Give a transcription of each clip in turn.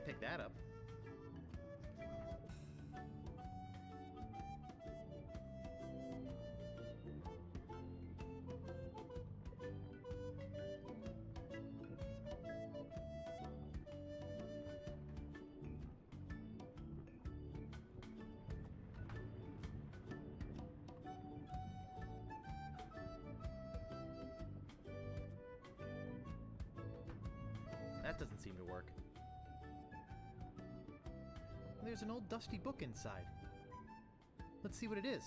can't pick that up. That doesn't seem to work. There's an old dusty book inside. Let's see what it is.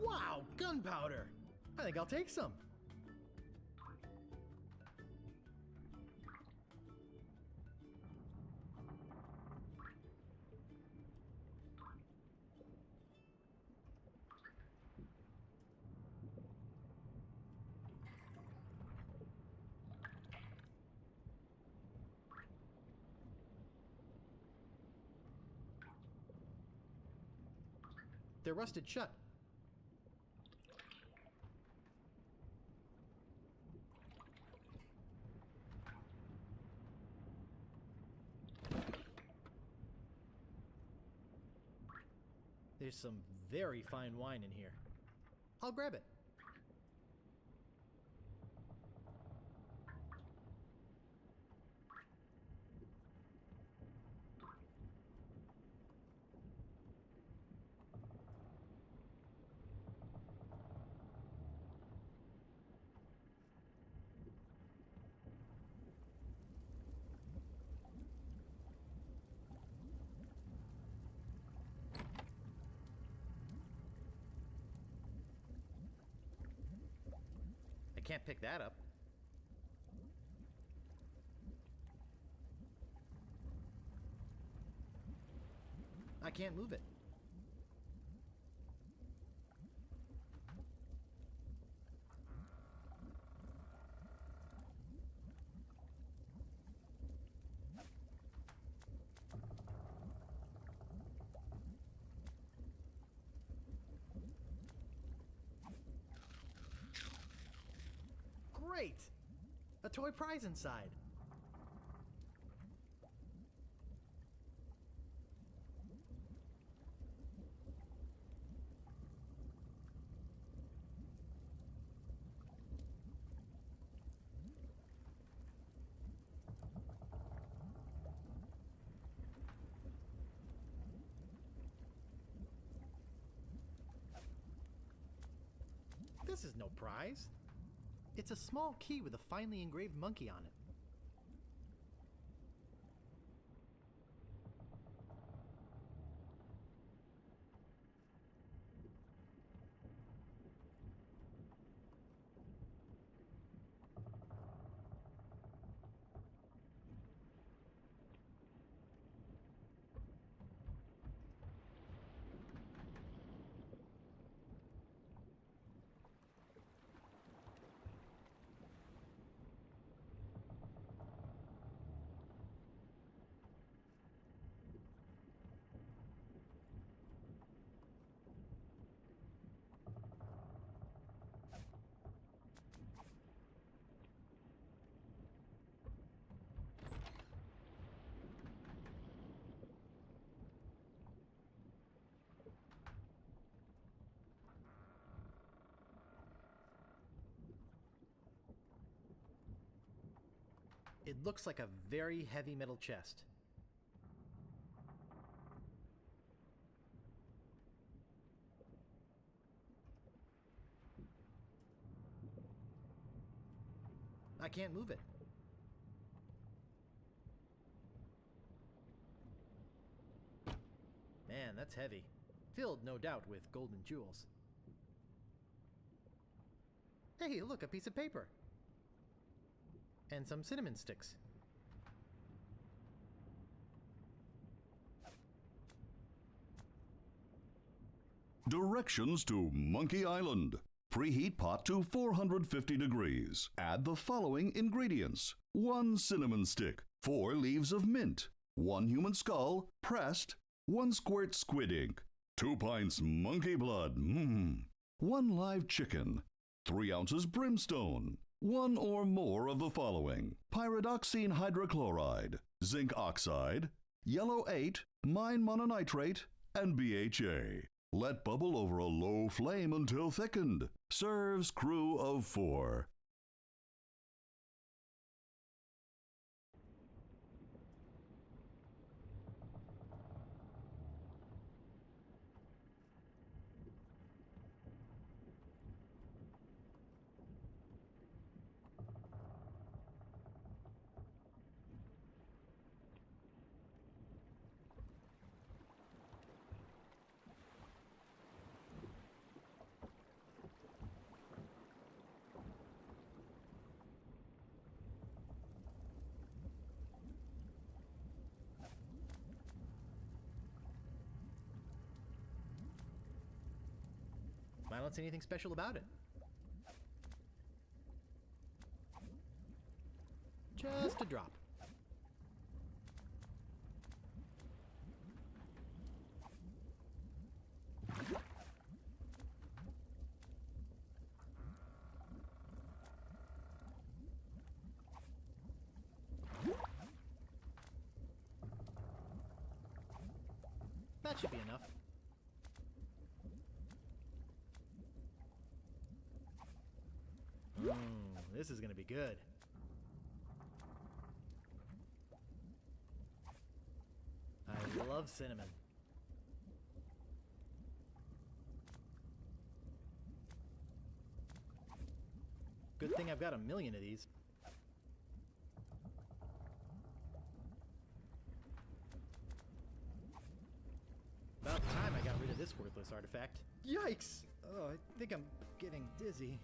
Wow, gunpowder! I think I'll take some. They're rusted shut. There's some very fine wine in here. I'll grab it. can't pick that up. I can't move it. Great! A toy prize inside. This is no prize. It's a small key with a finely engraved monkey on it. It looks like a very heavy metal chest. I can't move it. Man, that's heavy. Filled, no doubt, with golden jewels. Hey, look, a piece of paper. And some cinnamon sticks. Directions to Monkey Island. Preheat pot to 450 degrees. Add the following ingredients: 1 cinnamon stick, 4 leaves of mint, 1 human skull, pressed, 1 squirt squid ink, 2 pints monkey blood, 1 live chicken, 3 ounces brimstone, 1 or more of the following: pyridoxine hydrochloride, zinc oxide, yellow 8, mine mononitrate, and BHA. Let bubble over a low flame until thickened. Serves crew of 4. I don't see anything special about it. Just a drop. That should be enough. This is gonna be good. I love cinnamon. Good thing I've got a million of these. About time I got rid of this worthless artifact. Yikes! Oh, I think I'm getting dizzy.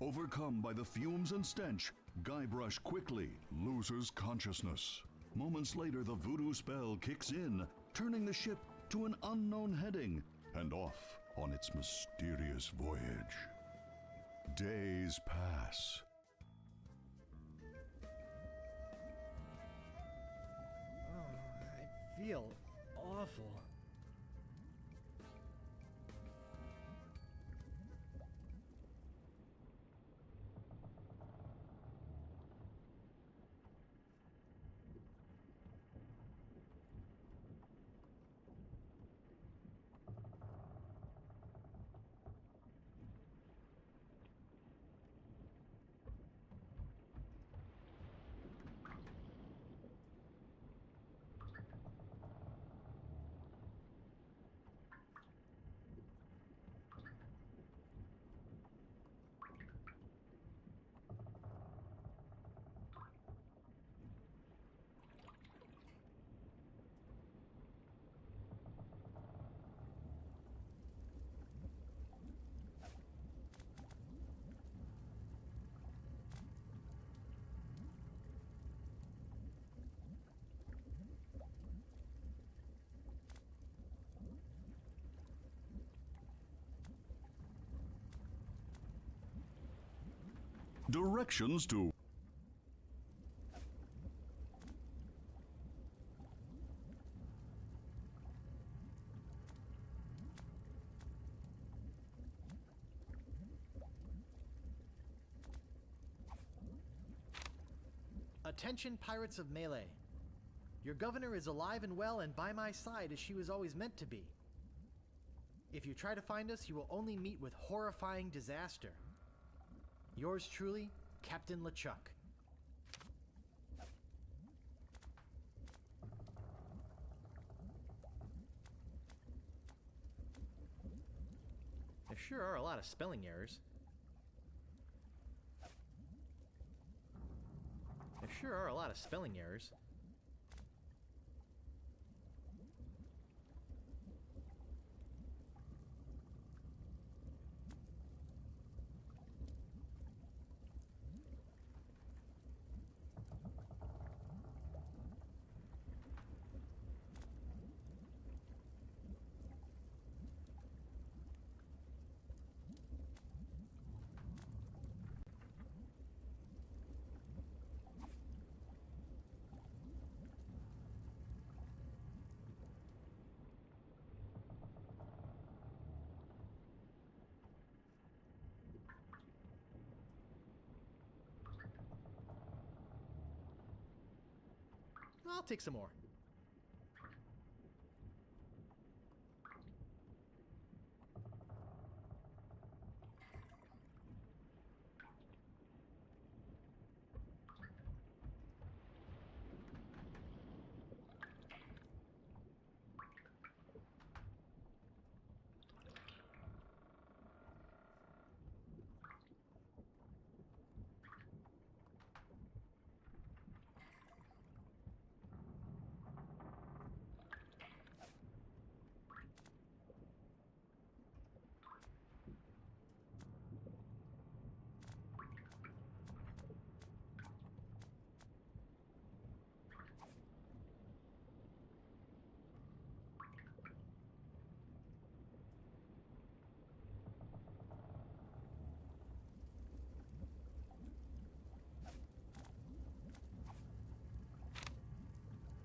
Overcome by the fumes and stench, Guybrush quickly loses consciousness. Moments later, the voodoo spell kicks in, turning the ship to an unknown heading and off on its mysterious voyage. Days pass. Oh, I feel awful. Directions to Attention, pirates of Melee. Your governor is alive and well and by my side as she was always meant to be. If you try to find us, you will only meet with horrifying disaster. Yours truly, Captain LeChuck. There sure are a lot of spelling errors. There sure are a lot of spelling errors. I'll take some more.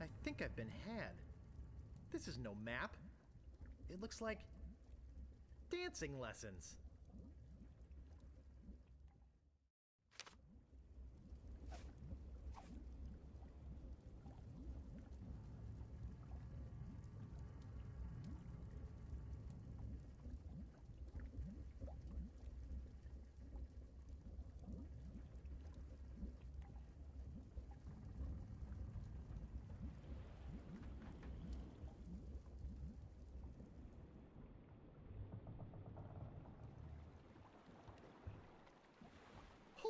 I think I've been had. This is no map. It looks like dancing lessons.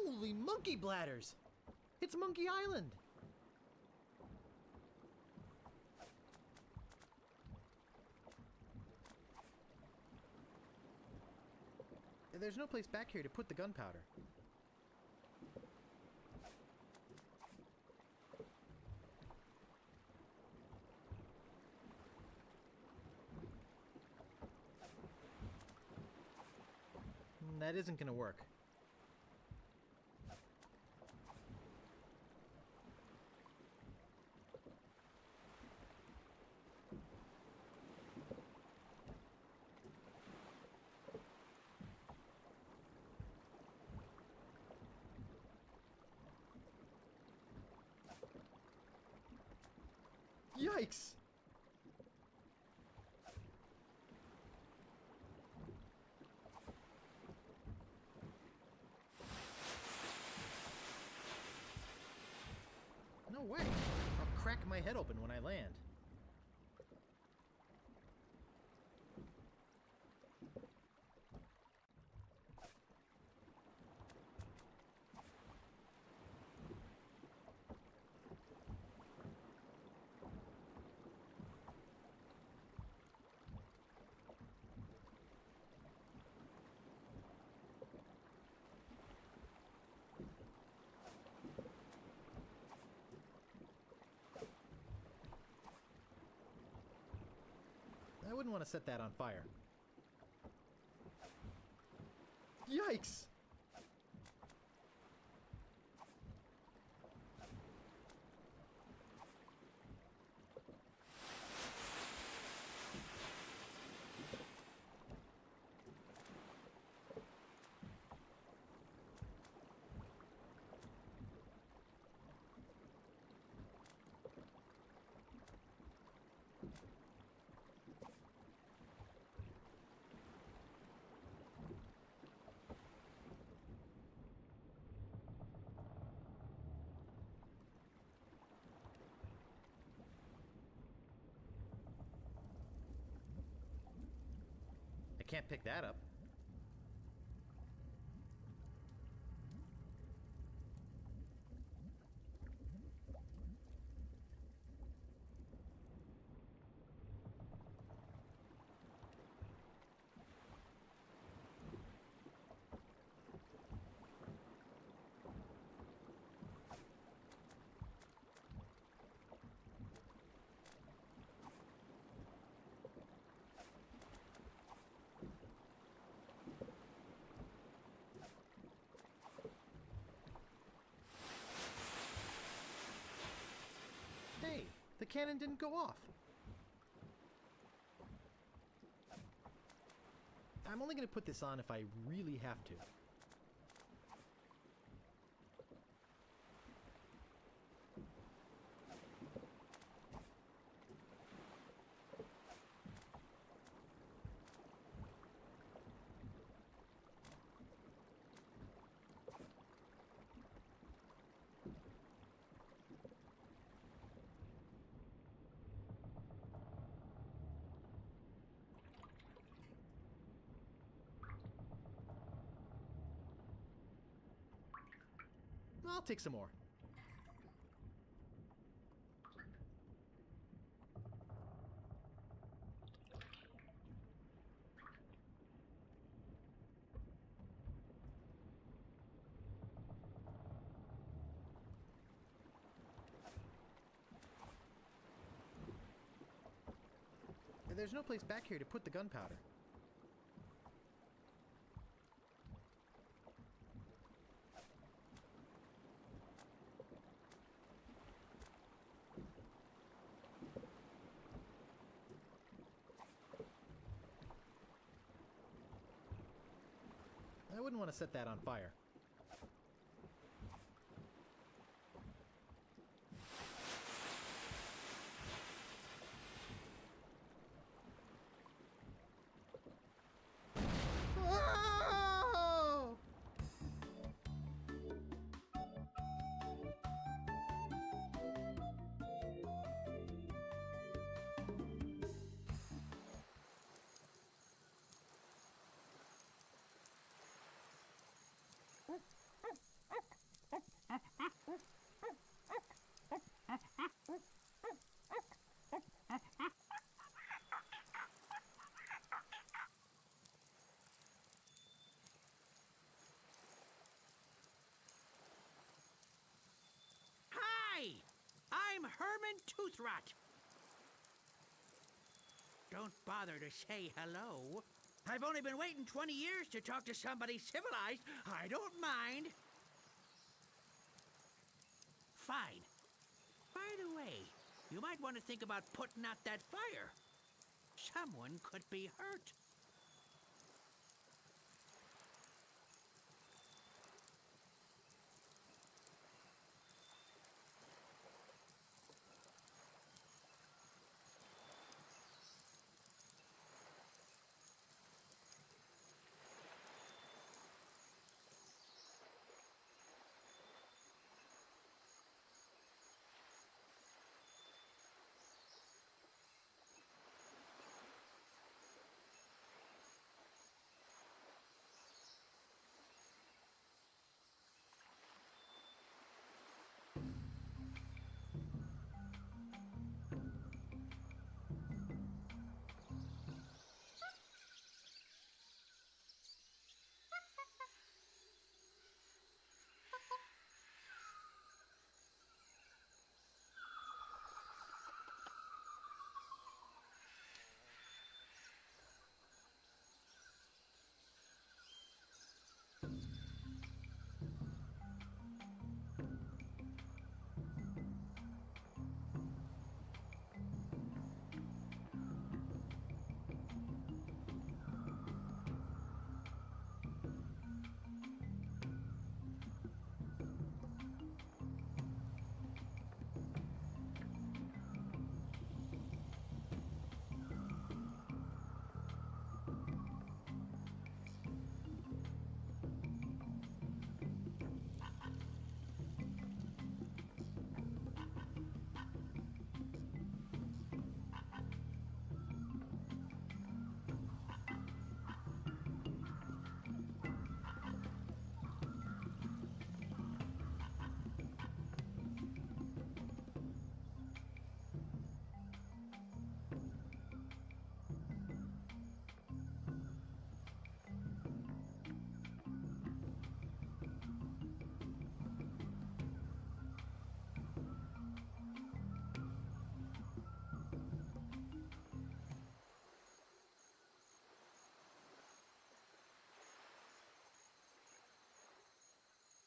Holy monkey bladders! It's Monkey Island! There's no place back here to put the gunpowder. That isn't gonna work. Yikes! No way! I'll crack my head open when I land. I wouldn't want to set that on fire. Yikes! I can't pick that up. Hey, the cannon didn't go off. I'm only going to put this on if I really have to. I'll take some more. There's no place back here to put the gunpowder. I wouldn't want to set that on fire. Oh! Herman Toothrot. Don't bother to say hello. I've only been waiting 20 years to talk to somebody civilized. I don't mind. Fine. By the way, you might want to think about putting out that fire. Someone could be hurt.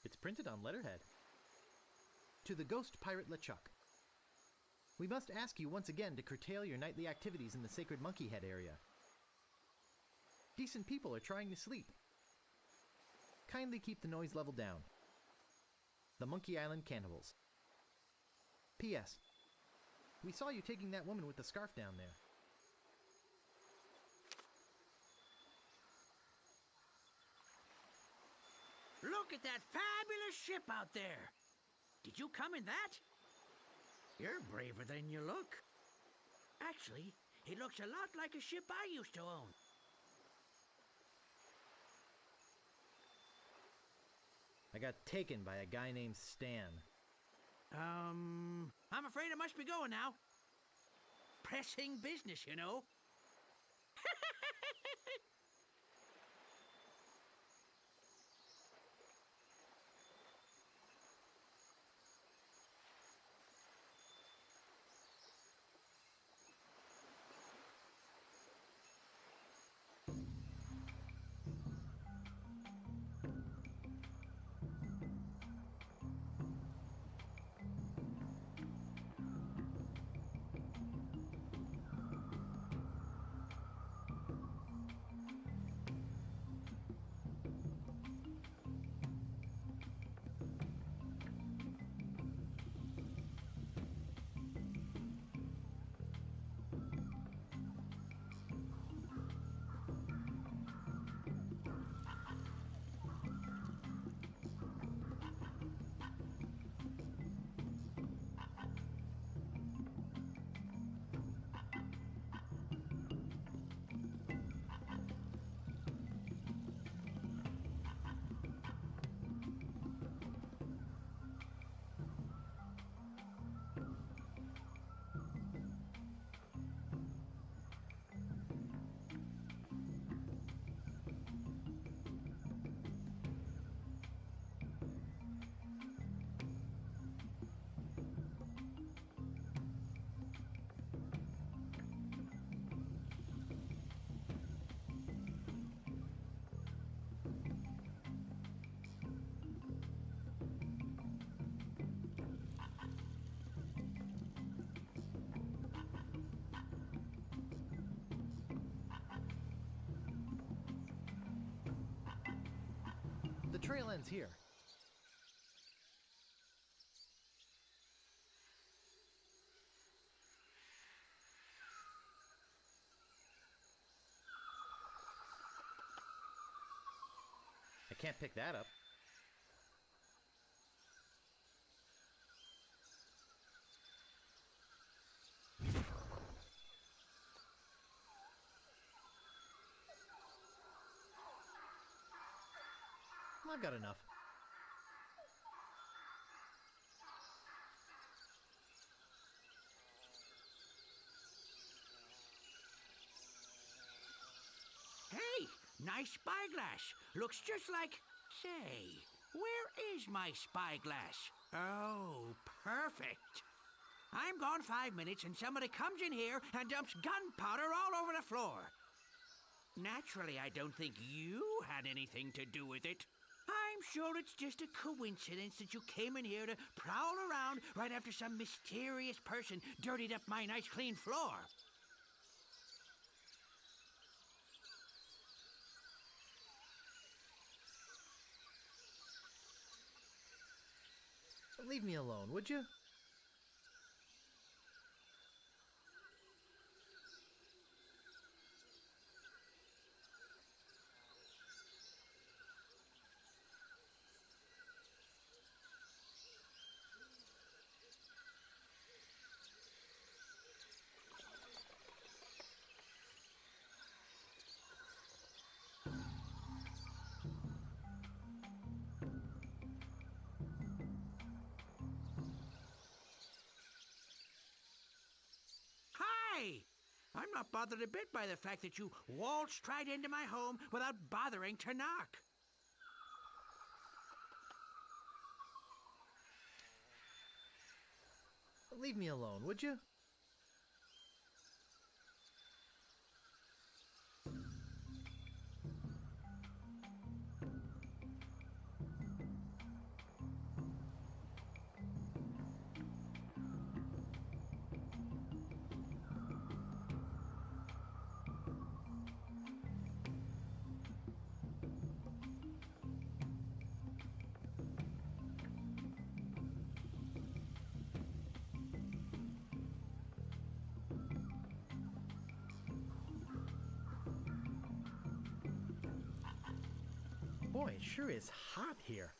It's printed on letterhead. To the ghost pirate LeChuck. We must ask you once again to curtail your nightly activities in the sacred Monkey Head area. Decent people are trying to sleep. Kindly keep the noise level down. The Monkey Island Cannibals. P.S. We saw you taking that woman with the scarf down there. Look at that fabulous ship out there. Did you come in that? You're braver than you look. Actually, it looks a lot like a ship I used to own. I got taken by a guy named Stan. I'm afraid I must be going now. Pressing business, you know. trail ends here. I can't pick that up. I've got enough. Hey, nice spyglass. Looks just like... Say, where is my spyglass? Oh, perfect. I'm gone 5 minutes and somebody comes in here and dumps gunpowder all over the floor. Naturally, I don't think you had anything to do with it. I'm sure it's just a coincidence that you came in here to prowl around right after some mysterious person dirtied up my nice clean floor. Leave me alone, would you? Hi! I'm not bothered a bit by the fact that you waltzed right into my home without bothering to knock. Leave me alone, would you? Boy, it sure is hot here.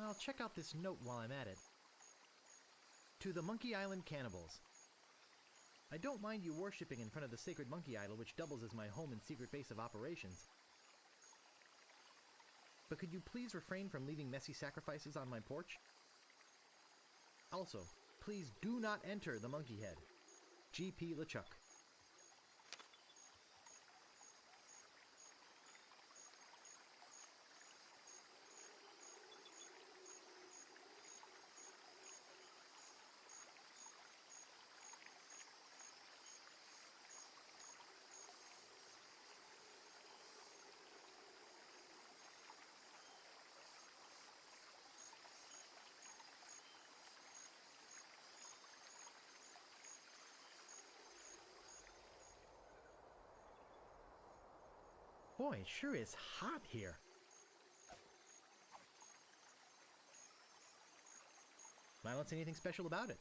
I'll check out this note while I'm at it. To the Monkey Island Cannibals. I don't mind you worshipping in front of the sacred monkey idol which doubles as my home and secret base of operations. But could you please refrain from leaving messy sacrifices on my porch? Also, please do not enter the monkey head. G.P. LeChuck. Boy, it sure is hot here. I don't see anything special about it.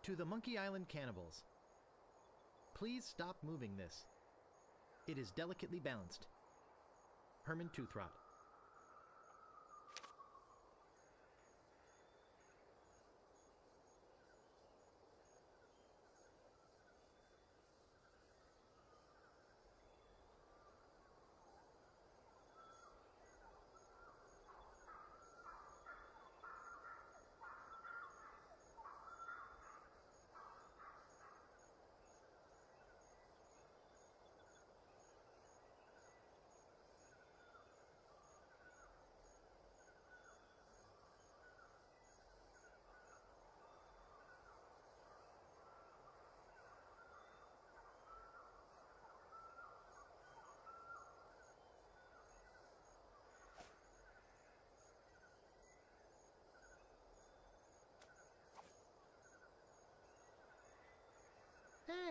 To the Monkey Island Cannibals. Please stop moving this. It is delicately balanced. Herman Toothrot.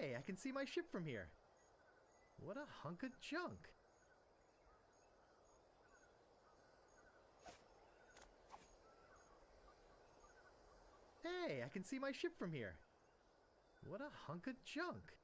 Hey, I can see my ship from here. What a hunk of junk. Hey, I can see my ship from here. What a hunk of junk.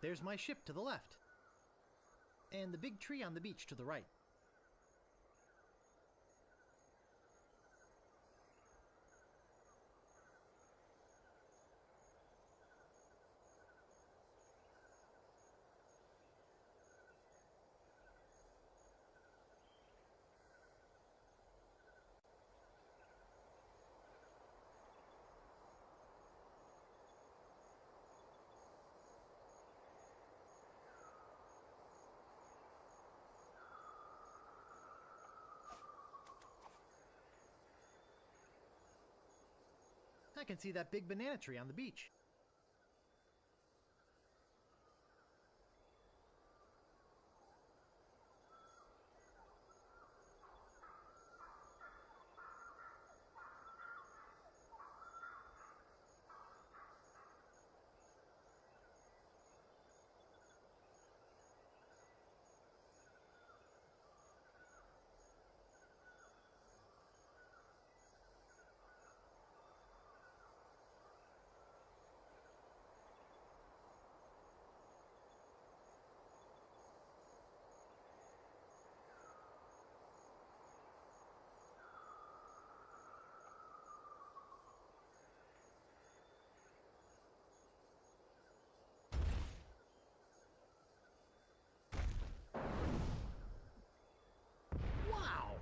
There's my ship to the left. And the big tree on the beach to the right. I can see that big banana tree on the beach. Wow!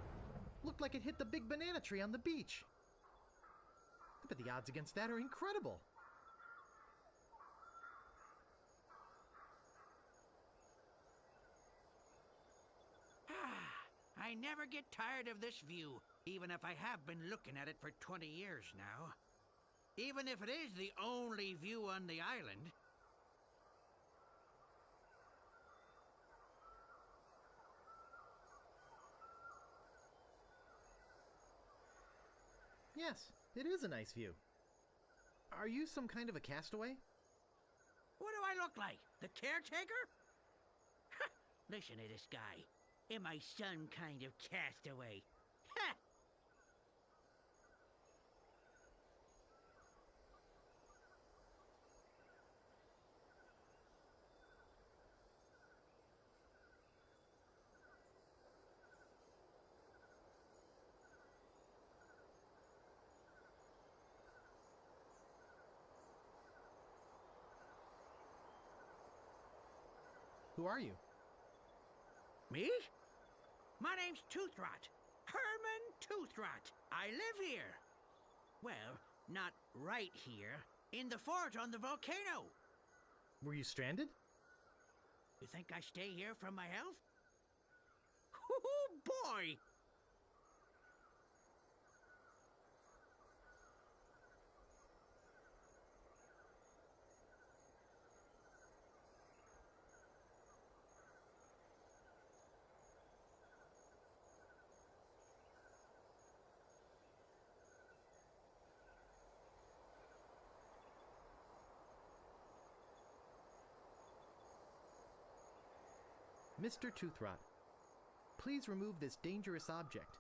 Looked like it hit the big banana tree on the beach. I bet the odds against that are incredible. I never get tired of this view, even if I have been looking at it for 20 years now. Even if it is the only view on the island. Yes, it is a nice view. Are you some kind of a castaway? What do I look like? The caretaker? Listen to this guy. Am I some kind of castaway? Ha! Who are you? Me? My name's Toothrot. Herman Toothrot. I live here. Well, not right here. In the fort on the volcano. Were you stranded? You think I stay here for my health? Oh, boy! Mr. Toothrot, please remove this dangerous object.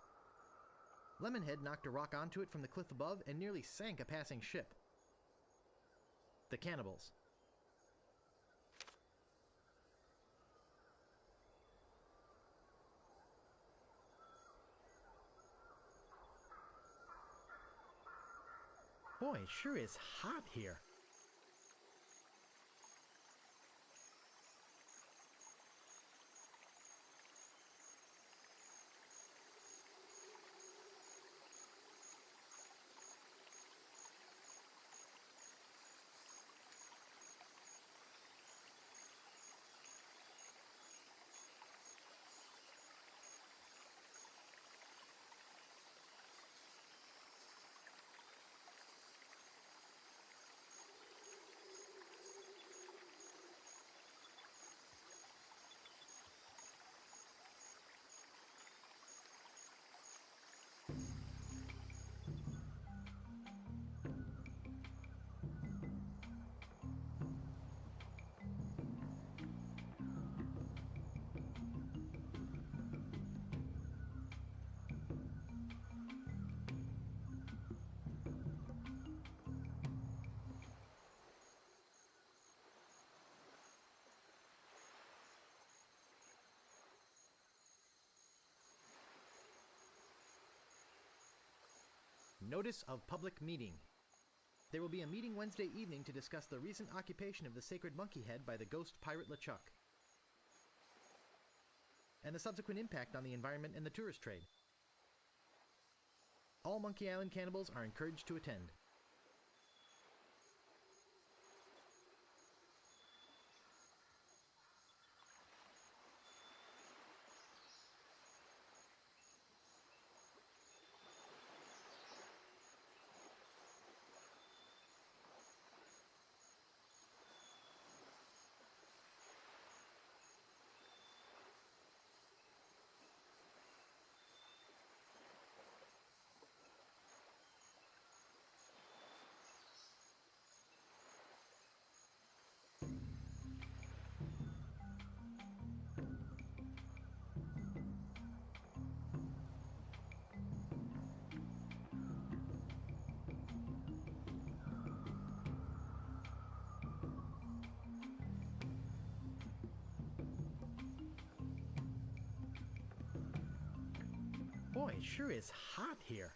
Lemonhead knocked a rock onto it from the cliff above and nearly sank a passing ship. The cannibals. Boy, it sure is hot here. Notice of public meeting. There will be a meeting Wednesday evening to discuss the recent occupation of the sacred monkey head by the ghost pirate LeChuck, and the subsequent impact on the environment and the tourist trade. All Monkey Island cannibals are encouraged to attend. Boy, it sure is hot here.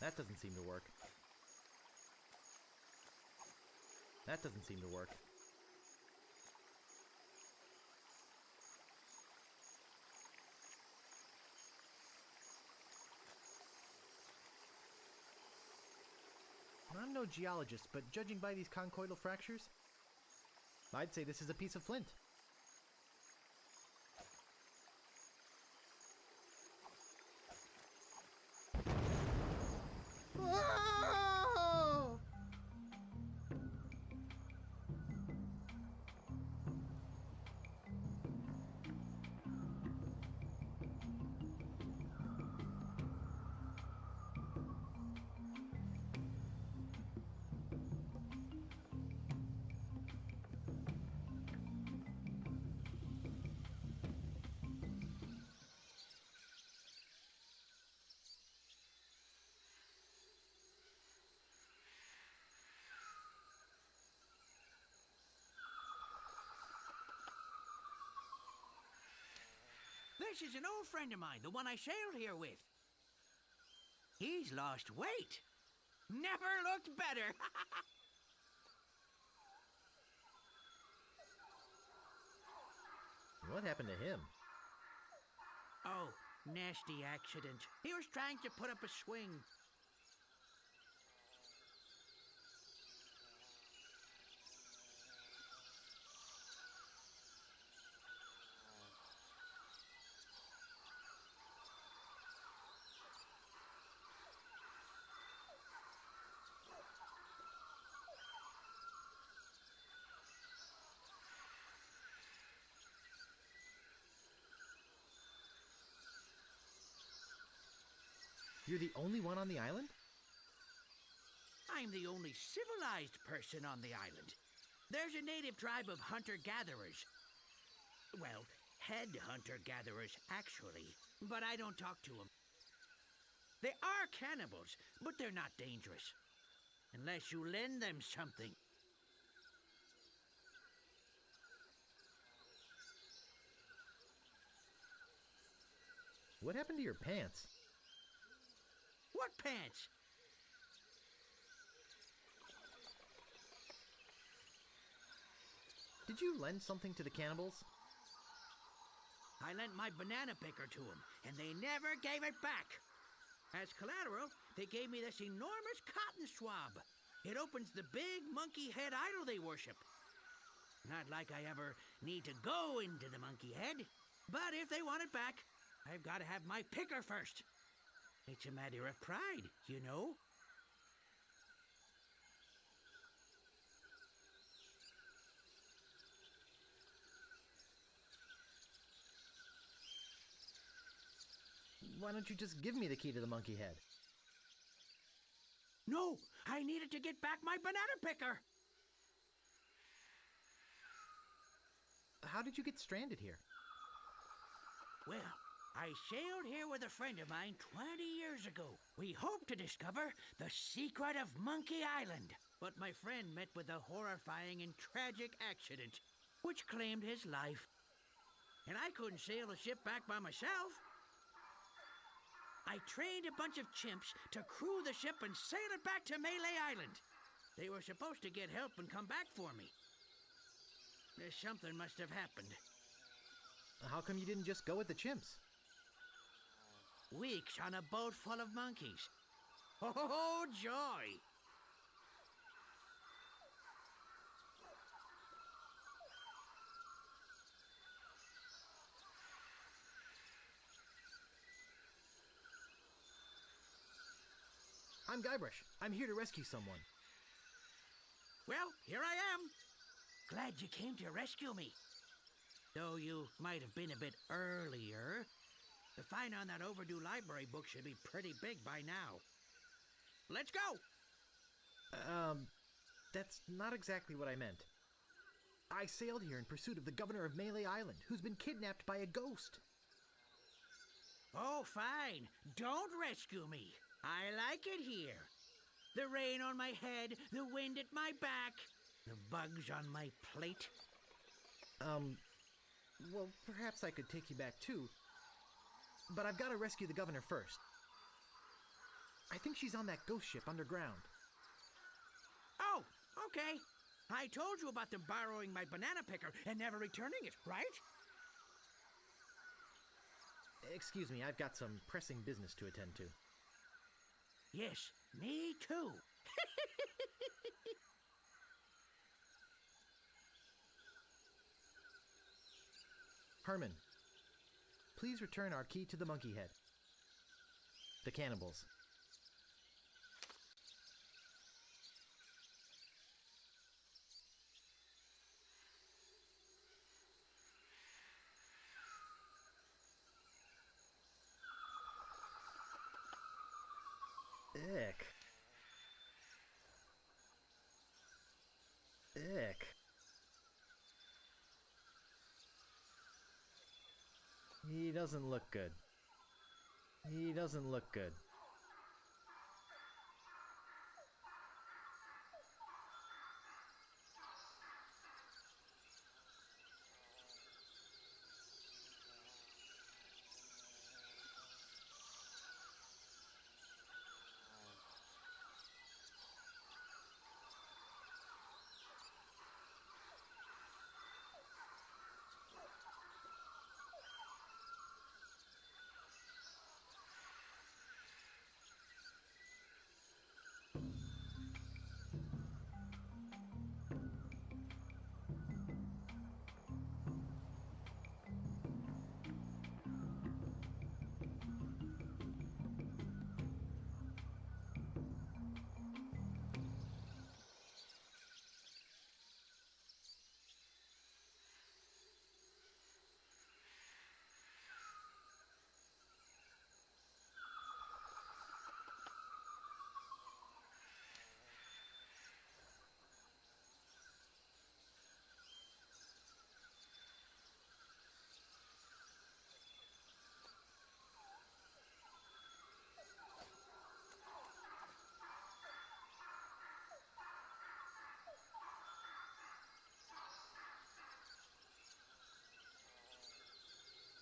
That doesn't seem to work. That doesn't seem to work. I'm no geologist, but judging by these conchoidal fractures, I'd say this is a piece of flint. This is an old friend of mine, the one I sailed here with. He's lost weight. Never looked better. What happened to him? Oh, nasty accident. He was trying to put up a swing. You're the only one on the island? I'm the only civilized person on the island. There's a native tribe of hunter-gatherers. Well, head hunter-gatherers, actually, but I don't talk to them. They are cannibals, but they're not dangerous. Unless you lend them something. What happened to your pants? What pants? Did you lend something to the cannibals? I lent my banana picker to them, and they never gave it back. As collateral, they gave me this enormous cotton swab. It opens the big monkey head idol they worship. Not like I ever need to go into the monkey head, but if they want it back, I've got to have my picker first. It's a matter of pride, you know? Why don't you just give me the key to the monkey head? No, I needed to get back my banana picker. How did you get stranded here? Well, I sailed here with a friend of mine 20 years ago. We hoped to discover the secret of Monkey Island. But my friend met with a horrifying and tragic accident, which claimed his life. And I couldn't sail the ship back by myself. I trained a bunch of chimps to crew the ship and sail it back to Melee Island. They were supposed to get help and come back for me. Something must have happened. How come you didn't just go with the chimps? Weeks on a boat full of monkeys. Oh, joy! I'm Guybrush. I'm here to rescue someone. Well, here I am. Glad you came to rescue me. Though you might have been a bit earlier. The fine on that overdue library book should be pretty big by now. Let's go! That's not exactly what I meant. I sailed here in pursuit of the governor of Melee Island, who's been kidnapped by a ghost. Oh, fine. Don't rescue me. I like it here. The rain on my head, the wind at my back, the bugs on my plate. Well, perhaps I could take you back too. But I've got to rescue the governor first. I think she's on that ghost ship underground. Oh, okay. I told you about them borrowing my banana picker and never returning it, right? Excuse me, I've got some pressing business to attend to. Yes, me too. Herman, please return our key to the monkey head. The cannibals. Ick. Ick. He doesn't look good. He doesn't look good.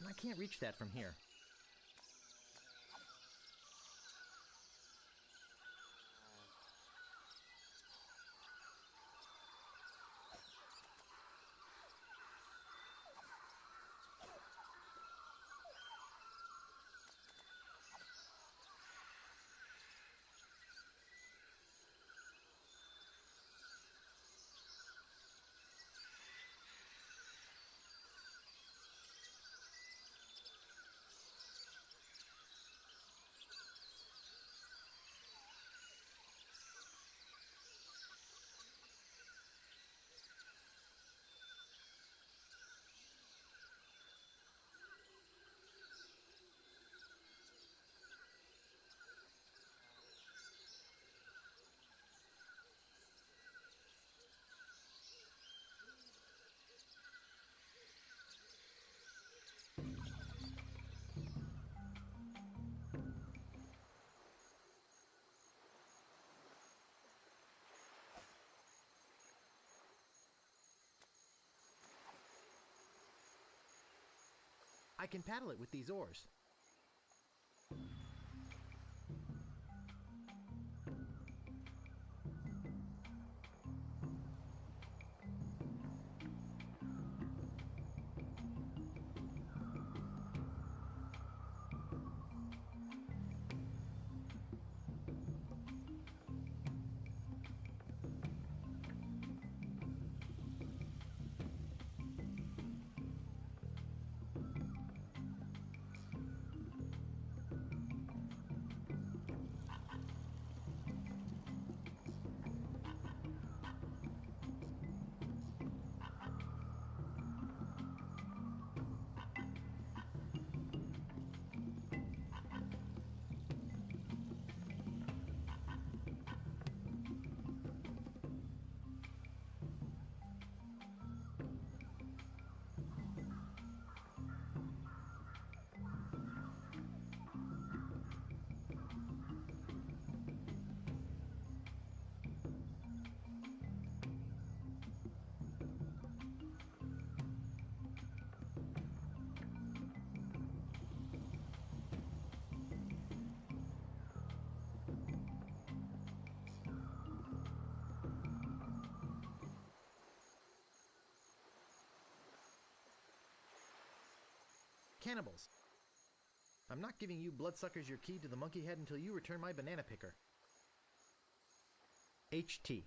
I can't reach that from here. I can paddle it with these oars. Cannibals. I'm not giving you bloodsuckers your key to the monkey head until you return my banana picker. HT.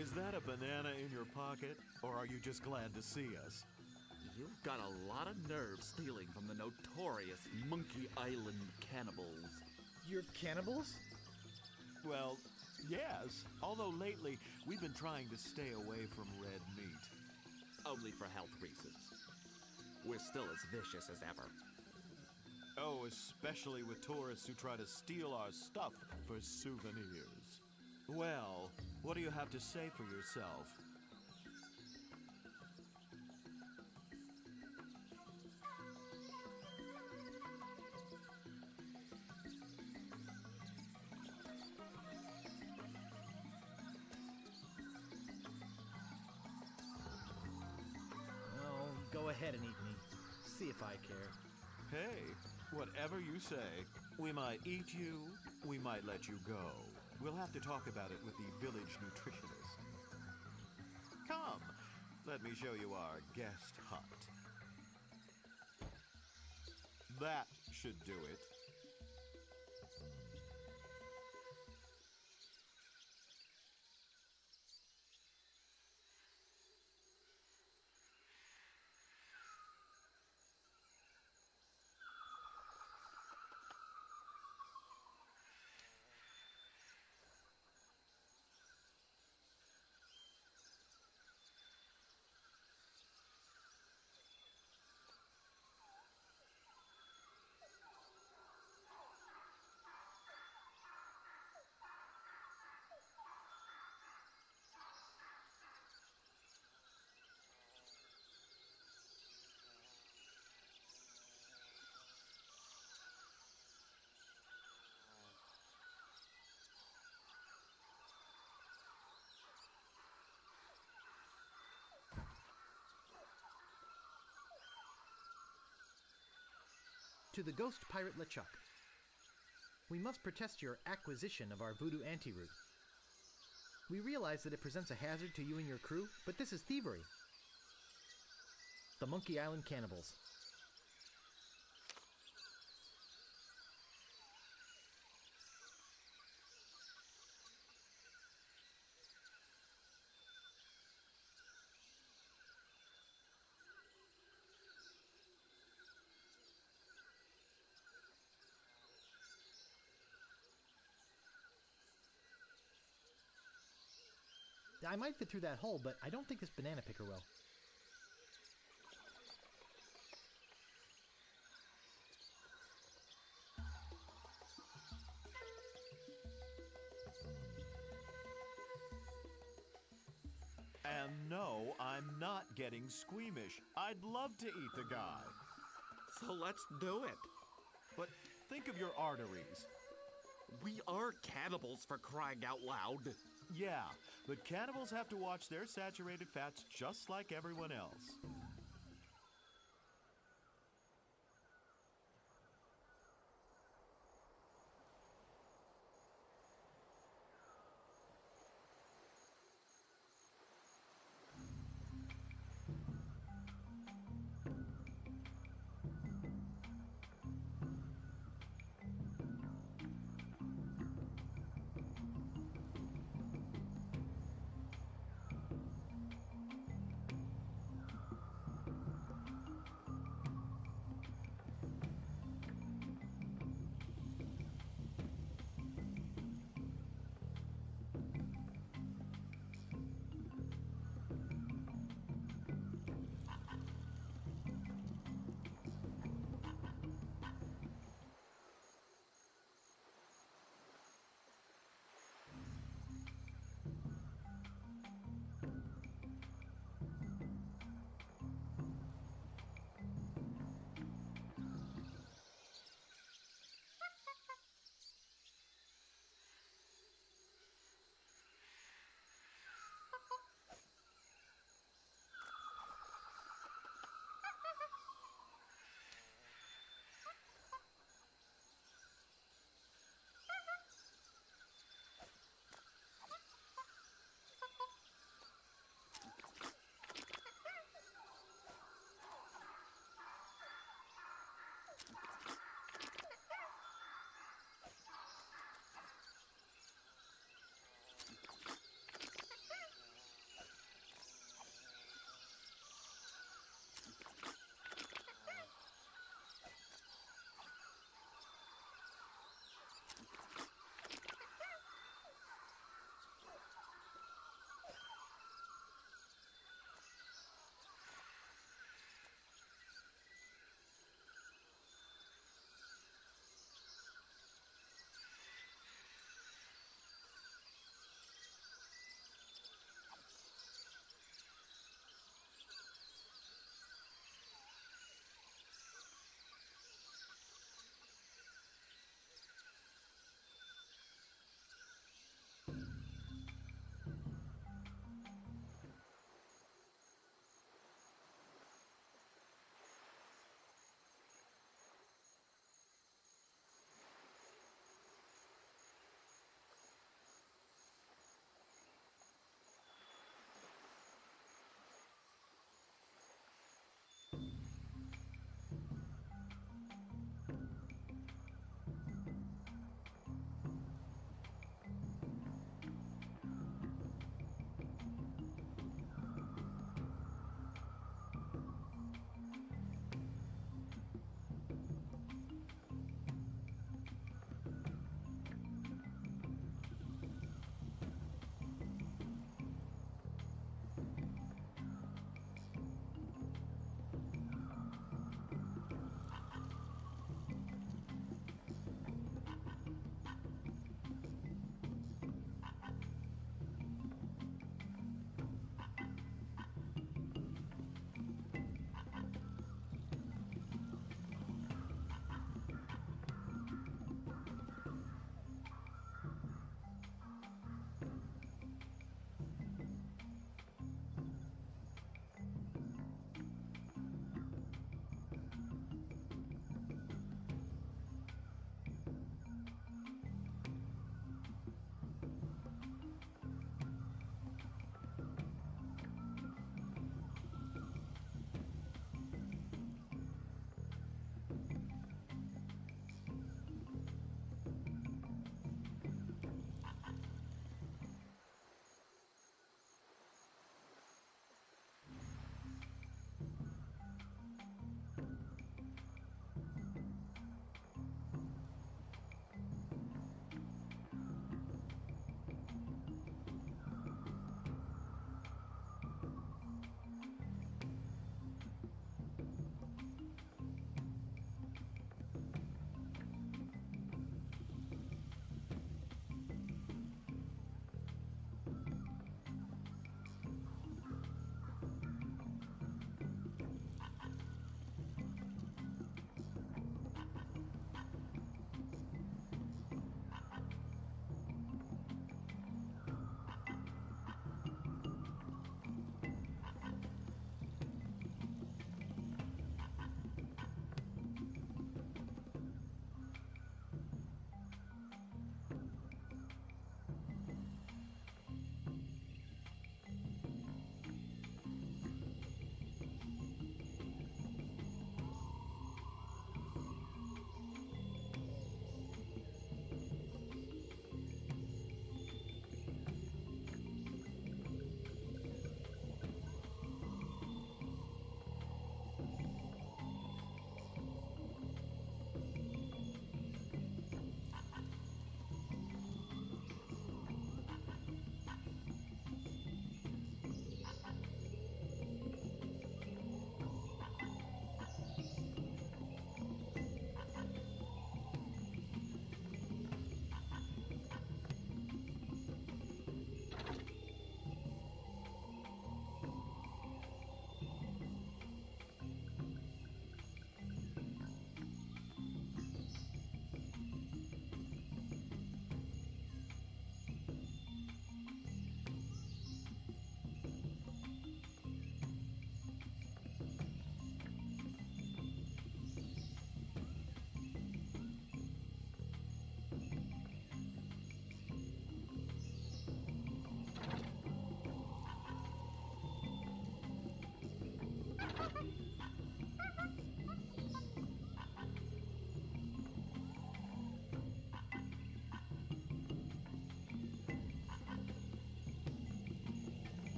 Is that a banana in your pocket, or are you just glad to see us? You've got a lot of nerve stealing from the notorious Monkey Island cannibals. You're cannibals? Well, yes, although lately we've been trying to stay away from red meat. Only for health reasons. We're still as vicious as ever. Oh, especially with tourists who try to steal our stuff for souvenirs. Well, what do you have to say for yourself? Oh, go ahead and eat me. See if I care. Hey, whatever you say. We might eat you, we might let you go. We'll have to talk about it with the village nutritionist. Come, let me show you our guest hut. That should do it. To the ghost pirate LeChuck. We must protest your acquisition of our voodoo antiroot. We realize that it presents a hazard to you and your crew, but this is thievery. The Monkey Island Cannibals. I might fit through that hole, but I don't think this banana picker will. And no, I'm not getting squeamish. I'd love to eat the guy. So let's do it. But think of your arteries. We are cannibals, for crying out loud. Yeah, but cannibals have to watch their saturated fats just like everyone else.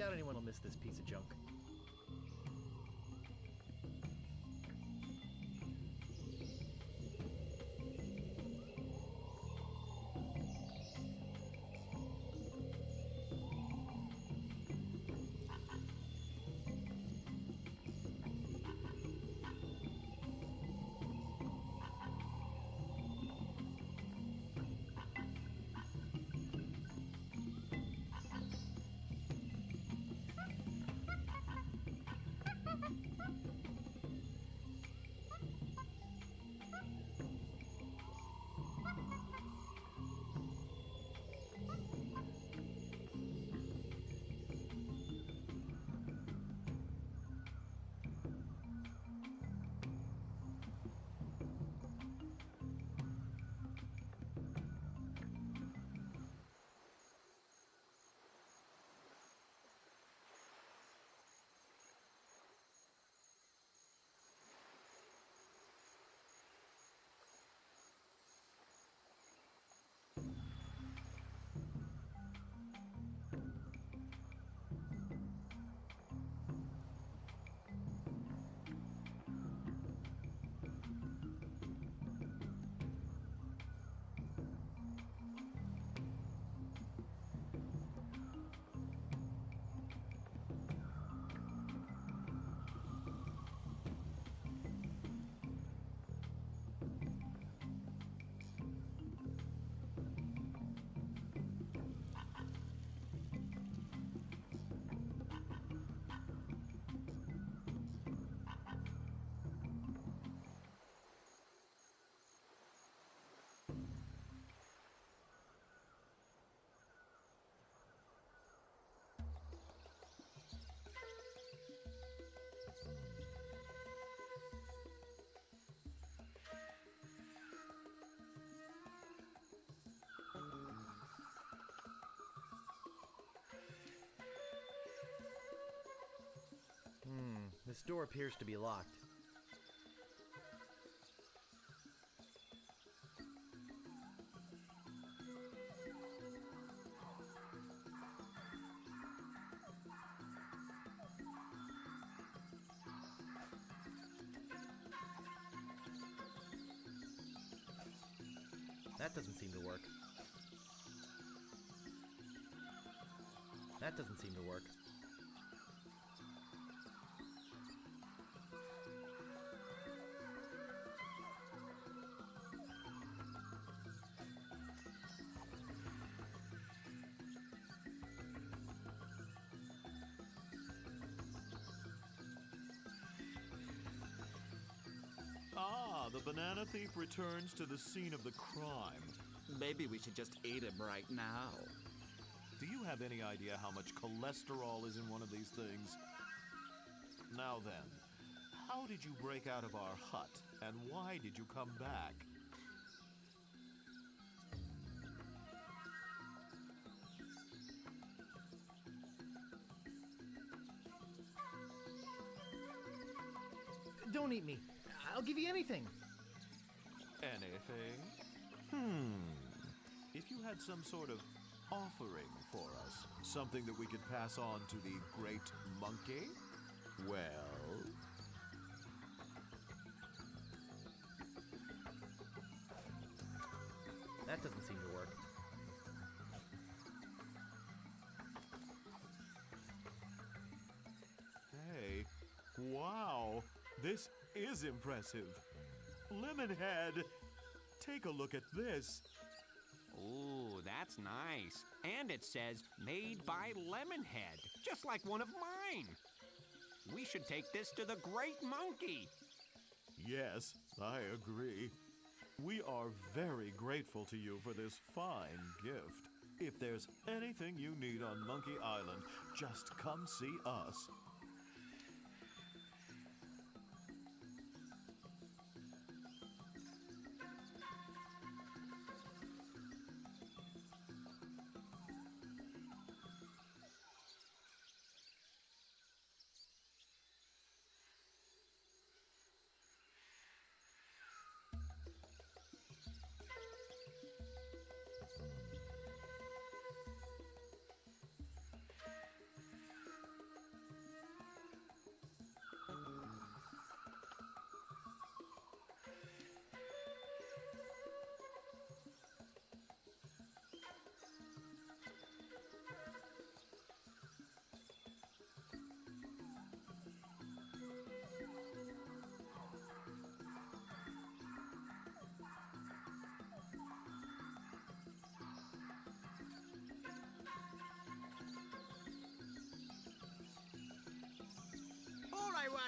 doubt anyone will miss this piece of junk. This door appears to be locked. That doesn't seem to work. That doesn't seem to work. Ah, the banana thief returns to the scene of the crime. Maybe we should just eat him right now. Do you have any idea how much cholesterol is in one of these things? Now then, how did you break out of our hut, and why did you come back? Don't eat me. I'll give you anything. Anything? If you had some sort of offering for us, something that we could pass on to the great monkey, well... That doesn't seem to work. Hey, wow, this is impressive. Lemonhead, take a look at this. Ooh, that's nice. And it says, made by Lemonhead, just like one of mine. We should take this to the Great Monkey. Yes, I agree. We are very grateful to you for this fine gift. If there's anything you need on Monkey Island, just come see us.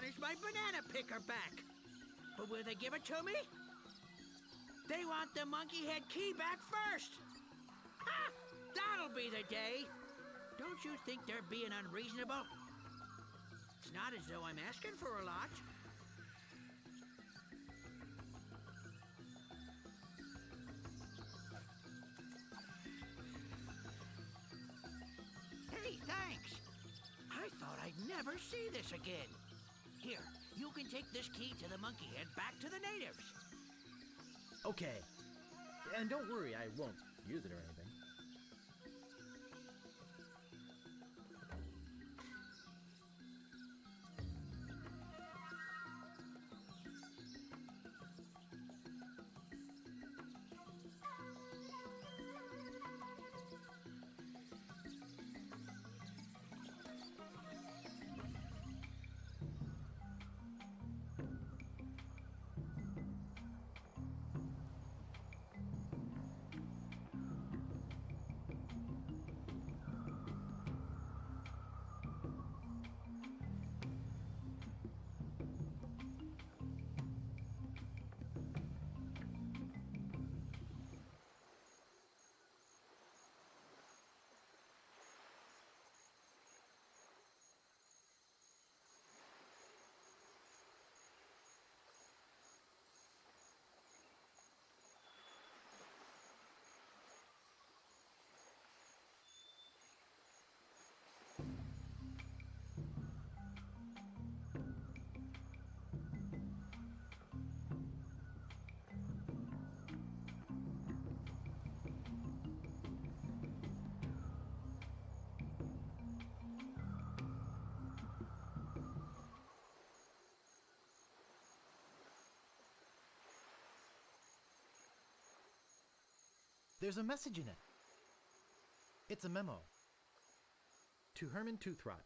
wanted my banana picker back. But will they give it to me? They want the monkey head key back first. Ha! That'll be the day. Don't you think they're being unreasonable? It's not as though I'm asking for a lot. Hey, thanks. I thought I'd never see this again. Here, you can take this key to the monkey head back to the natives. Okay. And don't worry, I won't use it or anything. There's a message in it. It's a memo. To Herman Toothrot.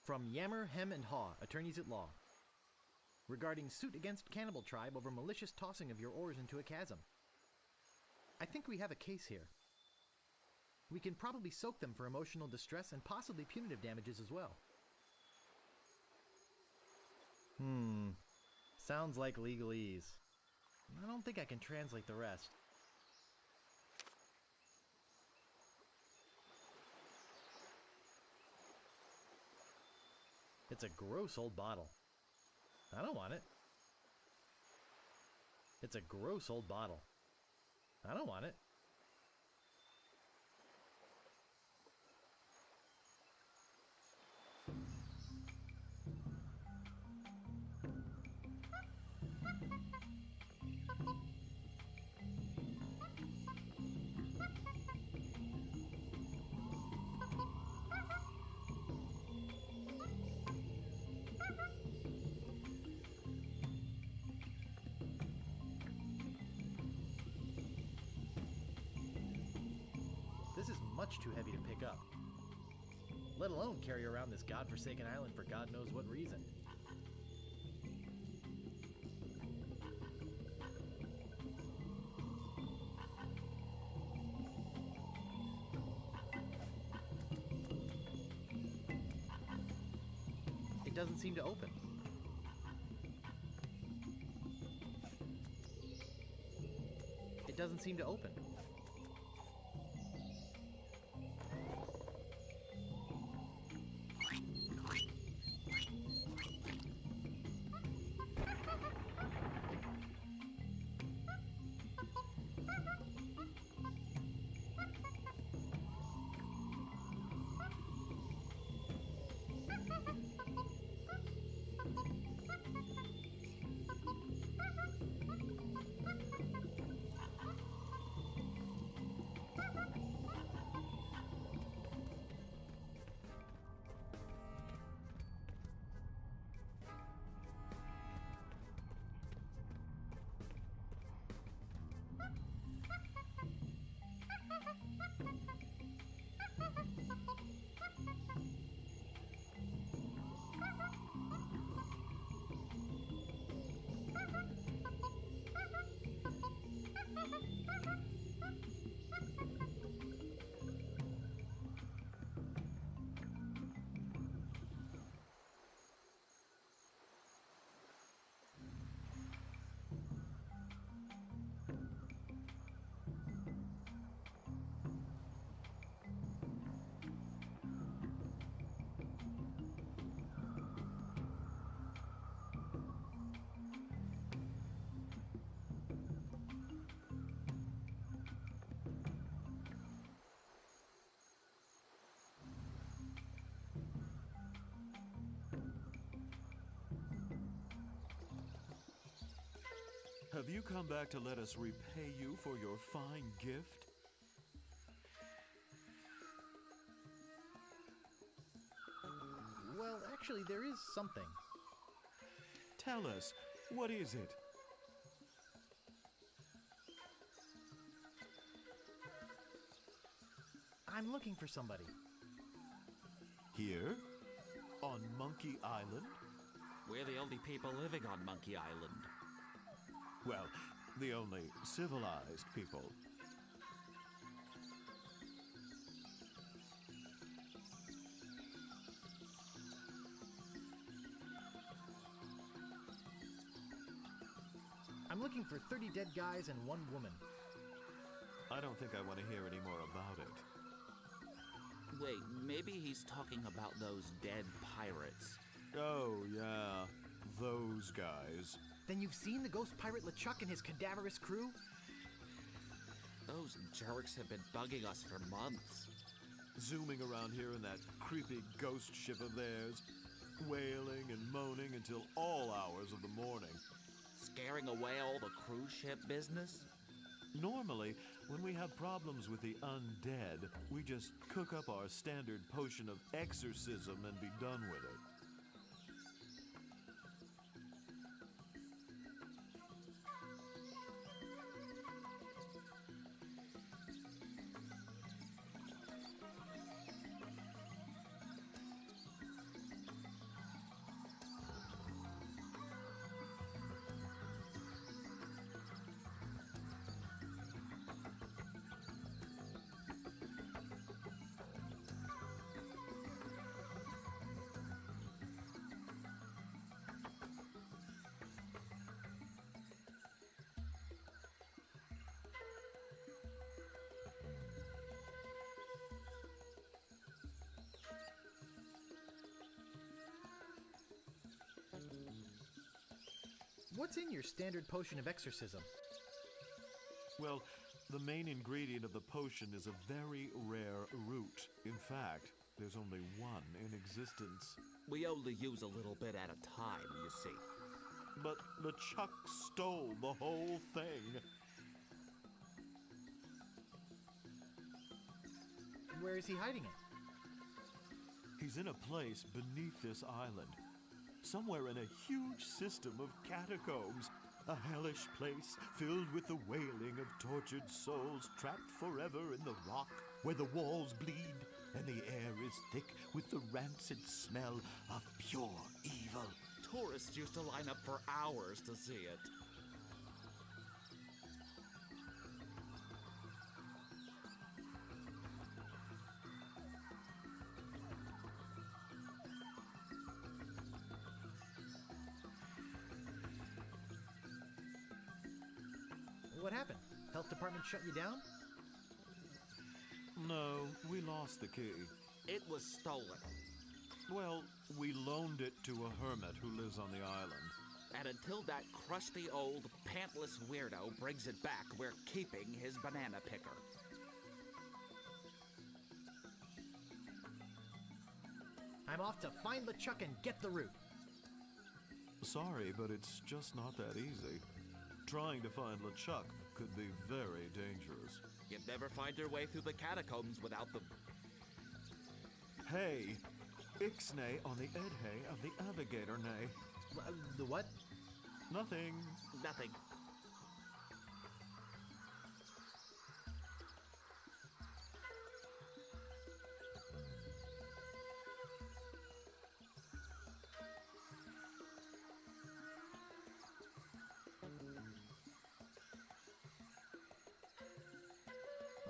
From Yammer, Hem, and Haw, attorneys at law. Regarding suit against Cannibal Tribe over malicious tossing of your oars into a chasm. I think we have a case here. We can probably soak them for emotional distress and possibly punitive damages as well. Sounds like legalese. I don't think I can translate the rest. It's a gross old bottle. I don't want it. It's a gross old bottle. I don't want it. This is much too heavy to pick up, let alone carry around this godforsaken island for God knows what reason. It doesn't seem to open. It doesn't seem to open. Have you come back to let us repay you for your fine gift? Well, actually, there is something. Tell us, what is it? I'm looking for somebody. Here? On Monkey Island? We're the only people living on Monkey Island. Well, the only civilized people. I'm looking for 30 dead guys and 1 woman. I don't think I want to hear any more about it. Wait, maybe he's talking about those dead pirates. Oh, yeah. Those guys. Then you've seen the ghost pirate LeChuck and his cadaverous crew? Those jerks have been bugging us for months. Zooming around here in that creepy ghost ship of theirs. Wailing and moaning until all hours of the morning. Scaring away all the cruise ship business? Normally, when we have problems with the undead, we just cook up our standard potion of exorcism and be done with it. What's in your standard potion of exorcism? Well, the main ingredient of the potion is a very rare root. In fact, there's only one in existence. We only use a little bit at a time, you see. But LeChuck stole the whole thing. Where is he hiding it? He's in a place beneath this island. Somewhere in a huge system of catacombs. A hellish place filled with the wailing of tortured souls trapped forever in the rock, where the walls bleed and the air is thick with the rancid smell of pure evil. Tourists used to line up for hours to see it. What happened? Health department shut you down? No, we lost the key. It was stolen. Well, we loaned it to a hermit who lives on the island. And until that crusty old pantless weirdo brings it back, we're keeping his banana picker. I'm off to find LeChuck and get the root. Sorry, but it's just not that easy. Trying to find LeChuck could be very dangerous. You'd never find your way through the catacombs without the... Hey, Ixnay on the Edhay of the Navigator Nay. The what? Nothing. Nothing.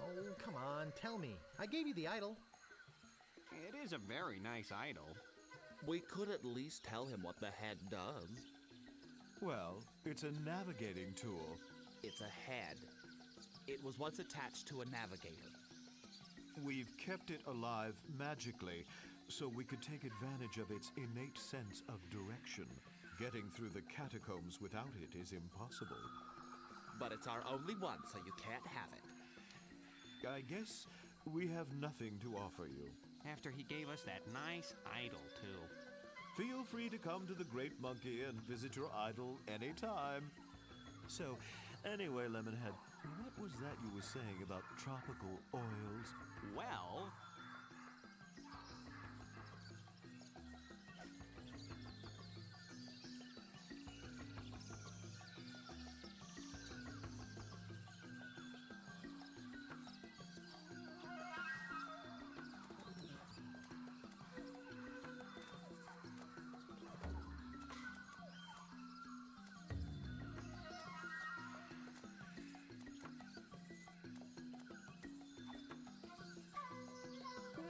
Oh, come on, tell me. I gave you the idol. It is a very nice idol. We could at least tell him what the head does. Well, it's a navigating tool. It's a head. It was once attached to a navigator. We've kept it alive magically, so we could take advantage of its innate sense of direction. Getting through the catacombs without it is impossible. But it's our only one, so you can't have it. I guess we have nothing to offer you. After he gave us that nice idol, too. Feel free to come to the Great Monkey and visit your idol anytime. So, anyway, Lemonhead, what was that you were saying about tropical oils? Well,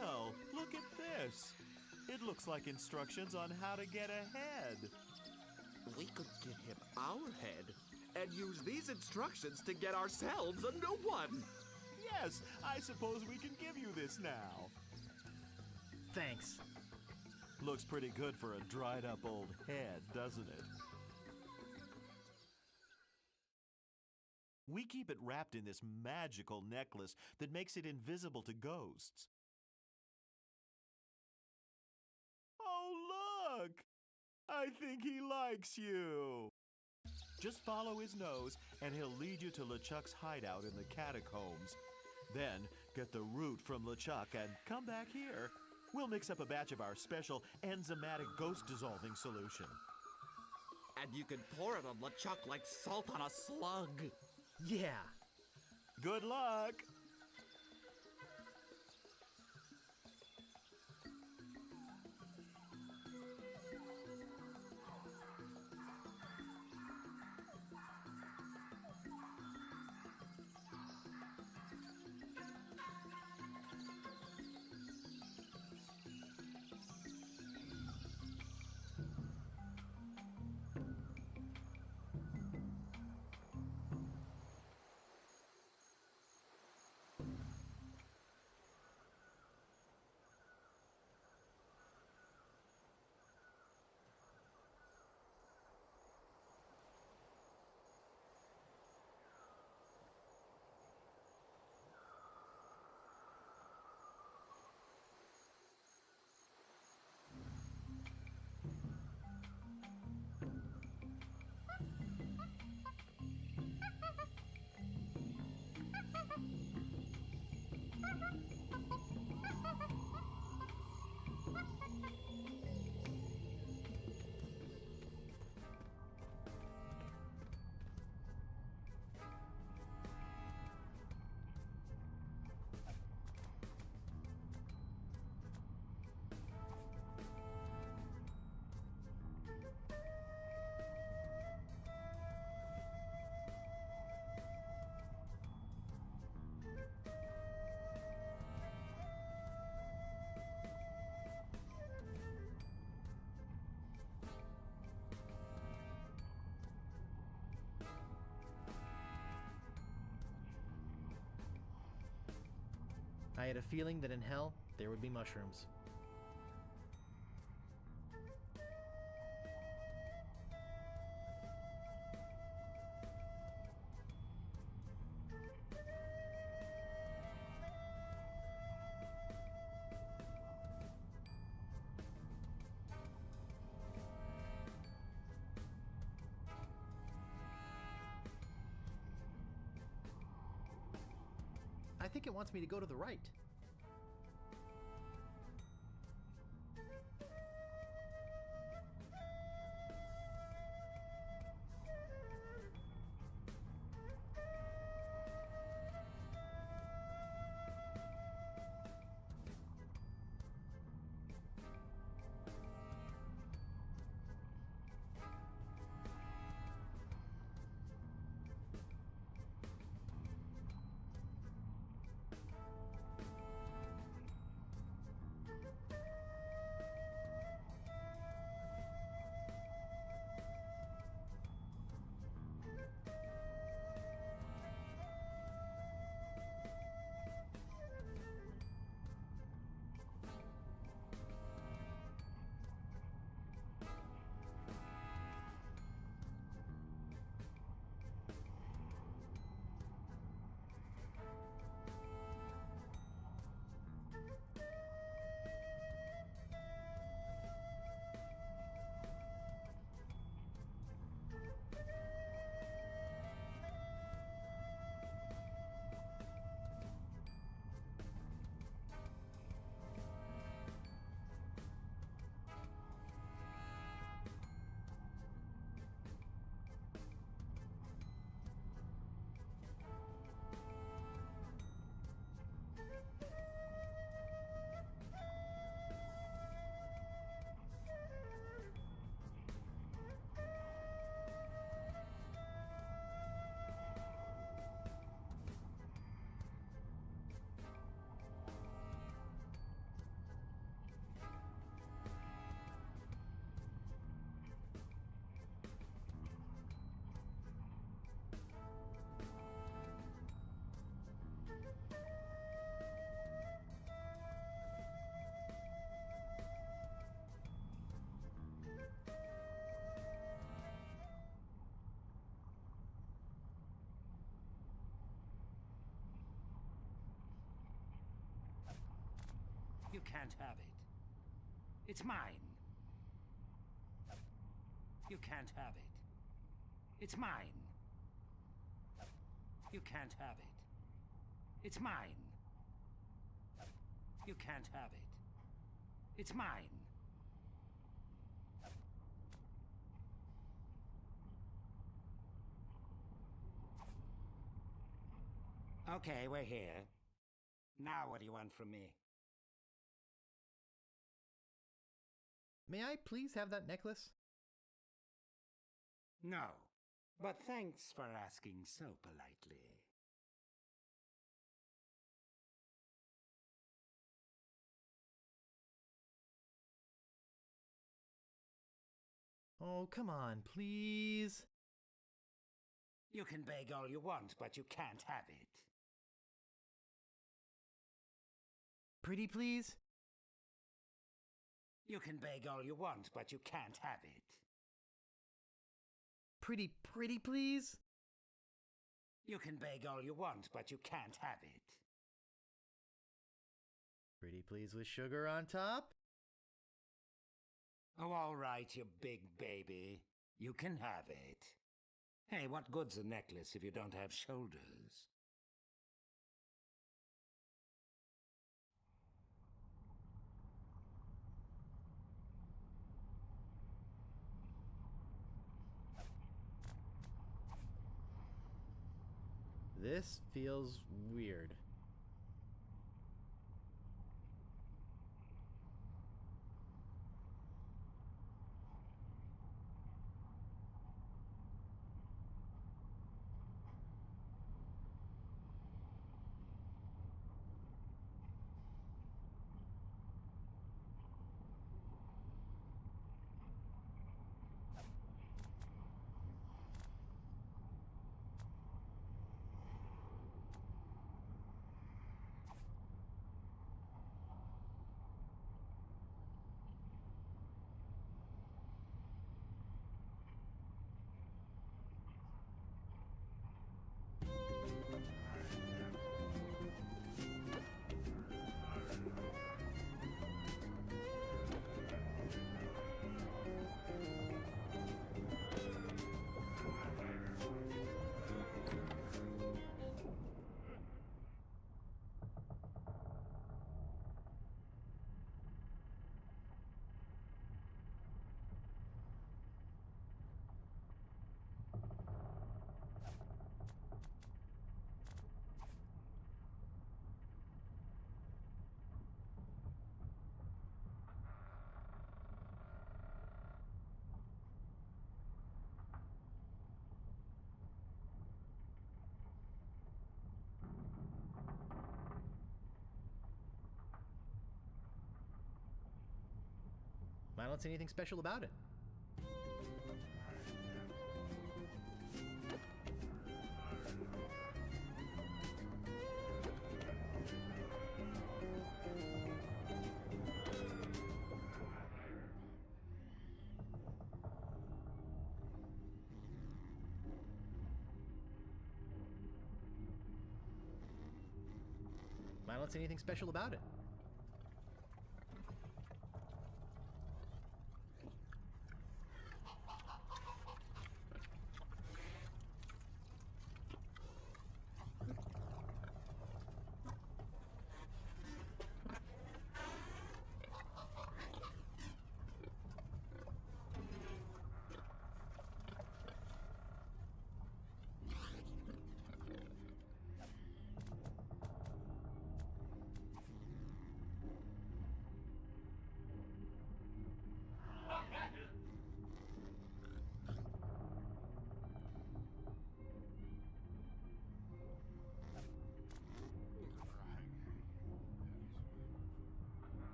Well, look at this. It looks like instructions on how to get ahead. We could give him our head and use these instructions to get ourselves a new one. Yes, I suppose we can give you this now. Thanks. Looks pretty good for a dried up old head, doesn't it? We keep it wrapped in this magical necklace that makes it invisible to ghosts. Oh, look! I think he likes you. Just follow his nose, and he'll lead you to LeChuck's hideout in the catacombs. Then, get the root from LeChuck and come back here. We'll mix up a batch of our special enzymatic ghost-dissolving solution. And you can pour it on LeChuck like salt on a slug. Yeah. Good luck! I had a feeling that in hell, there would be mushrooms. I think it wants me to go to the right. can't have it. It's mine. You can't have it. It's mine. You can't have it. It's mine. You can't have it. It's mine. Okay, we're here. Now what do you want from me? May I please have that necklace? No, but thanks for asking so politely. Oh, come on, please. You can beg all you want, but you can't have it. Pretty please? You can beg all you want, but you can't have it. Pretty please? You can beg all you want, but you can't have it. Pretty please with sugar on top? Oh, all right, you big baby. You can have it. Hey, what good's a necklace if you don't have shoulders? This feels weird. I don't see anything special about it. I don't see anything special about it.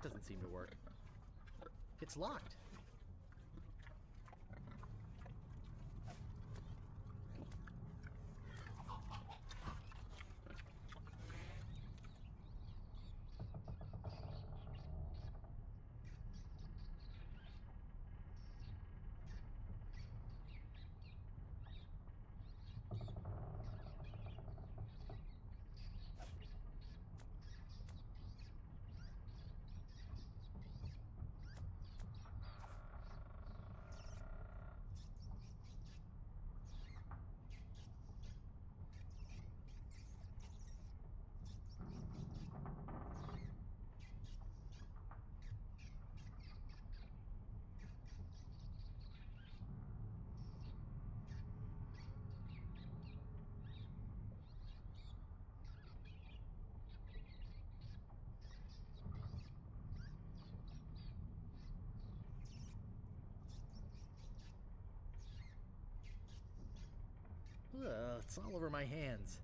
that doesn't seem to work. It's locked. Ugh, it's all over my hands.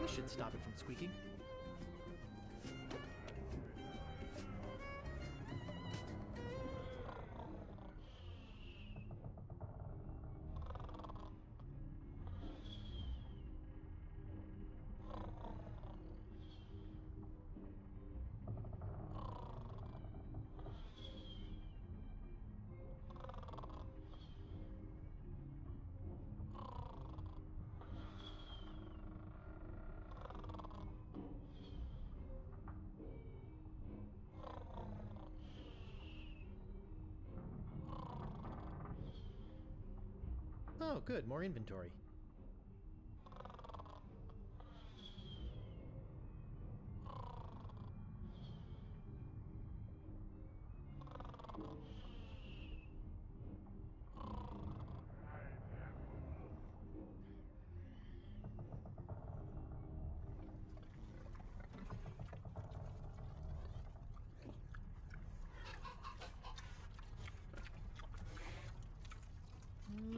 This should stop it from squeaking. Oh, good, more inventory.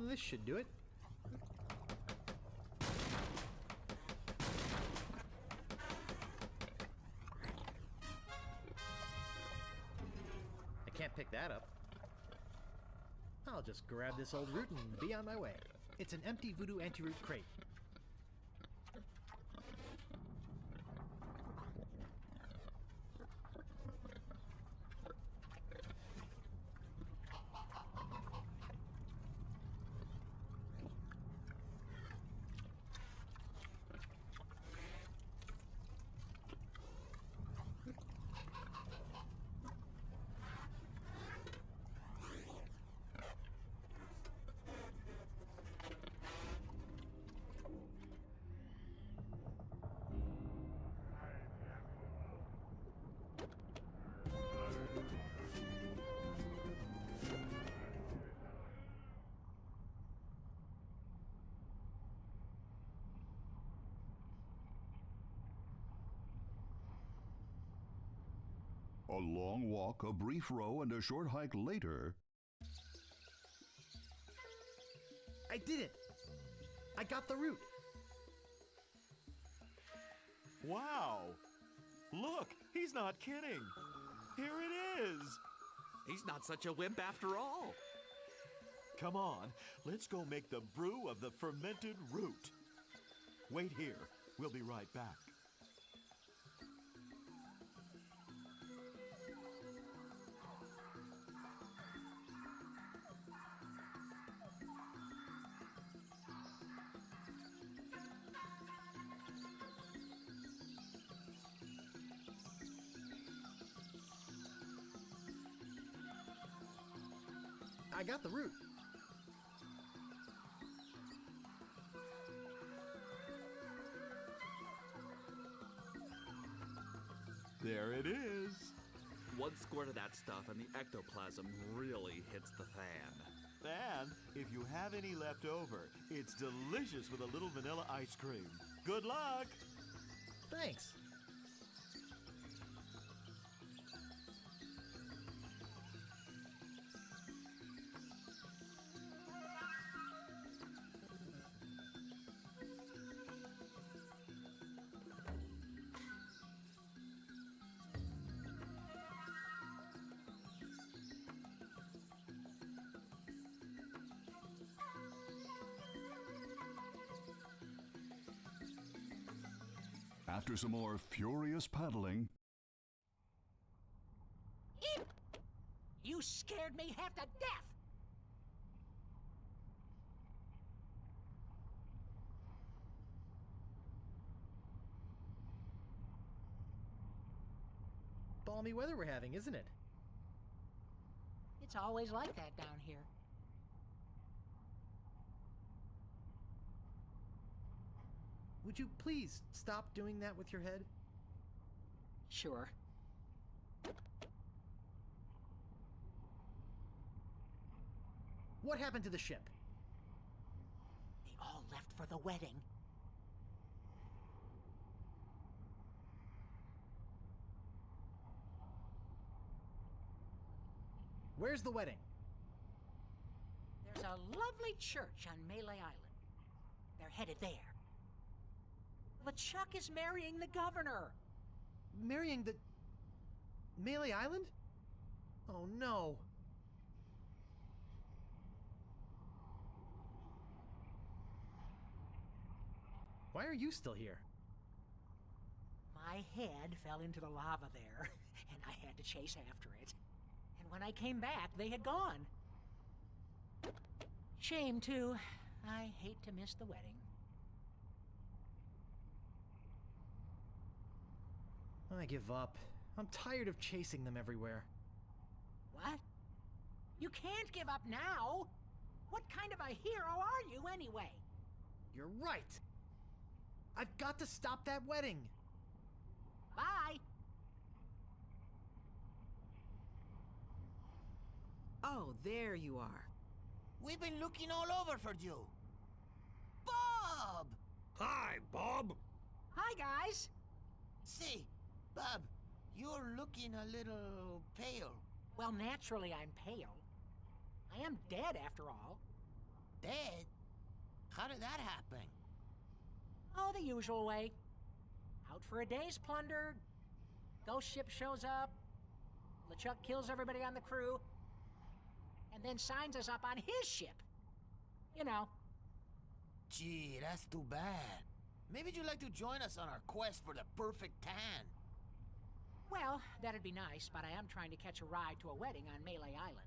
This should do it. I can't pick that up. I'll just grab this old root and be on my way. It's an empty voodoo anti-root crate. A long walk, a brief row, and a short hike later. I did it! I got the root! Wow! Look, he's not kidding. Here it is. He's not such a wimp after all. Come on, let's go make the brew of the fermented root. Wait here. We'll be right back. I got the root. There it is. One squirt of that stuff and the ectoplasm really hits the fan. And if you have any left over, it's delicious with a little vanilla ice cream. Good luck! Thanks. After some more furious paddling, Eep! You scared me half to death! Balmy weather we're having, isn't it? It's always like that down here. Would you please stop doing that with your head? Sure. What happened to the ship? They all left for the wedding. Where's the wedding? There's a lovely church on Melee Island. They're headed there. LeChuck is marrying the governor. Marrying the... Melee Island? Oh no. Why are you still here? My head fell into the lava there, and I had to chase after it. And when I came back, they had gone. Shame, too. I hate to miss the wedding. I give up. I'm tired of chasing them everywhere. What? You can't give up now! What kind of a hero are you, anyway? You're right! I've got to stop that wedding! Bye! Oh, there you are. We've been looking all over for you. Bob! Hi, Bob. Hi, guys! See, Bob, you're looking a little pale. Well, naturally I'm pale. I am dead, after all. Dead? How did that happen? Oh, the usual way. Out for a day's plunder, ghost ship shows up, LeChuck kills everybody on the crew, and then signs us up on his ship. You know. Gee, that's too bad. Maybe you'd like to join us on our quest for the perfect tan. Well, that'd be nice, but I am trying to catch a ride to a wedding on Melee Island.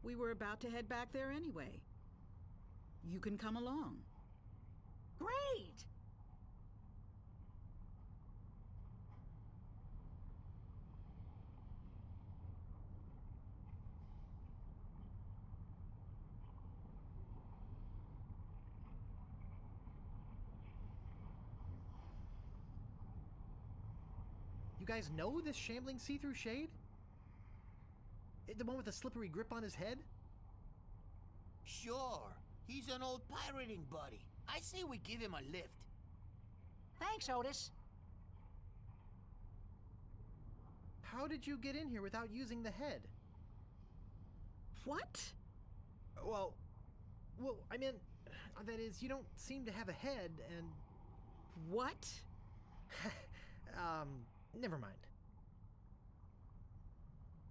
We were about to head back there anyway. You can come along. Great! You guys know this shambling see-through shade? The one with the slippery grip on his head? Sure, he's an old pirating buddy. I say we give him a lift. Thanks, Otis. How did you get in here without using the head? What? Well, I mean, that is, you don't seem to have a head, and... What? Never mind.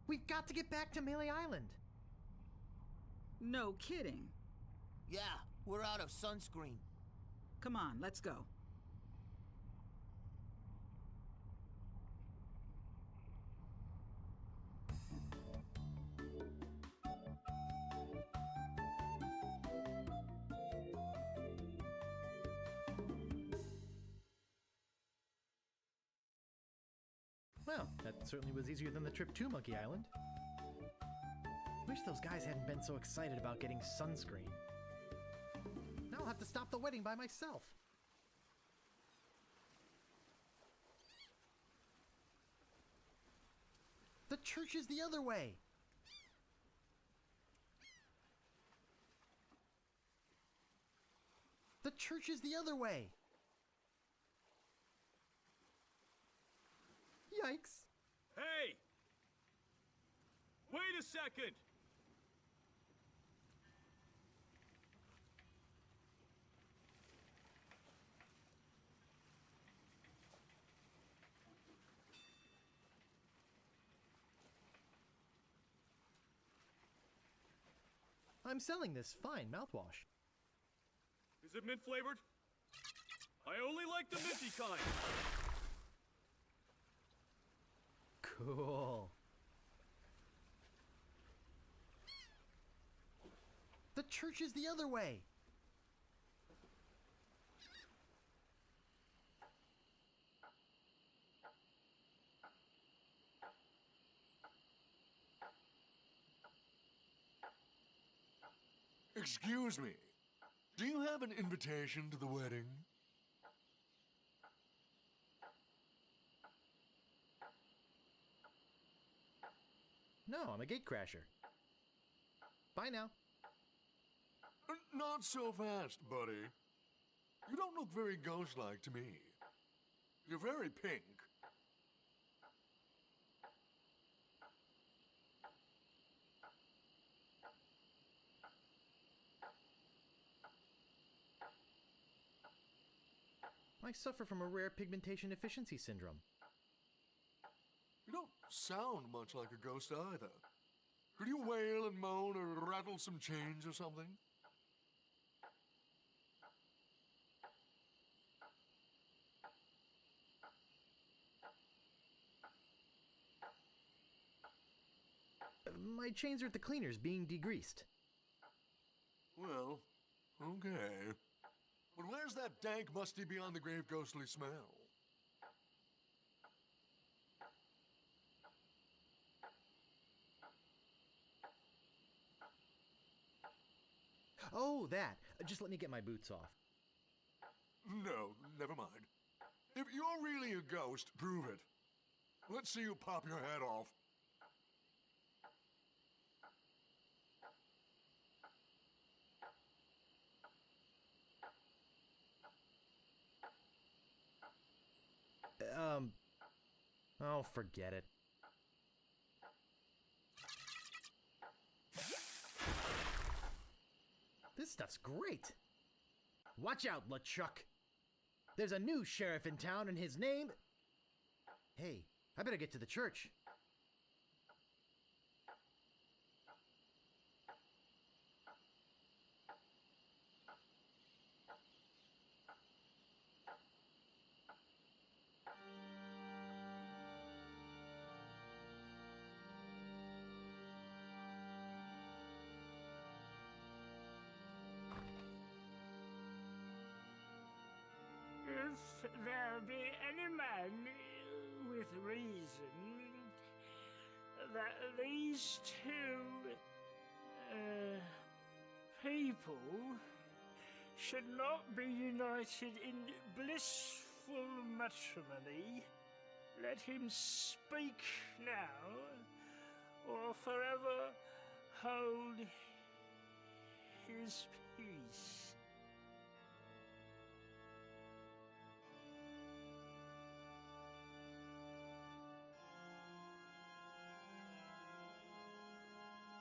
We've got to get back to Melee Island. No kidding. Yeah, we're out of sunscreen. Come on, let's go. Well, that certainly was easier than the trip to Monkey Island. Wish those guys hadn't been so excited about getting sunscreen. Now I'll have to stop the wedding by myself. The church is the other way. church is the other way. Yikes. Hey! Wait a second! I'm selling this fine mouthwash. Is it mint flavored? I only like the minty kind. Cool. The church is the other way. Excuse me. Do you have an invitation to the wedding? No, I'm a gatecrasher. Bye now. Not so fast, buddy. You don't look very ghost-like to me. You're very pink. I suffer from a rare pigmentation deficiency syndrome. You don't sound much like a ghost either. Could you wail and moan or rattle some chains or something? My chains are at the cleaners being degreased. Well, okay. But where's that dank, musty, beyond the grave ghostly smell? Oh, that. Just let me get my boots off. No, never mind. If you're really a ghost, prove it. Let's see you pop your head off. Oh, forget it. This stuff's great. Watch out, LeChuck. There's a new sheriff in town and his name... Hey, I better get to the church. If there be any man with reason that these two people should not be united in blissful matrimony, let him speak now or forever hold his peace.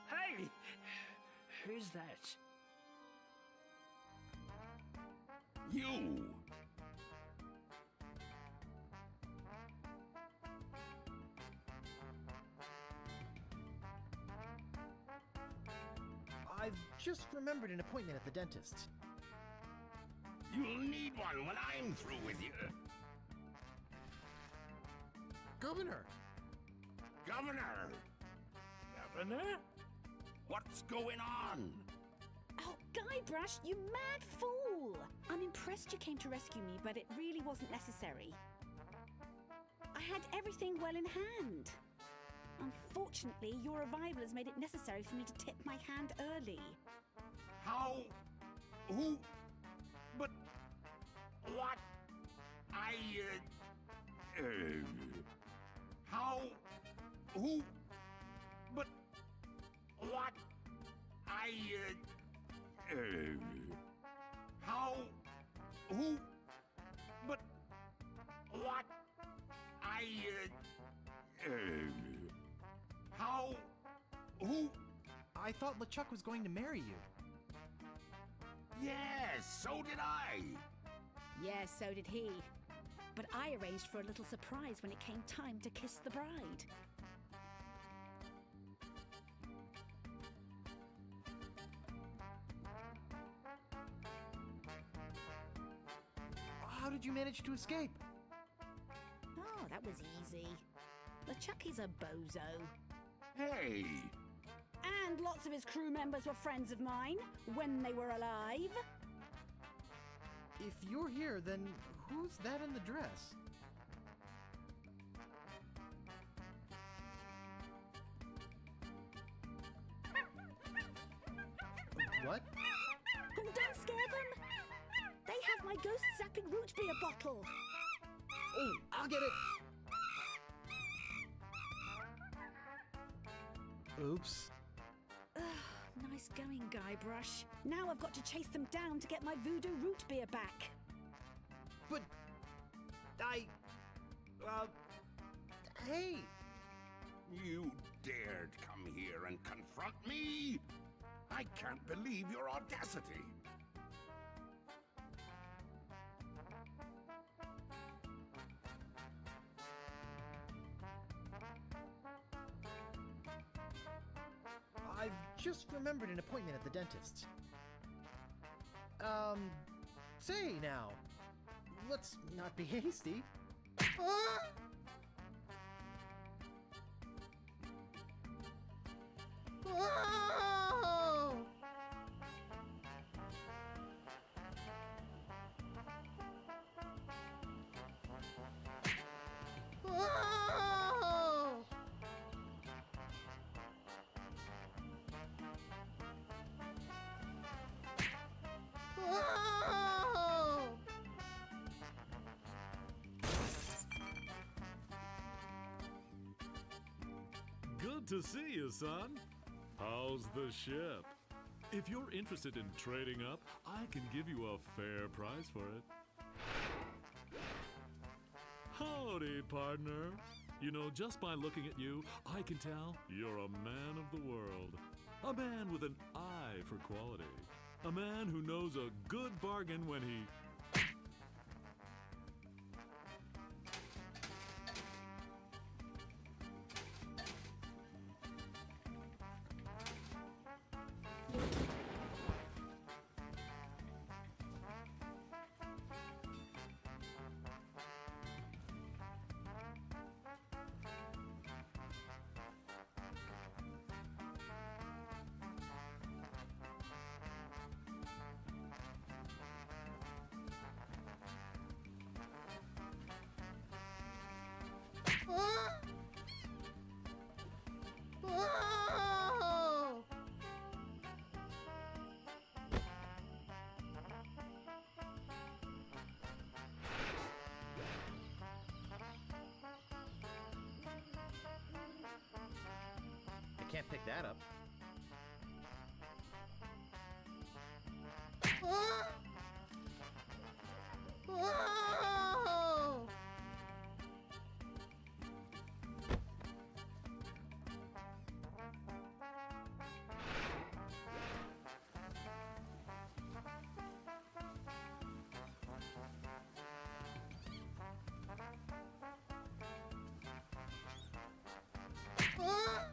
Hey! Who's that? You! I've just remembered an appointment at the dentist. You'll need one when I'm through with you. Governor! Governor! Governor? What's going on? Oh, Guybrush, you mad fool! I'm impressed you came to rescue me, but it really wasn't necessary. I had everything well in hand. Unfortunately, your arrival has made it necessary for me to tip my hand early. How? Who? But... what? How? Who? But... what? How? How? Who? I thought LeChuck was going to marry you. Yes, so did I. Yes, so did he. But I arranged for a little surprise when it came time to kiss the bride. How did you manage to escape? Oh, that was easy. LeChuck is a bozo. Hey! And lots of his crew members were friends of mine when they were alive. If you're here, then who's that in the dress? What? Oh, don't scare them! They have my ghost-zapping root beer bottle! Oh, I'll get it! Oops. Ugh, nice going, Guybrush. Now I've got to chase them down to get my voodoo root beer back. But... Hey! You dared come here and confront me? I can't believe your audacity. I've just remembered an appointment at the dentist's. Say now, let's not be hasty. Ah! Oh! Oh! Oh! Good to see you, son. How's the ship? If you're interested in trading up, I can give you a fair price for it. Howdy, partner. You know, just by looking at you, I can tell you're a man of the world. A man with an eye for quality. A man who knows a good bargain when he... Oh! I can't pick that up. Ah! Oh! Ah!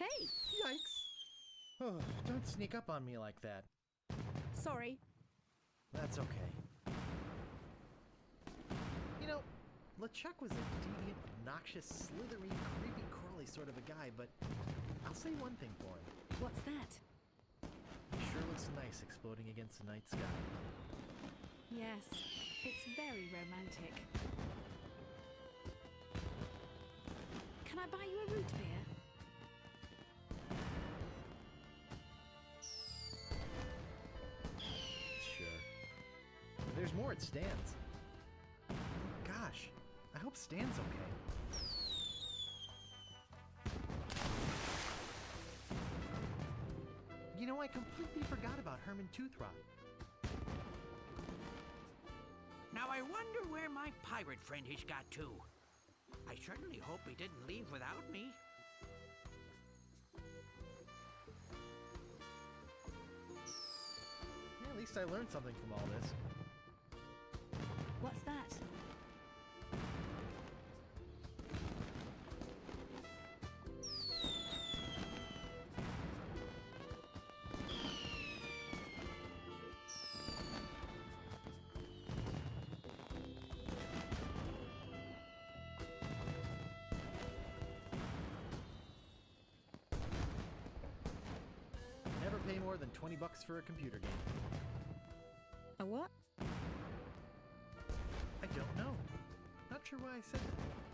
Hey! Yikes! Oh, don't sneak up on me like that. Sorry. That's okay. You know, LeChuck was a deviant, obnoxious, slithery, creepy, crawly sort of a guy, but I'll say one thing for him. What's that? He sure looks nice exploding against the night sky. Yes, it's very romantic. Can I buy you a root beer? Sure. There's more at Stan's. Oh, gosh. I hope Stan's okay. You know, I completely forgot about Herman Toothrot. Now I wonder where my pirate friend has got to. I certainly hope he didn't leave without me. Yeah, at least I learned something from all this. What's that? Never pay more than $20 for a computer game. A what? I don't know. Not sure why I said that.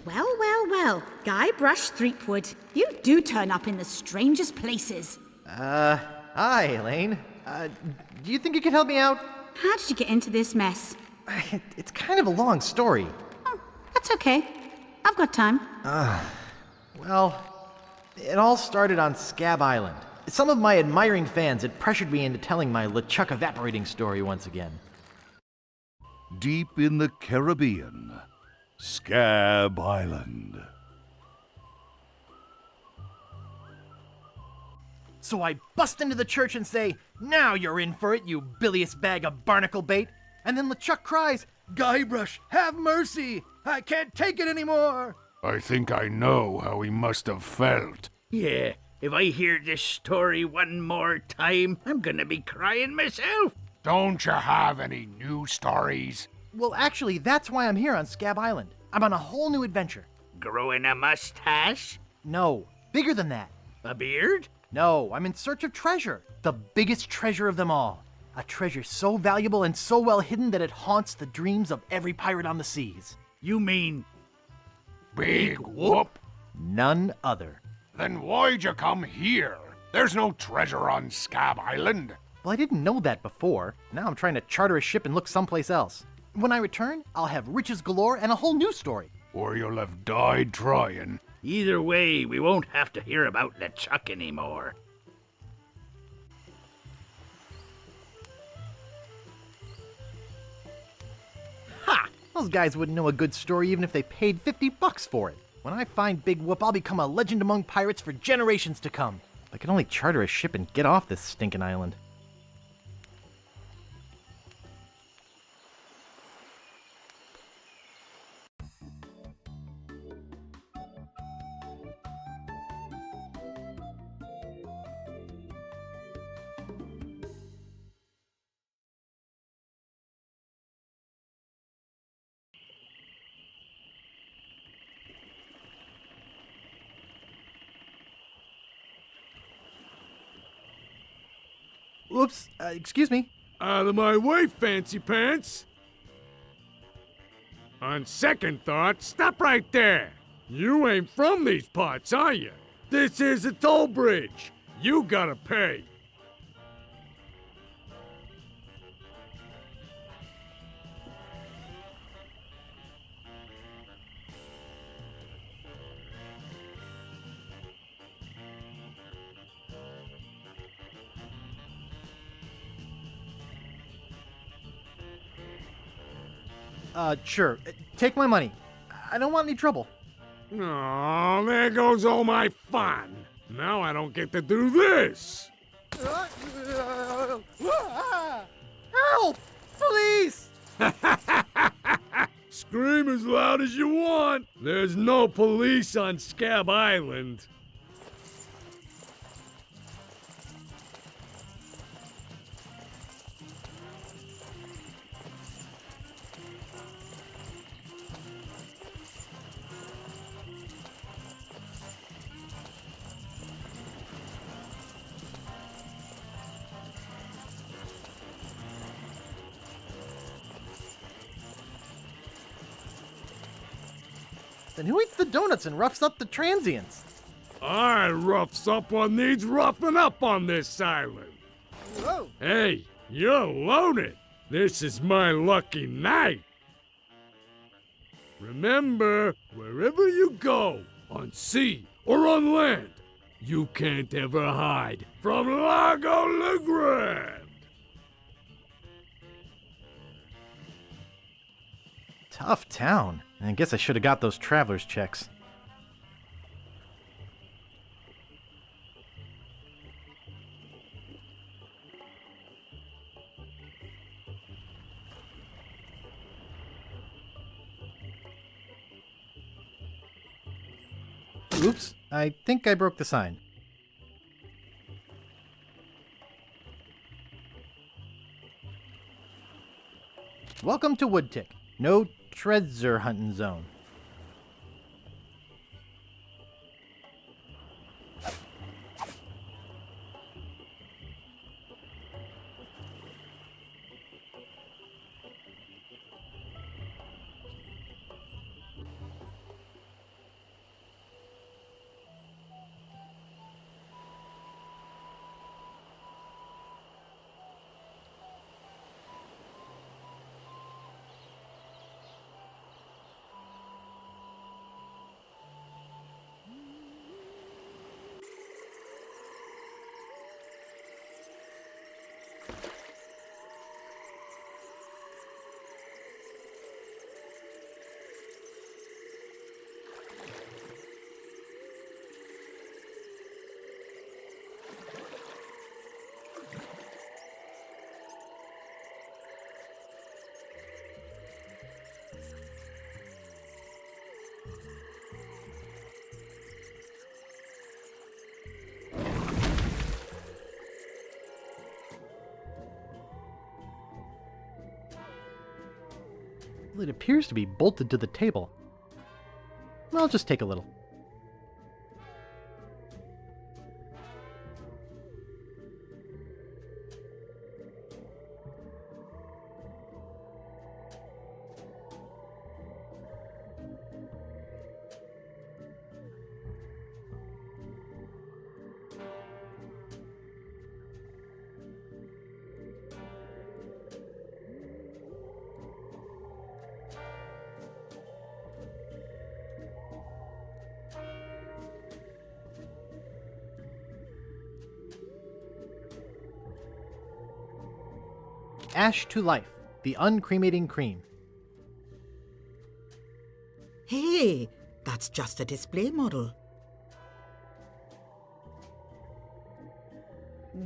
Well, well, well. Guybrush Threepwood, you do turn up in the strangest places. Hi, Elaine. Do you think you could help me out? How did you get into this mess? It's kind of a long story. Oh, that's okay. I've got time. Well, it all started on Scab Island. Some of my admiring fans had pressured me into telling my LeChuck evaporating story once again. Deep in the Caribbean, Scab Island. So I bust into the church and say, "Now you're in for it, you bilious bag of barnacle bait." And then LeChuck cries, "Guybrush, have mercy! I can't take it anymore!" I think I know how he must have felt. Yeah, if I hear this story one more time, I'm gonna be crying myself. Don't you have any new stories? Well, actually, that's why I'm here on Scab Island. I'm on a whole new adventure. Growing a mustache? No, bigger than that. A beard? No, I'm in search of treasure. The biggest treasure of them all. A treasure so valuable and so well hidden that it haunts the dreams of every pirate on the seas. You mean Big Whoop? None other. Then why'd you come here? There's no treasure on Scab Island. Well, I didn't know that before. Now I'm trying to charter a ship and look someplace else. When I return, I'll have riches galore and a whole new story. Or you'll have died trying. Either way, we won't have to hear about LeChuck anymore. Ha! Those guys wouldn't know a good story even if they paid $50 for it. When I find Big Whoop, I'll become a legend among pirates for generations to come. If I could only charter a ship and get off this stinking island. Oops, excuse me. Out of my way, fancy pants! On second thought, stop right there! You ain't from these parts, are you? This is a toll bridge. You gotta pay. Sure. Take my money. I don't want any trouble. Oh, there goes all my fun. Now I don't get to do this. Help! Police! Scream as loud as you want. There's no police on Scab Island. Then who eats the donuts and roughs up the transients? I roughs up what needs roughing up on this island. Whoa! Hey, you're loaded. This is my lucky night. Remember, wherever you go, on sea or on land, you can't ever hide from Lago Legrand. Tough town. I guess I should have got those traveler's checks. Oops, I think I broke the sign. Welcome to Woodtick. No treasure hunting zone. It appears to be bolted to the table. I'll just take a little. Ash to Life, the uncremating cream. Hey, that's just a display model.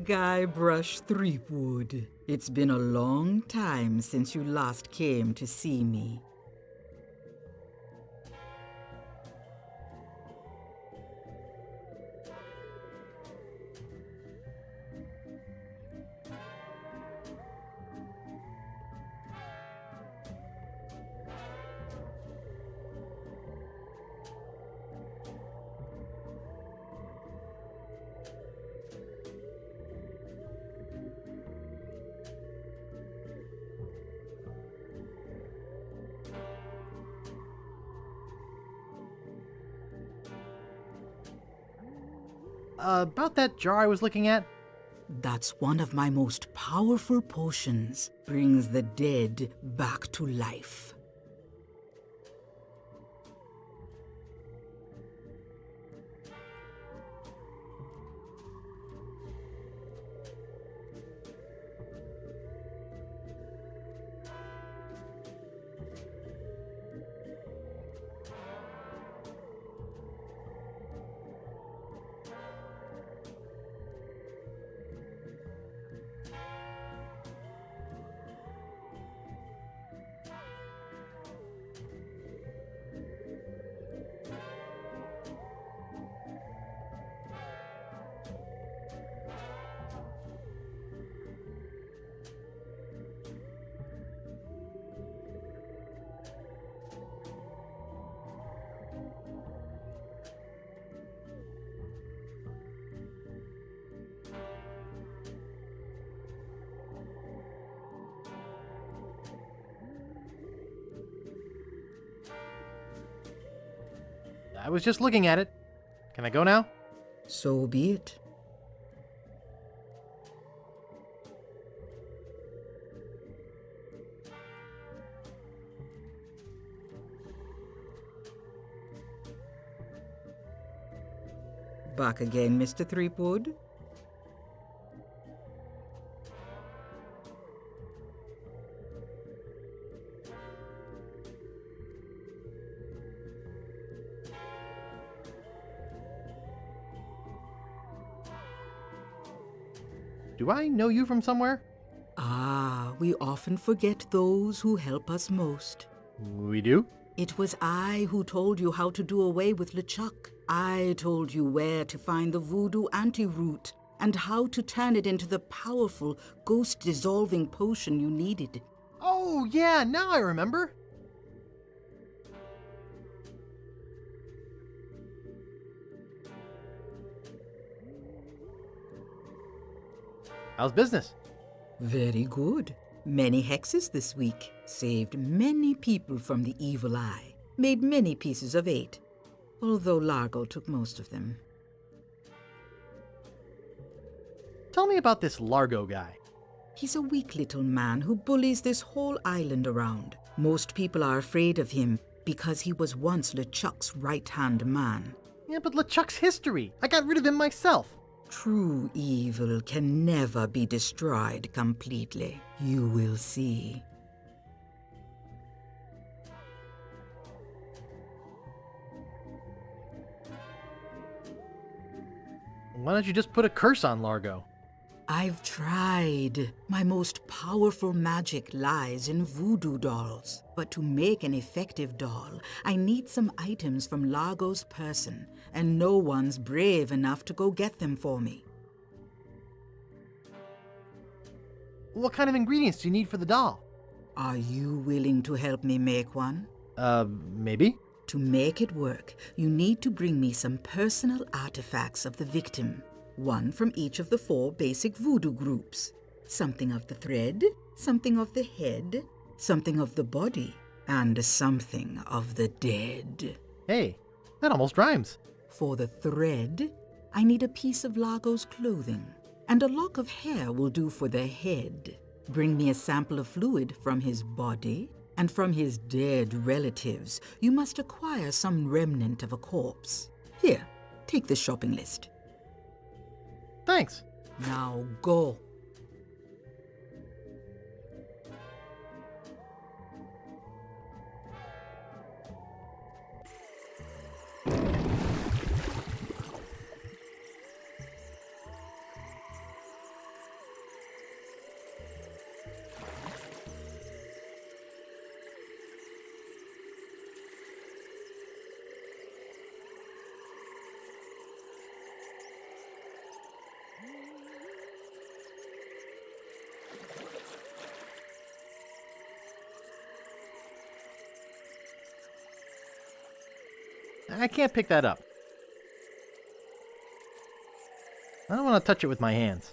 Guybrush Threepwood, it's been a long time since you last came to see me. About that jar I was looking at? That's one of my most powerful potions. Brings the dead back to life. I was just looking at it. Can I go now? So be it. Back again, Mr. Threepwood? Do I know you from somewhere? Ah, we often forget those who help us most. We do? It was I who told you how to do away with LeChuck. I told you where to find the voodoo antiroot and how to turn it into the powerful, ghost-dissolving potion you needed. Oh, yeah, now I remember. How's business? Very good. Many hexes this week. Saved many people from the evil eye. Made many pieces of 8. Although Largo took most of them. Tell me about this Largo guy. He's a weak little man who bullies this whole island around. Most people are afraid of him because he was once LeChuck's right-hand man. Yeah, but LeChuck's history. I got rid of him myself. True evil can never be destroyed completely. You will see. Why don't you just put a curse on Largo? I've tried. My most powerful magic lies in voodoo dolls. But to make an effective doll, I need some items from Largo's person, and no one's brave enough to go get them for me. What kind of ingredients do you need for the doll? Are you willing to help me make one? Maybe? To make it work, you need to bring me some personal artifacts of the victim. One from each of the 4 basic voodoo groups. Something of the thread, something of the head, something of the body, and something of the dead. Hey, that almost rhymes. For the thread, I need a piece of Largo's clothing, and a lock of hair will do for the head. Bring me a sample of fluid from his body, and from his dead relatives, you must acquire some remnant of a corpse. Here, take the shopping list. Thanks. Now go. I can't pick that up. I don't want to touch it with my hands.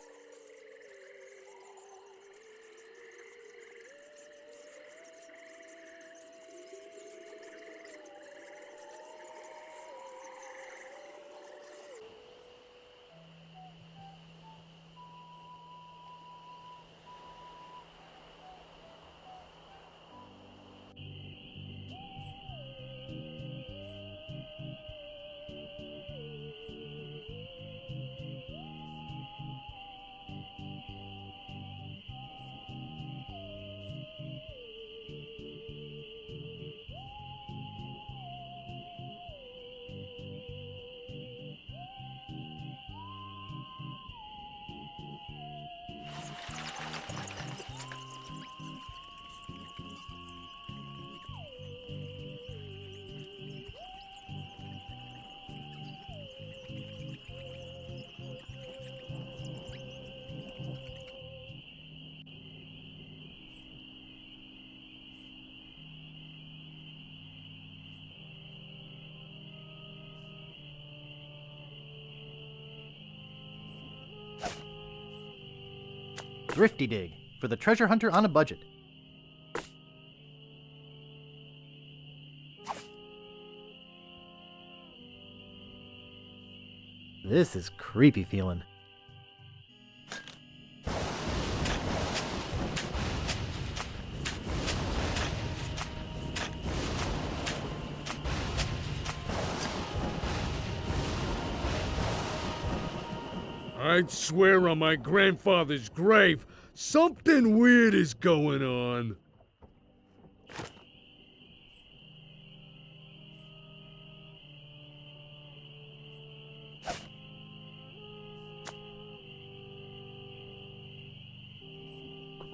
Thrifty dig for the treasure hunter on a budget. This is creepy feeling. I'd swear on my grandfather's grave, something weird is going on.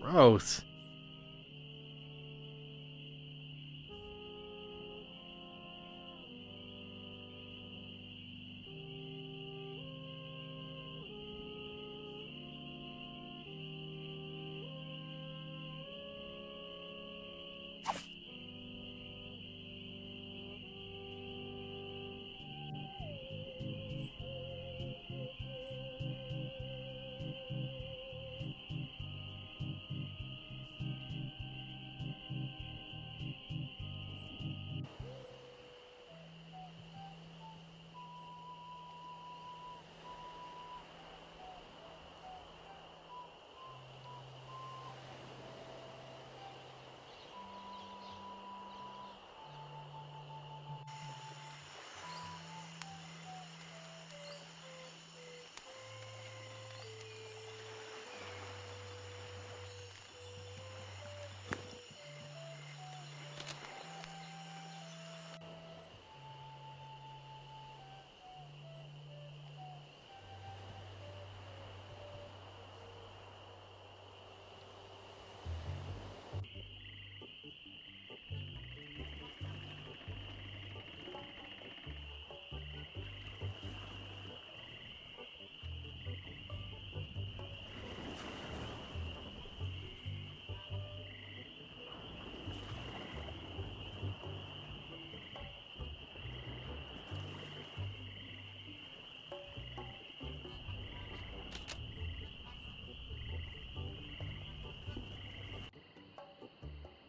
Gross.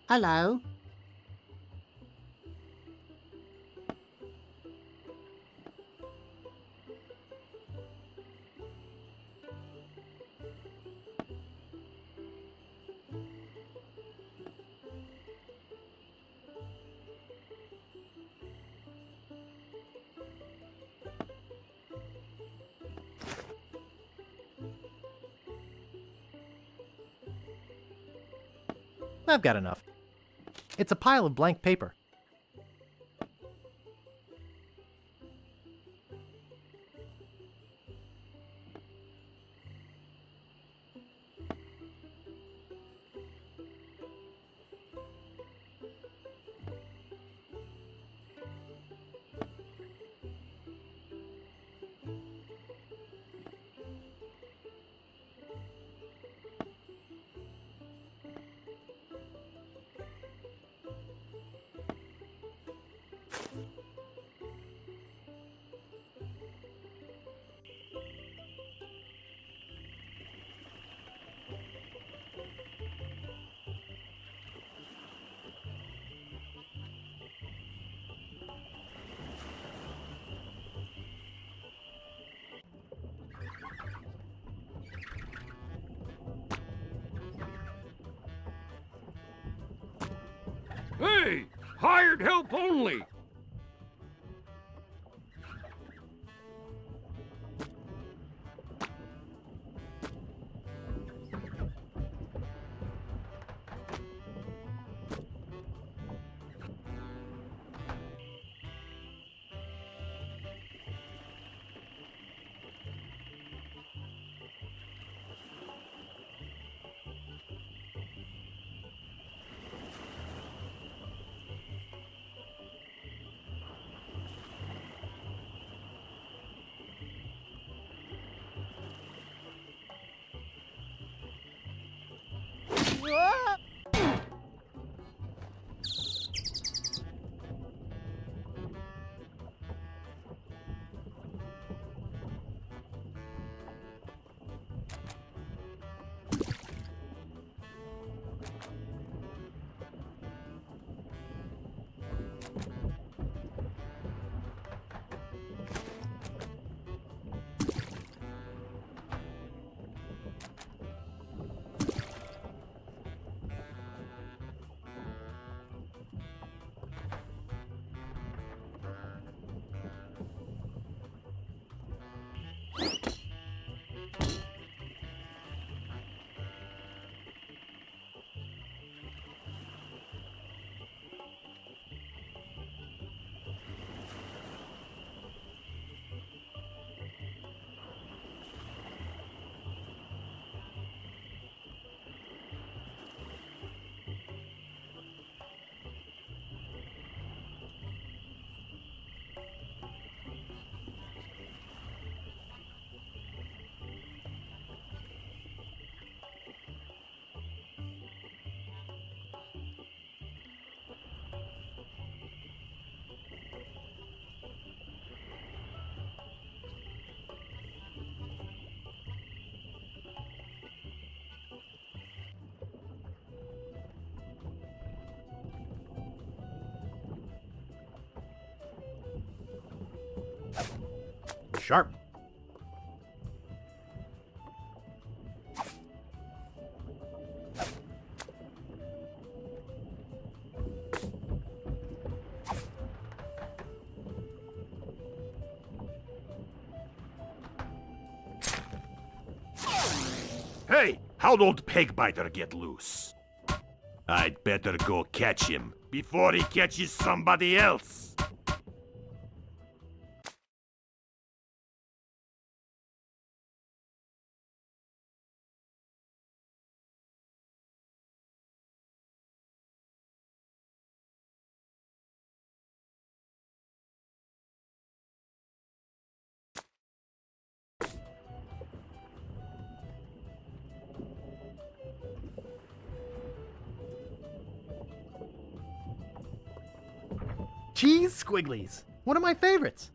Hello? I've got enough. It's a pile of blank paper. Hey! Hired help only! Sharp. Hey, how'd old Pegbiter get loose? I'd better go catch him before he catches somebody else. Cheese squigglies. One of my favorites.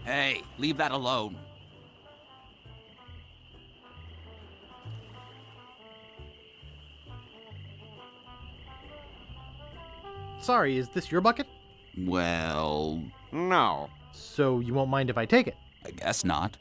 Hey, leave that alone. Sorry, is this your bucket? Well, no. So you won't mind if I take it? I guess not.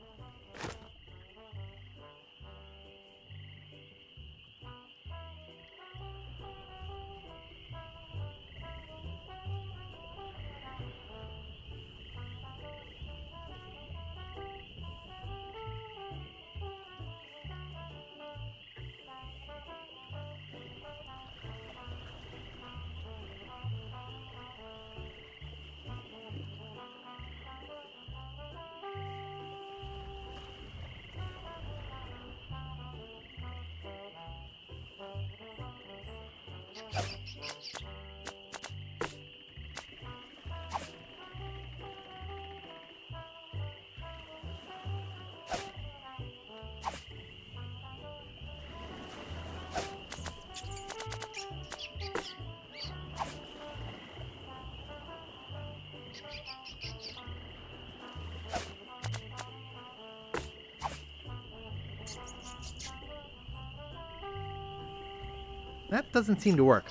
That doesn't seem to work.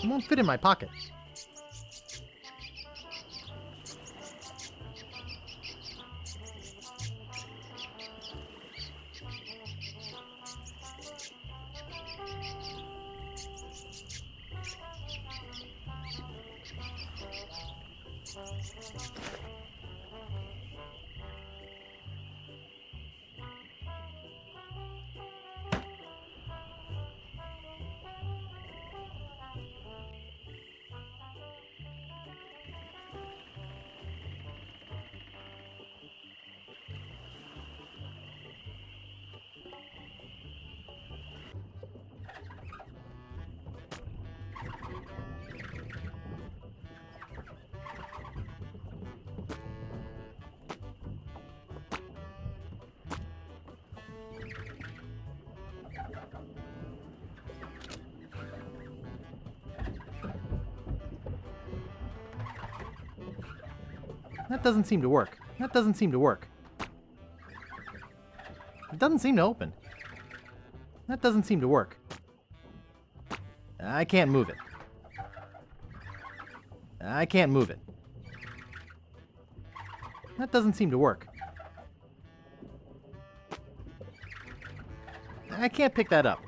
It won't fit in my pocket. That doesn't seem to work. That doesn't seem to work. It doesn't seem to open. That doesn't seem to work. I can't move it. I can't move it. That doesn't seem to work. I can't pick that up.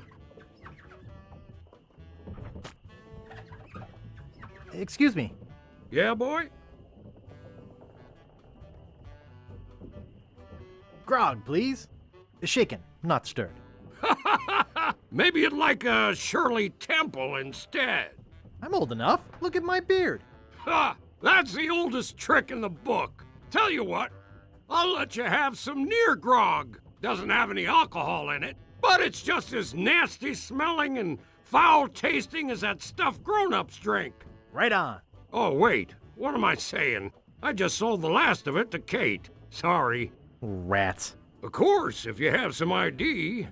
Excuse me. Yeah, boy? Grog, please. Shaken, not stirred. Maybe you'd like a Shirley Temple instead. I'm old enough. Look at my beard. Ha! That's the oldest trick in the book. Tell you what, I'll let you have some near grog. Doesn't have any alcohol in it, but it's just as nasty smelling and foul tasting as that stuff grown-ups drink. Right on. Oh, wait. What am I saying? I just sold the last of it to Kate. Sorry. Rats. Of course, if you have some ID.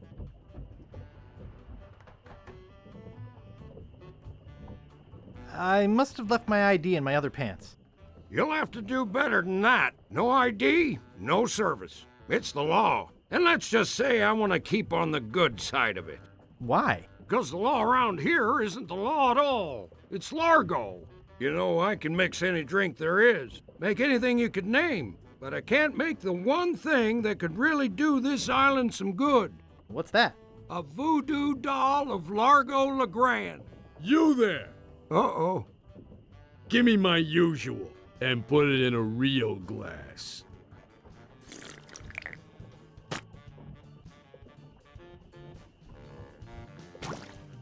I must have left my ID in my other pants. You'll have to do better than that. No ID, no service. It's the law. And let's just say I want to keep on the good side of it. Why? Because the law around here isn't the law at all. It's Largo. You know, I can mix any drink there is. Make anything you could name. But I can't make the one thing that could really do this island some good. What's that? A voodoo doll of Largo LeGrand. You there! Uh-oh. Give me my usual. and put it in a real glass.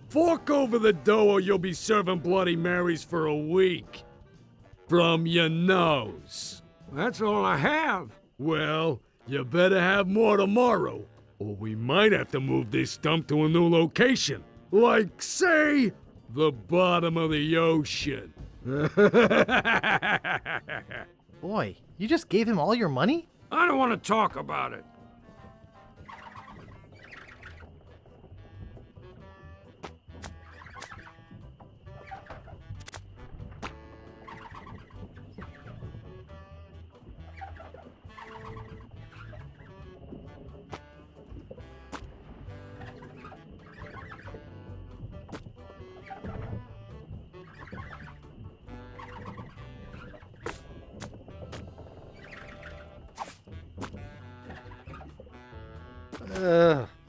Fork over the dough or you'll be serving Bloody Marys for a week. From your nose. That's all I have. Well, you better have more tomorrow, or we might have to move this dump to a new location. Like, say, the bottom of the ocean. Boy, you just gave him all your money? I don't want to talk about it.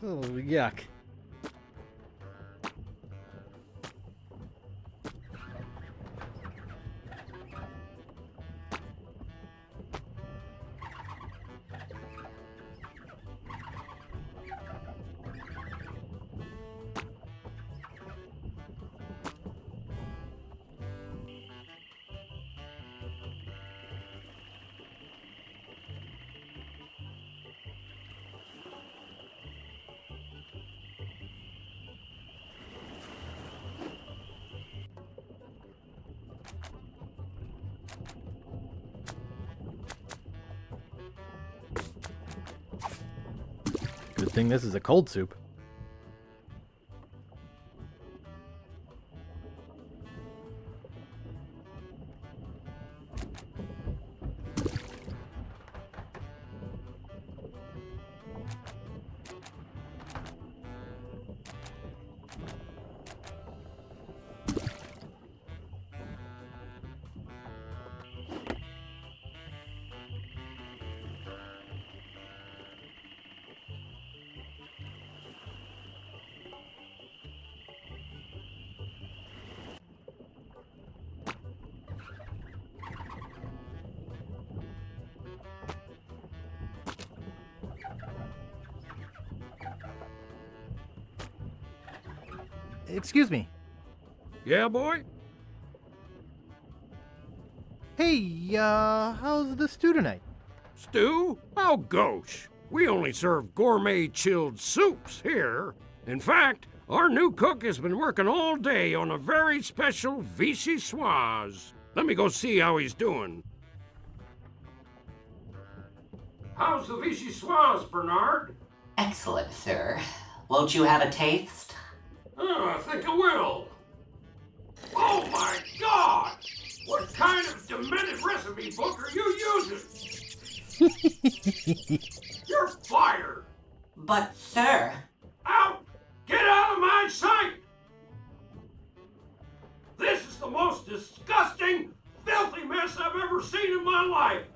Oh, yuck. Good thing this is a cold soup. Excuse me. Yeah, boy? Hey, how's the stew tonight? Stew? Oh, gosh. We only serve gourmet chilled soups here. In fact, our new cook has been working all day on a very special vichyssoise. Let me go see how he's doing. How's the vichyssoise, Bernard? Excellent, sir. Won't you have a taste? I think I will. Oh my God! What kind of demented recipe book are you using? You're fired! But, sir... Out! Get out of my sight! This is the most disgusting, filthy mess I've ever seen in my life!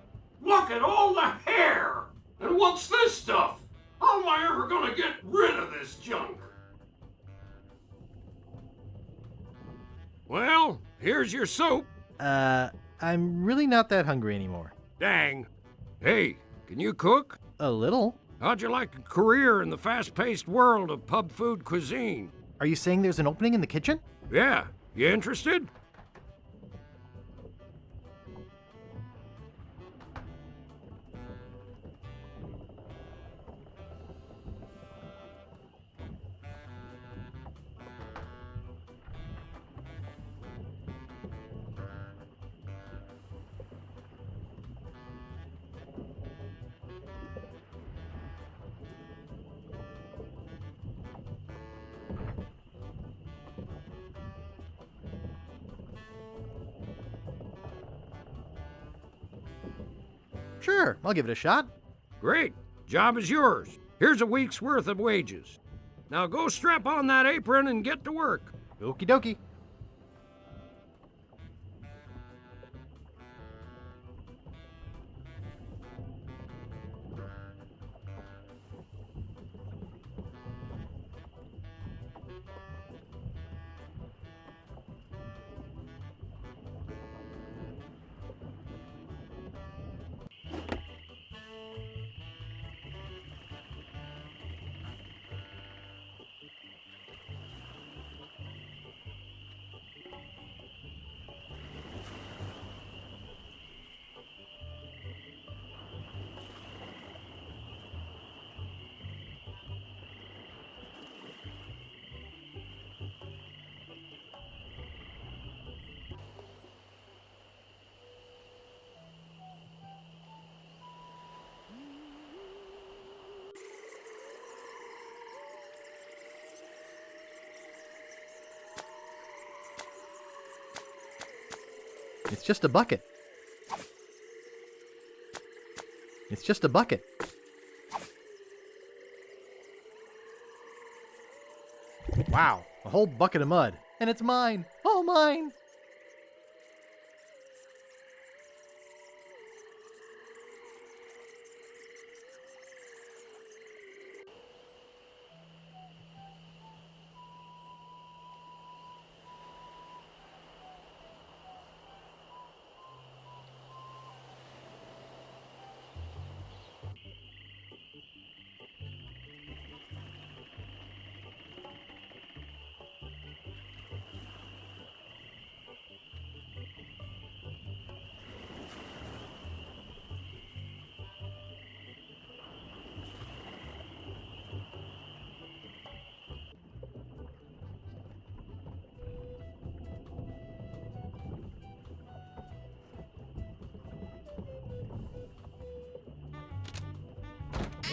Look at all the hair! And what's this stuff? How am I ever gonna get rid of this junk? Well, here's your soup. I'm really not that hungry anymore. Dang. Hey, can you cook? A little. How'd you like a career in the fast-paced world of pub food cuisine? Are you saying there's an opening in the kitchen? Yeah. You interested? Sure, I'll give it a shot. Great. Job is yours. Here's a week's worth of wages. Now go strap on that apron and get to work. Okie dokie. It's just a bucket. It's just a bucket. Wow, a whole bucket of mud. And it's mine. All mine.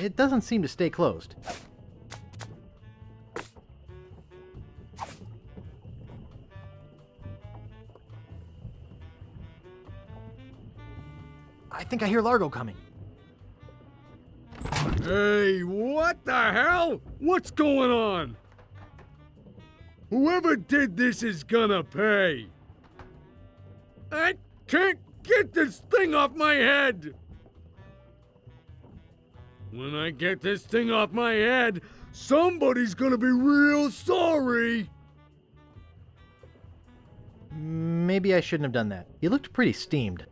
It doesn't seem to stay closed. I think I hear Largo coming. Hey, what the hell? What's going on? Whoever did this is gonna pay. I can't get this thing off my head. When I get this thing off my head, somebody's gonna be real sorry. Maybe I shouldn't have done that. You looked pretty steamed.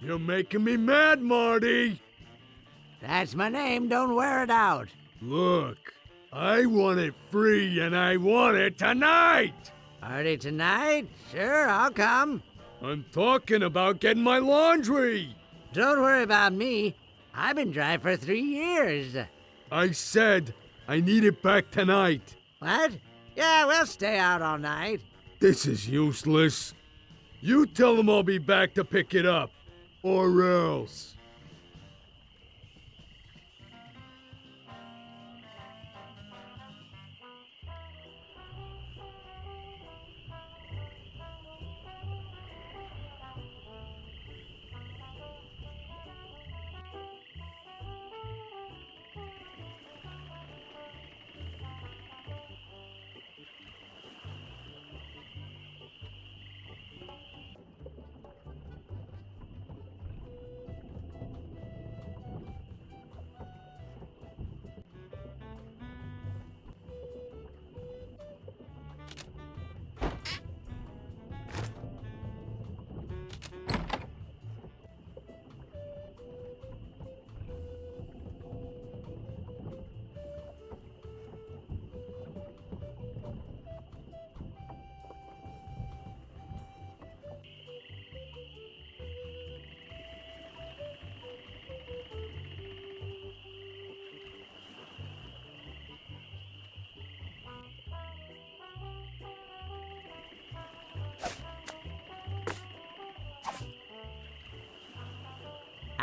You're making me mad, Marty. That's my name, don't wear it out. Look, I want it free and I want it tonight. Party tonight? Sure, I'll come. I'm talking about getting my laundry. Don't worry about me. I've been dry for 3 years. I said I need it back tonight. What? Yeah, we'll stay out all night. This is useless. You tell them I'll be back to pick it up. Or else.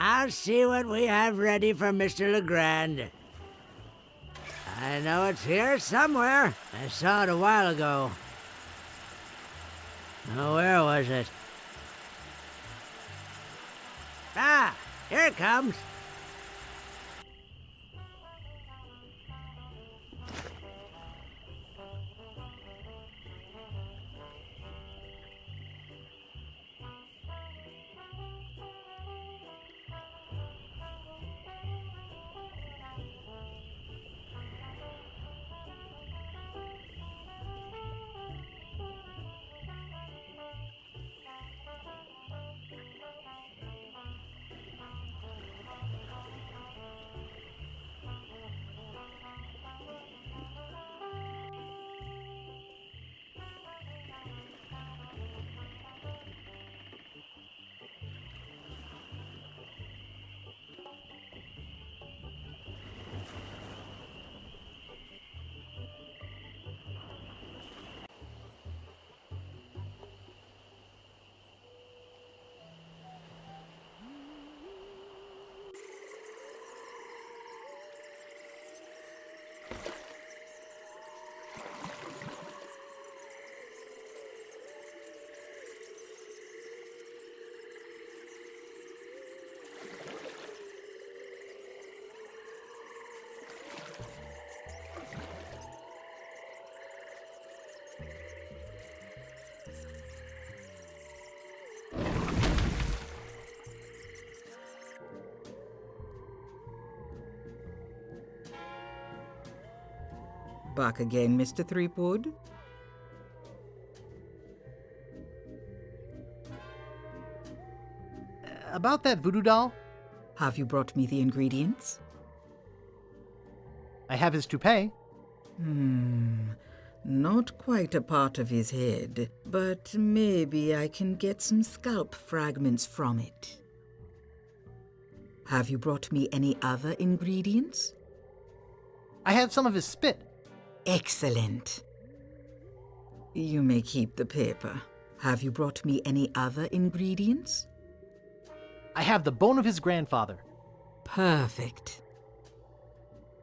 I'll see what we have ready for Mr. Legrand. I know it's here somewhere. I saw it a while ago. Oh, where was it? Ah, here it comes. Back again, Mr. Threepwood? About that voodoo doll? Have you brought me the ingredients? I have his toupee. Not quite a part of his head, but maybe I can get some scalp fragments from it. Have you brought me any other ingredients? I have some of his spit. Excellent. You may keep the paper. Have you brought me any other ingredients? I have the bone of his grandfather. Perfect.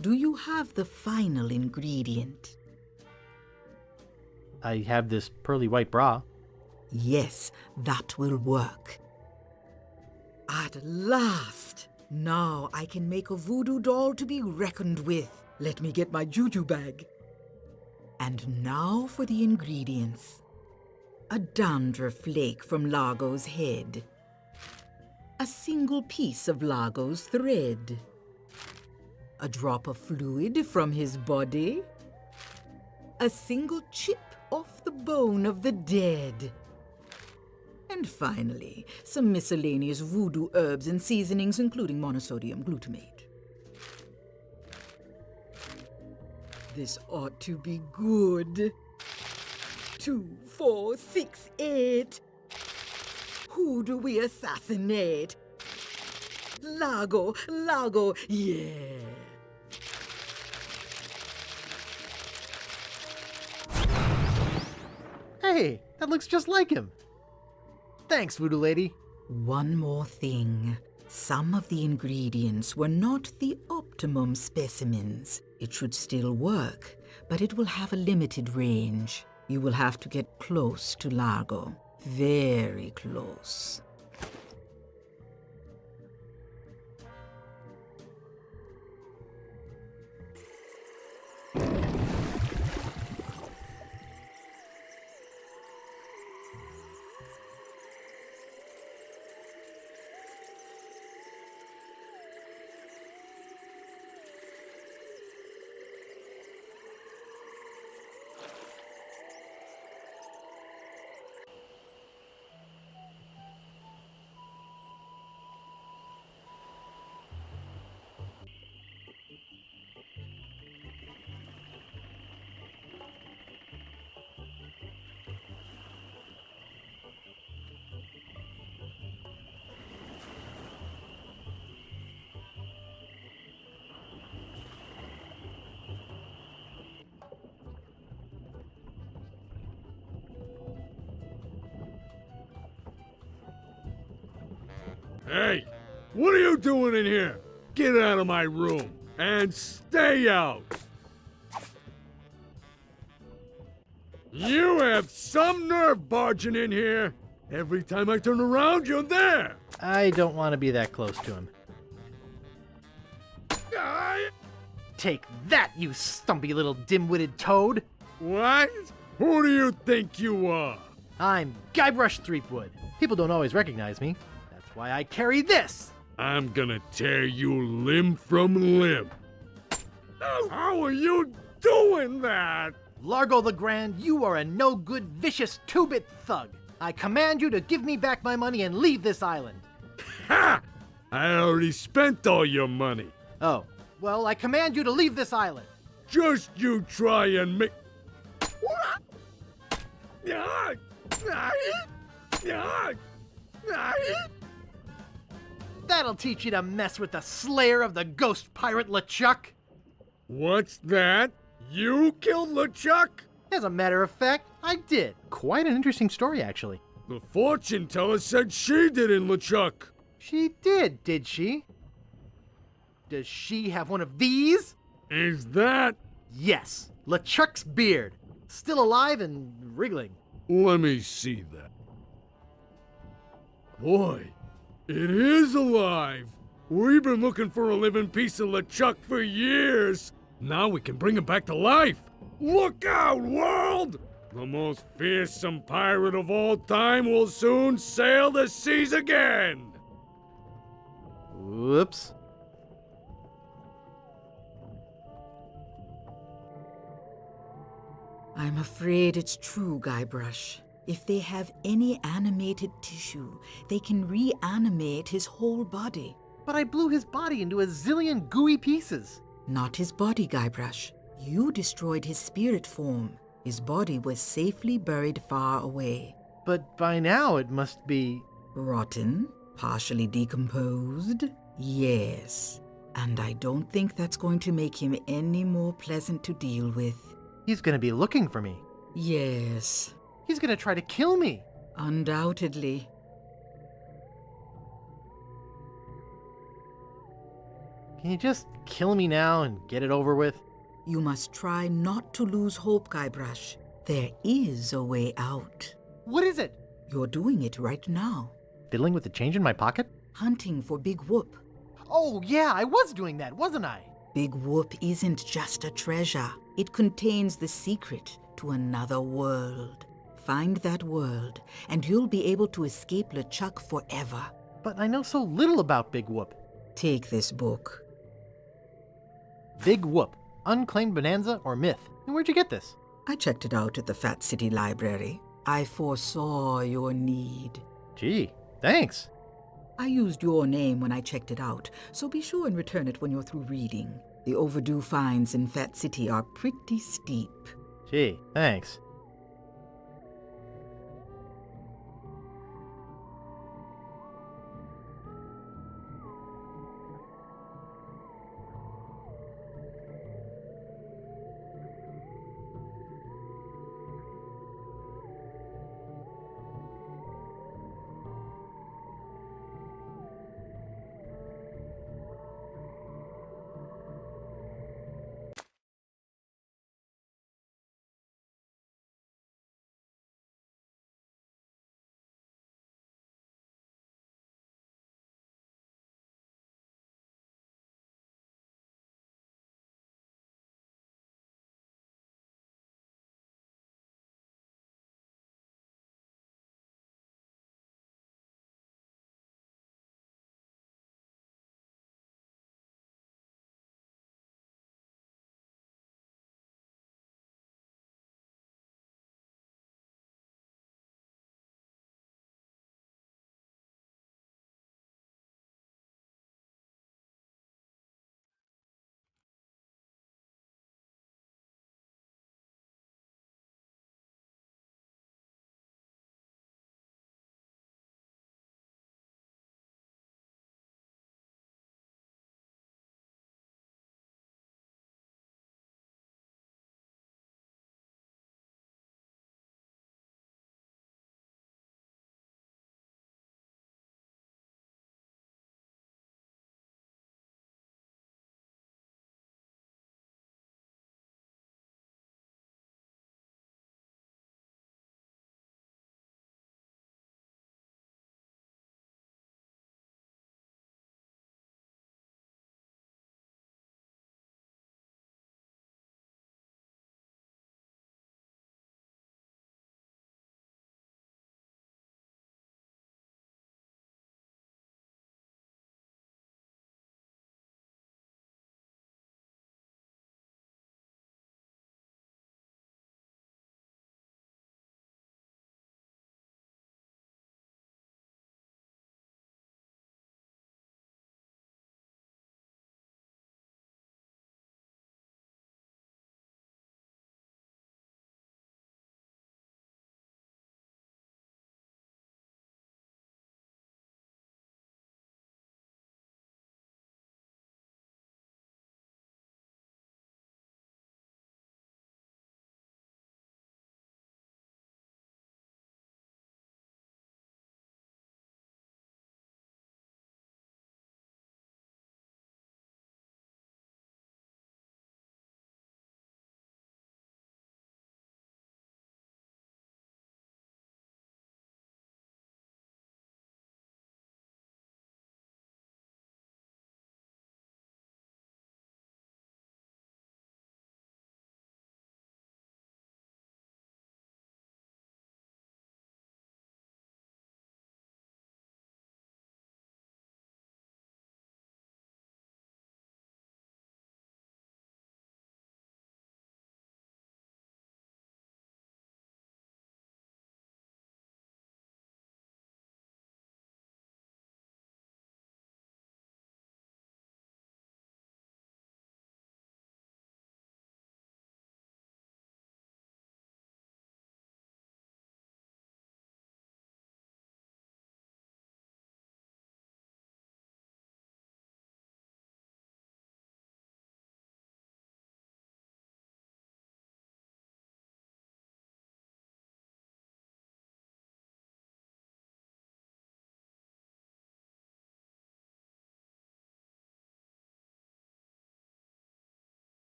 Do you have the final ingredient? I have this pearly white bra. Yes, that will work. At last! Now I can make a voodoo doll to be reckoned with. Let me get my juju bag. And now for the ingredients. A dandruff flake from Largo's head. A single piece of Largo's thread. A drop of fluid from his body. A single chip off the bone of the dead. And finally, some miscellaneous voodoo herbs and seasonings, including monosodium glutamate. This ought to be good. 2, 4, 6, 8. Who do we assassinate? Largo, yeah. Hey, that looks just like him. Thanks, voodoo lady. One more thing. Some of the ingredients were not the optimum specimens. It should still work, but it will have a limited range. You will have to get close to Largo. Very close. Hey, what are you doing in here? Get out of my room and stay out. You have some nerve barging in here. Every time I turn around, you're there. I don't want to be that close to him. Take that, you stumpy little dim-witted toad! What? Who do you think you are? I'm Guybrush Threepwood. People don't always recognize me. That's why I carry this! I'm gonna tear you limb from limb. How are you doing that? Largo the Grand, you are a no-good, vicious two-bit thug. I command you to give me back my money and leave this island. Ha! I already spent all your money. Oh, well, I command you to leave this island. Just you try and make... That'll teach you to mess with the slayer of the ghost pirate LeChuck. What's that? You killed LeChuck? As a matter of fact, I did. Quite an interesting story, actually. The fortune teller said she did in LeChuck. She did she? Does she have one of these? Is that? Yes, LeChuck's beard. Still alive and wriggling. Let me see that. Boy, it is alive. We've been looking for a living piece of LeChuck for years. Now we can bring him back to life. Look out, world! The most fearsome pirate of all time will soon sail the seas again. Whoops. I'm afraid it's true, Guybrush. If they have any animated tissue, they can reanimate his whole body. But I blew his body into a zillion gooey pieces. Not his body, Guybrush. You destroyed his spirit form. His body was safely buried far away. But by now it must be... Rotten? Partially decomposed? Yes. And I don't think that's going to make him any more pleasant to deal with. He's gonna be looking for me. Yes. He's gonna try to kill me. Undoubtedly. Can you just kill me now and get it over with? You must try not to lose hope, Guybrush. There is a way out. What is it? You're doing it right now. Fiddling with the change in my pocket? Hunting for Big Whoop. Oh yeah, I was doing that, wasn't I? Big Whoop isn't just a treasure. It contains the secret to another world. Find that world, and you'll be able to escape LeChuck forever. But I know so little about Big Whoop. Take this book. Big Whoop, Unclaimed Bonanza or Myth. And where'd you get this? I checked it out at the Fat City Library. I foresaw your need. Gee, thanks. I used your name when I checked it out, so be sure and return it when you're through reading. The overdue fines in Fat City are pretty steep. Gee, thanks.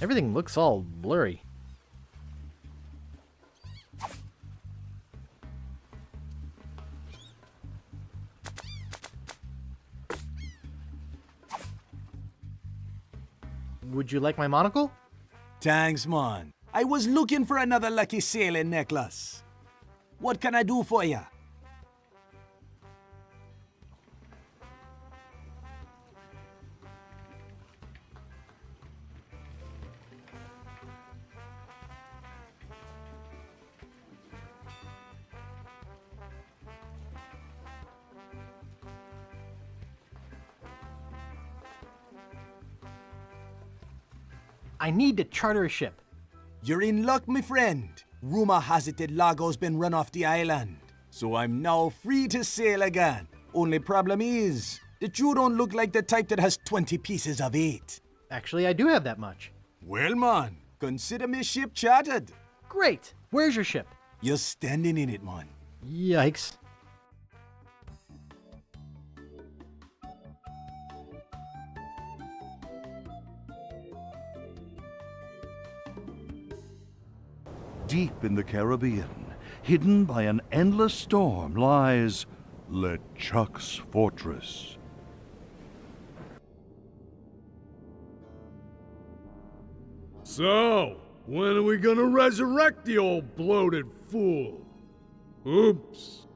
Everything looks all blurry. Would you like my monocle? Thanks, man. I was looking for another lucky sailing necklace. What can I do for ya? I need to charter a ship. You're in luck, my friend. Rumor has it that Largo's been run off the island, so I'm now free to sail again. Only problem is that you don't look like the type that has 20 pieces of 8. Actually, I do have that much. Well, man, consider me ship chartered. Great. Where's your ship? You're standing in it, man. Yikes. Deep in the Caribbean, hidden by an endless storm, lies LeChuck's fortress. So, when are we gonna resurrect the old bloated fool? Oops.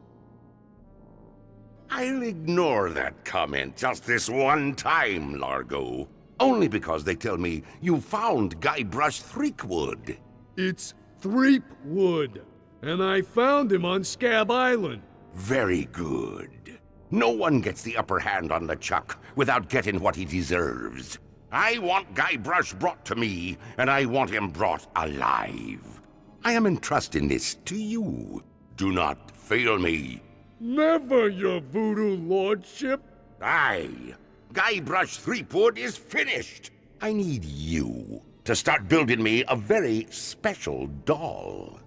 I'll ignore that comment just this one time, Largo. Only because they tell me you found Guybrush Threepwood. It's Threepwood, and I found him on Scab Island. Very good. No one gets the upper hand on LeChuck without getting what he deserves. I want Guybrush brought to me, and I want him brought alive. I am entrusting this to you. Do not fail me. Never, your voodoo lordship. Aye. Guybrush Threepwood is finished. I need you to start building me a very special doll.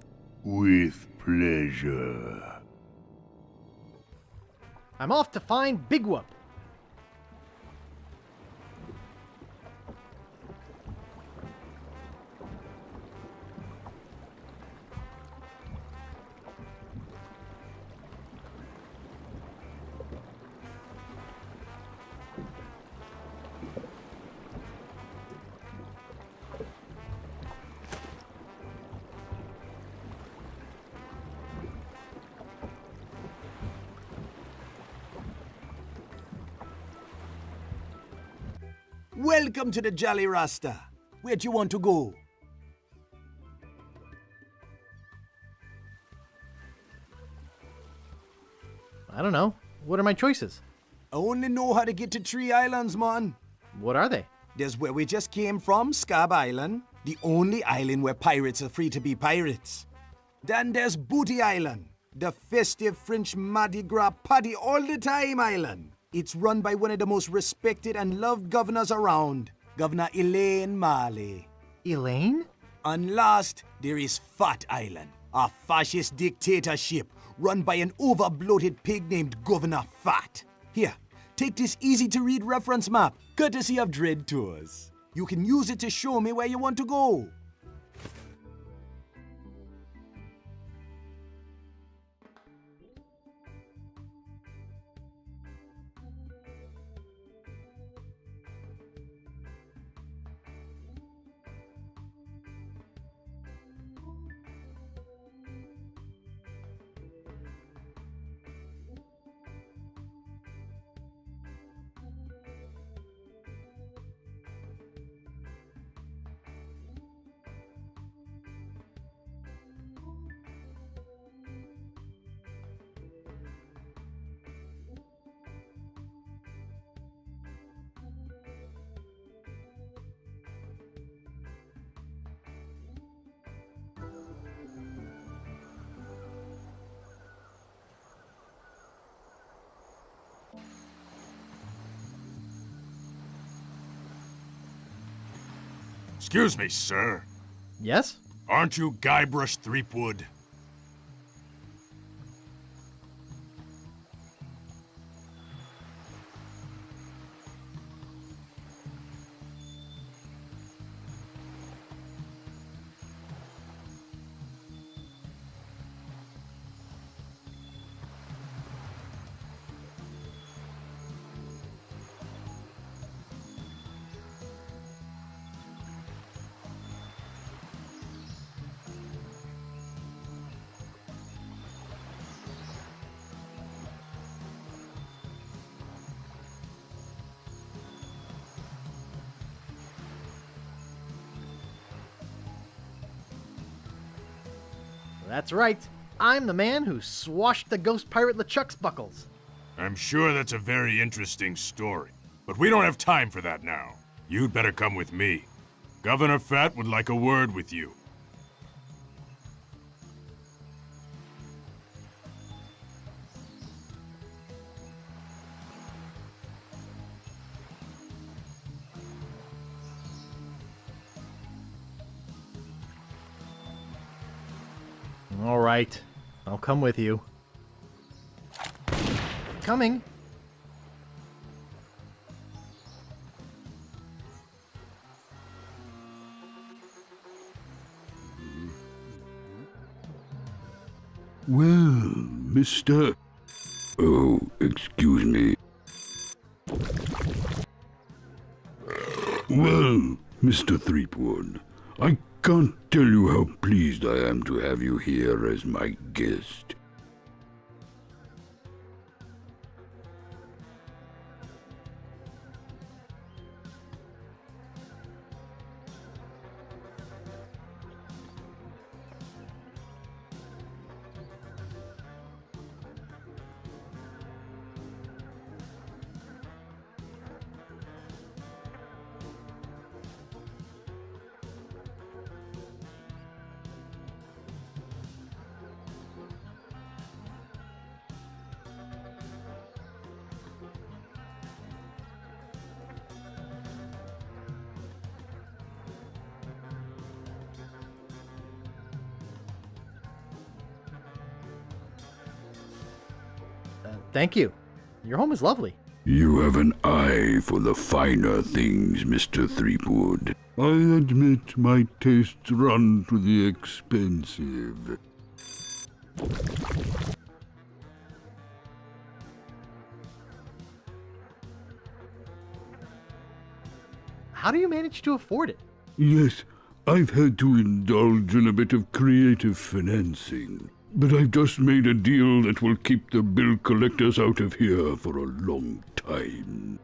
With pleasure. I'm off to find Big Whoop. Welcome to the Jolly Rasta. Where do you want to go? I don't know. What are my choices? I only know how to get to 3 islands, man. What are they? There's where we just came from, Scab Island, the only island where pirates are free to be pirates. Then there's Booty Island, the festive French Mardi Gras party all the time island. It's run by one of the most respected and loved governors around, Governor Elaine Marley. Elaine? And last, there is Fat Island, a fascist dictatorship run by an over-bloated pig named Governor Fat. Here, take this easy-to-read reference map, courtesy of Dread Tours. You can use it to show me where you want to go. Excuse me, sir. Yes? Aren't you Guybrush Threepwood? That's right. I'm the man who swashed the ghost pirate LeChuck's buckles. I'm sure that's a very interesting story, but we don't have time for that now. You'd better come with me. Governor Fat would like a word with you. All right. I'll come with you. Coming. Well, Mr. Oh, excuse me. Well, Mr. Threepwood, I can't tell you how pleased I am to have you here as my guest. Thank you. Your home is lovely. You have an eye for the finer things, Mr. Threepwood. I admit my tastes run to the expensive. How do you manage to afford it? Yes, I've had to indulge in a bit of creative financing. But I've just made a deal that will keep the bill collectors out of here for a long time.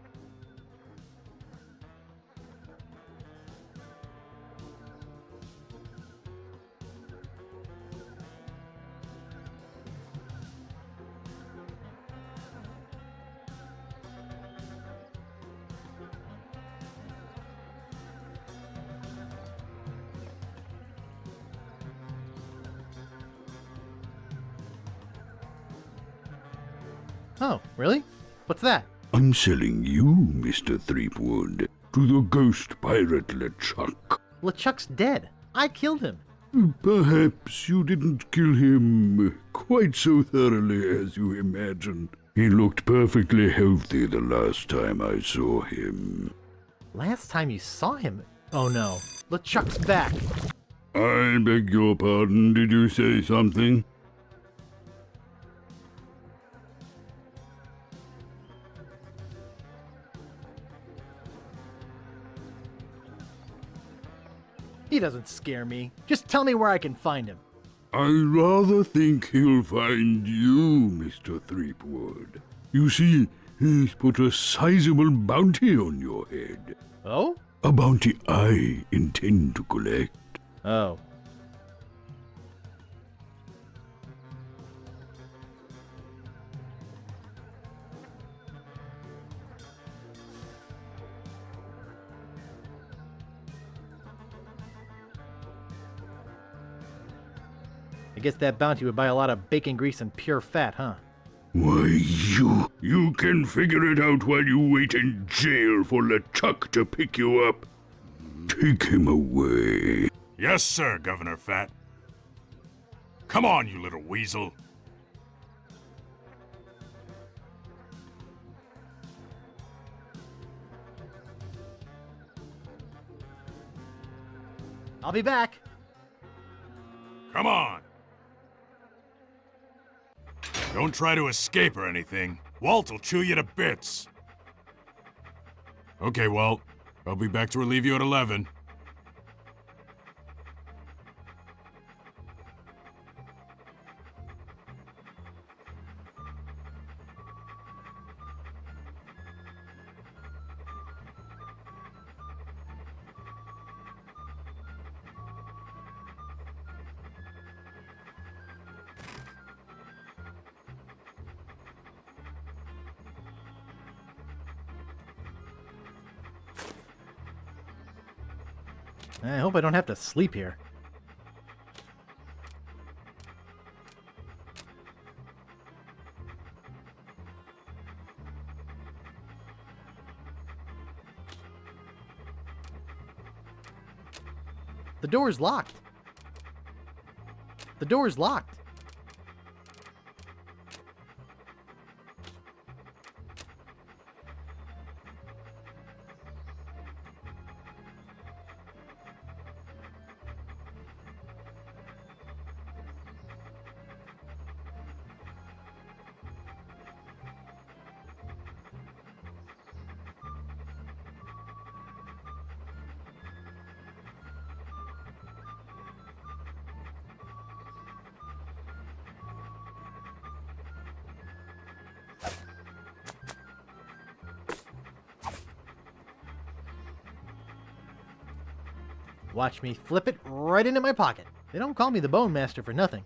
Oh, really? What's that? I'm selling you, Mr. Threepwood, to the ghost pirate LeChuck. LeChuck's dead. I killed him. Perhaps you didn't kill him quite so thoroughly as you imagine. He looked perfectly healthy the last time I saw him. Last time you saw him? Oh no. LeChuck's back. I beg your pardon, did you say something? He doesn't scare me. Just tell me where I can find him. I rather think he'll find you, Mr. Threepwood. You see, he's put a sizable bounty on your head. Oh? A bounty I intend to collect. Oh. I guess that bounty would buy a lot of bacon grease and pure fat, huh? Why, you can figure it out while you wait in jail for LeChuck to pick you up. Take him away. Yes, sir, Governor Fat. Come on, you little weasel. I'll be back. Come on. Don't try to escape or anything. Walt will chew you to bits. Okay, Walt. I'll be back to relieve you at 11. I hope I don't have to sleep here. The door's locked. The door's locked. Watch me flip it right into my pocket. They don't call me the Bone Master for nothing.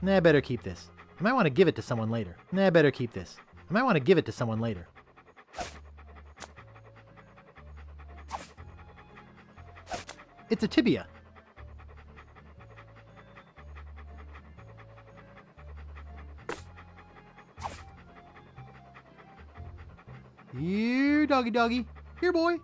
Nah, I better keep this. I might want to give it to someone later. Nah, I better keep this. I might want to give it to someone later. It's a tibia. Here, doggy doggy. Here, boy.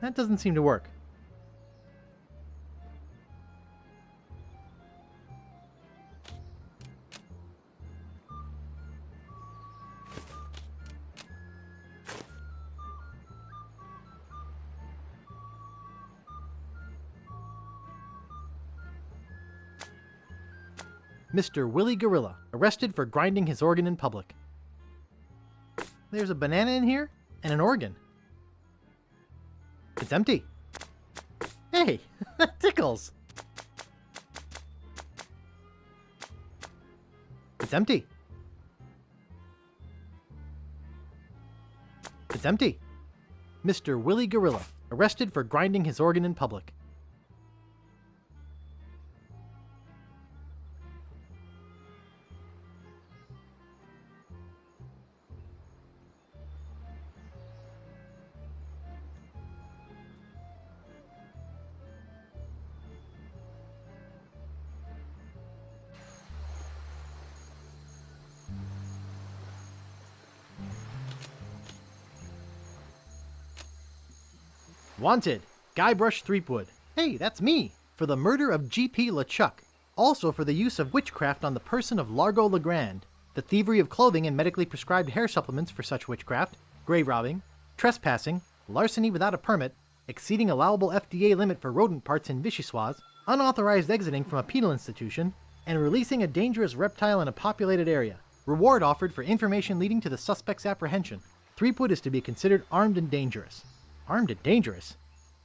That doesn't seem to work. Mr. Willie Gorilla, arrested for grinding his organ in public. There's a banana in here and an organ. It's empty. Hey, that tickles. It's empty. It's empty. Mr. Willie Gorilla, arrested for grinding his organ in public. Wanted, Guybrush Threepwood. Hey, that's me! For the murder of G.P. LeChuck. Also for the use of witchcraft on the person of Largo Legrand. The thievery of clothing and medically prescribed hair supplements for such witchcraft. Grave robbing. Trespassing. Larceny without a permit. Exceeding allowable FDA limit for rodent parts in Vichyssoise. Unauthorized exiting from a penal institution. And releasing a dangerous reptile in a populated area. Reward offered for information leading to the suspect's apprehension. Threepwood is to be considered armed and dangerous. Armed and dangerous?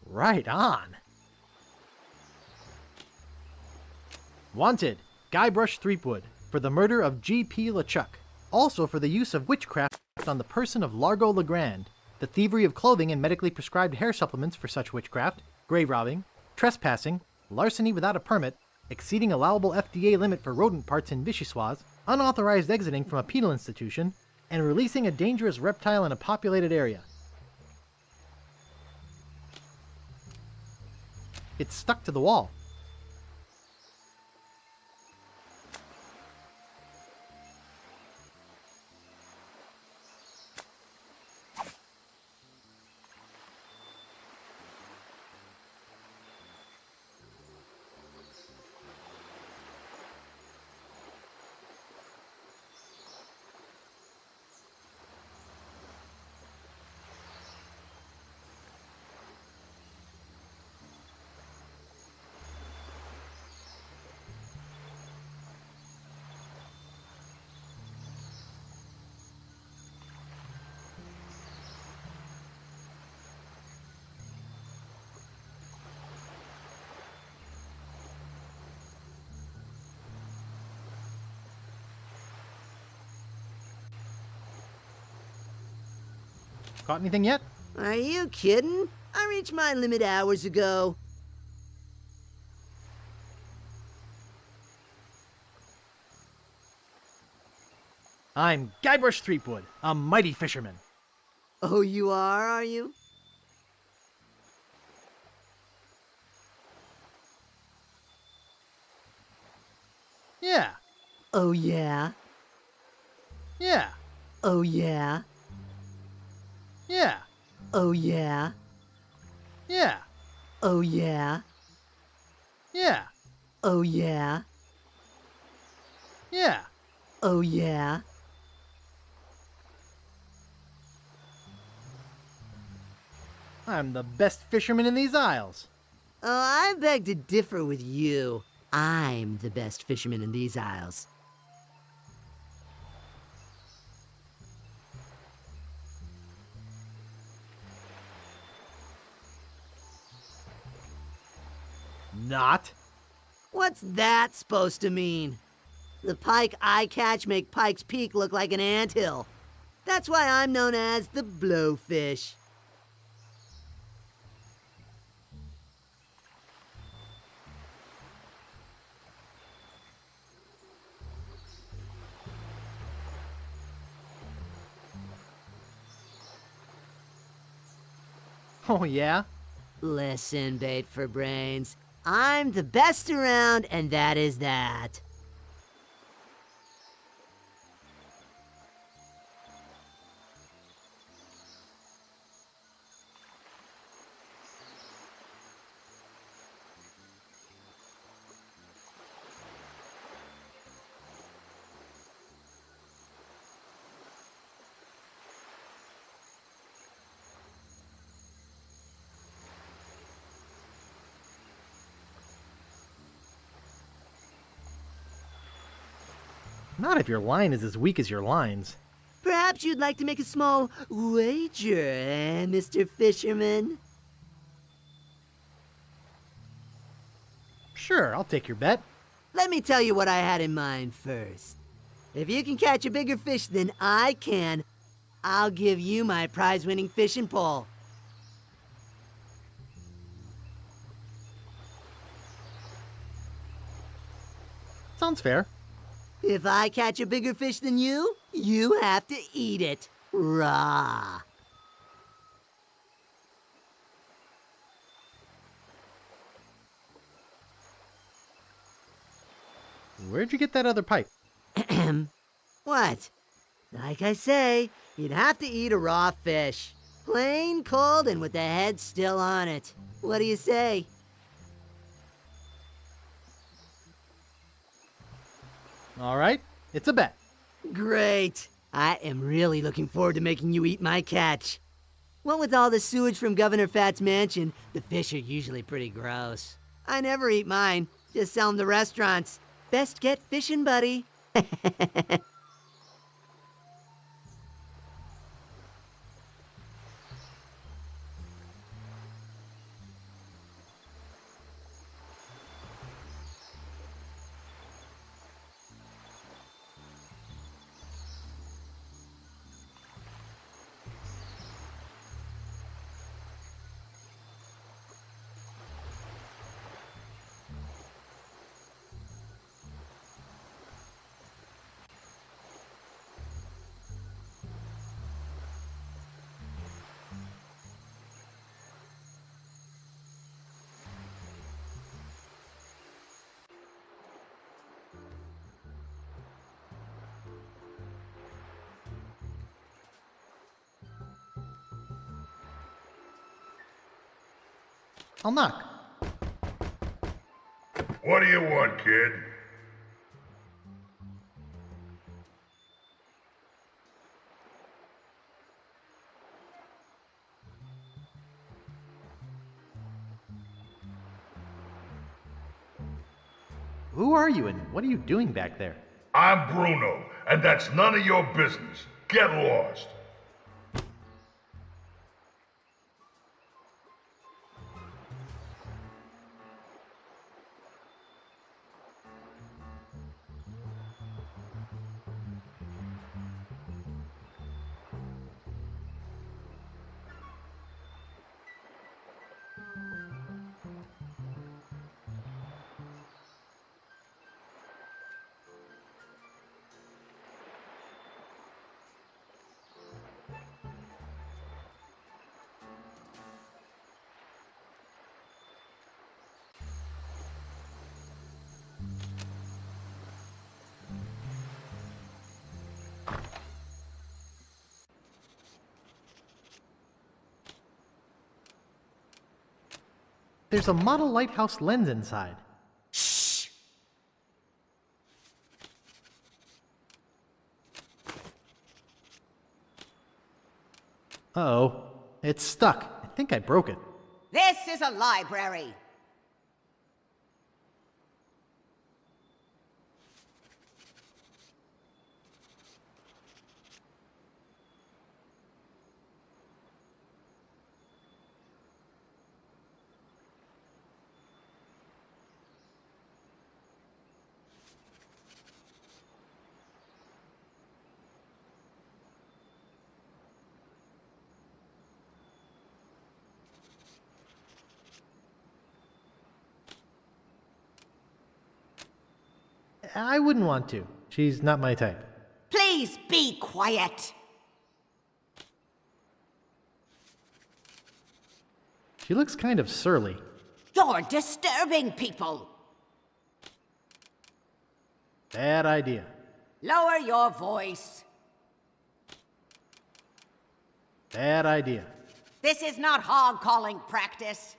Right on. Wanted, Guybrush Threepwood, for the murder of G.P. LeChuck. Also for the use of witchcraft on the person of Largo Legrand. The thievery of clothing and medically prescribed hair supplements for such witchcraft. grave robbing, trespassing, larceny without a permit, exceeding allowable FDA limit for rodent parts in Vichyssoise, unauthorized exiting from a penal institution, and releasing a dangerous reptile in a populated area. It's stuck to the wall. Caught anything yet? Are you kidding? I reached my limit hours ago. I'm Guybrush Threepwood, a mighty fisherman. Oh, you are you? Yeah. Oh, yeah? Yeah. Oh, yeah? Yeah. Oh, yeah? Yeah. Oh, yeah? Yeah. Oh, yeah? Yeah. Oh, yeah? I'm the best fisherman in these isles. Oh, I beg to differ with you. I'm the best fisherman in these isles. Not. What's that supposed to mean? The pike I catch make Pike's Peak look like an anthill. That's why I'm known as the Blowfish. Oh, yeah? Listen, Bait for Brains. I'm the best around, and that is that. Not if your line is as weak as your lines. Perhaps you'd like to make a small wager, Mr. Fisherman? Sure, I'll take your bet. Let me tell you what I had in mind first. If you can catch a bigger fish than I can, I'll give you my prize-winning fishing pole. Sounds fair. If I catch a bigger fish than you, you have to eat it raw. Where'd you get that other pipe? What? Like I say, you'd have to eat a raw fish. Plain cold and with the head still on it. What do you say? All right, it's a bet. Great. I am really looking forward to making you eat my catch. What with all the sewage from Governor Fat's mansion, the fish are usually pretty gross. I never eat mine, just sell them to restaurants. Best get fishing, buddy. I'll knock. What do you want, kid? Who are you and what are you doing back there? I'm Bruno, and that's none of your business. Get lost. There's a model lighthouse lens inside. Shh! Uh-oh. It's stuck. I think I broke it. This is a library. I wouldn't want to. She's not my type. Please be quiet. She looks kind of surly. You're disturbing people. Bad idea. Lower your voice. Bad idea. This is not hog calling practice.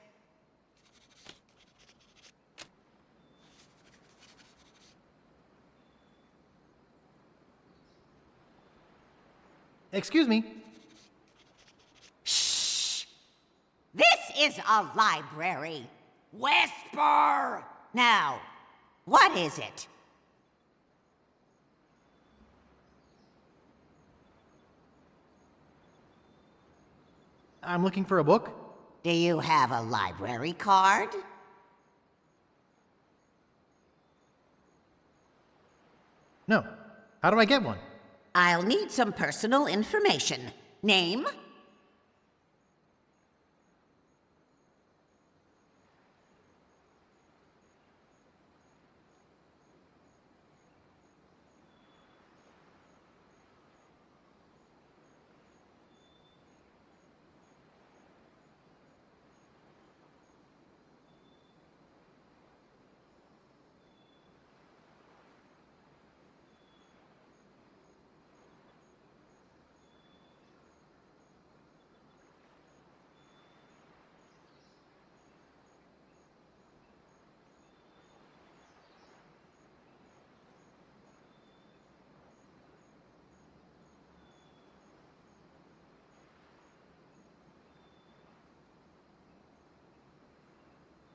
Excuse me. Shh! This is a library. Whisper! Now, what is it? I'm looking for a book. Do you have a library card? No. How do I get one? I'll need some personal information. Name?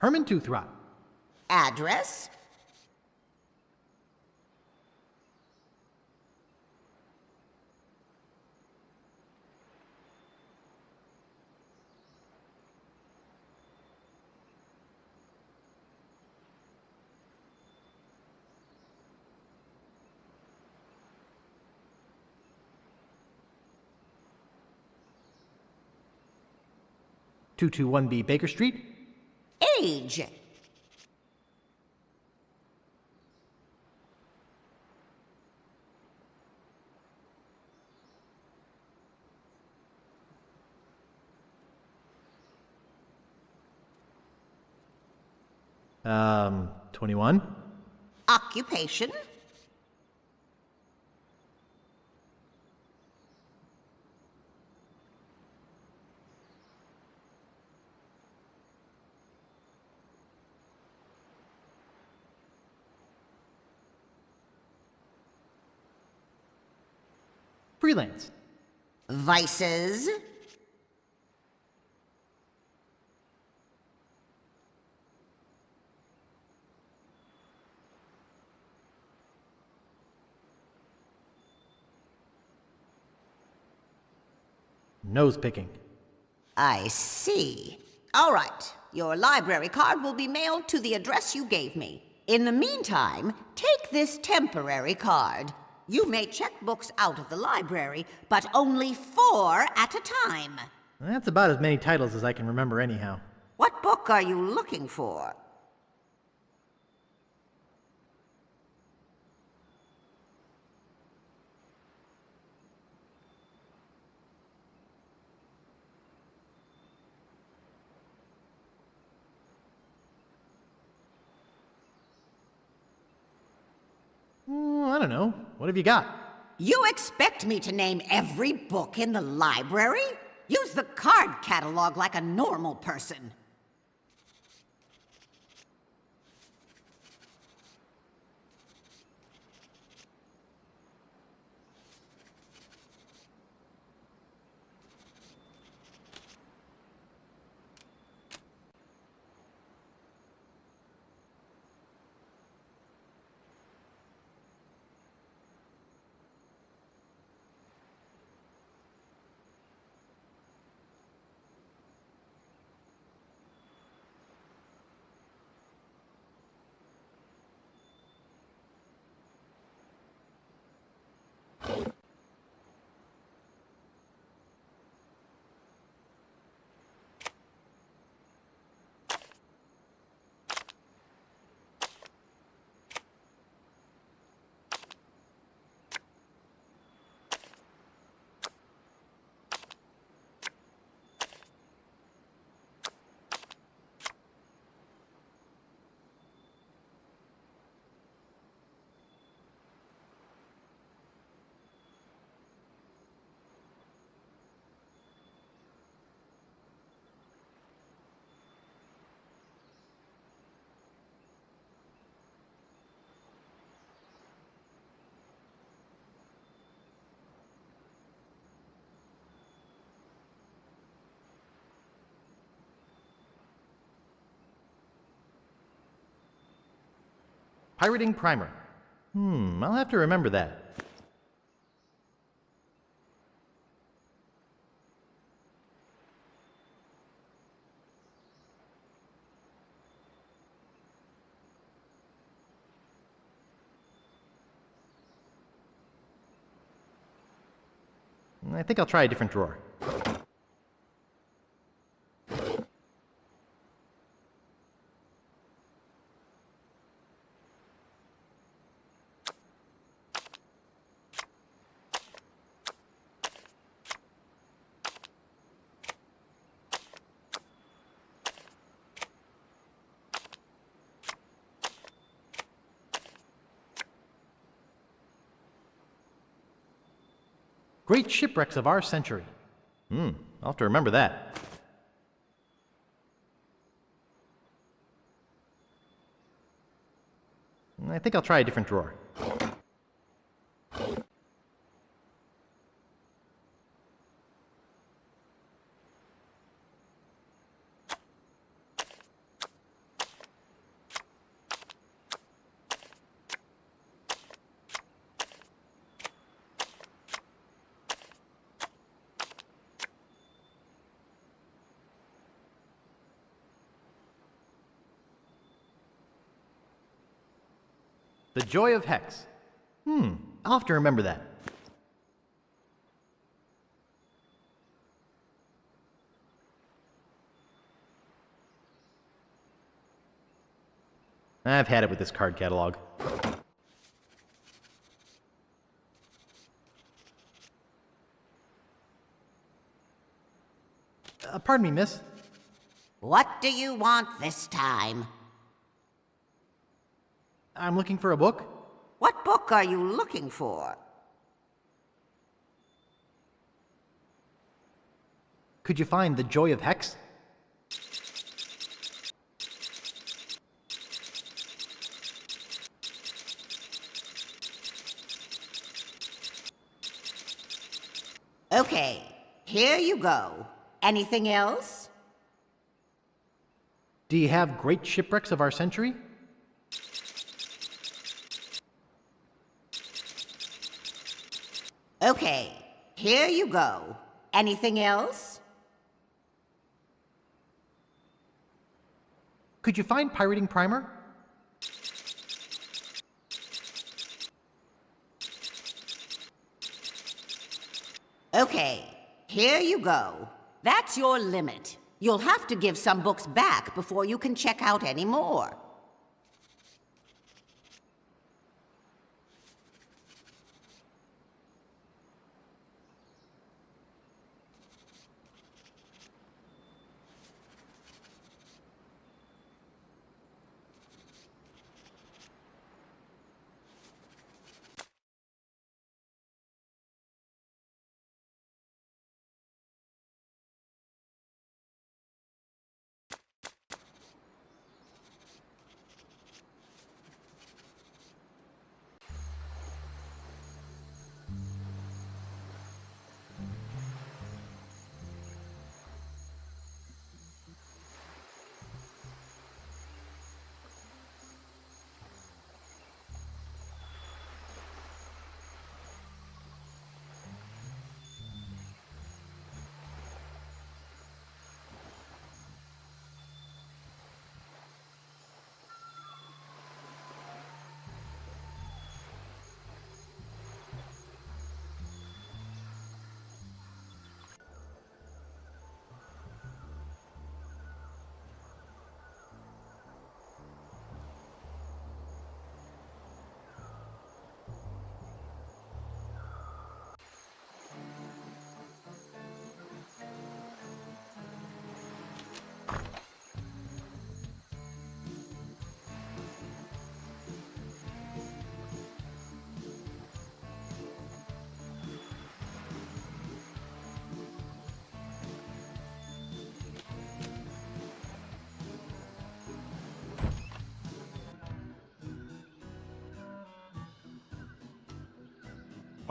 Herman Toothrot. Address? (221B Baker Street). Age? Um, 21. Occupation? Freelance. Vices? Nose picking. I see. All right. Your library card will be mailed to the address you gave me. In the meantime, take this temporary card. You may check books out of the library, but only 4 at a time. That's about as many titles as I can remember anyhow. What book are you looking for? I don't know. What have you got? You expect me to name every book in the library? Use the card catalog like a normal person. Pirating primer. I'll have to remember that. I think I'll try a different drawer. Great shipwrecks of our century. I'll have to remember that. I think I'll try a different drawer. The Joy of Hex. I'll have to remember that. I've had it with this card catalog. Pardon me, miss. What do you want this time? I'm looking for a book. What book are you looking for? Could you find The Joy of Hex? Okay, here you go. Anything else? Do you have great shipwrecks of our century? Okay, here you go. Anything else? Could you find pirating primer? Okay, here you go. That's your limit. You'll have to give some books back before you can check out any more.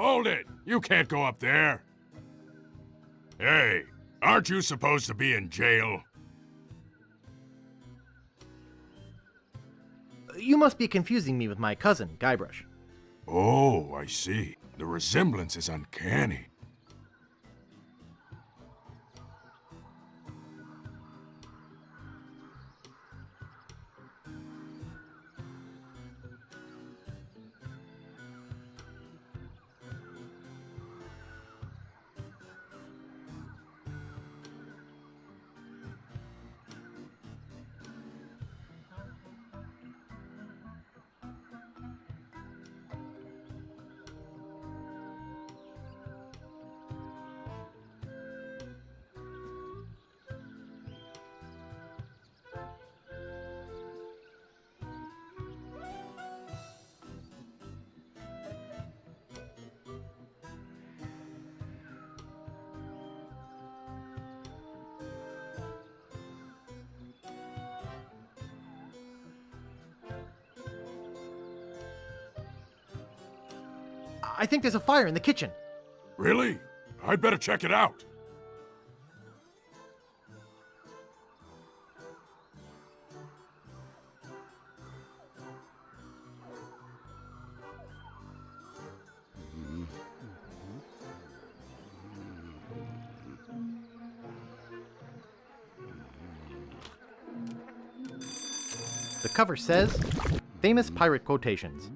Hold it! You can't go up there! Hey, aren't you supposed to be in jail? You must be confusing me with my cousin, Guybrush. Oh, I see. The resemblance is uncanny. I think there's a fire in the kitchen. Really? I'd better check it out. The cover says, Famous Pirate Quotations.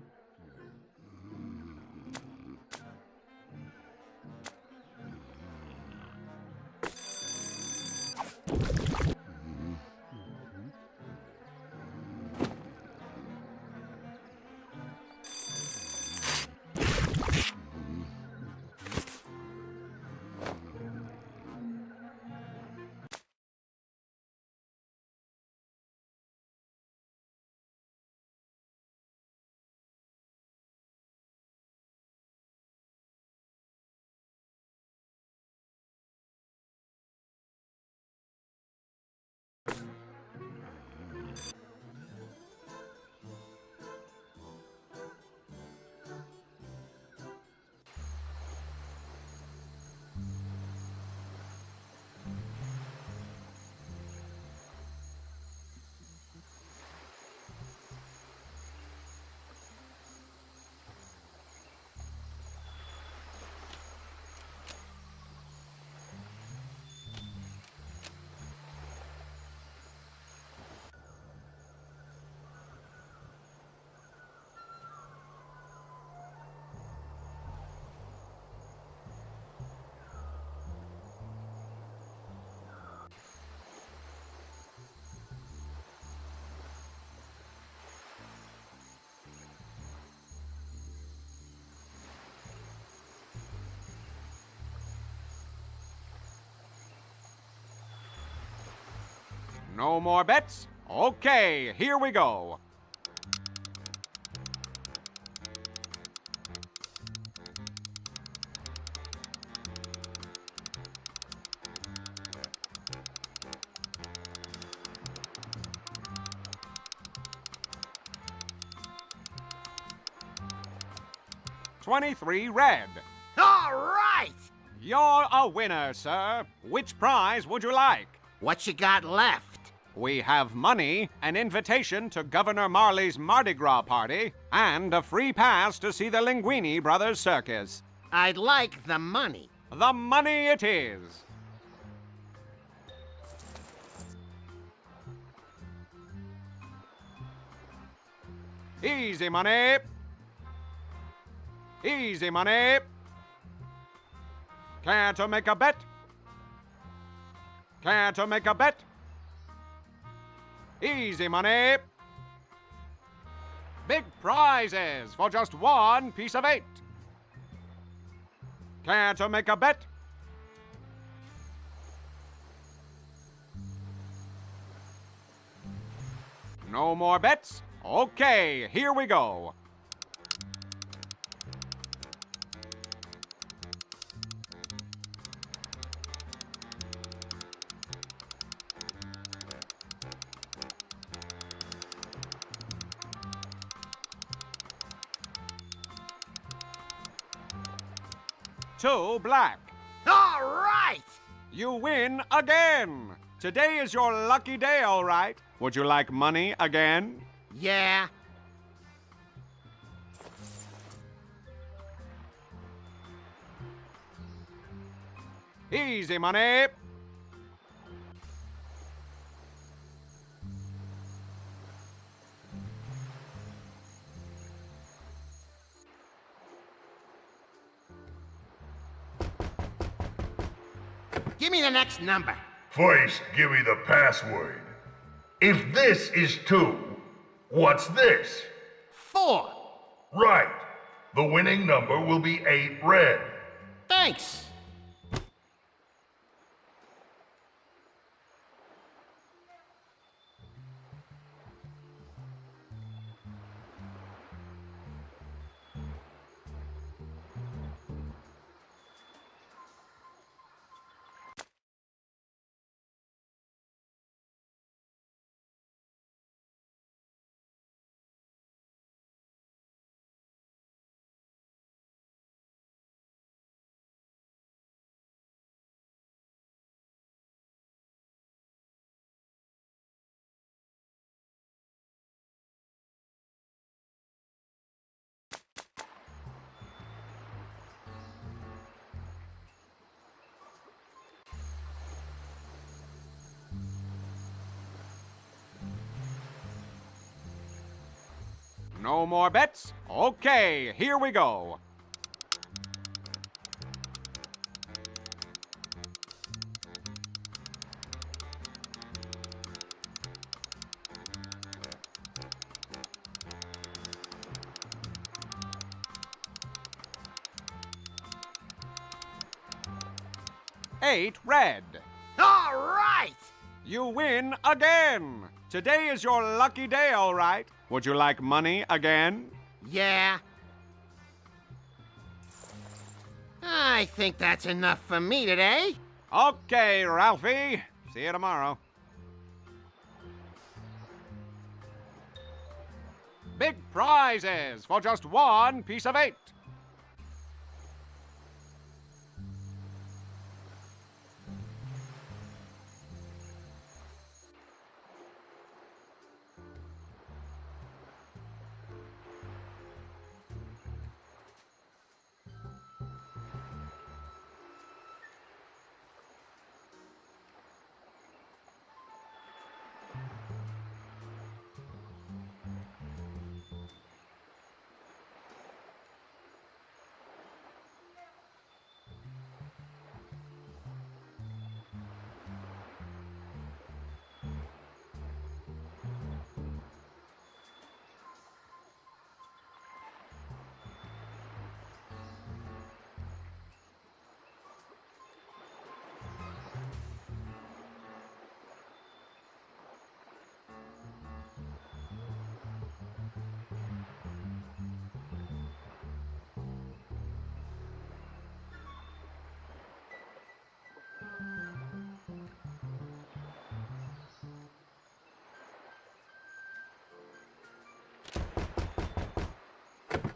No more bets? Okay, here we go. $23 red. All right! You're a winner, sir. Which prize would you like? What you got left? We have money, an invitation to Governor Marley's Mardi Gras party, and a free pass to see the Linguini Brothers Circus. I'd like the money. The money it is. Easy money. Easy money. Care to make a bet? Care to make a bet? Easy money. Big prizes for just one piece of 8. Care to make a bet? No more bets? Okay, here we go. Two black. All right! You win again. Today is your lucky day, all right. Would you like money again? Yeah. Easy money. Give me the next number. First, give me the password. If this is 2, what's this? 4. Right. The winning number will be 8 red. Thanks. No more bets? Okay, here we go. Eight red. All right! You win again. Today is your lucky day, all right. Would you like money again? Yeah. I think that's enough for me today. Okay, Ralphie. See you tomorrow. Big prizes for just one piece of 8.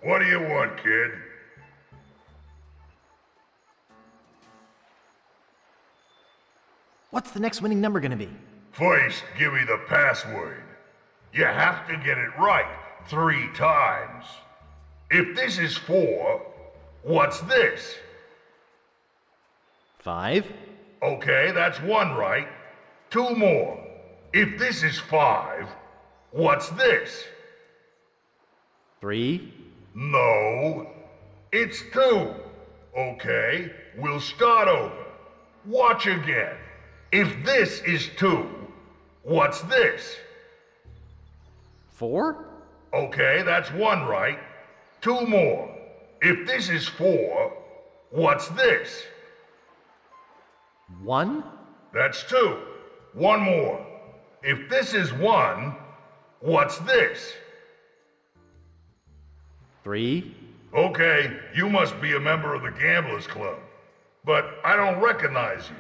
What do you want, kid? What's the next winning number gonna be? First, give me the password. You have to get it right 3 times. If this is 4, what's this? 5. Okay, that's 1 right. 2 more. If this is 5, what's this? 3. No, it's 2. Okay, we'll start over. Watch again. If this is 2, what's this? 4. Okay, that's 1 right. 2 more. If this is 4, what's this? 1. That's 2. 1 more. If this is 1, what's this? 3. Okay, you must be a member of the Gamblers Club, but I don't recognize you.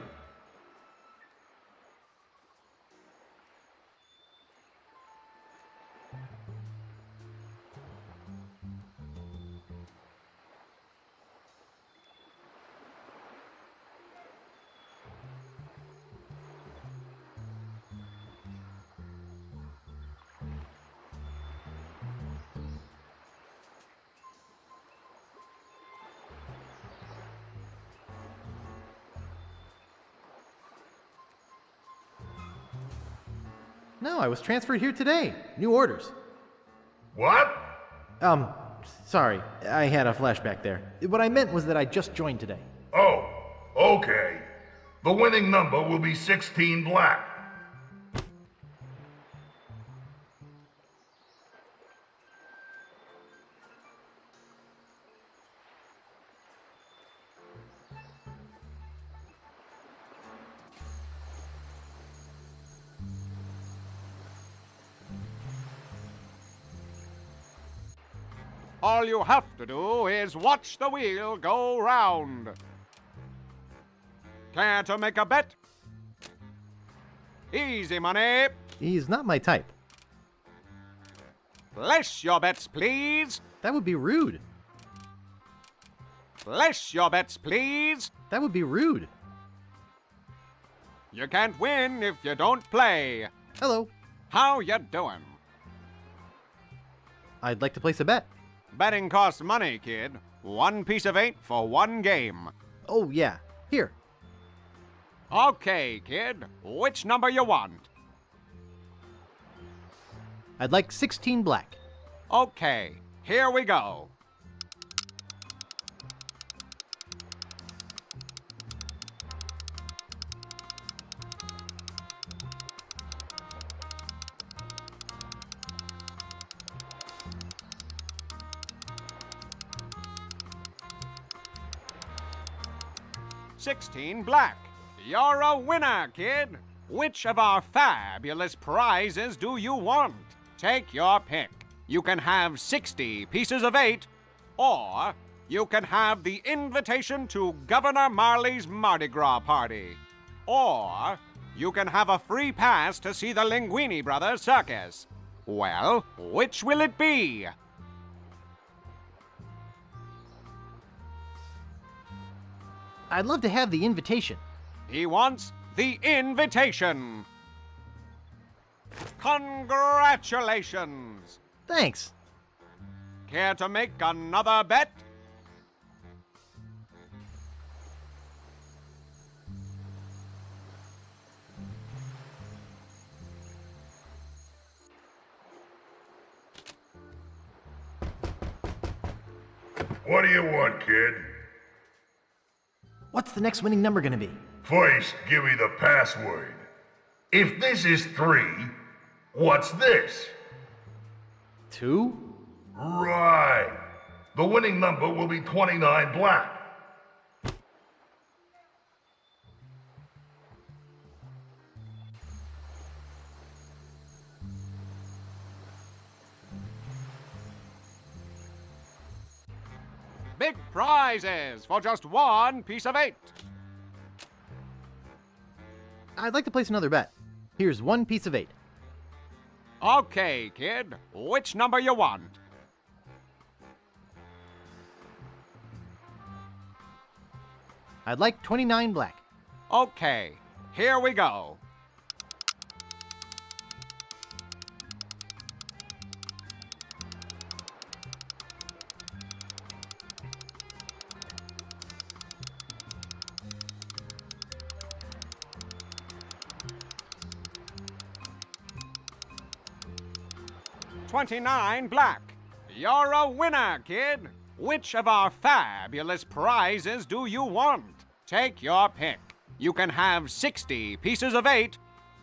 No, I was transferred here today. New orders. What? Sorry, I had a flashback there. What I meant was that I just joined today. Oh, okay. The winning number will be 16 black. All you have to do is watch the wheel go round. Care to make a bet? Easy money. He's not my type. Place your bets, please. That would be rude. Place your bets, please. That would be rude. You can't win if you don't play. Hello. How you doing? I'd like to place a bet. Betting costs money, kid. 1 piece of 8 for 1 game. Oh, yeah. Here. Okay, kid. Which number you want? I'd like 16 black. Okay, here we go. $16 black. You're a winner, kid. Which of our fabulous prizes do you want? Take your pick. You can have 60 pieces of 8, or you can have the invitation to Governor Marley's Mardi Gras party, or you can have a free pass to see the Linguini Brothers circus. Well, which will it be? I'd love to have the invitation. He wants the invitation. Congratulations. Thanks. Care to make another bet? What do you want, kid? What's the next winning number gonna be? First, give me the password. If this is 3, what's this? 2? Right. The winning number will be 29 black. Big prizes for just 1 piece of 8. I'd like to place another bet. Here's 1 piece of 8. Okay, kid. Which number you want? I'd like 29 black. Okay, here we go. $29 black. You're a winner, kid. Which of our fabulous prizes do you want? Take your pick. You can have 60 pieces of 8,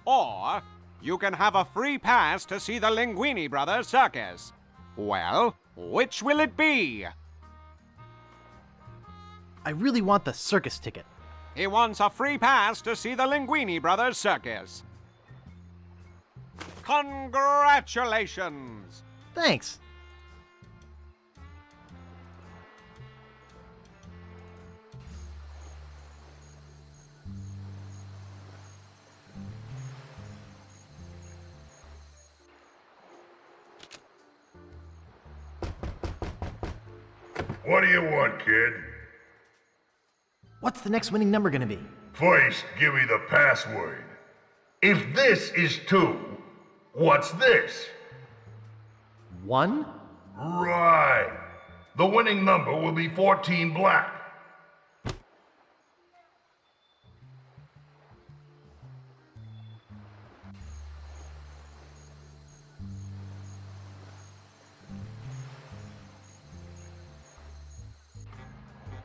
or you can have a free pass to see the Linguini Brothers circus. Well, which will it be? I really want the circus ticket. He wants a free pass to see the Linguini Brothers circus. Congratulations! Thanks. What do you want, kid? What's the next winning number gonna be? First, give me the password. If this is 2, what's this? 1? Right. The winning number will be 14 black.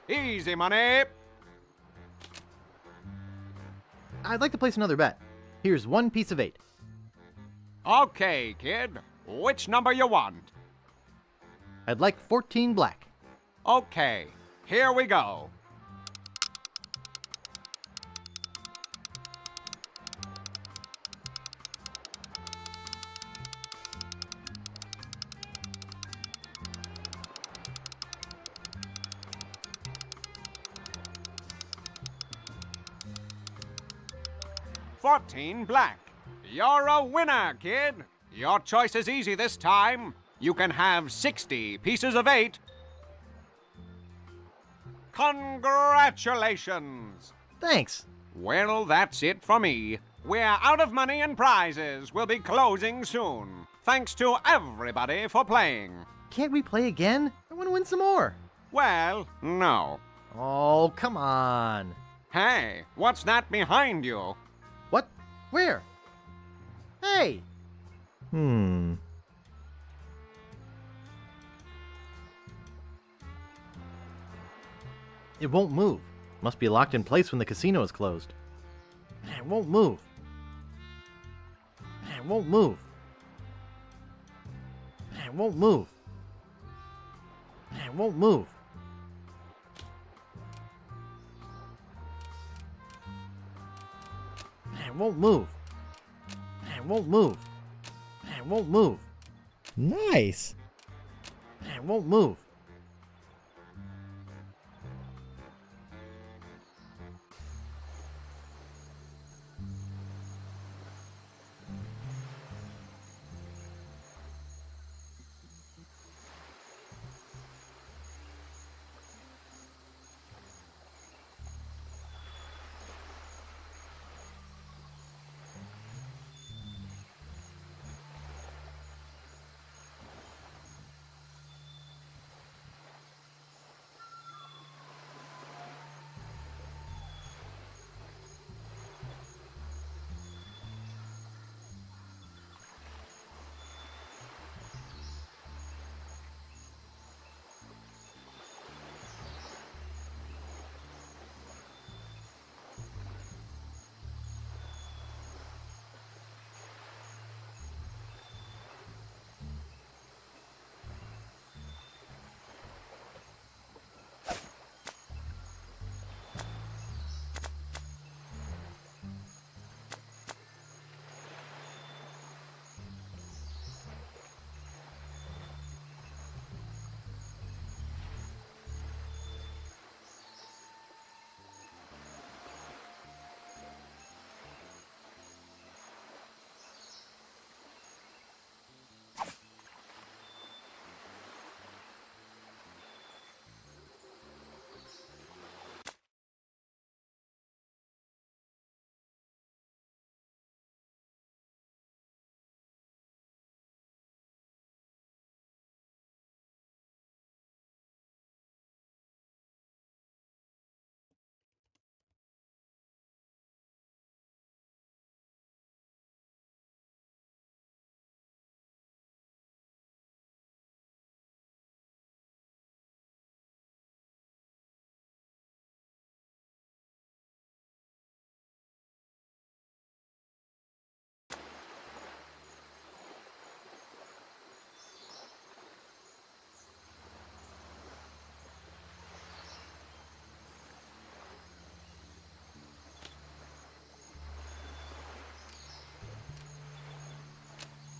Easy money. I'd like to place another bet. Here's 1 piece of 8. Okay, kid. Which number you want? I'd like 14 black. Okay, here we go. $14 black. You're a winner, kid. Your choice is easy this time. You can have 60 pieces of 8. Congratulations. Thanks. Well, that's it for me. We're out of money and prizes. We'll be closing soon. Thanks to everybody for playing. Can't we play again? I want to win some more. Well, no. Oh, come on. Hey, what's that behind you? What? Where? Hey! It won't move. Must be locked in place when the casino is closed. It won't move. It won't move. It won't move. It won't move. It won't move. It won't move. It won't move. Nice. It won't move.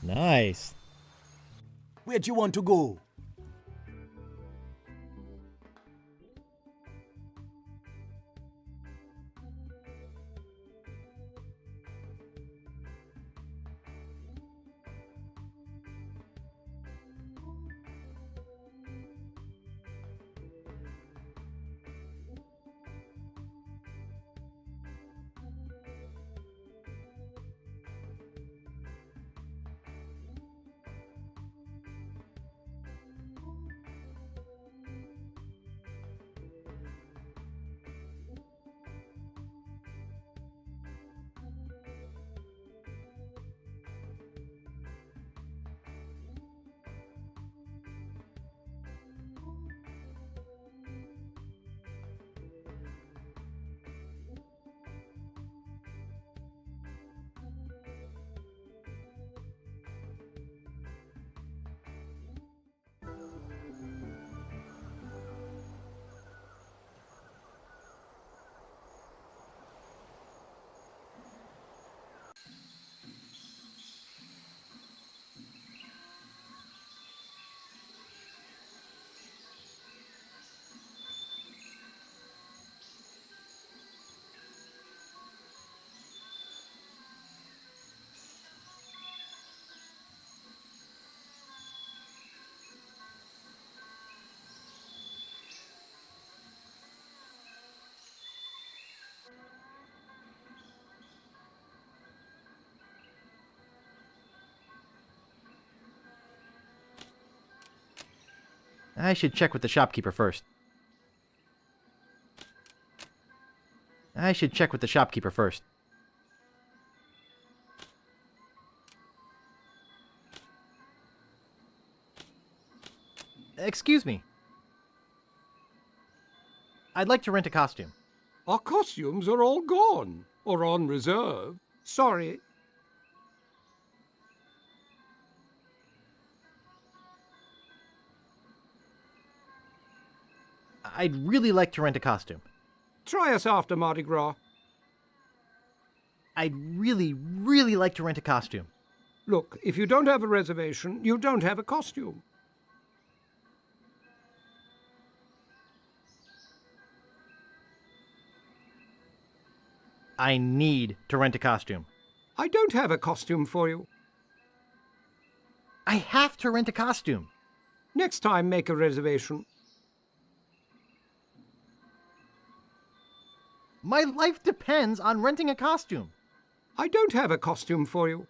Nice. Where'd you want to go? I should check with the shopkeeper first. Excuse me. I'd like to rent a costume. Our costumes are all gone, or on reserve. Sorry. I'd really like to rent a costume. Try us after Mardi Gras. I'd really, really like to rent a costume. Look, if you don't have a reservation, you don't have a costume. I need to rent a costume. I don't have a costume for you. I have to rent a costume. Next time, make a reservation. My life depends on renting a costume. I don't have a costume for you.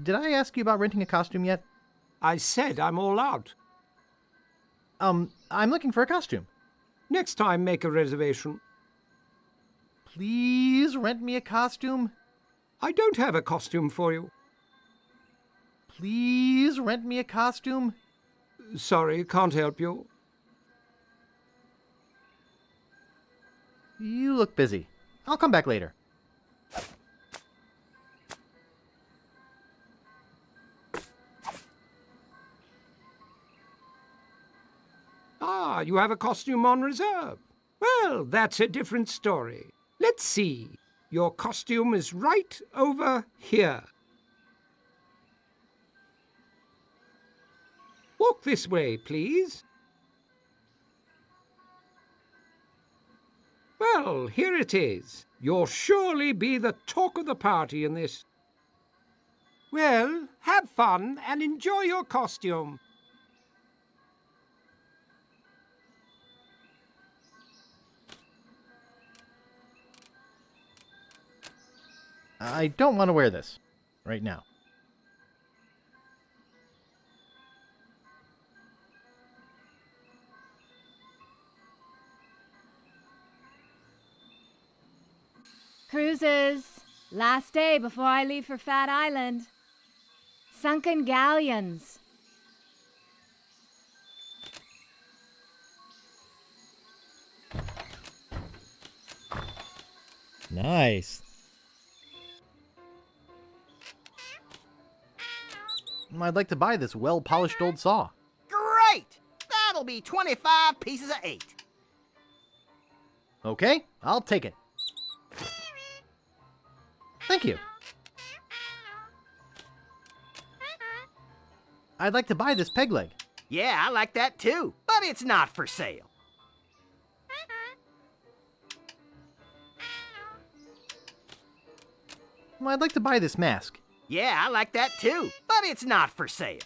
Did I ask you about renting a costume yet? I said I'm all out. I'm looking for a costume. Next time, make a reservation. Please rent me a costume. I don't have a costume for you. Please rent me a costume. Sorry, can't help you. You look busy. I'll come back later. Ah, you have a costume on reserve. Well, that's a different story. Let's see. Your costume is right over here. Walk this way, please. Well, here it is. You'll surely be the talk of the party in this. Well, have fun and enjoy your costume. I don't want to wear this right now. Cruises. Last day before I leave for Fat Island. Sunken galleons. Nice. I'd like to buy this well-polished old saw. Great! That'll be 25 pieces of 8. Okay, I'll take it. Thank you. I'd like to buy this peg leg. Yeah, I like that too, but it's not for sale. Well, I'd like to buy this mask. Yeah, I like that too, but it's not for sale.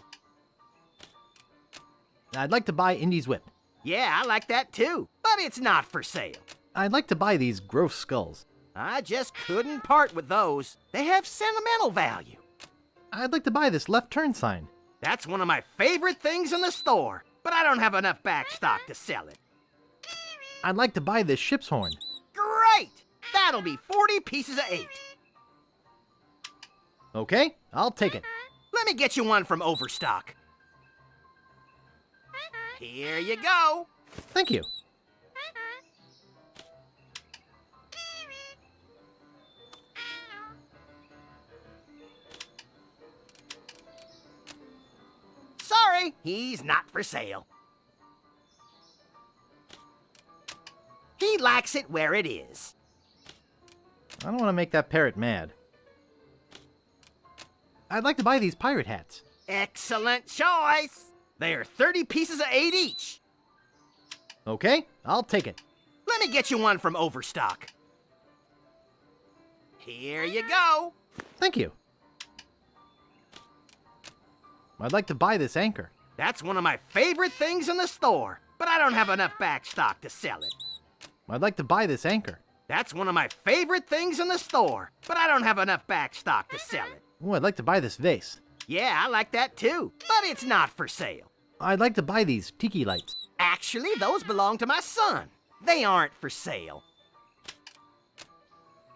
I'd like to buy Indy's whip. Yeah, I like that too, but it's not for sale. I'd like to buy these gross skulls. I just couldn't part with those. They have sentimental value. I'd like to buy this left turn sign. That's one of my favorite things in the store, but I don't have enough backstock to sell it. I'd like to buy this ship's horn. Great! That'll be 40 pieces of 8. Okay, I'll take it. Let me get you one from Overstock. Here you go. Thank you. Sorry, he's not for sale. He likes it where it is. I don't want to make that parrot mad. I'd like to buy these pirate hats. Excellent choice. They're 30 pieces of 8 each. Okay, I'll take it. Let me get you one from Overstock. Here you go. Thank you. I'd like to buy this anchor. That's one of my favorite things in the store, but I don't have enough backstock to sell it. I'd like to buy this anchor. That's one of my favorite things in the store, but I don't have enough backstock to sell it. Oh, I'd like to buy this vase. Yeah, I like that too, but it's not for sale. I'd like to buy these tiki lights. Actually, those belong to my son. They aren't for sale.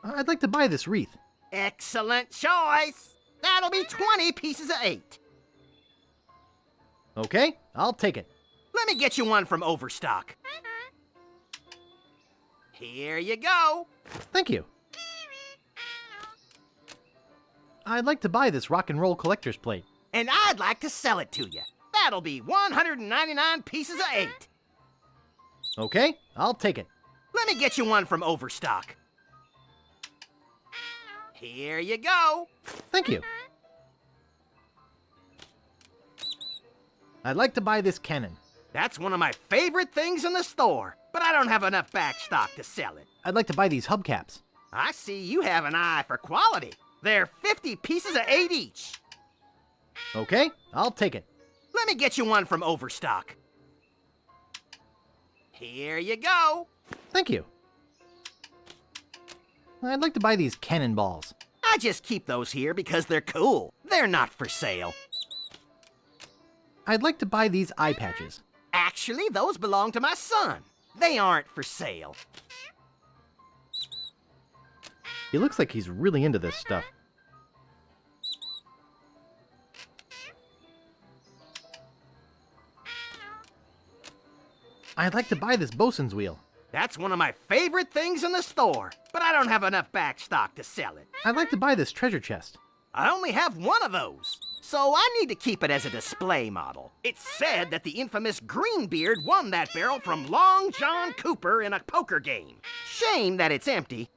I'd like to buy this wreath. Excellent choice. That'll be 20 pieces of 8. Okay, I'll take it. Let me get you one from Overstock. Here you go. Thank you. I'd like to buy this rock and roll collector's plate. And I'd like to sell it to you. That'll be 199 pieces of 8. Okay, I'll take it. Let me get you one from Overstock. Here you go. Thank you. I'd like to buy this cannon. That's one of my favorite things in the store, but I don't have enough backstock to sell it. I'd like to buy these hubcaps. I see you have an eye for quality. They're 50 pieces of 8 each. Okay, I'll take it. Let me get you one from Overstock. Here you go. Thank you. I'd like to buy these cannonballs. I just keep those here because they're cool. They're not for sale. I'd like to buy these eye patches. Actually, those belong to my son. They aren't for sale. He looks like he's really into this stuff. I'd like to buy this bosun's wheel. That's one of my favorite things in the store, but I don't have enough backstock to sell it. I'd like to buy this treasure chest. I only have one of those, so I need to keep it as a display model. It's said that the infamous Greenbeard won that barrel from Long John Cooper in a poker game. Shame that it's empty.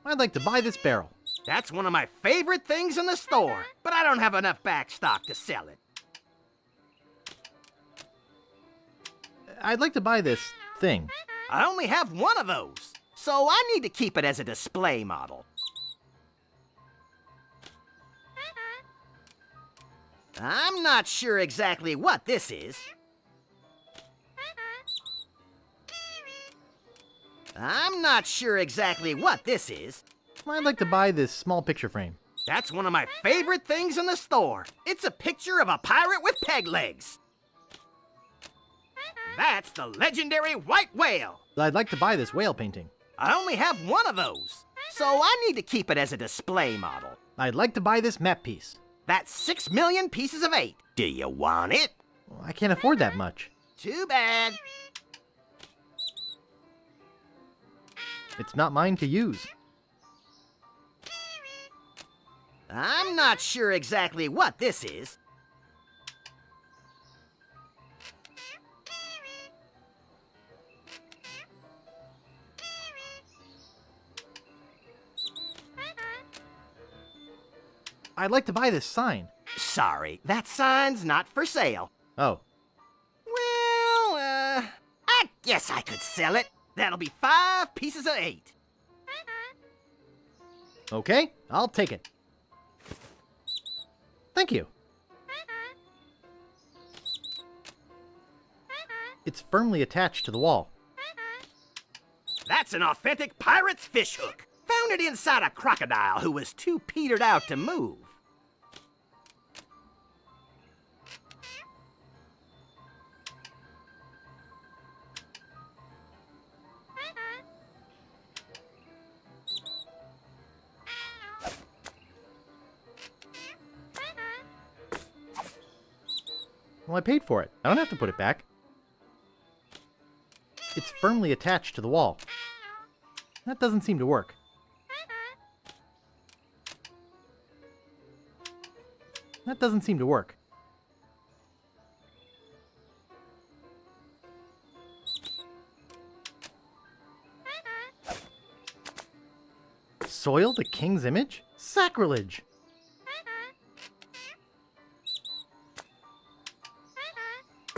I'd like to buy this barrel. That's one of my favorite things in the store, but I don't have enough backstock to sell it. I'd like to buy this thing. I only have one of those, so I need to keep it as a display model. I'm not sure exactly what this is. I'm not sure exactly what this is. I'd like to buy this small picture frame. That's one of my favorite things in the store. It's a picture of a pirate with peg legs. That's the legendary white whale. I'd like to buy this whale painting. I only have one of those, so I need to keep it as a display model. I'd like to buy this map piece. That's 6 million pieces of 8. Do you want it? Well, I can't afford that much. Too bad. It's not mine to use. I'm not sure exactly what this is. I'd like to buy this sign. sorry. That sign's not for sale. Oh. Well, I guess I could sell it. That'll be 5 pieces of 8. Okay, I'll take it. Thank you. It's firmly attached to the wall. That's an authentic pirate's fishhook. Found it inside a crocodile who was too petered out to move. Well, I paid for it. I don't have to put it back. It's firmly attached to the wall. That doesn't seem to work. That doesn't seem to work. Soil the king's image? Sacrilege!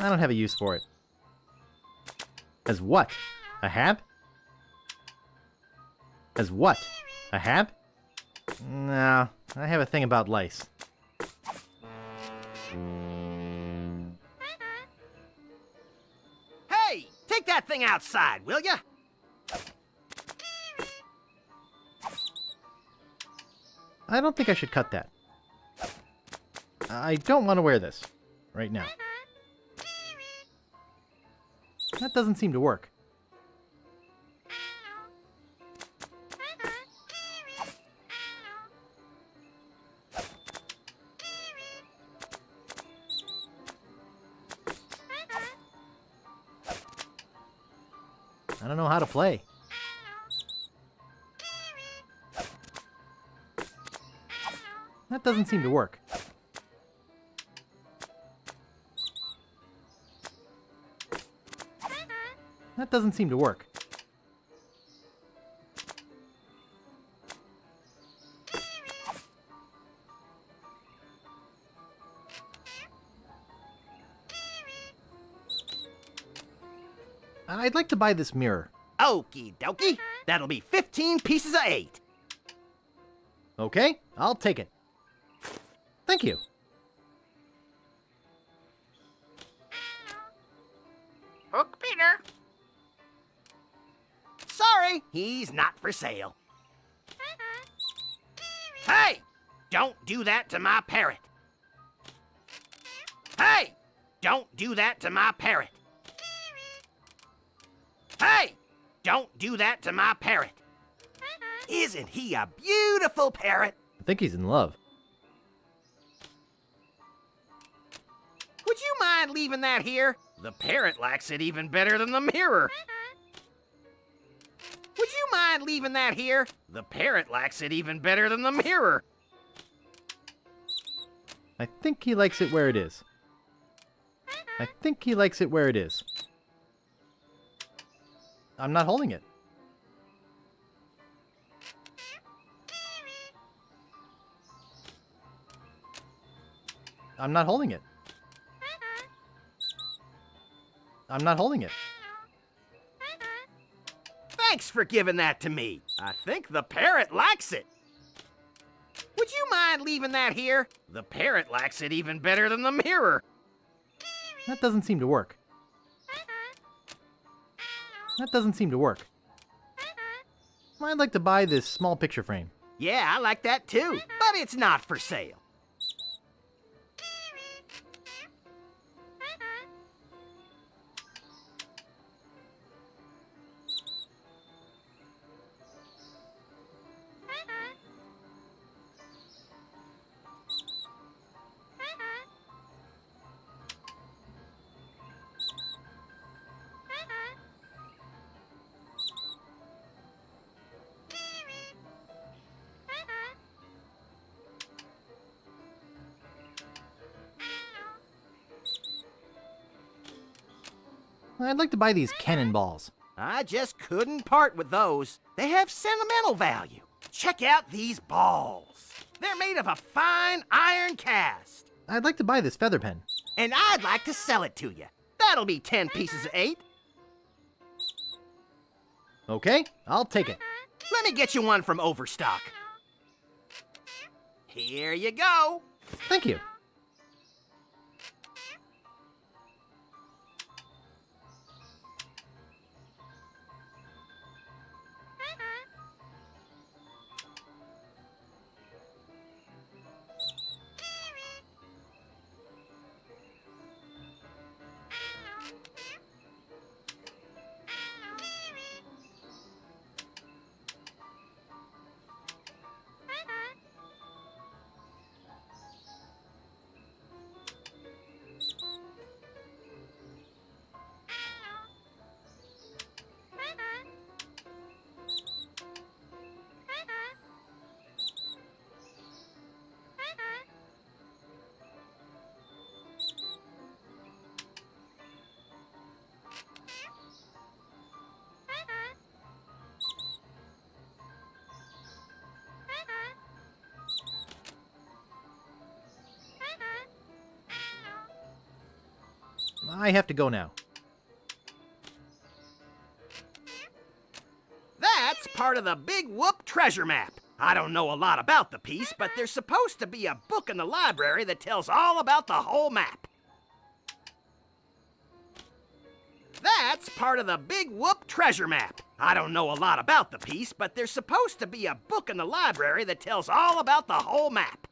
I don't have a use for it. As what? A hat? As what? A hat? No, I have a thing about lice. Hey, take that thing outside, will ya? I don't think I should cut that. I don't want to wear this right now. That doesn't seem to work. I don't know how to play. That doesn't seem to work. That doesn't seem to work. I'd like to buy this mirror. Okie dokie. That'll be 15 pieces of 8. Okay, I'll take it. Thank you. Hook Peter. Sorry, he's not for sale. Hey! Don't do that to my parrot. Hey! Don't do that to my parrot. Hey! Don't do that to my parrot. Isn't he a beautiful parrot? I think he's in love. Would you mind leaving that here? The parrot likes it even better than the mirror. Would you mind leaving that here? The parrot likes it even better than the mirror. I think he likes it where it is. I think he likes it where it is. I'm not holding it. I'm not holding it. I'm not holding it. Thanks for giving that to me. I think the parrot likes it. Would you mind leaving that here? The parrot likes it even better than the mirror. That doesn't seem to work. That doesn't seem to work. I'd like to buy this small picture frame. Yeah, I like that too, but it's not for sale. I'd like to buy these cannonballs. I just couldn't part with those. They have sentimental value. Check out these balls. They're made of a fine iron cast. I'd like to buy this feather pen. And I'd like to sell it to you. That'll be 10 pieces of 8. Okay, I'll take it. Let me get you one from Overstock. Here you go. Thank you. I have to go now. That's part of the Big Whoop treasure map. I don't know a lot about the piece, but there's supposed to be a book in the library that tells all about the whole map. That's part of the Big Whoop treasure map. I don't know a lot about the piece, but there's supposed to be a book in the library that tells all about the whole map.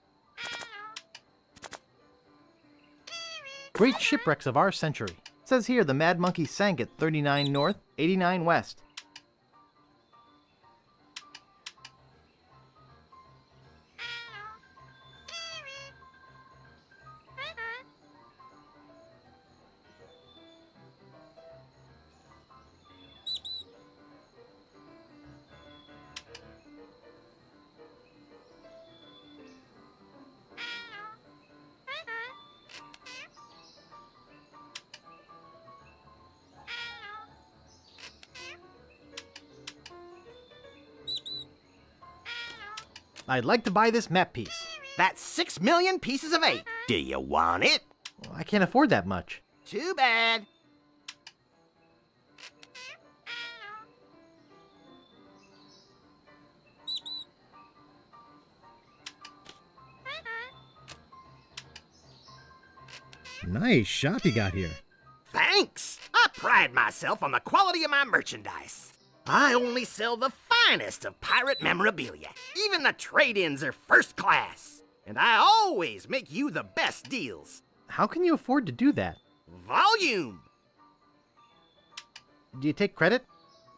Great shipwrecks of our century. It says here the Mad Monkey sank at 39 north, 89 west. I'd like to buy this map piece. That's 6 million pieces of 8. Do you want it? Well, I can't afford that much. Too bad. Nice shop you got here. Thanks. I pride myself on the quality of my merchandise. I only sell the finest of pirate memorabilia. Even the trade-ins are first class. And I always make you the best deals. How can you afford to do that? Volume! Do you take credit?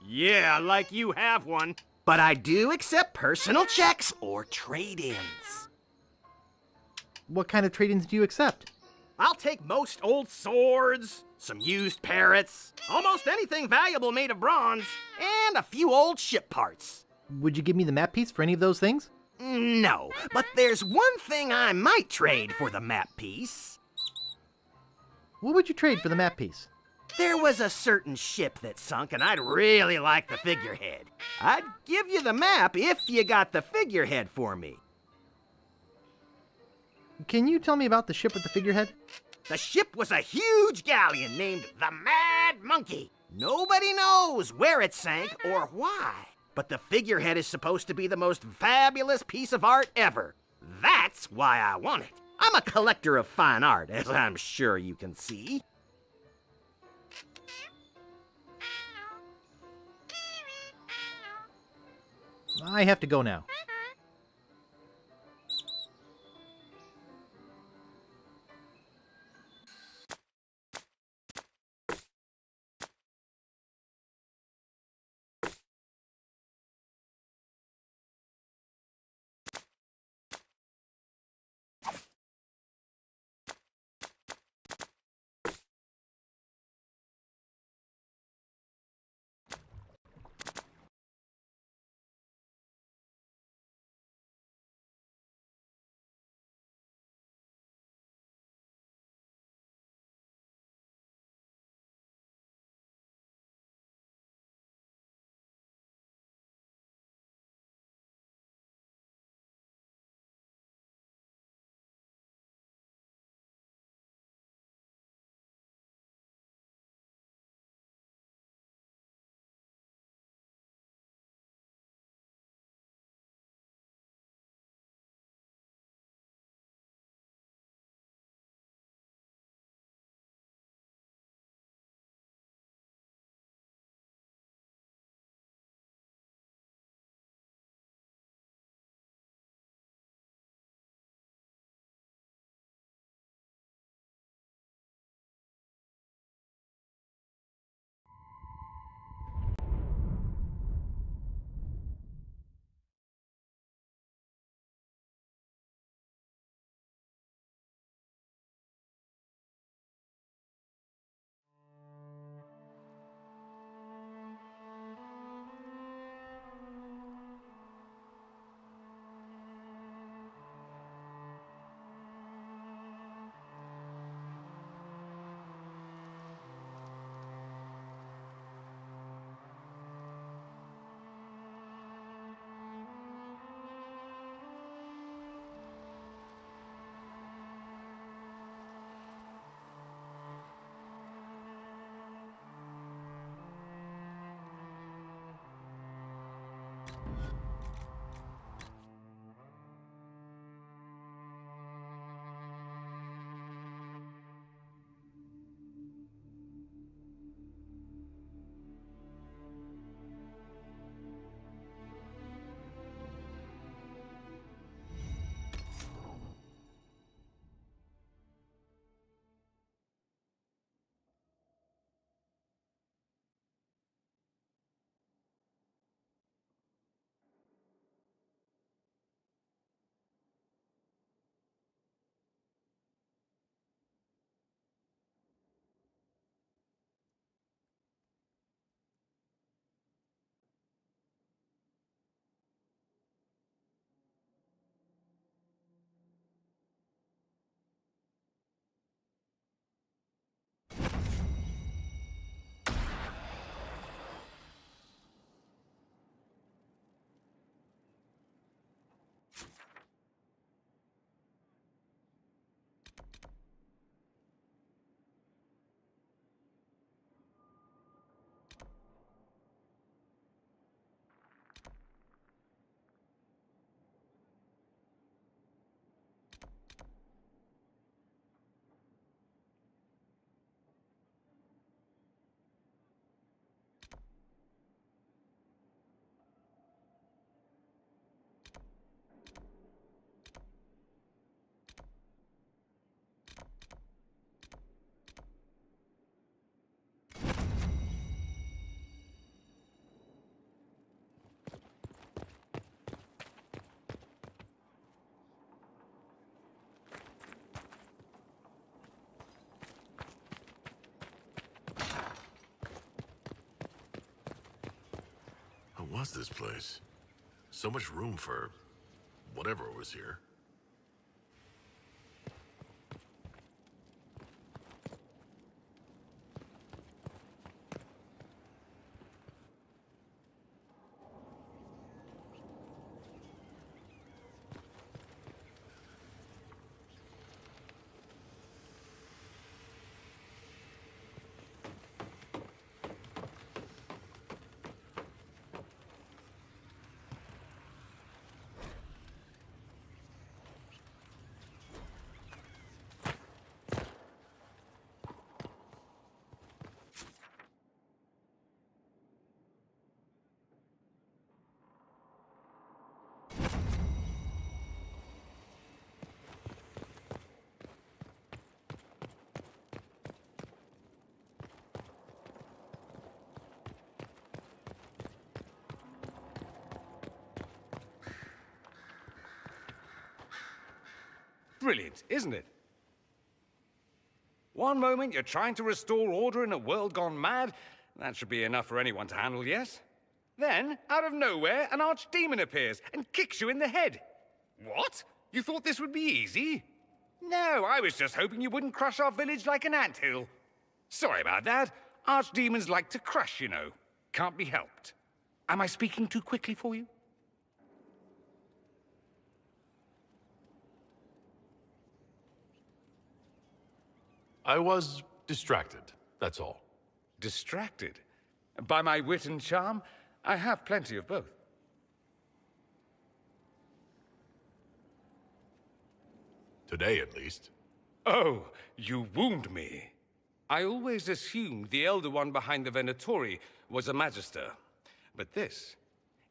Yeah, like you have one. But I do accept personal checks or trade-ins. What kind of trade-ins do you accept? I'll take most old swords, some used parrots, almost anything valuable made of bronze, and a few old ship parts. Would you give me the map piece for any of those things? No, but there's one thing I might trade for the map piece. What would you trade for the map piece? There was a certain ship that sunk, and I'd really like the figurehead. I'd give you the map if you got the figurehead for me. Can you tell me about the ship with the figurehead? The ship was a huge galleon named the Mad Monkey. Nobody knows where it sank or why. But the figurehead is supposed to be the most fabulous piece of art ever. That's why I want it. I'm a collector of fine art, as I'm sure you can see. I have to go now. What was this place? So much room for whatever was here. Brilliant, isn't it? One moment you're trying to restore order in a world gone mad. That should be enough for anyone to handle, yes? Then, out of nowhere, an archdemon appears and kicks you in the head. What? You thought this would be easy? No, I was just hoping you wouldn't crush our village like an anthill. Sorry about that. Archdemons like to crush, you know. Can't be helped. Am I speaking too quickly for you? I was distracted, that's all. Distracted? By my wit and charm? I have plenty of both. Today, at least. Oh, you wound me. I always assumed the Elder One behind the Venatori was a Magister. But this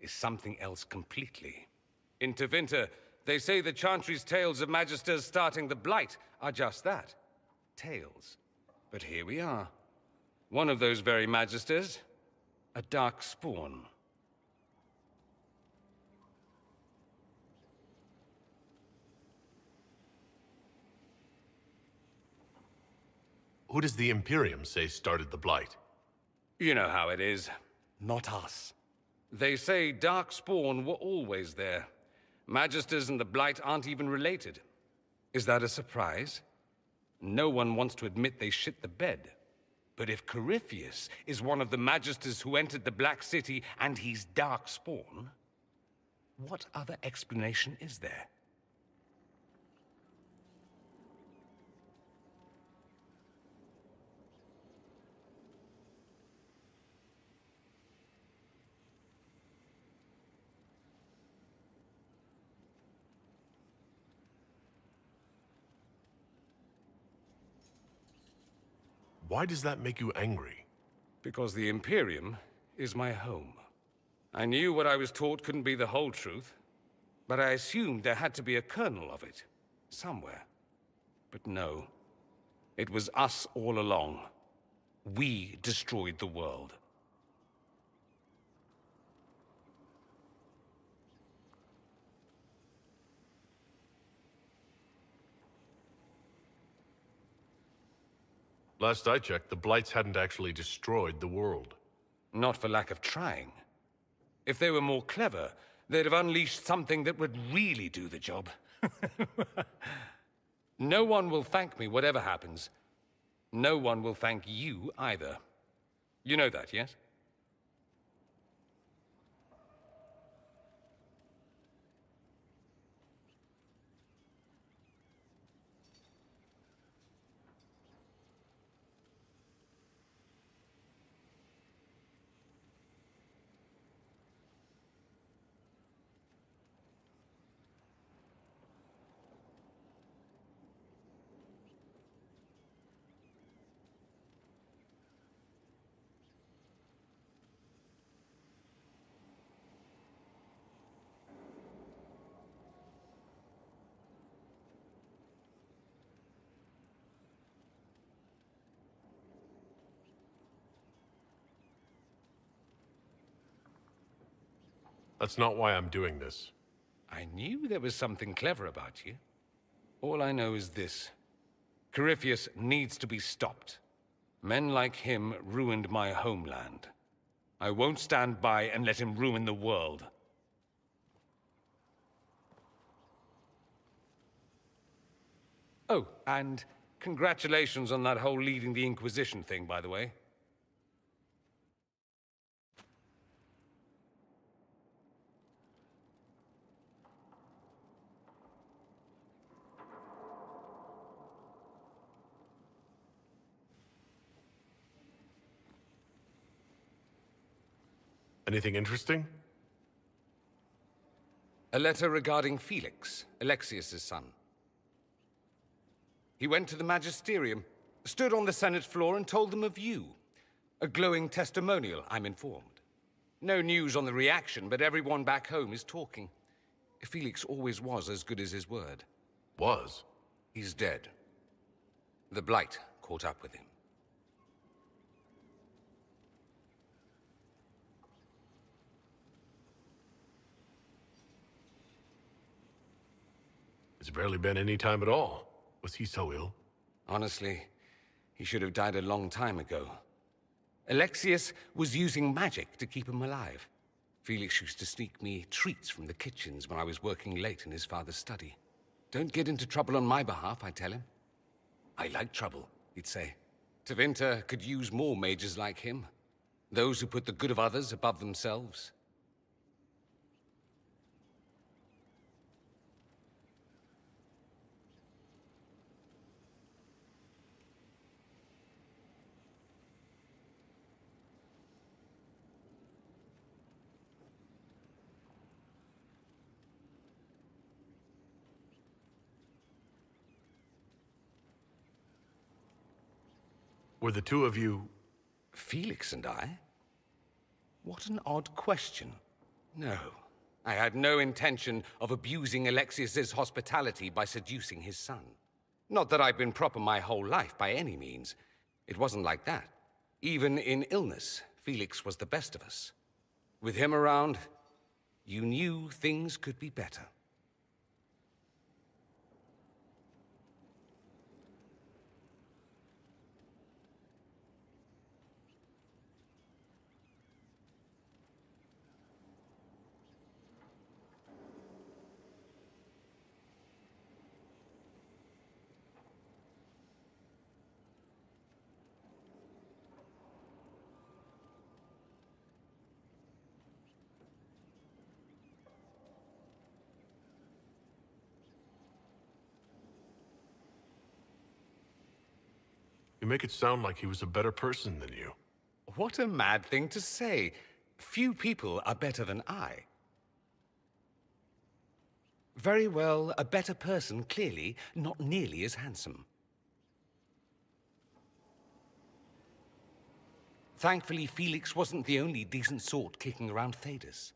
is something else completely. In Tevinter, they say the Chantry's tales of Magisters starting the Blight are just that. Tales. But here we are. One of those very Magisters. A dark spawn. Who does the Imperium say started the Blight? You know how it is. Not us. They say Darkspawn were always there. Magisters and the Blight aren't even related. Is that a surprise? No one wants to admit they shit the bed. But if Corypheus is one of the Magisters who entered the Black City and he's Darkspawn, what other explanation is there? Why does that make you angry? Because the Imperium is my home. I knew what I was taught couldn't be the whole truth, but I assumed there had to be a kernel of it, somewhere. But no, it was us all along. We destroyed the world. Last I checked, the Blights hadn't actually destroyed the world. Not for lack of trying. If they were more clever, they'd have unleashed something that would really do the job. No one will thank me, whatever happens. No one will thank you either. You know that, yes? That's not why I'm doing this. I knew there was something clever about you. All I know is this. Corypheus needs to be stopped. Men like him ruined my homeland. I won't stand by and let him ruin the world. Oh, and congratulations on that whole leading the Inquisition thing, by the way. Anything interesting? A letter regarding Felix, Alexius's son. He went to the Magisterium, stood on the Senate floor and told them of you. A glowing testimonial, I'm informed. No news on the reaction, but everyone back home is talking. Felix always was as good as his word. Was? He's dead. The Blight caught up with him. It's barely been any time at all. Was he so ill? Honestly, he should have died a long time ago. Alexius was using magic to keep him alive. Felix used to sneak me treats from the kitchens when I was working late in his father's study. Don't get into trouble on my behalf, I tell him. I like trouble, he'd say. Tevinter could use more mages like him. Those who put the good of others above themselves. Were the two of you... Felix and I? What an odd question. No, I had no intention of abusing Alexius's hospitality by seducing his son. Not that I've been proper my whole life, by any means. It wasn't like that. Even in illness, Felix was the best of us. With him around, you knew things could be better. You make it sound like he was a better person than you. What a mad thing to say. Few people are better than I. Very well, a better person, clearly, not nearly as handsome. Thankfully, Felix wasn't the only decent sort kicking around Thedas.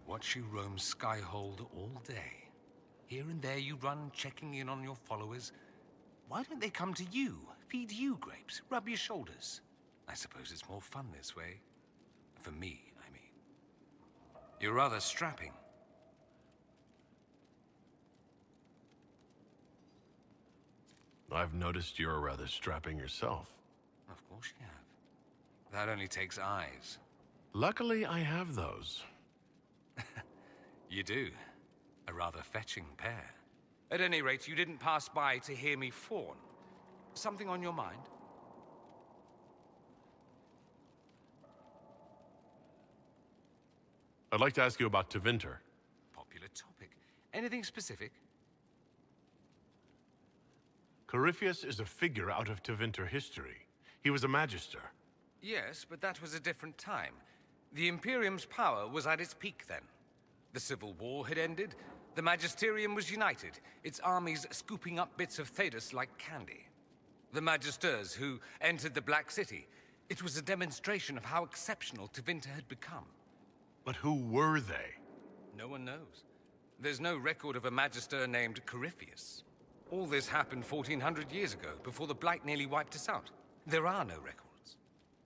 Watch you roam Skyhold all day. Here and there you run, checking in on your followers. Why don't they come to you, feed you grapes, rub your shoulders? I suppose it's more fun this way. For me, I mean. You're rather strapping. I've noticed you're rather strapping yourself. Of course you have. That only takes eyes. Luckily, I have those. You do. A rather fetching pair. At any rate, you didn't pass by to hear me fawn. Something on your mind? I'd like to ask you about Tevinter. Popular topic. Anything specific? Corypheus is a figure out of Tevinter history. He was a magister. Yes, but that was a different time. The Imperium's power was at its peak then. The Civil War had ended. The Magisterium was united, its armies scooping up bits of Thedas like candy. The Magisters who entered the Black City. It was a demonstration of how exceptional Tevinter had become. But who were they? No one knows. There's no record of a Magister named Corypheus. All this happened 1400 years ago, before the Blight nearly wiped us out. There are no records.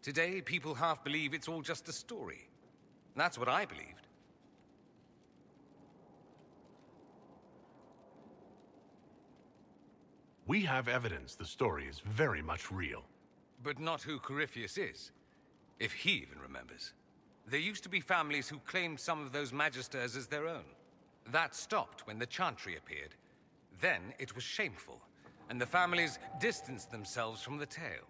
Today, people half believe it's all just a story. That's what I believed. We have evidence the story is very much real. But not who Corypheus is, if he even remembers. There used to be families who claimed some of those Magisters as their own. That stopped when the Chantry appeared. Then it was shameful, and the families distanced themselves from the tale.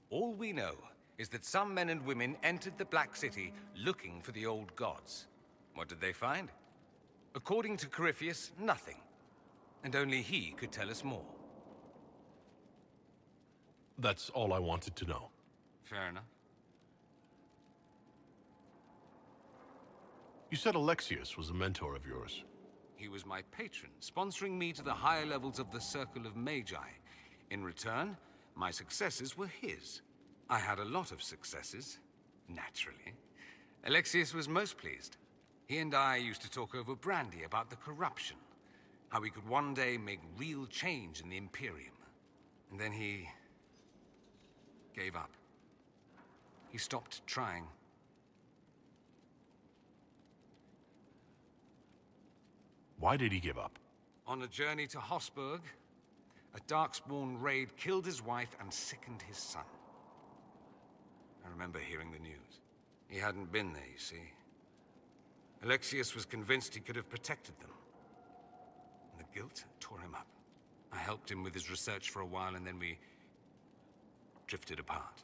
All we know is that some men and women entered the Black City looking for the old gods. What did they find? According to Corypheus, nothing. And only he could tell us more. That's all I wanted to know. Fair enough. You said Alexius was a mentor of yours. He was my patron, sponsoring me to the higher levels of the Circle of Magi. In return, my successes were his. I had a lot of successes, naturally. Alexius was most pleased. He and I used to talk over brandy about the corruption, how we could one day make real change in the Imperium. And then he gave up. He stopped trying. Why did he give up? On a journey to Hossberg, a Darkspawn raid killed his wife and sickened his son. I remember hearing the news. He hadn't been there, you see. Alexius was convinced he could have protected them. And the guilt tore him up. I helped him with his research for a while, and then we drifted apart.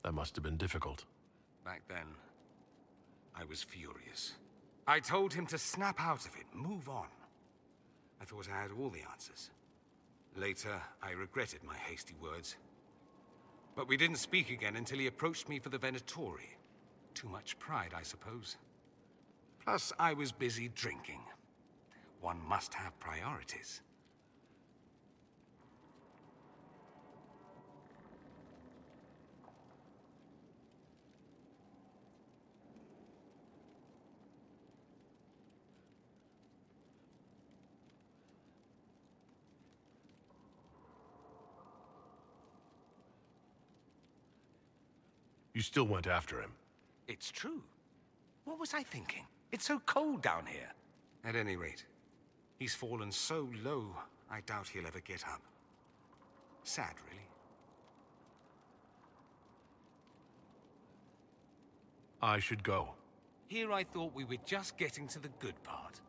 That must have been difficult. Back then, I was furious. I told him to snap out of it, move on. I thought I had all the answers. Later, I regretted my hasty words. But we didn't speak again until he approached me for the Venatori. Too much pride, I suppose. Plus, I was busy drinking. One must have priorities. You still went after him. It's true. What was I thinking? It's so cold down here. At any rate, he's fallen so low, I doubt he'll ever get up. Sad, really. I should go. Here I thought we were just getting to the good part.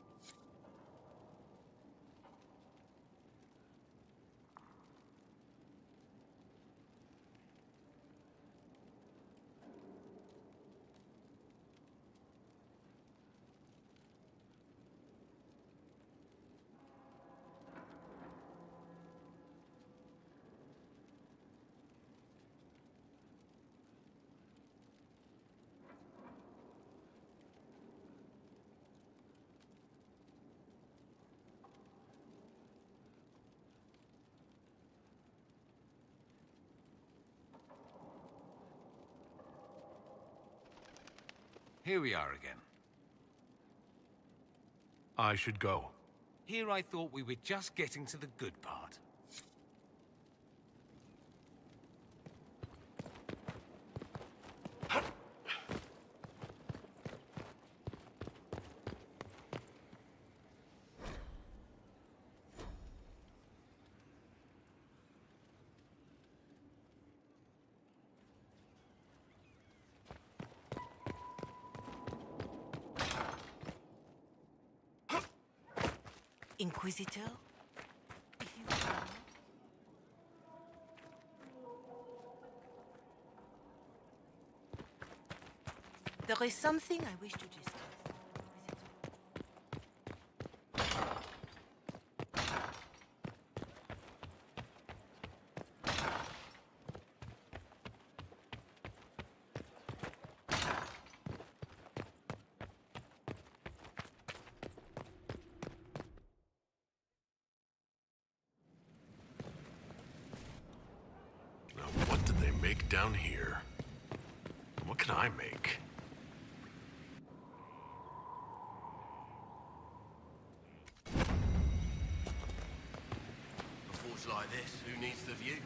Here we are again. I should go. Here I thought we were just getting to the good part. Inquisitor? There is something I wish to discuss. Now, what did they make down here? What can I make? A forge like this, who needs the view?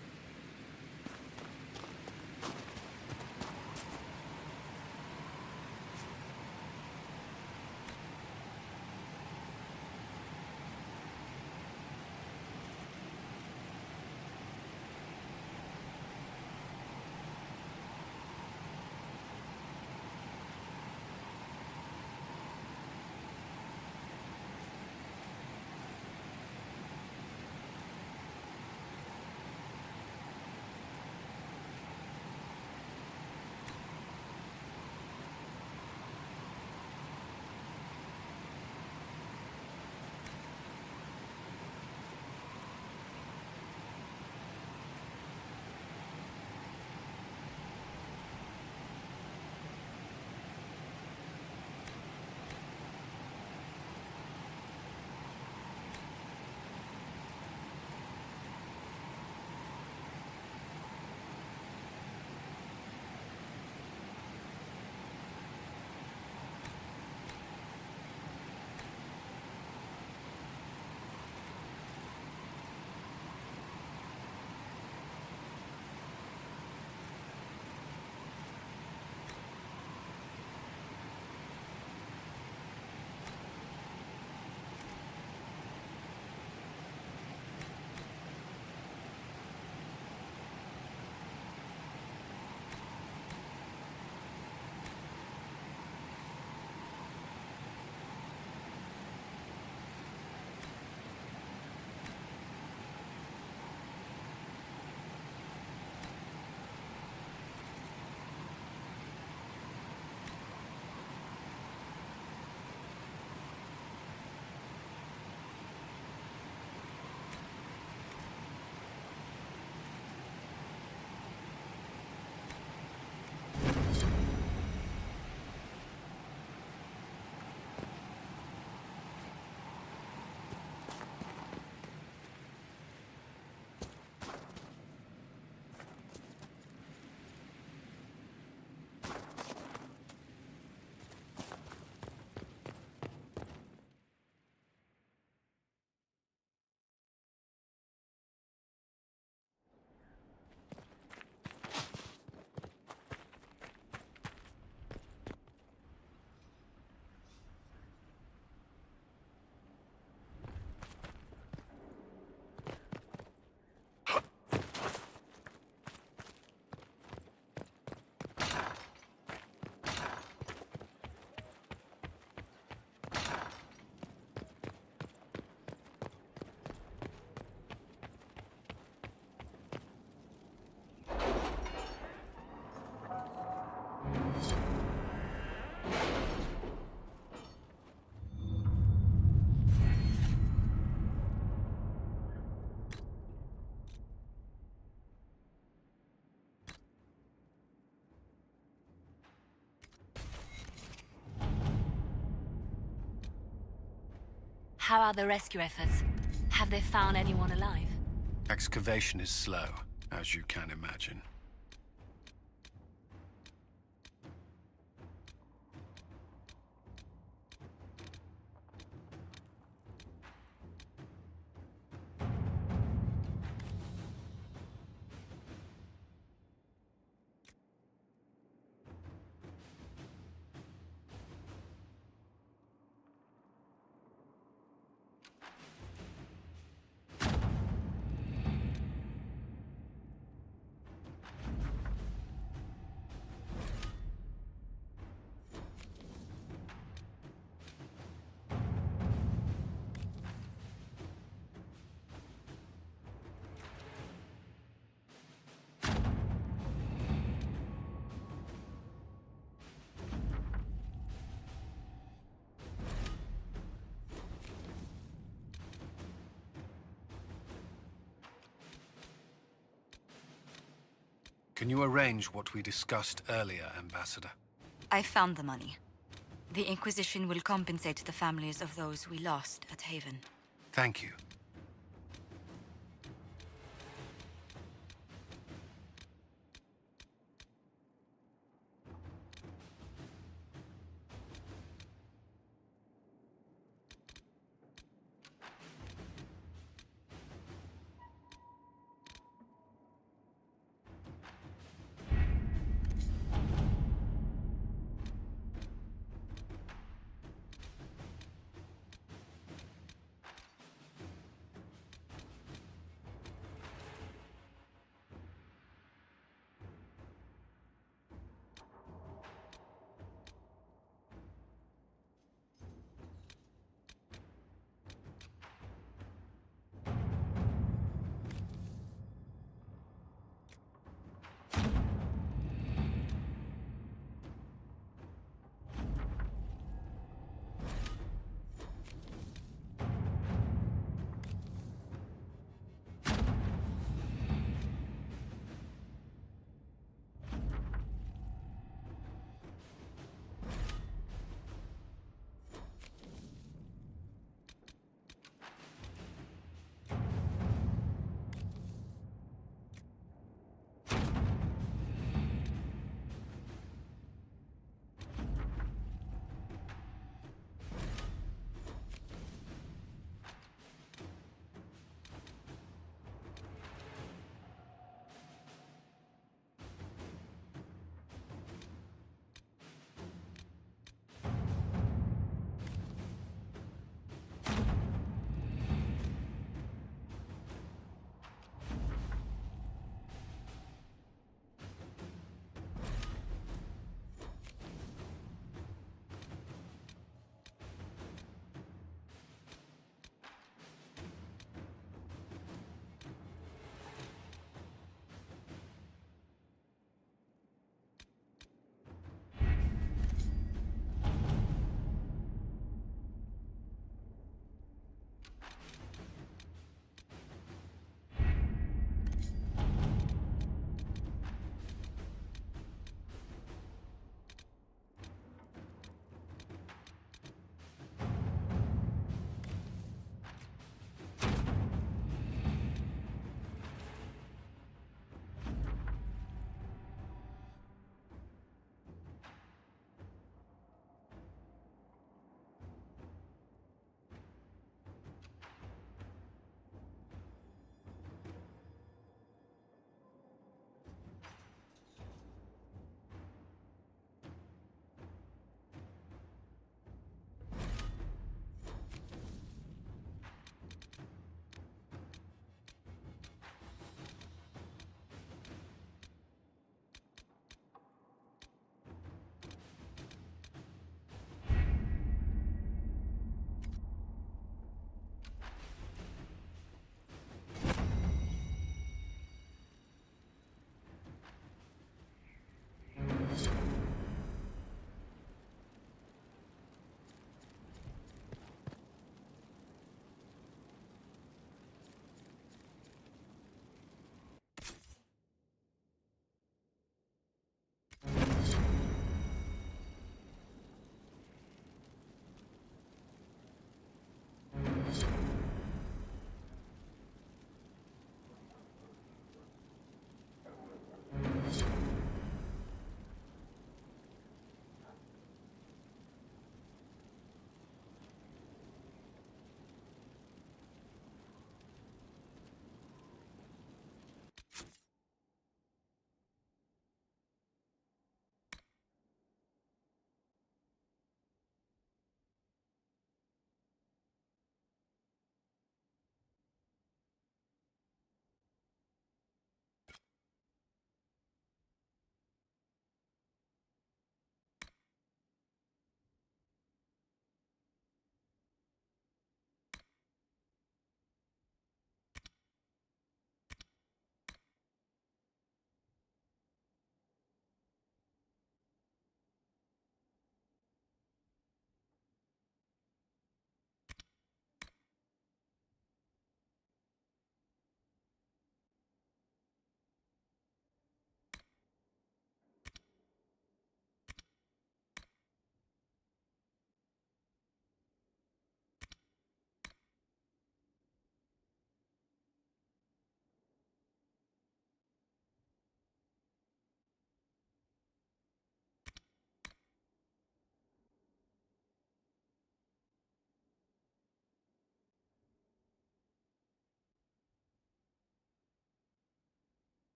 How are the rescue efforts? Have they found anyone alive? Excavation is slow, as you can imagine. Can you arrange what we discussed earlier, Ambassador? I found the money. The Inquisition will compensate the families of those we lost at Haven. Thank you.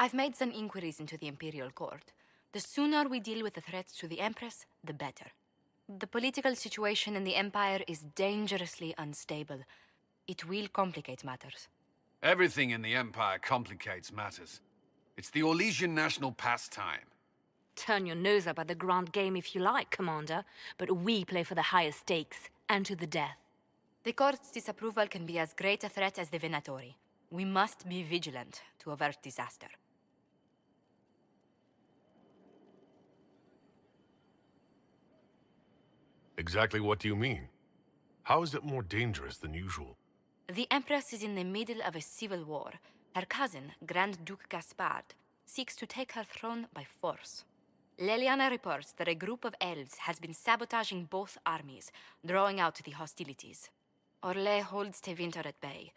I've made some inquiries into the Imperial Court. The sooner we deal with the threats to the Empress, the better. The political situation in the Empire is dangerously unstable. It will complicate matters. Everything in the Empire complicates matters. It's the Orlesian national pastime. Turn your nose up at the grand game if you like, Commander, but we play for the higher stakes, and to the death. The Court's disapproval can be as great a threat as the Venatori. We must be vigilant to avert disaster. Exactly what do you mean? How is it more dangerous than usual? The Empress is in the middle of a civil war. Her cousin, Grand Duke Gaspard, seeks to take her throne by force. Leliana reports that a group of elves has been sabotaging both armies, drawing out the hostilities. Orlais holds Tevinter at bay.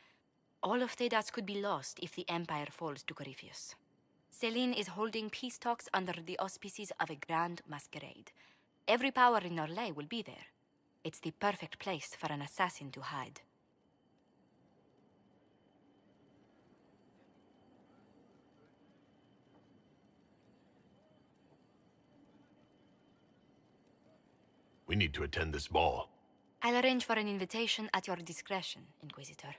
All of Thedas could be lost if the Empire falls to Corypheus. Celine is holding peace talks under the auspices of a grand masquerade. Every power in Orlais will be there. It's the perfect place for an assassin to hide. We need to attend this ball. I'll arrange for an invitation at your discretion, Inquisitor.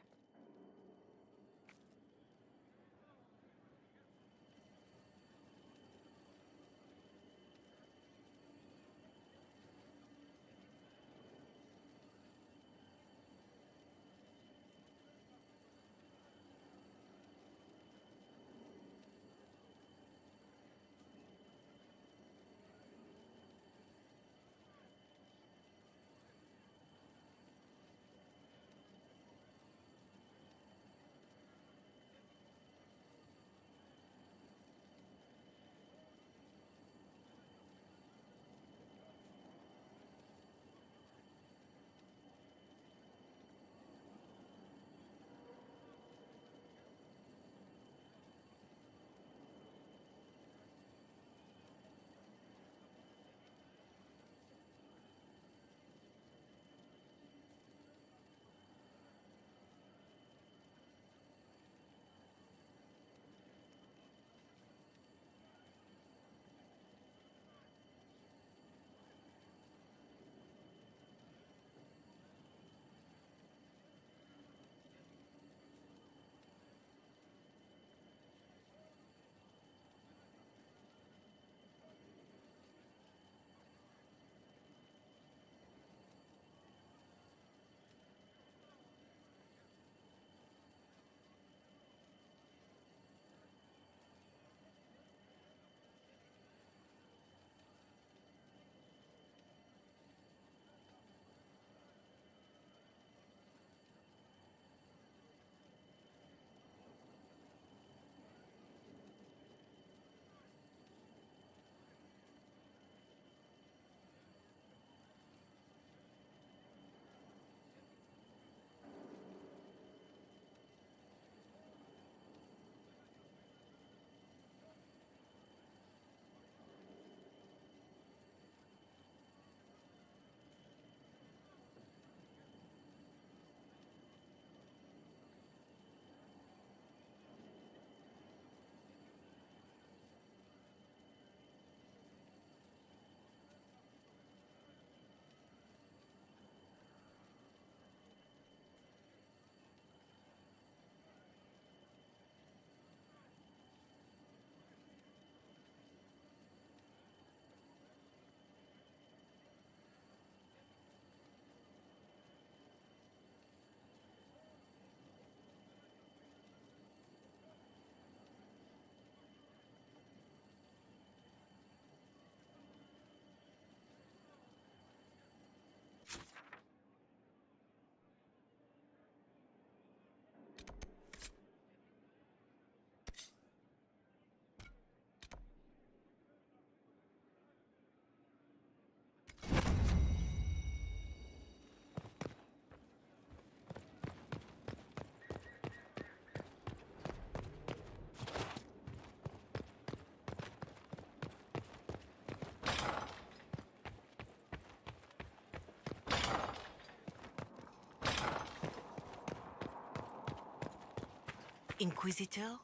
Inquisitor?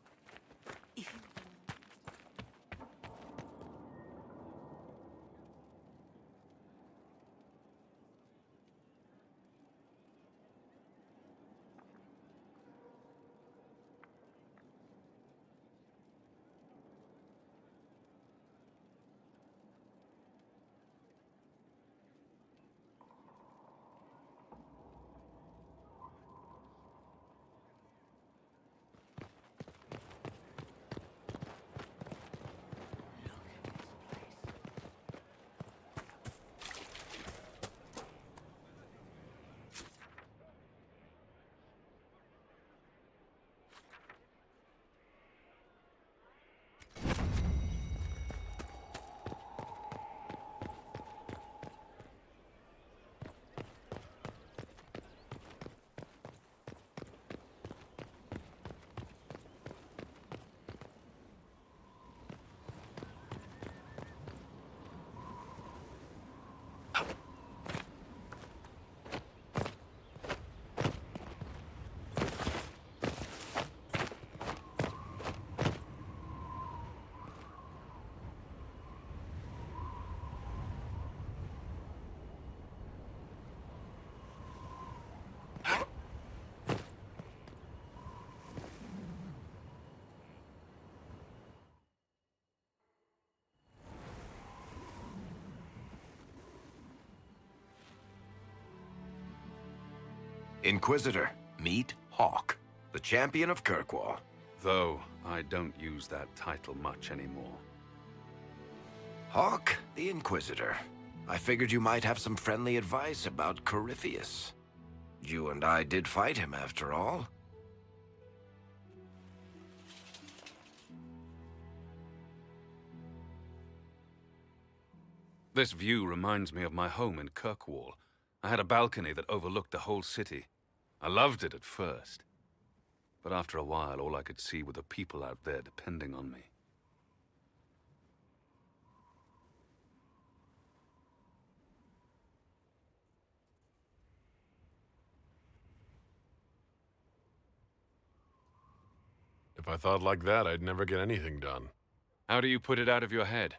If you... Inquisitor, meet Hawk, the champion of Kirkwall. Though I don't use that title much anymore. Hawk, the Inquisitor. I figured you might have some friendly advice about Corypheus. You and I did fight him, after all. This view reminds me of my home in Kirkwall. I had a balcony that overlooked the whole city. I loved it at first. But after a while, all I could see were the people out there depending on me. If I thought like that, I'd never get anything done. How do you put it out of your head?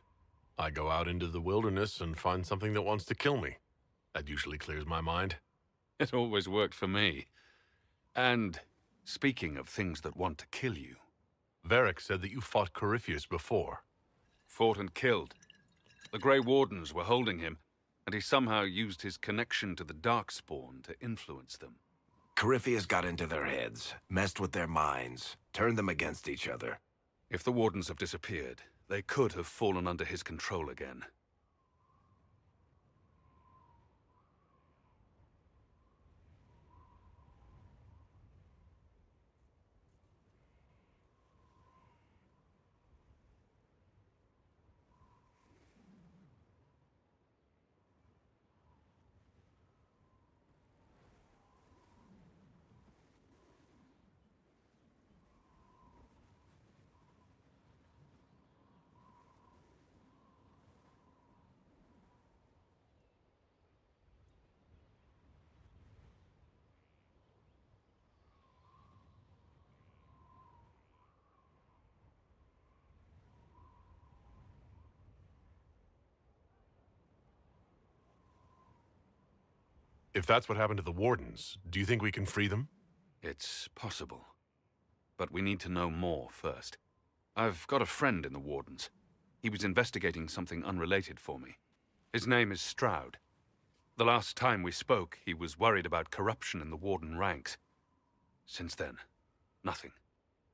I go out into the wilderness and find something that wants to kill me. That usually clears my mind. It always worked for me. And speaking of things that want to kill you... Varric said that you fought Corypheus before. Fought and killed. The Grey Wardens were holding him, and he somehow used his connection to the Darkspawn to influence them. Corypheus got into their heads, messed with their minds, turned them against each other. If the Wardens have disappeared, they could have fallen under his control again. If that's what happened to the Wardens, do you think we can free them? It's possible. But we need to know more first. I've got a friend in the Wardens. He was investigating something unrelated for me. His name is Stroud. The last time we spoke, he was worried about corruption in the Warden ranks. Since then, nothing.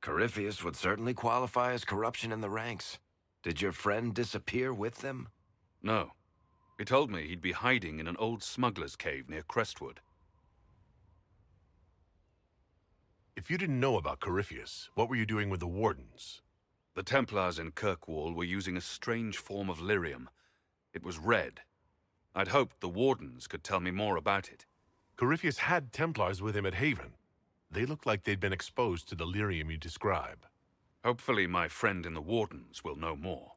Corypheus would certainly qualify as corruption in the ranks. Did your friend disappear with them? No. He told me he'd be hiding in an old smuggler's cave near Crestwood. If you didn't know about Corypheus, what were you doing with the Wardens? The Templars in Kirkwall were using a strange form of lyrium. It was red. I'd hoped the Wardens could tell me more about it. Corypheus had Templars with him at Haven. They looked like they'd been exposed to the lyrium you describe. Hopefully my friend in the Wardens will know more.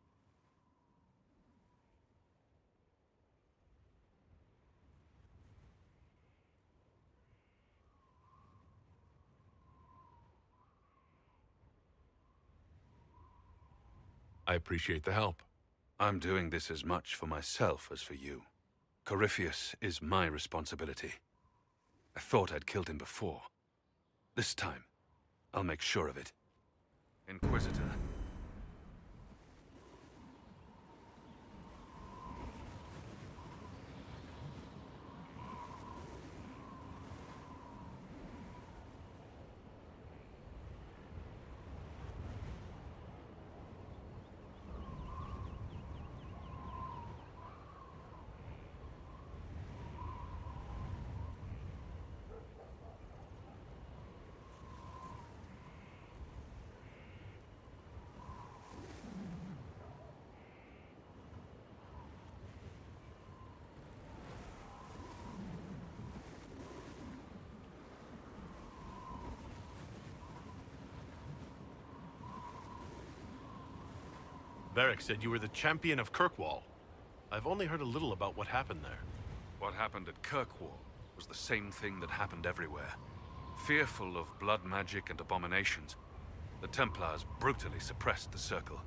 I appreciate the help. I'm doing this as much for myself as for you. Corypheus is my responsibility. I thought I'd killed him before. This time, I'll make sure of it. Inquisitor. Varric said you were the champion of Kirkwall. I've only heard a little about what happened there. What happened at Kirkwall was the same thing that happened everywhere. Fearful of blood magic and abominations, the Templars brutally suppressed the Circle.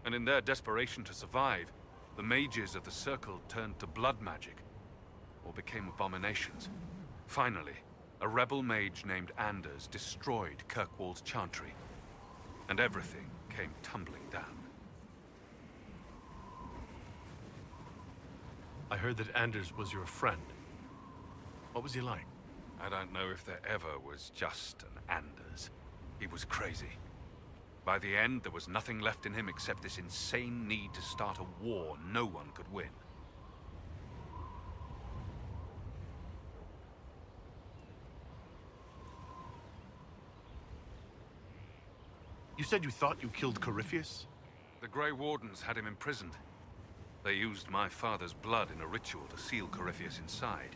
And in their desperation to survive, the mages of the Circle turned to blood magic, or became abominations. Finally, a rebel mage named Anders destroyed Kirkwall's chantry, and everything came tumbling down. I heard that Anders was your friend. What was he like? I don't know if there ever was just an Anders. He was crazy. By the end, there was nothing left in him except this insane need to start a war no one could win. You said you thought you killed Corypheus? The Grey Wardens had him imprisoned. They used my father's blood in a ritual to seal Corypheus inside.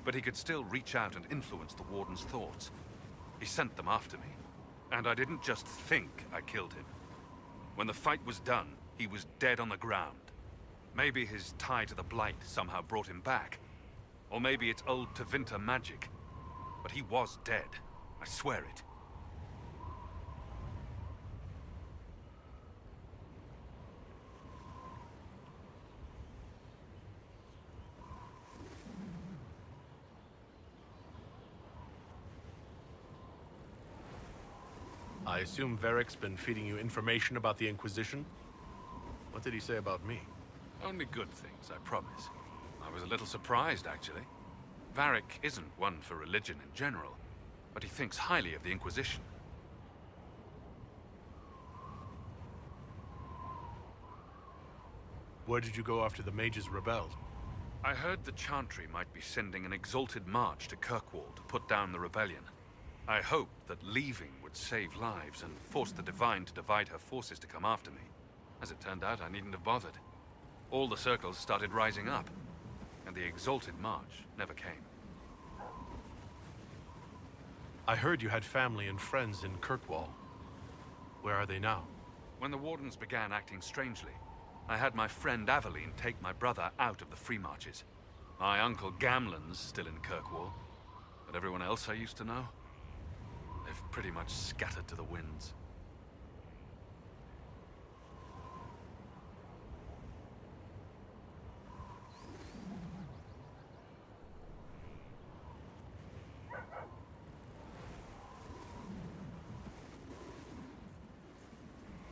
But he could still reach out and influence the Warden's thoughts. He sent them after me. And I didn't just think I killed him. When the fight was done, he was dead on the ground. Maybe his tie to the Blight somehow brought him back. Or maybe it's old Tevinter magic. But he was dead. I swear it. I assume Varric's been feeding you information about the Inquisition? What did he say about me? Only good things, I promise. I was a little surprised, actually. Varric isn't one for religion in general, but he thinks highly of the Inquisition. Where did you go after the mages rebelled? I heard the Chantry might be sending an exalted march to Kirkwall to put down the rebellion. I hoped that leaving would save lives and force the Divine to divide her forces to come after me. As it turned out, I needn't have bothered. All the circles started rising up, and the exalted march never came. I heard you had family and friends in Kirkwall. Where are they now? When the Wardens began acting strangely, I had my friend Aveline take my brother out of the Free Marches. My uncle Gamlen's still in Kirkwall, but everyone else I used to know, they've pretty much scattered to the winds.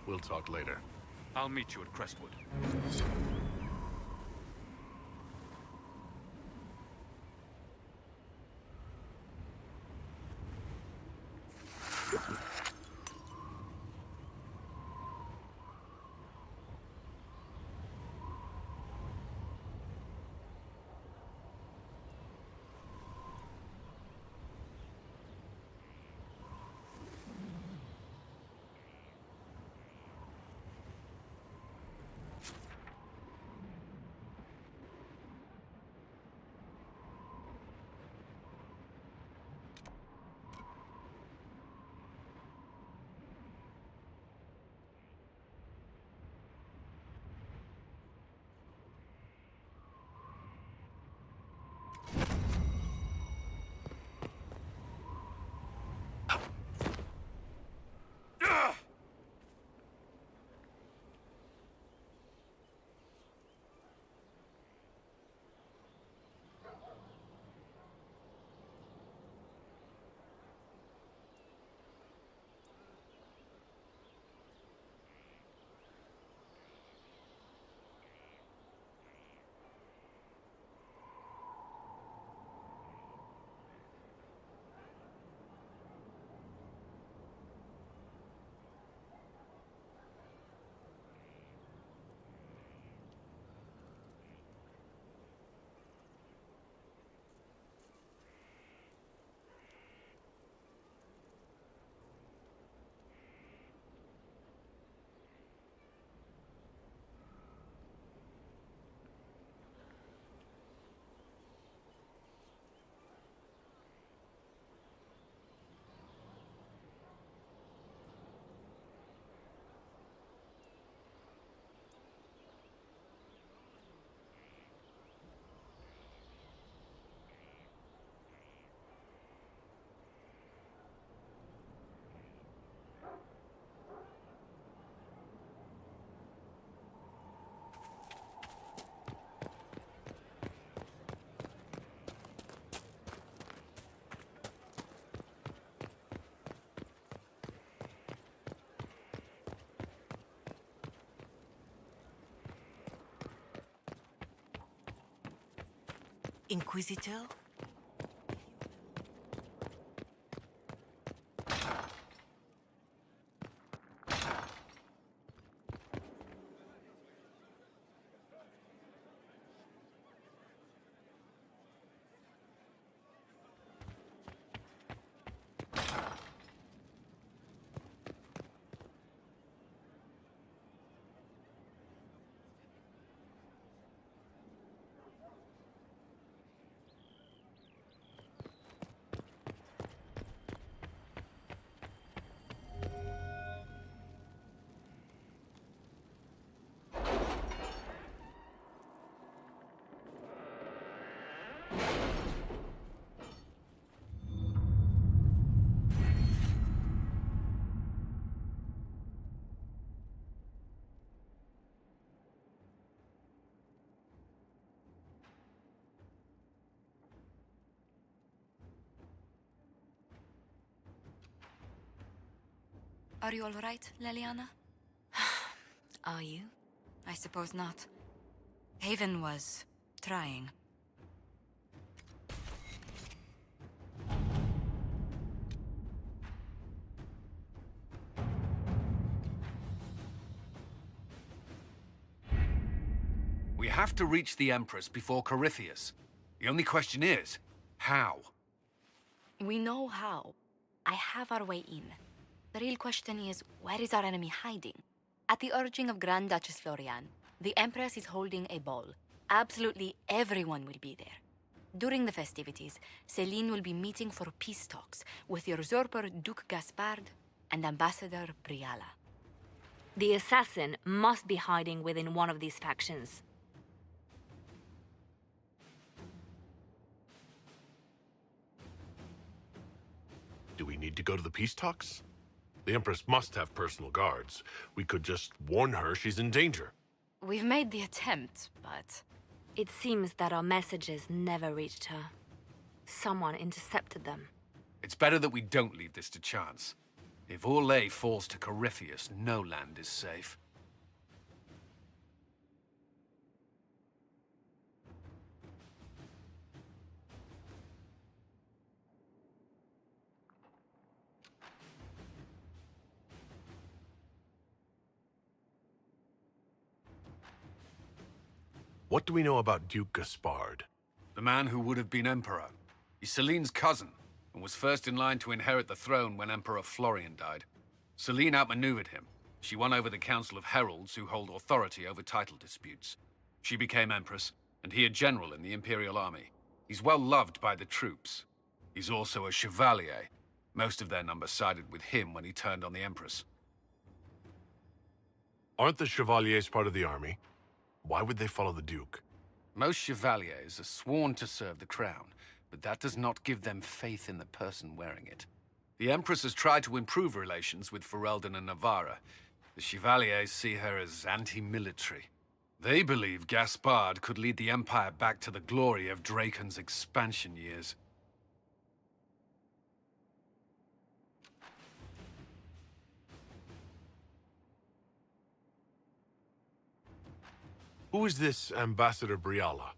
We'll talk later. I'll meet you at Crestwood. Inquisitor? Are you all right, Leliana? Are you? I suppose not. Haven was trying. We have to reach the Empress before Corypheus. The only question is, how? We know how. I have our way in. The real question is, where is our enemy hiding? At the urging of Grand Duchess Florian, the Empress is holding a ball. Absolutely everyone will be there. During the festivities, Celine will be meeting for peace talks with the usurper Duke Gaspard and Ambassador Briala. The assassin must be hiding within one of these factions. Do we need to go to the peace talks? The Empress must have personal guards. We could just warn her she's in danger. We've made the attempt, but... It seems that our messages never reached her. Someone intercepted them. It's better that we don't leave this to chance. If Orlais falls to Corypheus, no land is safe. What do we know about Duke Gaspard? The man who would have been Emperor. He's Celine's cousin, and was first in line to inherit the throne when Emperor Florian died. Celine outmaneuvered him. She won over the Council of Heralds, who hold authority over title disputes. She became Empress, and he a general in the Imperial Army. He's well loved by the troops. He's also a chevalier. Most of their number sided with him when he turned on the Empress. Aren't the Chevaliers part of the army? Why would they follow the Duke? Most chevaliers are sworn to serve the crown, but that does not give them faith in the person wearing it. The Empress has tried to improve relations with Ferelden and Navarra. The chevaliers see her as anti-military. They believe Gaspard could lead the Empire back to the glory of Draken's expansion years. Who is this Ambassador Briala?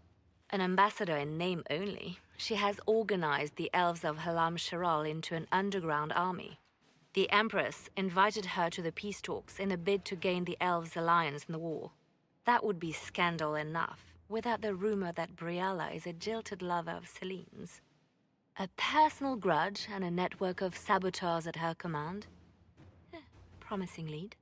An ambassador in name only. She has organized the elves of Halam Sharal into an underground army. The Empress invited her to the peace talks in a bid to gain the elves' alliance in the war. That would be scandal enough, without the rumor that Briala is a jilted lover of Celine's. A personal grudge and a network of saboteurs at her command. Promising lead.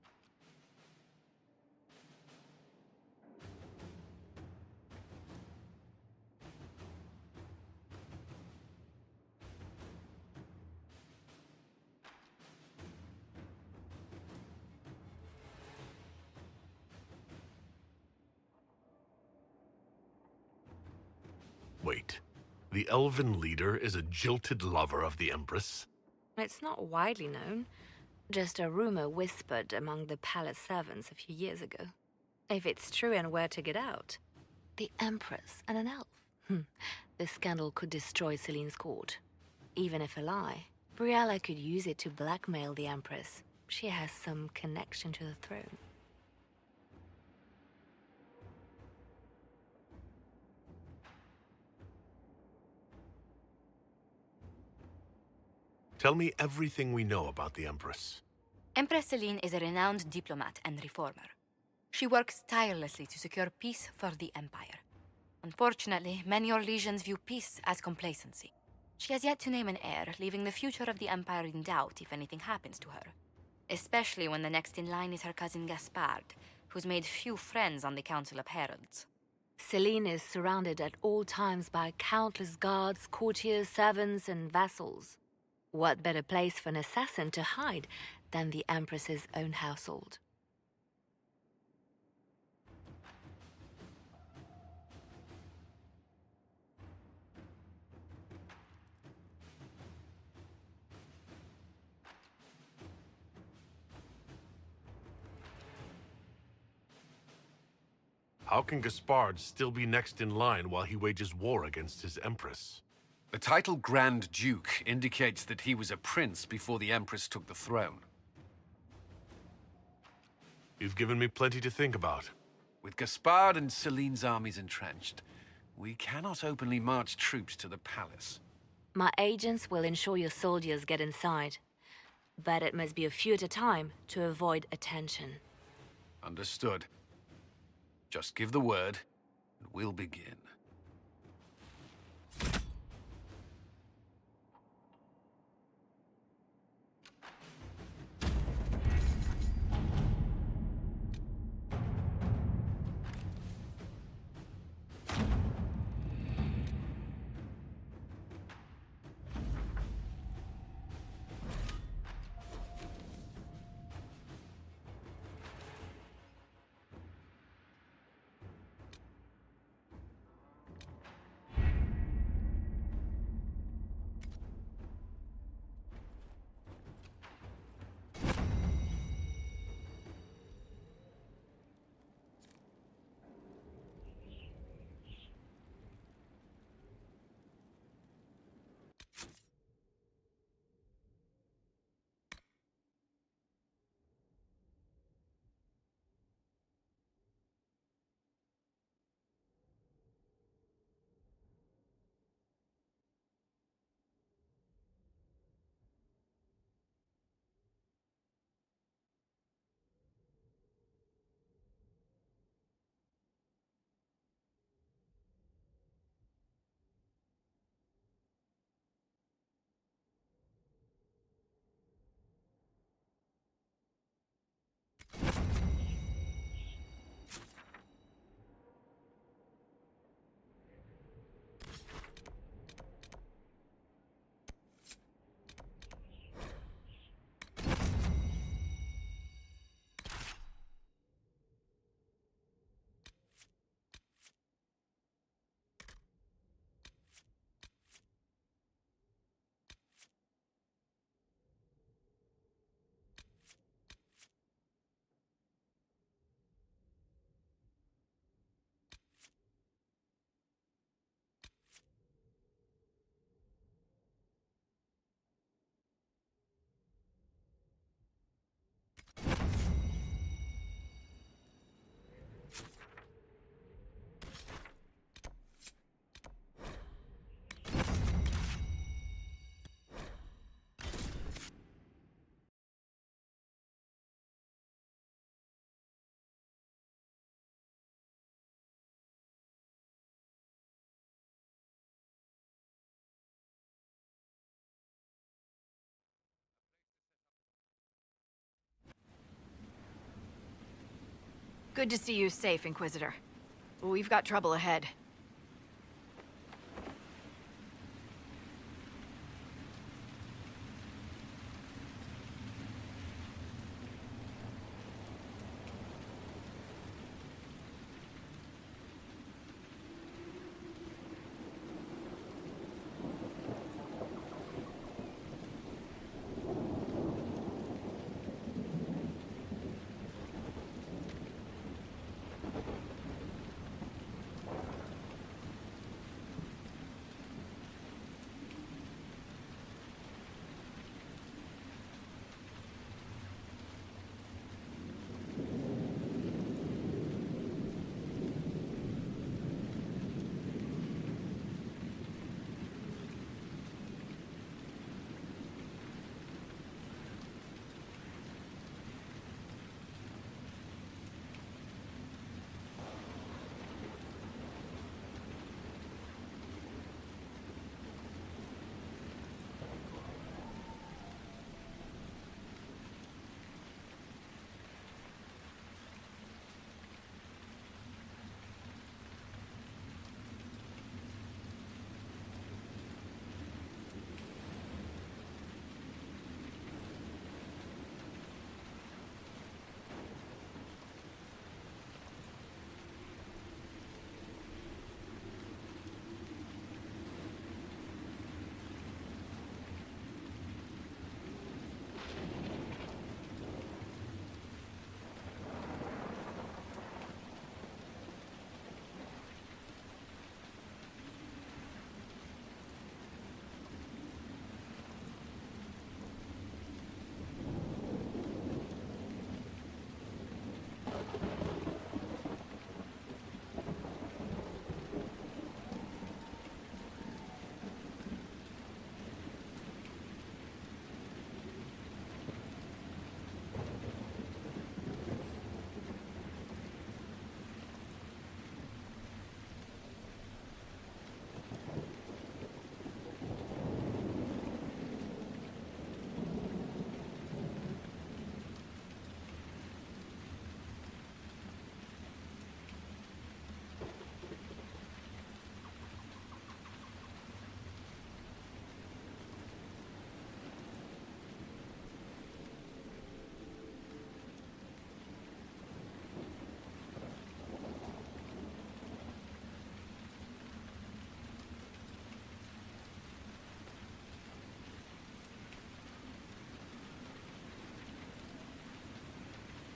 Wait, the elven leader is a jilted lover of the Empress? It's not widely known. Just a rumor whispered among the palace servants a few years ago. If it's true and were to get out, the Empress and an elf. The scandal could destroy Celine's court. Even if a lie, Briala could use it to blackmail the Empress. She has some connection to the throne. Tell me everything we know about the Empress. Empress Celine is a renowned diplomat and reformer. She works tirelessly to secure peace for the Empire. Unfortunately, many Orlesians view peace as complacency. She has yet to name an heir, leaving the future of the Empire in doubt if anything happens to her. Especially when the next in line is her cousin Gaspard, who's made few friends on the Council of Heralds. Celine is surrounded at all times by countless guards, courtiers, servants, and vassals. What better place for an assassin to hide than the Empress's own household? How can Gaspard still be next in line while he wages war against his Empress? The title Grand Duke indicates that he was a prince before the Empress took the throne. You've given me plenty to think about. With Gaspard and Celine's armies entrenched, we cannot openly march troops to the palace. My agents will ensure your soldiers get inside. But it must be a few at a time to avoid attention. Understood. Just give the word, and we'll begin. Good to see you safe, Inquisitor. We've got trouble ahead.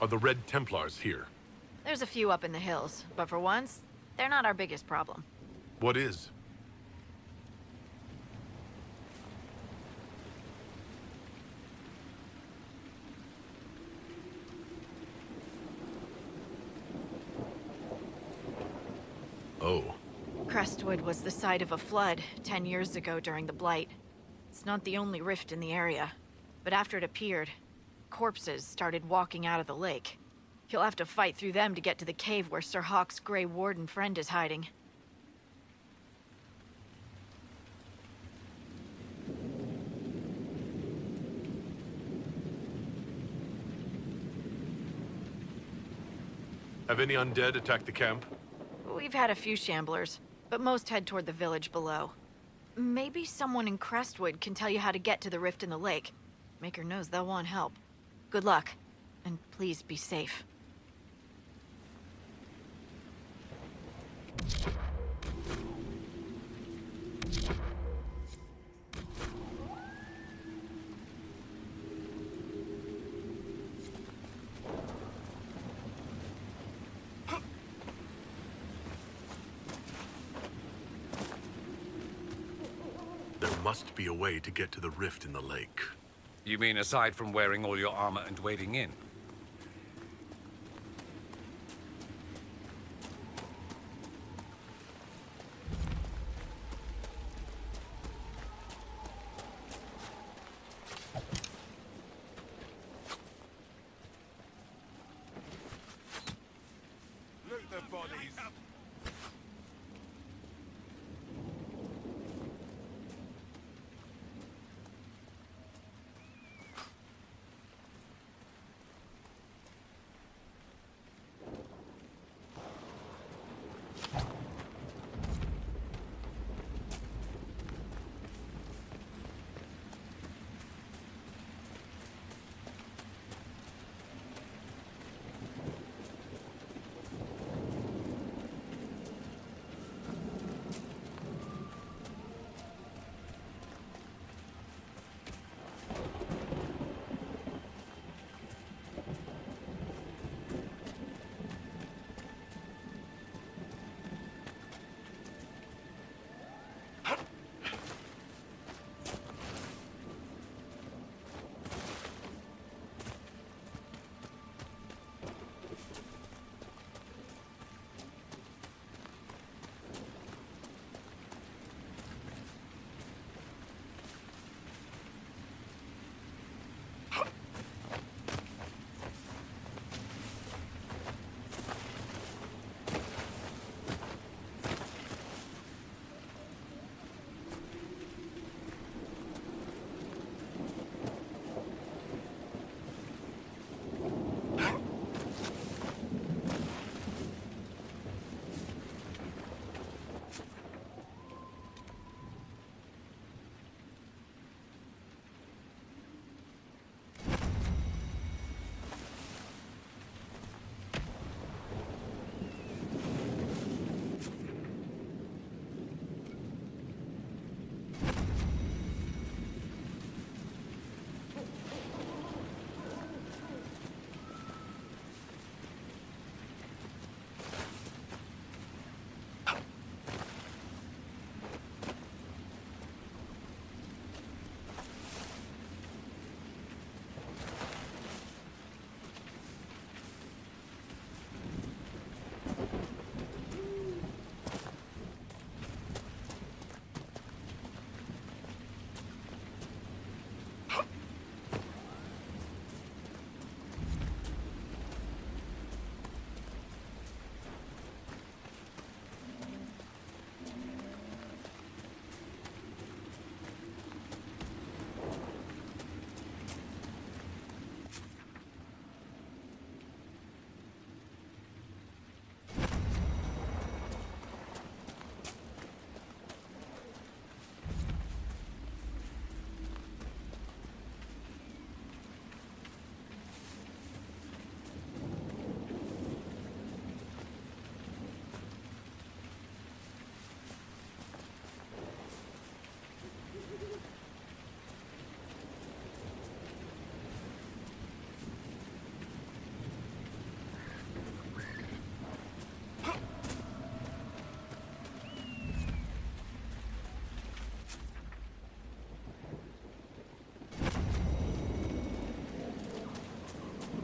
Are the Red Templars here? There's a few up in the hills, but for once, they're not our biggest problem. What is? Oh. Crestwood was the site of a flood 10 years ago during the Blight. It's not the only rift in the area, but after it appeared, corpses started walking out of the lake. You'll have to fight through them to get to the cave where Sir Hawk's Grey Warden friend is hiding. Have any undead attacked the camp? We've had a few shamblers, but most head toward the village below. Maybe someone in Crestwood can tell you how to get to the rift in the lake. Maker knows they'll want help. Good luck, and please be safe. There must be a way to get to the rift in the lake. You mean aside from wearing all your armor and wading in? Loot the bodies.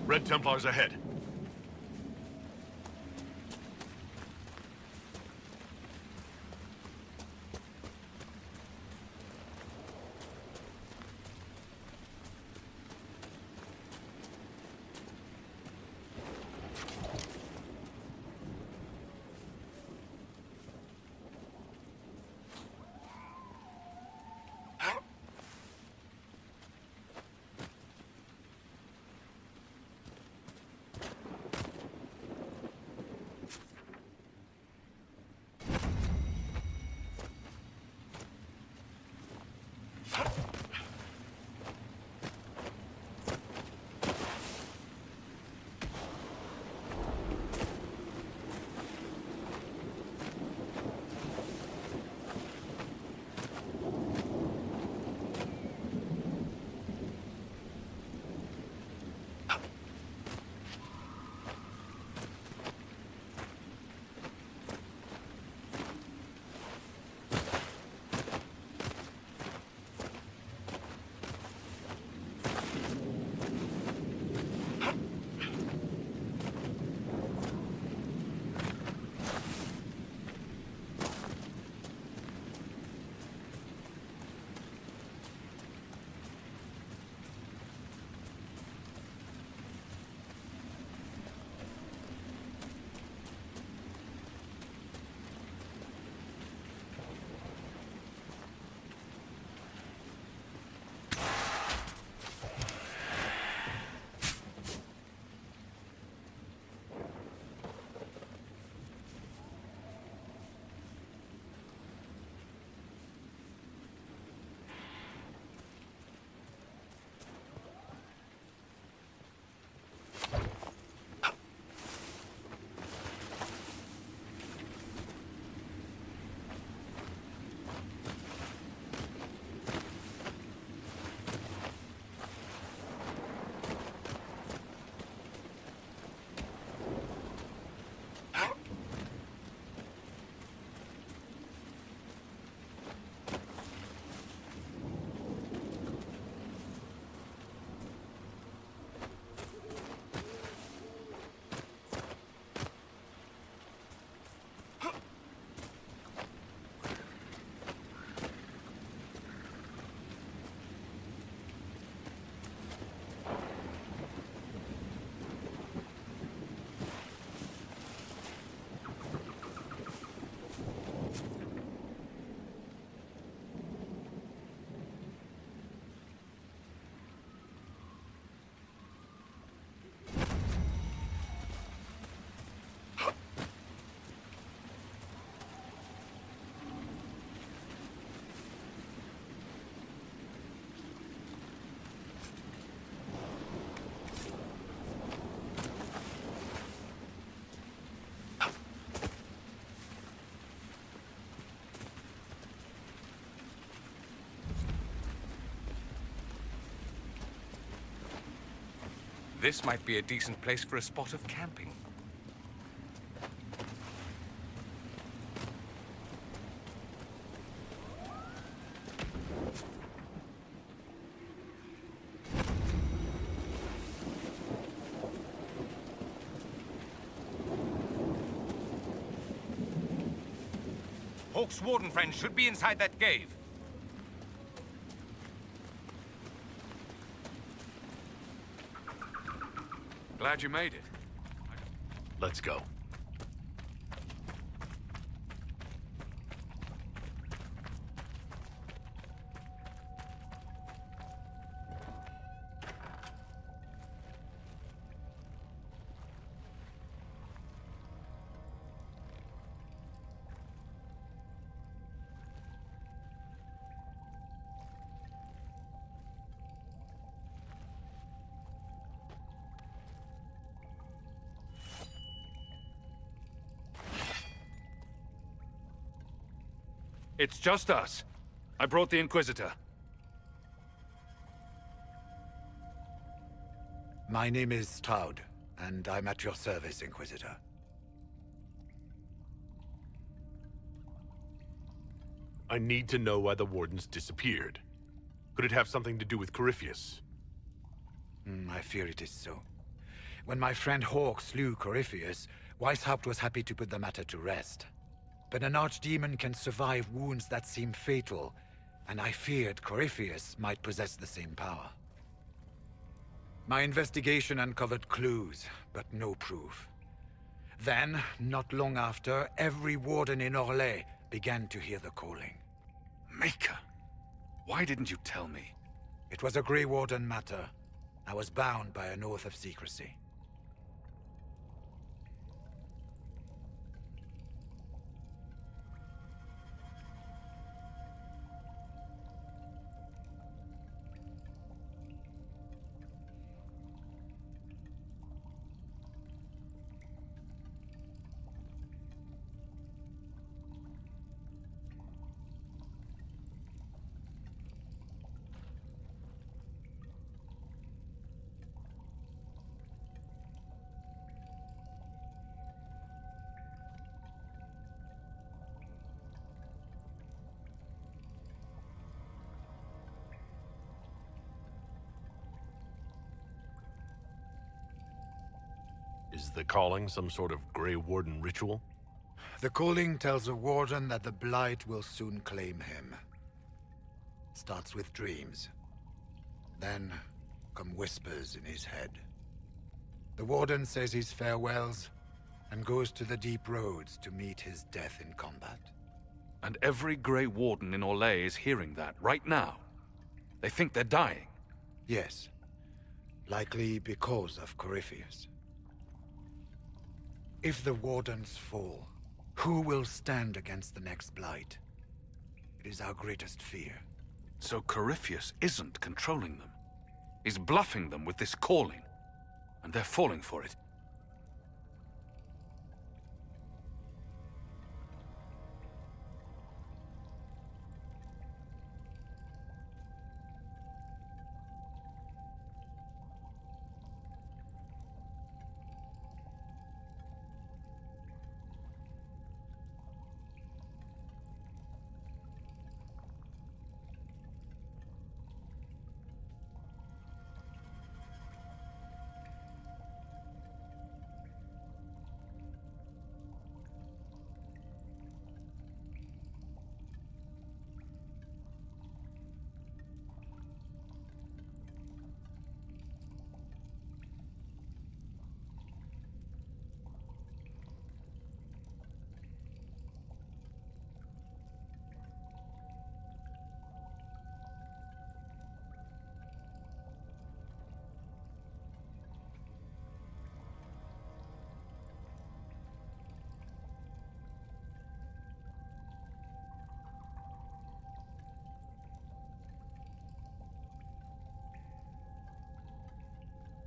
Red Templars ahead. This might be a decent place for a spot of camping. Hawk's warden friend should be inside that cave. Glad you made it. Let's go. It's just us. I brought the Inquisitor. My name is Toud, and I'm at your service, Inquisitor. I need to know why the Wardens disappeared. Could it have something to do with Corypheus? I fear it is so. When my friend Hawk slew Corypheus, Weishaupt was happy to put the matter to rest. But an archdemon can survive wounds that seem fatal, and I feared Corypheus might possess the same power. My investigation uncovered clues, but no proof. Then, not long after, every warden in Orlais began to hear the calling. Maker, why didn't you tell me? It was a Grey Warden matter. I was bound by an oath of secrecy. Is the calling some sort of Grey Warden ritual? The calling tells a warden that the Blight will soon claim him. Starts with dreams. Then come whispers in his head. The warden says his farewells and goes to the deep roads to meet his death in combat. And every Grey Warden in Orlais is hearing that right now. They think they're dying. Yes. Likely because of Corypheus. If the Wardens fall, who will stand against the next Blight? It is our greatest fear. So Corypheus isn't controlling them. He's bluffing them with this calling. And they're falling for it.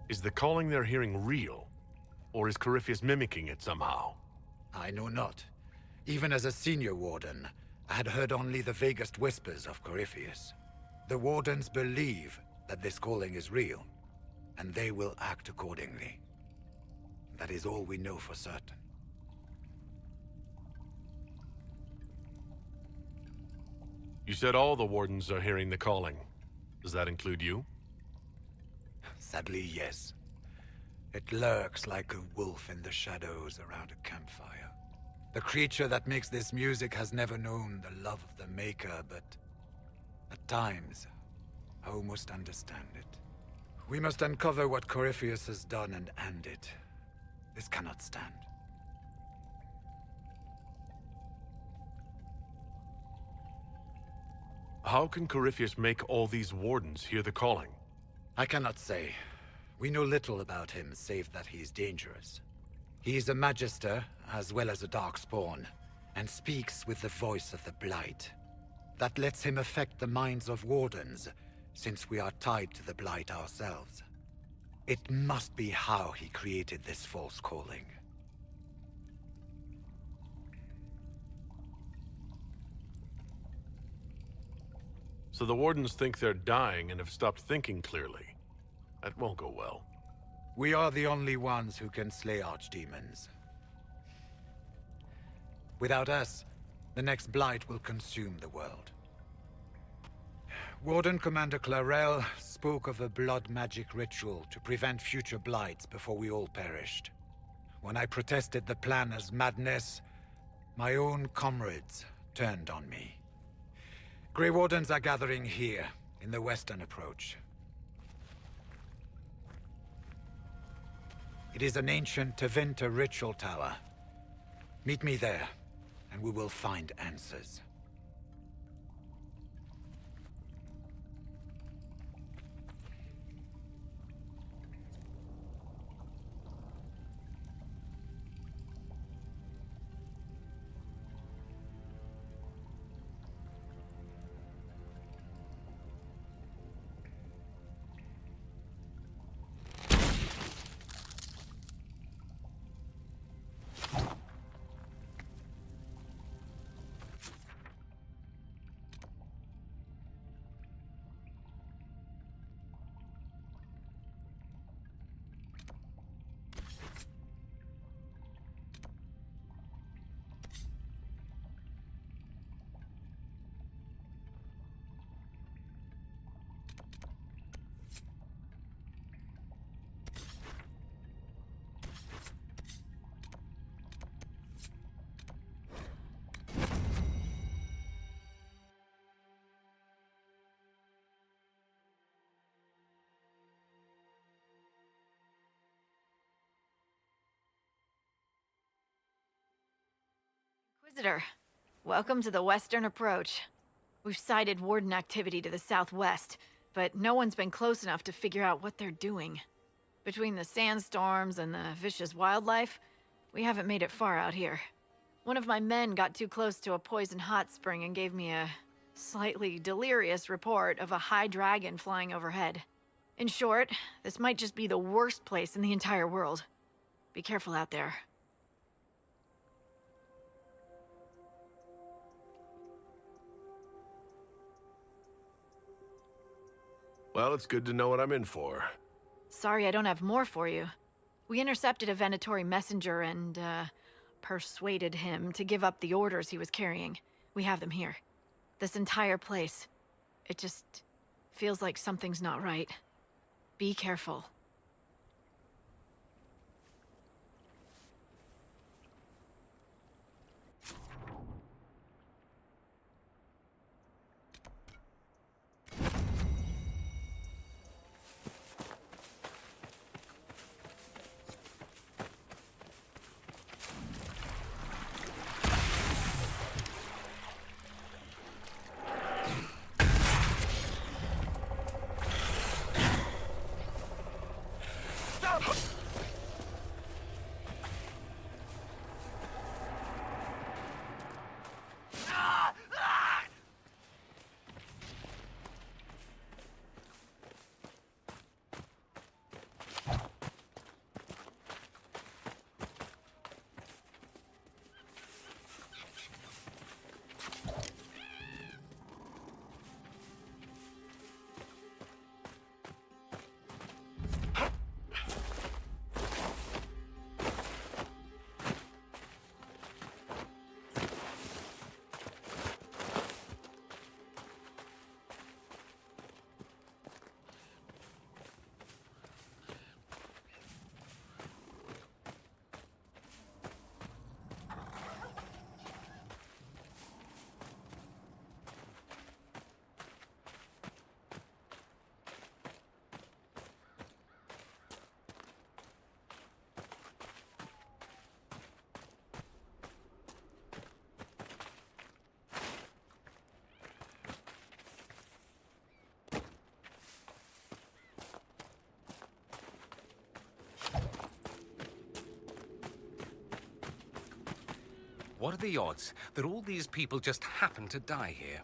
Is the calling they're hearing real? Or is Corypheus mimicking it somehow? I know not. Even as a senior warden, I had heard only the vaguest whispers of Corypheus. The wardens believe that this calling is real, and they will act accordingly. That is all we know for certain. You said all the wardens are hearing the calling. Does that include you? Sadly, yes. It lurks like a wolf in the shadows around a campfire. The creature that makes this music has never known the love of the Maker, but at times, I almost understand it. We must uncover what Corypheus has done and end it. This cannot stand. How can Corypheus make all these wardens hear the calling? I cannot say. We know little about him, save that he is dangerous. He is a Magister, as well as a Darkspawn, and speaks with the voice of the Blight. That lets him affect the minds of Wardens, since we are tied to the Blight ourselves. It must be how he created this false calling. So the wardens think they're dying and have stopped thinking clearly. That won't go well. We are the only ones who can slay archdemons. Without us, the next Blight will consume the world. Warden Commander Clarel spoke of a blood magic ritual to prevent future blights before we all perished. When I protested the plan as madness, my own comrades turned on me. Grey Wardens are gathering here, in the western approach. It is an ancient Tevinter ritual tower. Meet me there, and we will find answers. Inquisitor, welcome to the Western Approach. We've sighted Warden activity to the southwest, but no one's been close enough to figure out what they're doing. Between the sandstorms and the vicious wildlife, we haven't made it far out here. One of my men got too close to a poison hot spring and gave me a slightly delirious report of a high dragon flying overhead. In short, this might just be the worst place in the entire world. Be careful out there. Well, it's good to know what I'm in for. Sorry I don't have more for you. We intercepted a Venatori messenger and, persuaded him to give up the orders he was carrying. We have them here. This entire place. It just feels like something's not right. Be careful. What are the odds that all these people just happen to die here?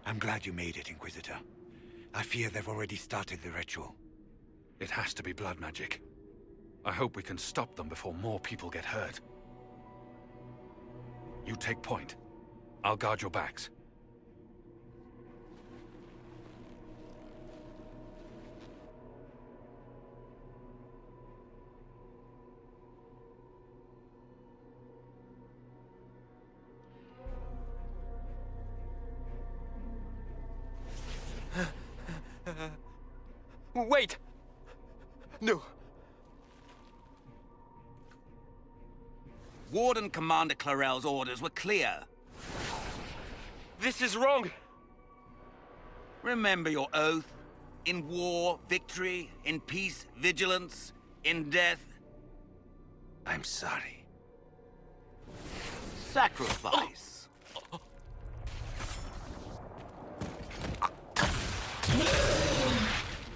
I'm glad you made it, Inquisitor. I fear they've already started the ritual. It has to be blood magic. I hope we can stop them before more people get hurt. You take point. I'll guard your backs. Wait! No. Warden Commander Clarel's orders were clear. This is wrong. Remember your oath. In war, victory. In peace, vigilance. In death, I'm sorry. Sacrifice.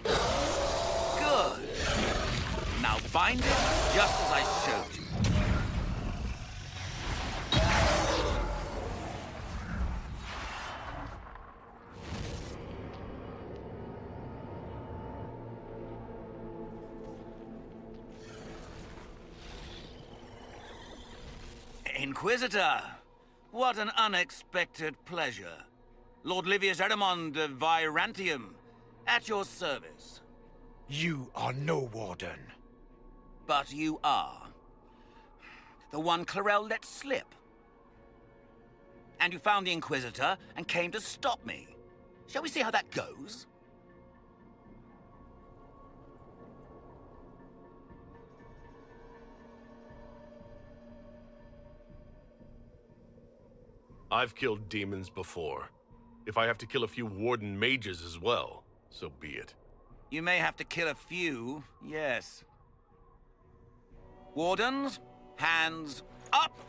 Good. Now bind it just as I showed you. Inquisitor, what an unexpected pleasure. Lord Livius Erimond of Virantium, at your service. You are no warden. But you are. The one Clarel let slip. And you found the Inquisitor and came to stop me. Shall we see how that goes? I've killed demons before. If I have to kill a few warden mages as well, so be it. You may have to kill a few, yes. Wardens, hands up.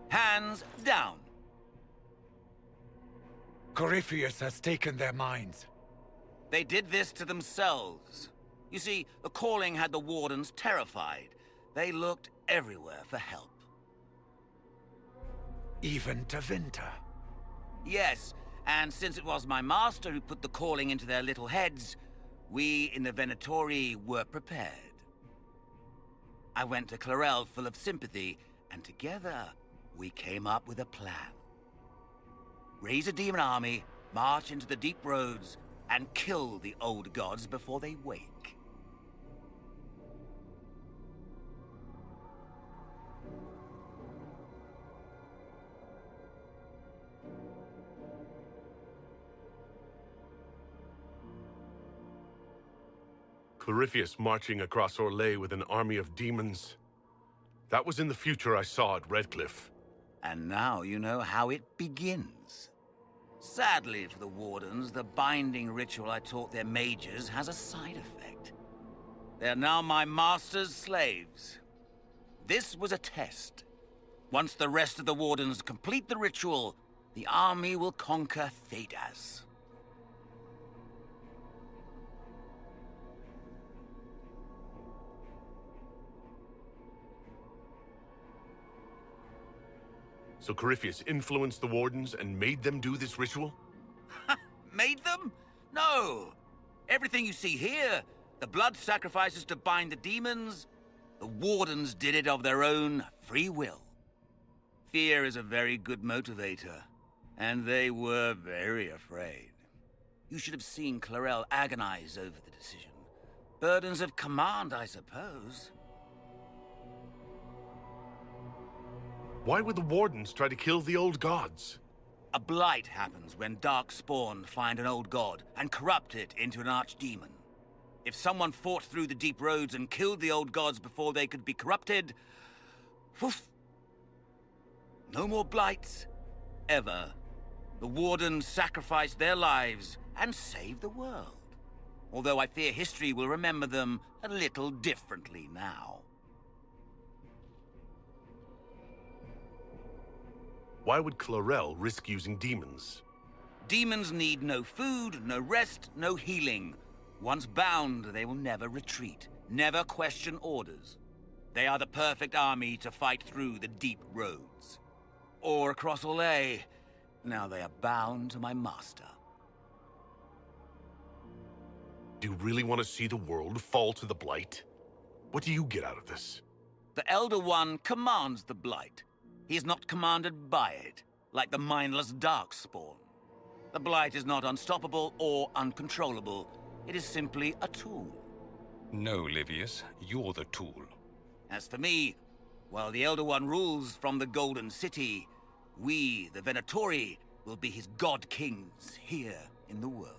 Hands down. Corypheus has taken their minds. They did this to themselves. You see, the calling had the wardens terrified. They looked everywhere for help. Even to Vinter. Yes, and since it was my master who put the calling into their little heads, we in the Venatori were prepared. I went to Clarel full of sympathy, and together we came up with a plan. Raise a demon army, march into the deep roads, and kill the old gods before they wake. Corypheus marching across Orlais with an army of demons. That was in the future I saw at Redcliffe. And now you know how it begins. Sadly for the Wardens, the binding ritual I taught their mages has a side effect. They're now my master's slaves. This was a test. Once the rest of the Wardens complete the ritual, the army will conquer Thedas. So Corypheus influenced the Wardens and made them do this ritual? Made them? No! Everything you see here, the blood sacrifices to bind the demons, the Wardens did it of their own free will. Fear is a very good motivator, and they were very afraid. You should have seen Clarel agonize over the decision. Burdens of command, I suppose. Why would the Wardens try to kill the old gods? A blight happens when dark spawn find an old god and corrupt it into an archdemon. If someone fought through the deep roads and killed the old gods before they could be corrupted, woof, no more blights, ever. The Wardens sacrificed their lives and saved the world. Although I fear history will remember them a little differently now. Why would Clarel risk using demons? Demons need no food, no rest, no healing. Once bound, they will never retreat, never question orders. They are the perfect army to fight through the deep roads. Or across Orlais, Now they are bound to my master. Do you really want to see the world fall to the Blight? What do you get out of this? The Elder One commands the Blight. He is not commanded by it, like the mindless Darkspawn. The Blight is not unstoppable or uncontrollable. It is simply a tool. No, Livius, you're the tool. As for me, while the Elder One rules from the Golden City, we, the Venatori, will be his god-kings here in the world.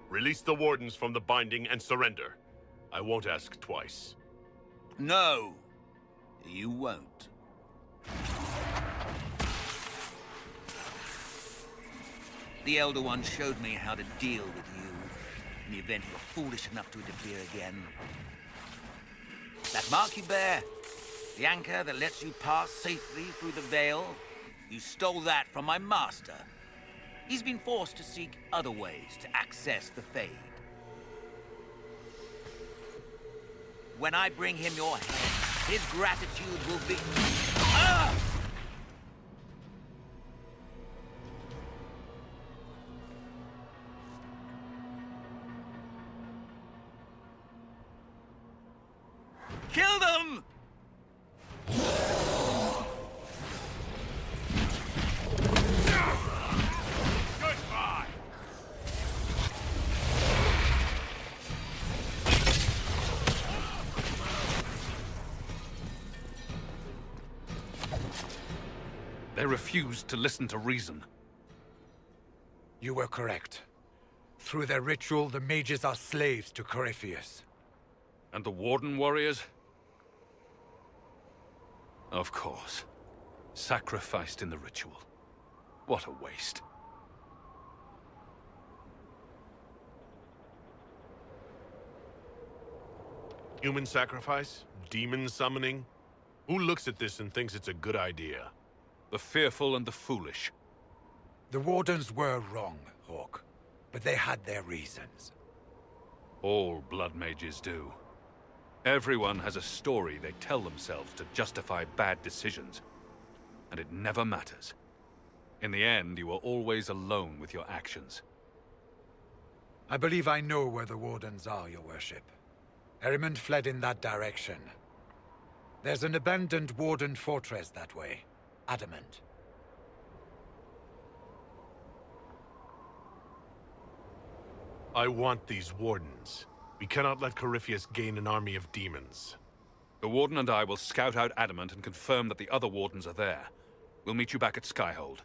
Release the Wardens from the binding and surrender. I won't ask twice. No, you won't. The Elder One showed me how to deal with you in the event you were foolish enough to interfere again. That mark you bear, the anchor that lets you pass safely through the veil, you stole that from my master. He's been forced to seek other ways to access the Fade. When I bring him your head, his gratitude will be... Ah! Kill them! Goodbye! They refused to listen to reason. You were correct. Through their ritual, the mages are slaves to Corypheus. And the Warden warriors? Of course. Sacrificed in the ritual. What a waste. Human sacrifice? Demon summoning? Who looks at this and thinks it's a good idea? The fearful and the foolish. The Wardens were wrong, Hawk. But they had their reasons. All blood mages do. Everyone has a story they tell themselves to justify bad decisions. And it never matters. In the end, you are always alone with your actions. I believe I know where the Wardens are, Your Worship. Erimond fled in that direction. There's an abandoned Warden fortress that way. Adamant. I want these Wardens. We cannot let Corypheus gain an army of demons. The Warden and I will scout out Adamant and confirm that the other Wardens are there. We'll meet you back at Skyhold.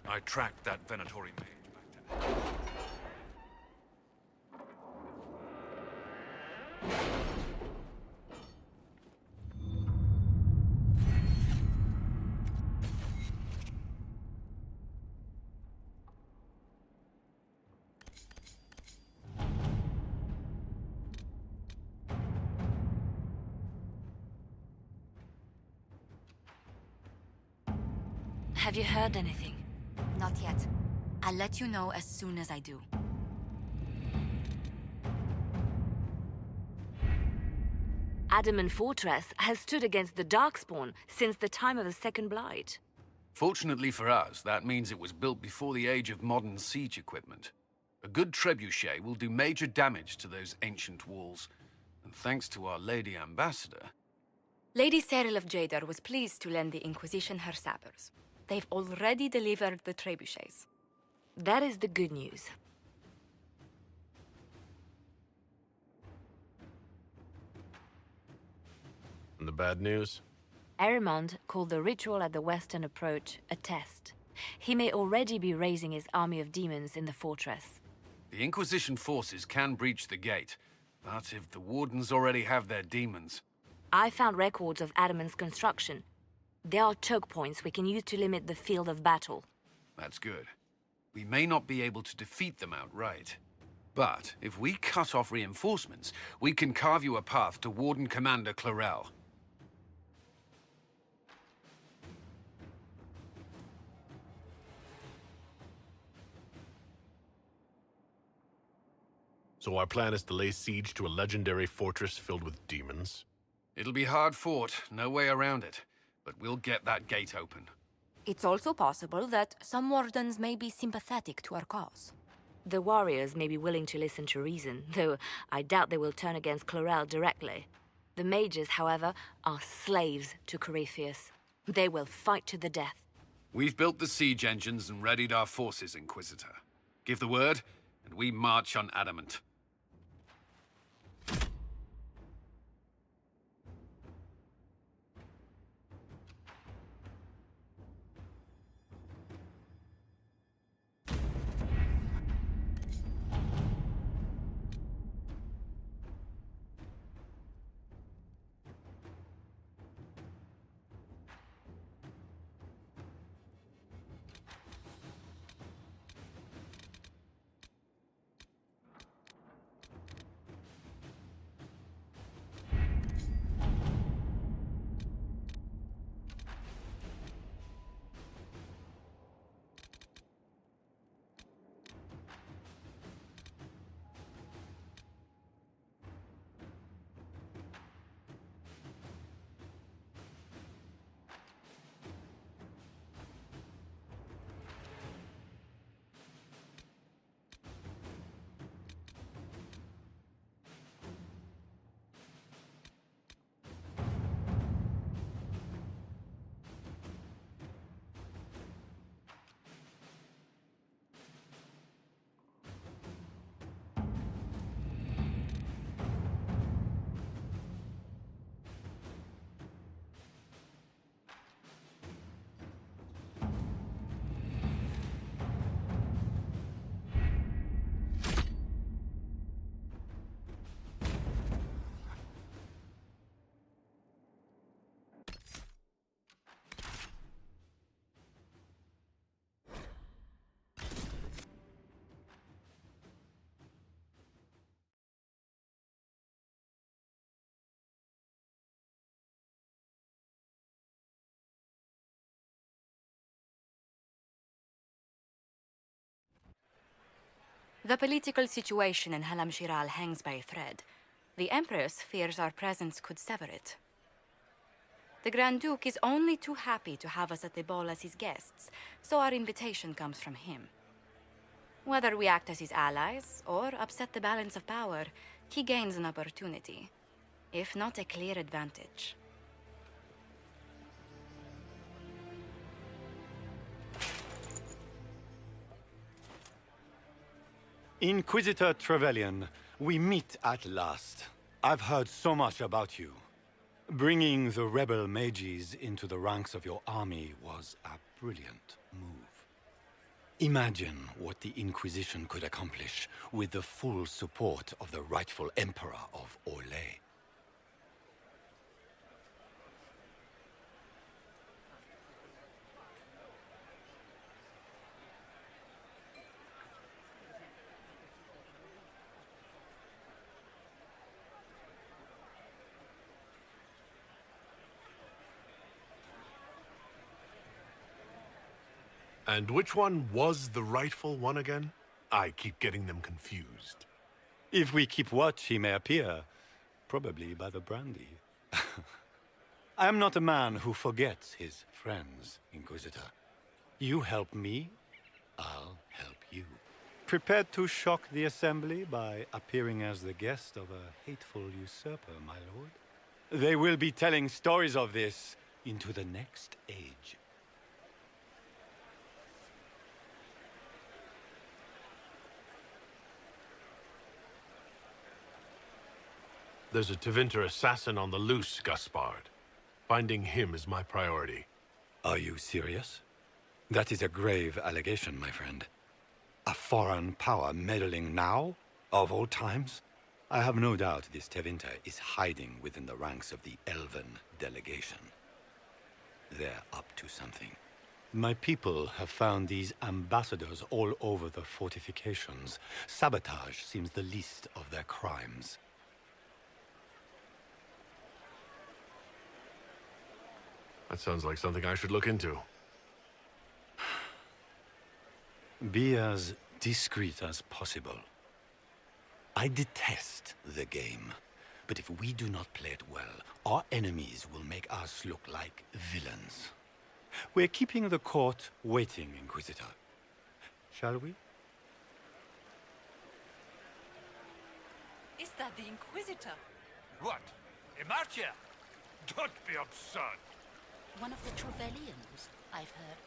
I tracked that Venatori mage back to... Have you heard anything? Not yet. I'll let you know as soon as I do. Adamant Fortress has stood against the Darkspawn since the time of the Second Blight. Fortunately for us, that means it was built before the age of modern siege equipment. A good trebuchet will do major damage to those ancient walls. And thanks to our Lady Ambassador... Lady Cyril of Jadar was pleased to lend the Inquisition her sappers. They've already delivered the trebuchets. That is the good news. And the bad news? Erimond called the ritual at the western approach a test. He may already be raising his army of demons in the fortress. The Inquisition forces can breach the gate, but if the Wardens already have their demons... I found records of Adamant's construction. There are choke points we can use to limit the field of battle. That's good. We may not be able to defeat them outright. But if we cut off reinforcements, we can carve you a path to Warden Commander Clarel. So our plan is to lay siege to a legendary fortress filled with demons? It'll be hard fought, no way around it. But we'll get that gate open. It's also possible that some Wardens may be sympathetic to our cause. The warriors may be willing to listen to reason, though I doubt they will turn against Clarel directly. The mages, however, are slaves to Corypheus. They will fight to the death. We've built the siege engines and readied our forces, Inquisitor. Give the word, and we march on Adamant. The political situation in Halam Shiral hangs by a thread. The Empress fears our presence could sever it. The Grand Duke is only too happy to have us at the ball as his guests, so our invitation comes from him. Whether we act as his allies or upset the balance of power, he gains an opportunity, if not a clear advantage. Inquisitor Trevelyan, we meet at last. I've heard so much about you. Bringing the rebel mages into the ranks of your army was a brilliant move. Imagine what the Inquisition could accomplish with the full support of the rightful Emperor of Orlais. And which one was the rightful one again? I keep getting them confused. If we keep watch, he may appear, probably by the brandy. I am not a man who forgets his friends, Inquisitor. You help me, I'll help you. Prepared to shock the Assembly by appearing as the guest of a hateful usurper, my lord? They will be telling stories of this into the next age. There's a Tevinter assassin on the loose, Gaspard. Finding him is my priority. Are you serious? That is a grave allegation, my friend. A foreign power meddling now, of all times? I have no doubt this Tevinter is hiding within the ranks of the Elven delegation. They're up to something. My people have found these ambassadors all over the fortifications. Sabotage seems the least of their crimes. That sounds like something I should look into. Be as discreet as possible. I detest the game, but if we do not play it well, our enemies will make us look like villains. We're keeping the court waiting, Inquisitor. Shall we? Is that the Inquisitor? What? A marcher? Don't be absurd. One of the Trevellians, I've heard.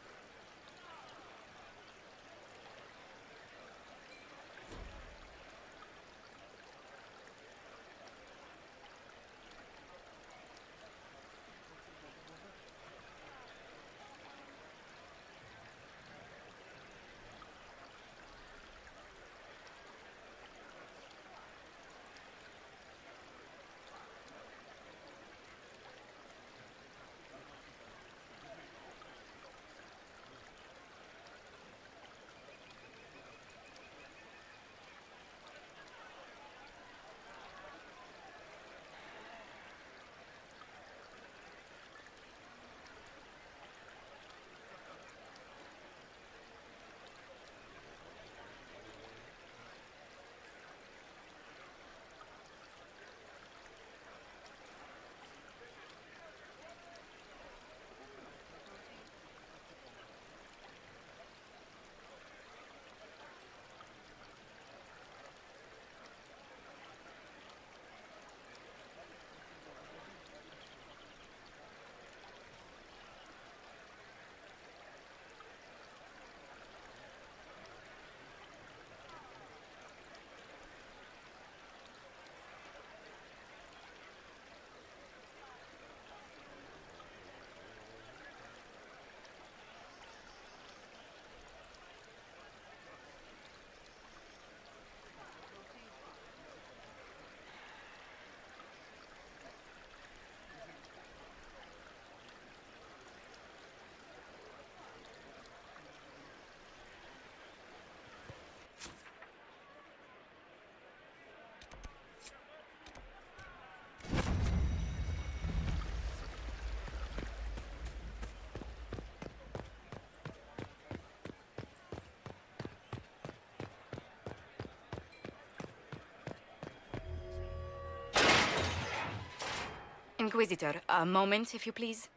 Inquisitor, a moment, if you please.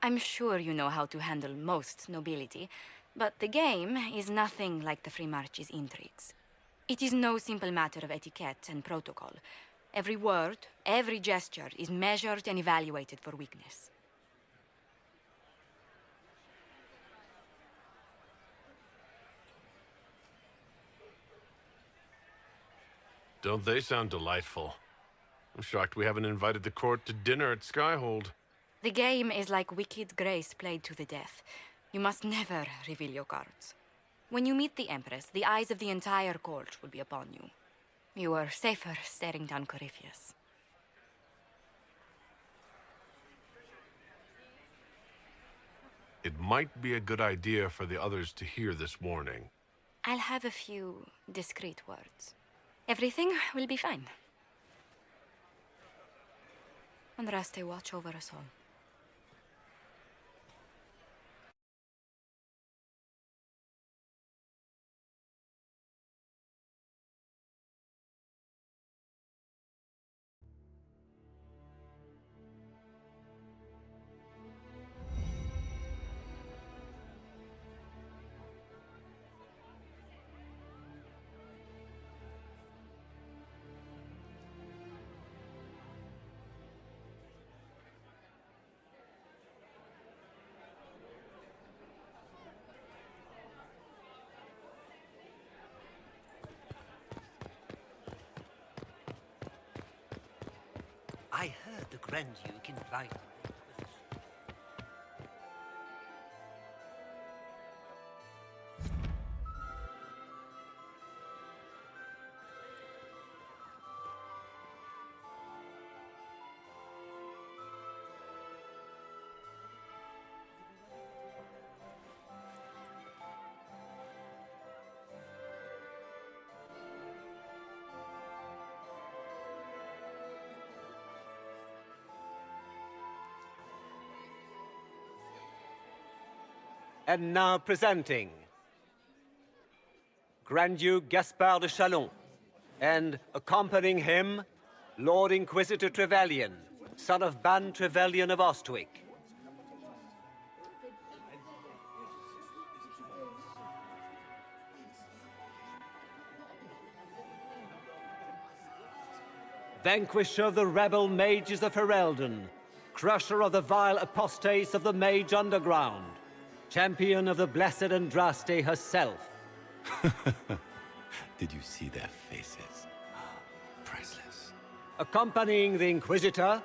I'm sure you know how to handle most nobility, but the game is nothing like the Free March's intrigues. It is no simple matter of etiquette and protocol. Every word, every gesture is measured and evaluated for weakness. Don't they sound delightful? I'm shocked we haven't invited the court to dinner at Skyhold. The game is like Wicked Grace played to the death. You must never reveal your cards. When you meet the Empress, the eyes of the entire court will be upon you. You are safer staring down Corypheus. It might be a good idea for the others to hear this warning. I'll have a few discreet words. Everything will be fine. Andraste, watch over us all. I heard the Grand Duke implied. And now presenting Grand Duke Gaspard de Chalon, and accompanying him, Lord Inquisitor Trevelyan, son of Ban Trevelyan of Ostwick. Vanquisher of the rebel mages of Ferelden, crusher of the vile apostates of the Mage Underground, champion of the blessed Andraste herself. Did you see their faces? Priceless. Accompanying the Inquisitor,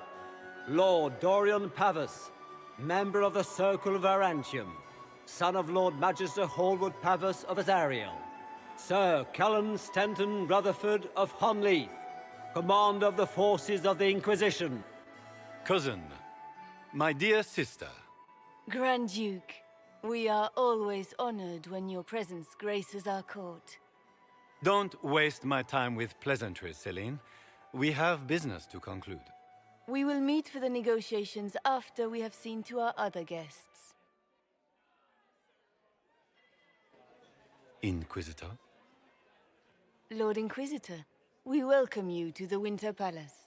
Lord Dorian Pavus, member of the Circle of Varantium, son of Lord Magister Hallwood Pavus of Azariel, Sir Cullen Stanton Rutherford of Honleith, commander of the forces of the Inquisition. Cousin, my dear sister. Grand Duke, we are always honored when your presence graces our court. Don't waste my time with pleasantries, Celine. We have business to conclude. We will meet for the negotiations after we have seen to our other guests. Inquisitor? Lord Inquisitor, we welcome you to the Winter Palace.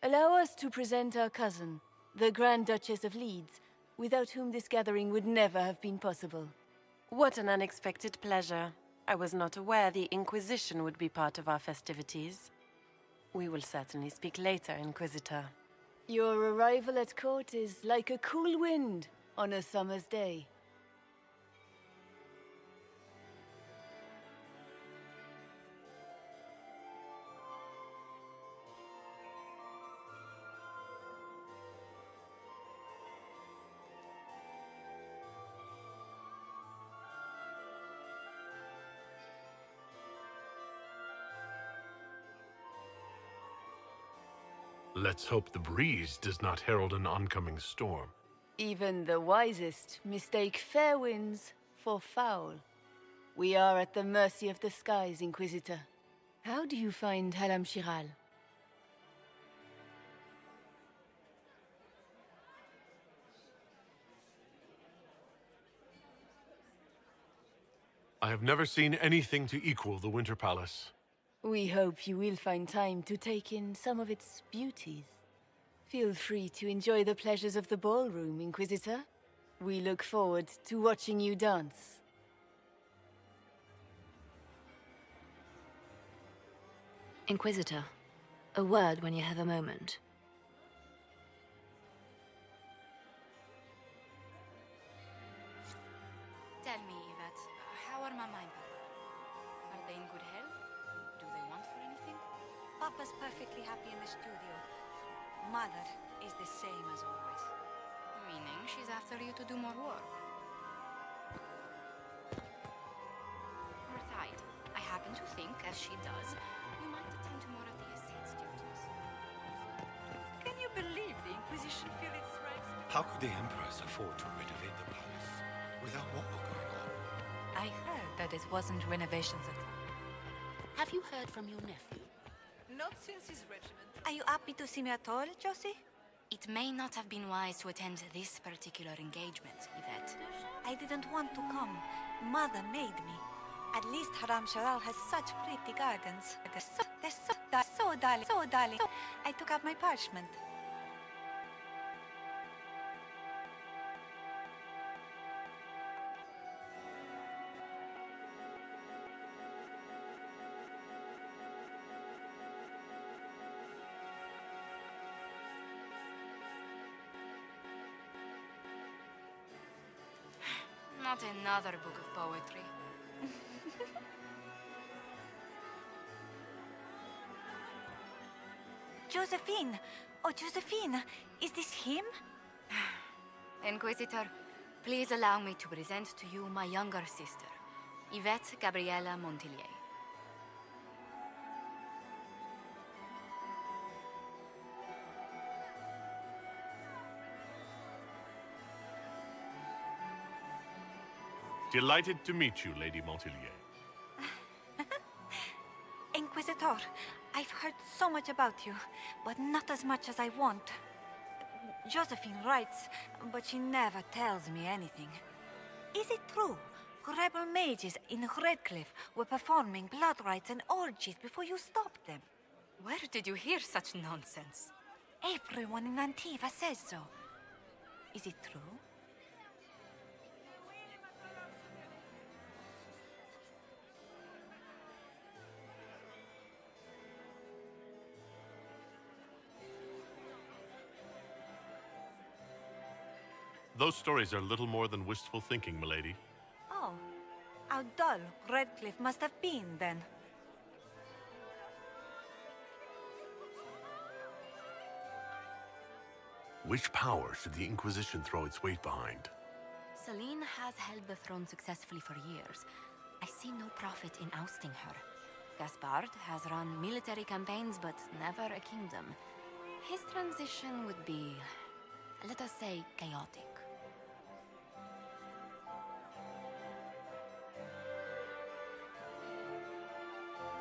Allow us to present our cousin, the Grand Duchess of Leeds, without whom this gathering would never have been possible. What an unexpected pleasure. I was not aware the Inquisition would be part of our festivities. We will certainly speak later, Inquisitor. Your arrival at court is like a cool wind on a summer's day. Let's hope the breeze does not herald an oncoming storm. Even the wisest mistake fair winds for foul. We are at the mercy of the skies, Inquisitor. How do you find Halam Shiral? I have never seen anything to equal the Winter Palace. We hope you will find time to take in some of its beauties. Feel free to enjoy the pleasures of the ballroom, Inquisitor. We look forward to watching you dance. Inquisitor, a word when you have a moment. Tell me, Yvette, how are Mama and Papa? Are they in good health? Do they want for anything? Papa's perfectly happy in the studio. Mother is the same as always. Meaning she's after you to do more work. as she does, you might attend to more of the estate's duties. Can you believe the Inquisition feel its rights? How could the Empress afford to renovate the palace without war going on? I heard that it wasn't renovations at all. Have you heard from your nephew? Not since his regiment. Are you happy to see me at all, Josie? It may not have been wise to attend this particular engagement, Yvette. I didn't want to come. Mother made me. At least Haram Sharal has such pretty gardens. They're so darling, so darling. So, I took out my parchment. Not another book of poetry. Josephine! Oh, Josephine! Is this him? Inquisitor, please allow me to present to you my younger sister, Yvette Gabriella Montillier. Delighted to meet you, Lady Montillier. Inquisitor, I've heard so much about you, but not as much as I want. Josephine writes, but she never tells me anything. Is it true? Rebel mages in Redcliffe were performing blood rites and orgies before you stopped them. Where did you hear such nonsense? Everyone in Antiva says so. Is it true? Those stories are little more than wistful thinking, milady. Oh, how dull Redcliffe must have been then. Which power should the Inquisition throw its weight behind? Celine has held the throne successfully for years. I see no profit in ousting her. Gaspard has run military campaigns, but never a kingdom. His transition would be, let us say, chaotic.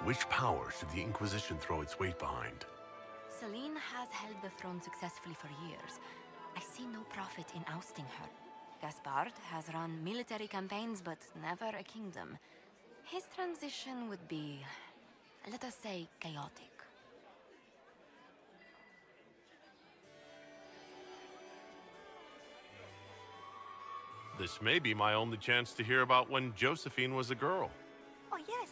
Which power should the Inquisition throw its weight behind? Celine has held the throne successfully for years. I see no profit in ousting her. Gaspard has run military campaigns, but never a kingdom. His transition would be, let us say, chaotic. This may be my only chance to hear about when Josephine was a girl. Oh, yes.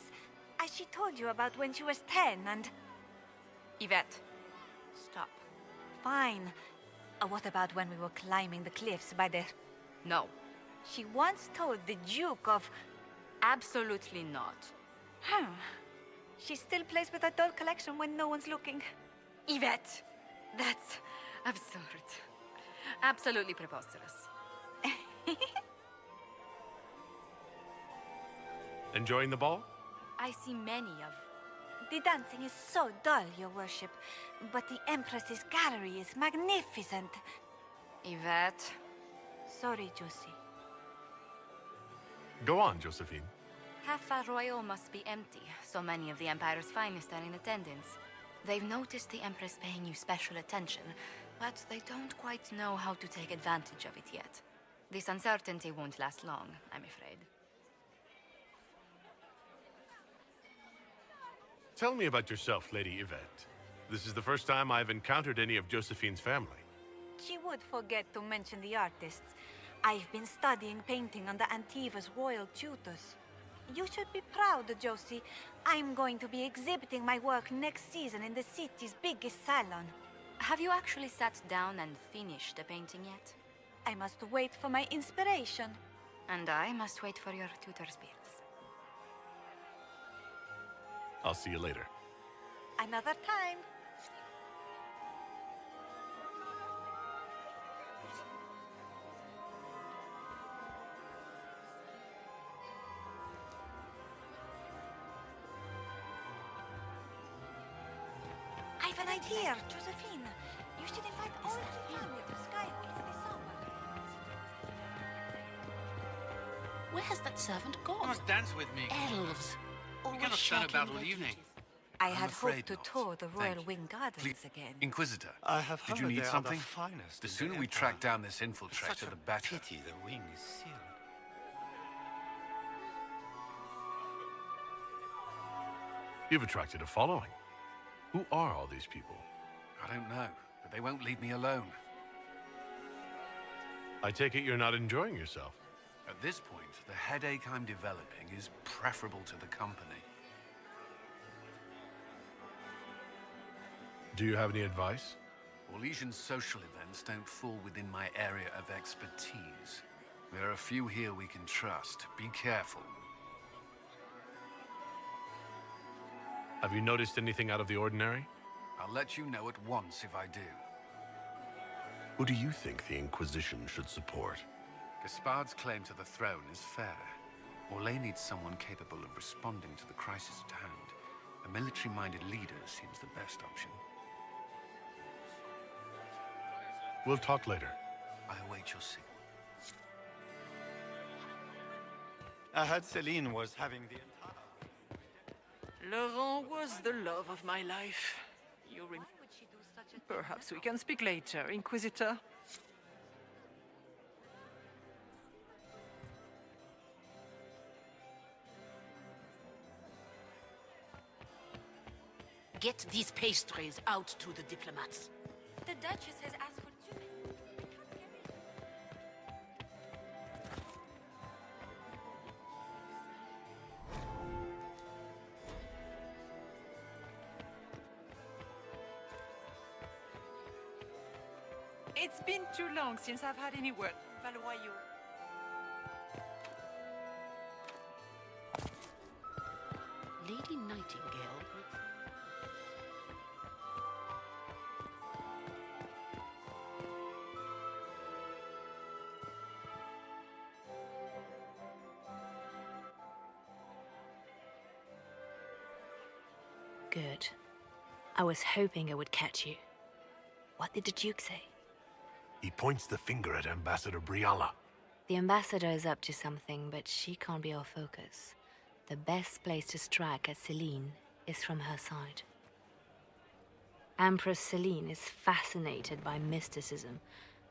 As she told you about when she was 10 and... Yvette, stop. Fine. What about when we were climbing the cliffs by the... No. She once told the Duke of... Absolutely not. Huh. She still plays with her doll collection when no one's looking. Yvette, that's absurd. Absolutely preposterous. Enjoying the ball? I see many of... The dancing is so dull, your worship. But the Empress's gallery is magnificent. Yvette. Sorry, Josie. Go on, Josephine. Half Royal must be empty. So many of the Empire's finest are in attendance. They've noticed the Empress paying you special attention, but they don't quite know how to take advantage of it yet. This uncertainty won't last long, I'm afraid. Tell me about yourself, Lady Yvette. This is the first time I've encountered any of Josephine's family. She would forget to mention the artists. I've been studying painting under Antiva's royal tutors. You should be proud, Josie. I'm going to be exhibiting my work next season in the city's biggest salon. Have you actually sat down and finished the painting yet? I must wait for my inspiration. And I must wait for your tutor's bills. I'll see you later. Another time. have an idea, Josephine. You should invite all of the family to Skyway this summer. Where has that servant gone? You must dance with me. Elves. We Always cannot stand shagging about all their evening. duties. I I'm had afraid hoped to not. tour the Royal Thank you. Wing Gardens Please, again. Inquisitor, I have did you heard need they are the something? finest The in sooner the we Empire. track down this Such infiltrator, a the better. pity the wing is sealed. You've attracted a following. Who are all these people? I don't know, but they won't leave me alone. I take it you're not enjoying yourself. At this point, the headache I'm developing is preferable to the company. Do you have any advice? Orlesian's social events don't fall within my area of expertise. There are a few here we can trust. Be careful. Have you noticed anything out of the ordinary? I'll let you know at once if I do. Who do you think the Inquisition should support? Gaspard's claim to the throne is fair. Orlais needs someone capable of responding to the crisis at hand. A military-minded leader seems the best option. We'll talk later. I await your signal. I heard Celine was having the Laurent was the love of my life. Perhaps we can speak later, Inquisitor. Get these pastries out to the diplomats. The Duchess has asked for two. It's been too long since I've had any word. Valoyaux. Lady Nightingale. Good. I was hoping I would catch you. What did the Duke say? He points the finger at Ambassador Briala. The ambassador is up to something, but she can't be our focus. The best place to strike at Celine is from her side. Empress Celine is fascinated by mysticism,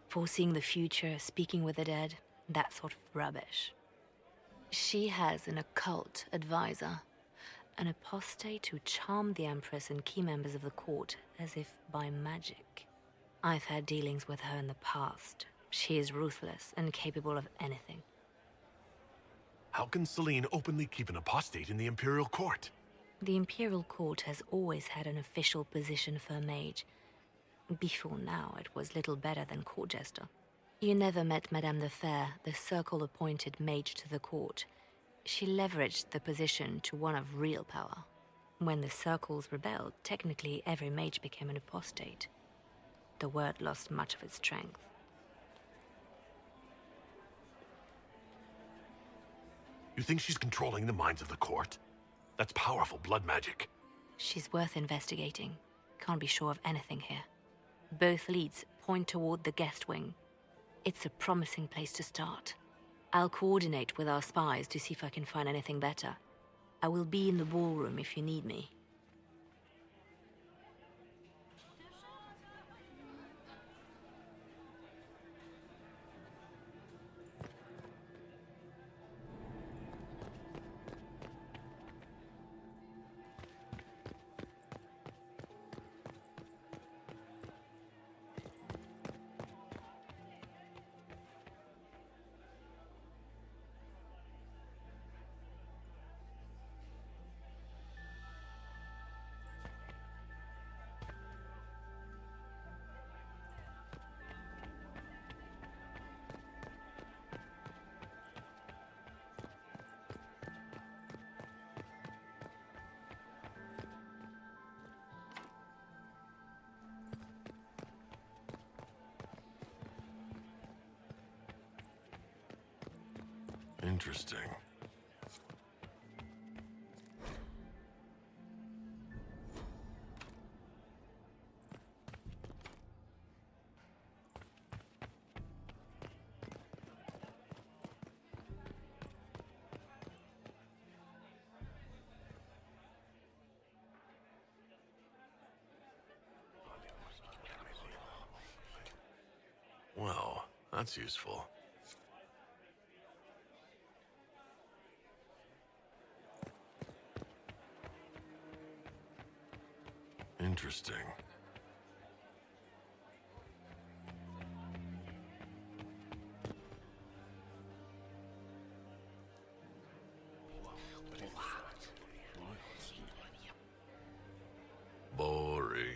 foreseeing the future, speaking with the dead, that sort of rubbish. She has an occult advisor, an apostate who charmed the Empress and key members of the court as if by magic. I've had dealings with her in the past. She is ruthless and capable of anything. How can Celine openly keep an apostate in the Imperial Court? The Imperial Court has always had an official position for a mage. Before now, it was little better than court jester. You never met Madame the Fair, the Circle-appointed mage to the court. She leveraged the position to one of real power. When the Circles rebelled, technically every mage became an apostate. The word lost much of its strength. You think she's controlling the minds of the court? That's powerful blood magic. She's worth investigating. Can't be sure of anything here. Both leads point toward the guest wing. It's a promising place to start. I'll coordinate with our spies to see if I can find anything better. I will be in the ballroom if you need me. Interesting. That's useful. Interesting. Boring.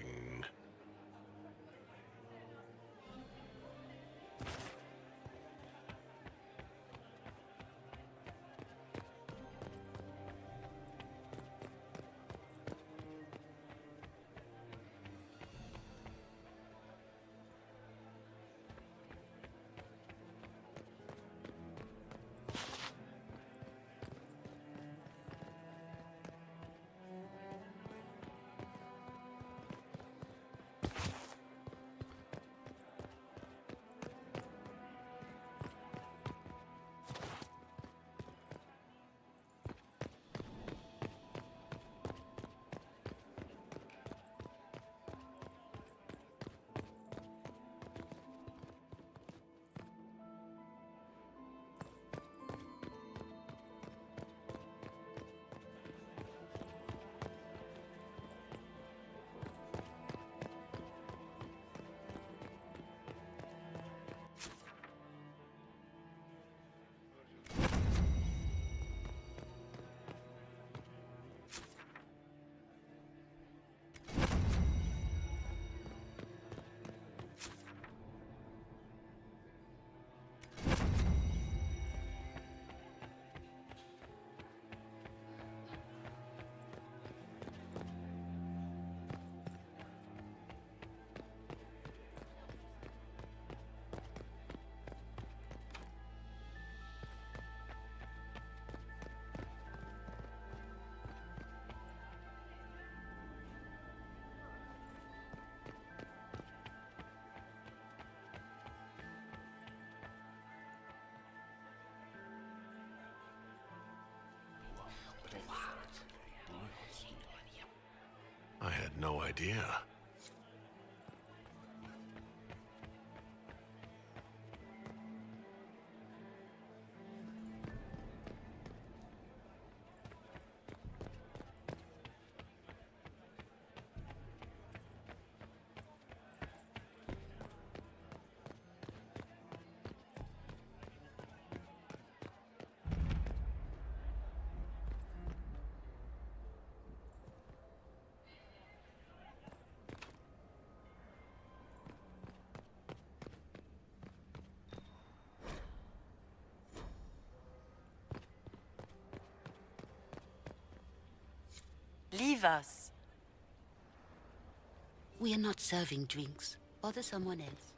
I had no idea. Leave us. We are not serving drinks. Bother someone else.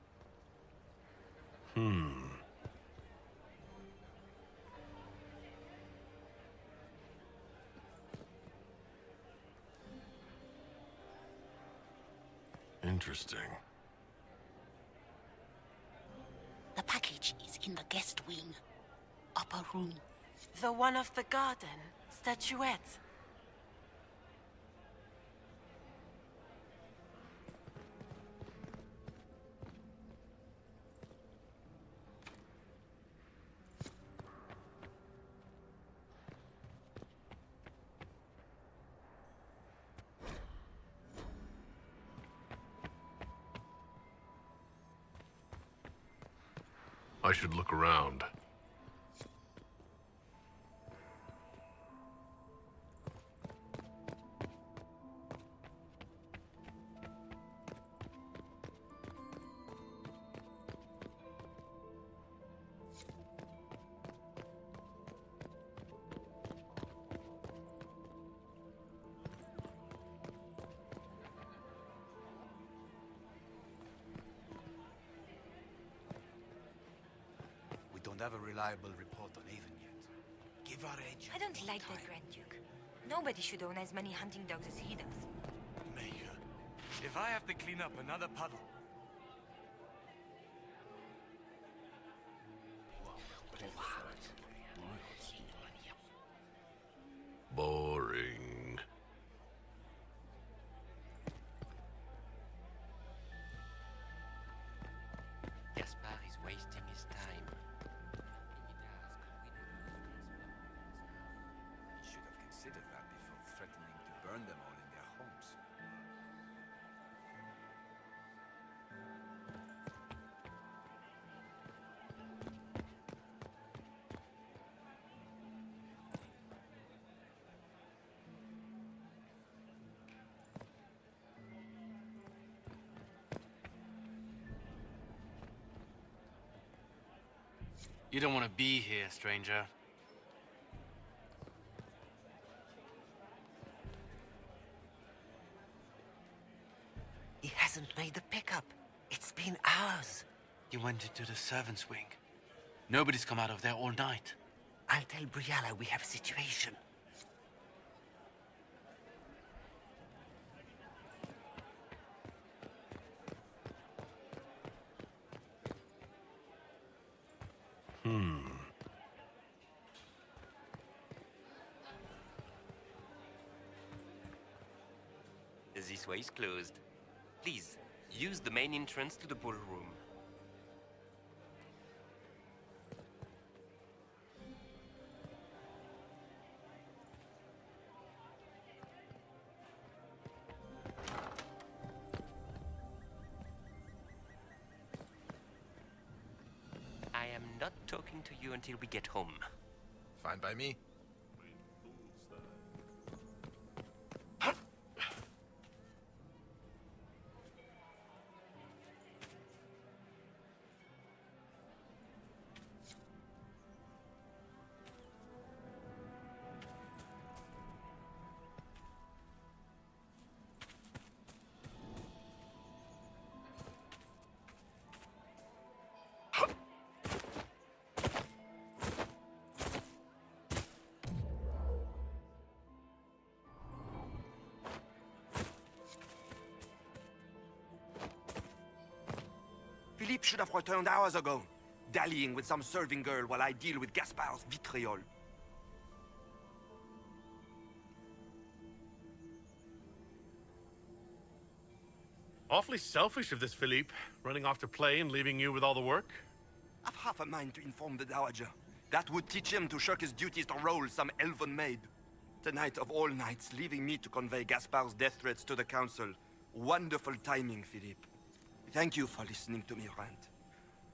Interesting. The package is in the guest wing. Upper room. The one of the garden. Statuette. I should look around. We don't have a reliable report on Avon yet. Give our agent I don't like that Grand Duke. Nobody should own as many hunting dogs as he does. Mayor, if I have to clean up another puddle... Boring. Gaspard is wasting his consider that before threatening to burn them all in their homes. You don't want to be here, stranger. He hasn't made the pickup. It's been hours. You went into the servants' wing. Nobody's come out of there all night. I'll tell Briala we have a situation. This way is closed. Please, use the main entrance to the ballroom. I am not talking to you until we get home. Fine by me. Philippe should have returned hours ago, dallying with some serving girl while I deal with Gaspard's vitriol. Awfully selfish of this Philippe, running off to play and leaving you with all the work. I've half a mind to inform the Dowager. That would teach him to shirk his duties to roll some elven maid. Tonight of all nights, leaving me to convey Gaspard's death threats to the Council. Wonderful timing, Philippe. Thank you for listening to me rant.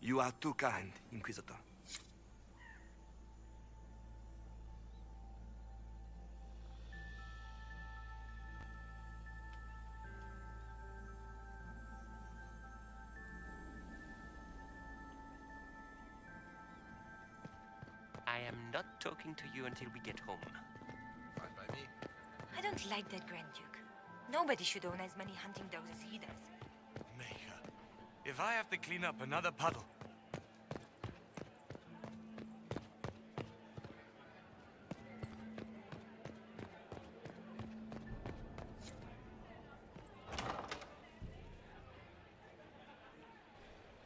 You are too kind, Inquisitor. I am not talking to you until we get home. Fine by me. I don't like that Grand Duke. Nobody should own as many hunting dogs as he does. If I have to clean up another puddle...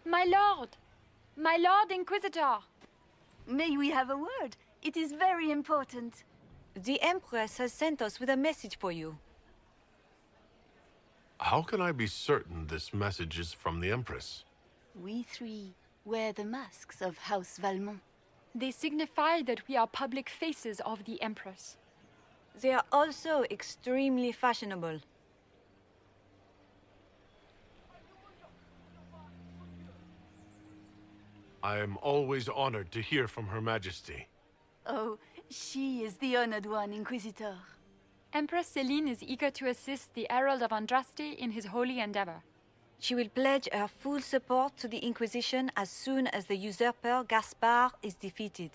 My lord! My lord Inquisitor! May we have a word? It is very important. The Empress has sent us with a message for you. How can I be certain this message is from the Empress? We three wear the masks of House Valmont. They signify that we are public faces of the Empress. They are also extremely fashionable. I am always honored to hear from Her Majesty. Oh, she is the honored one, Inquisitor. Empress Celine is eager to assist the Herald of Andraste in his holy endeavor. She will pledge her full support to the Inquisition as soon as the usurper Gaspard is defeated.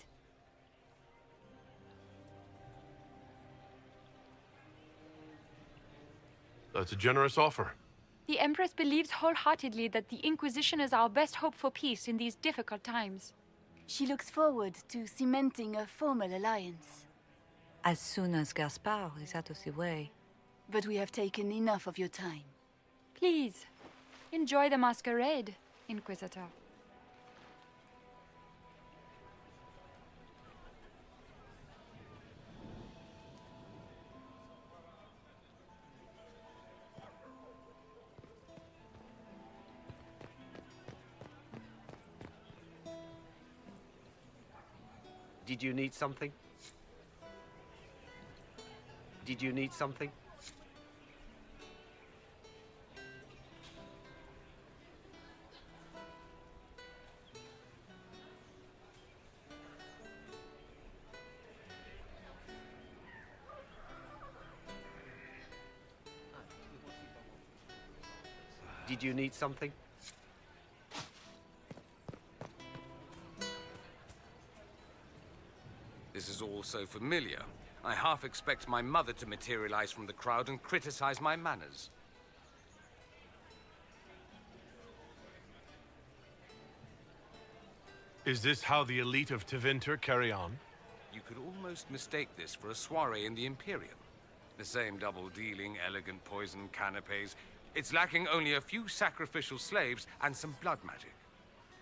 That's a generous offer. The Empress believes wholeheartedly that the Inquisition is our best hope for peace in these difficult times. She looks forward to cementing a formal alliance. As soon as Gaspard is out of the way. But we have taken enough of your time. Please, enjoy the masquerade, Inquisitor. Did you need something? Did you need something? Did you need something? This is all so familiar. I half expect my mother to materialize from the crowd and criticize my manners. Is this how the elite of Tevinter carry on? You could almost mistake this for a soiree in the Imperium. The same double-dealing, elegant poison canapes. It's lacking only a few sacrificial slaves and some blood magic.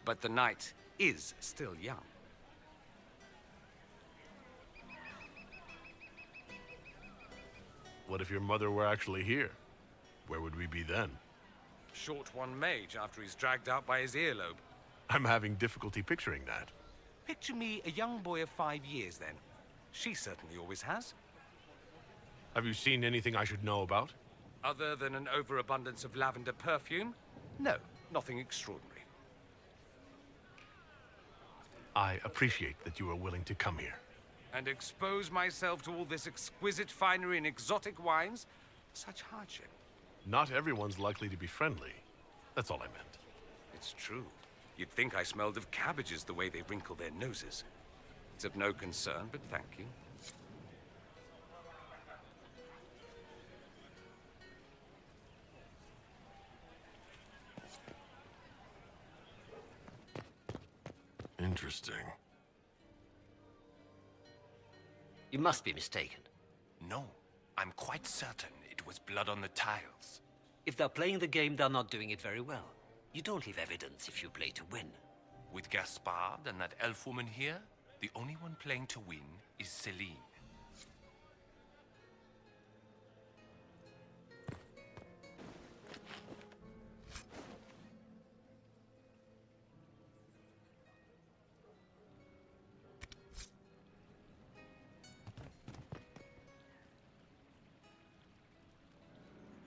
But the night is still young. What if your mother were actually here? Where would we be then? Short one mage after he's dragged out by his earlobe. I'm having difficulty picturing that. Picture me a young boy of 5 years, then. She certainly always has. Have you seen anything I should know about? Other than an overabundance of lavender perfume? No, nothing extraordinary. I appreciate that you are willing to come here. And expose myself to all this exquisite finery and exotic wines? Such hardship. Not everyone's likely to be friendly. That's all I meant. It's true. You'd think I smelled of cabbages the way they wrinkle their noses. It's of no concern, but thank you. Interesting. You must be mistaken. No, I'm quite certain it was blood on the tiles. If they're playing the game, they're not doing it very well. You don't leave evidence if you play to win. With Gaspard and that elf woman here, the only one playing to win is Celine.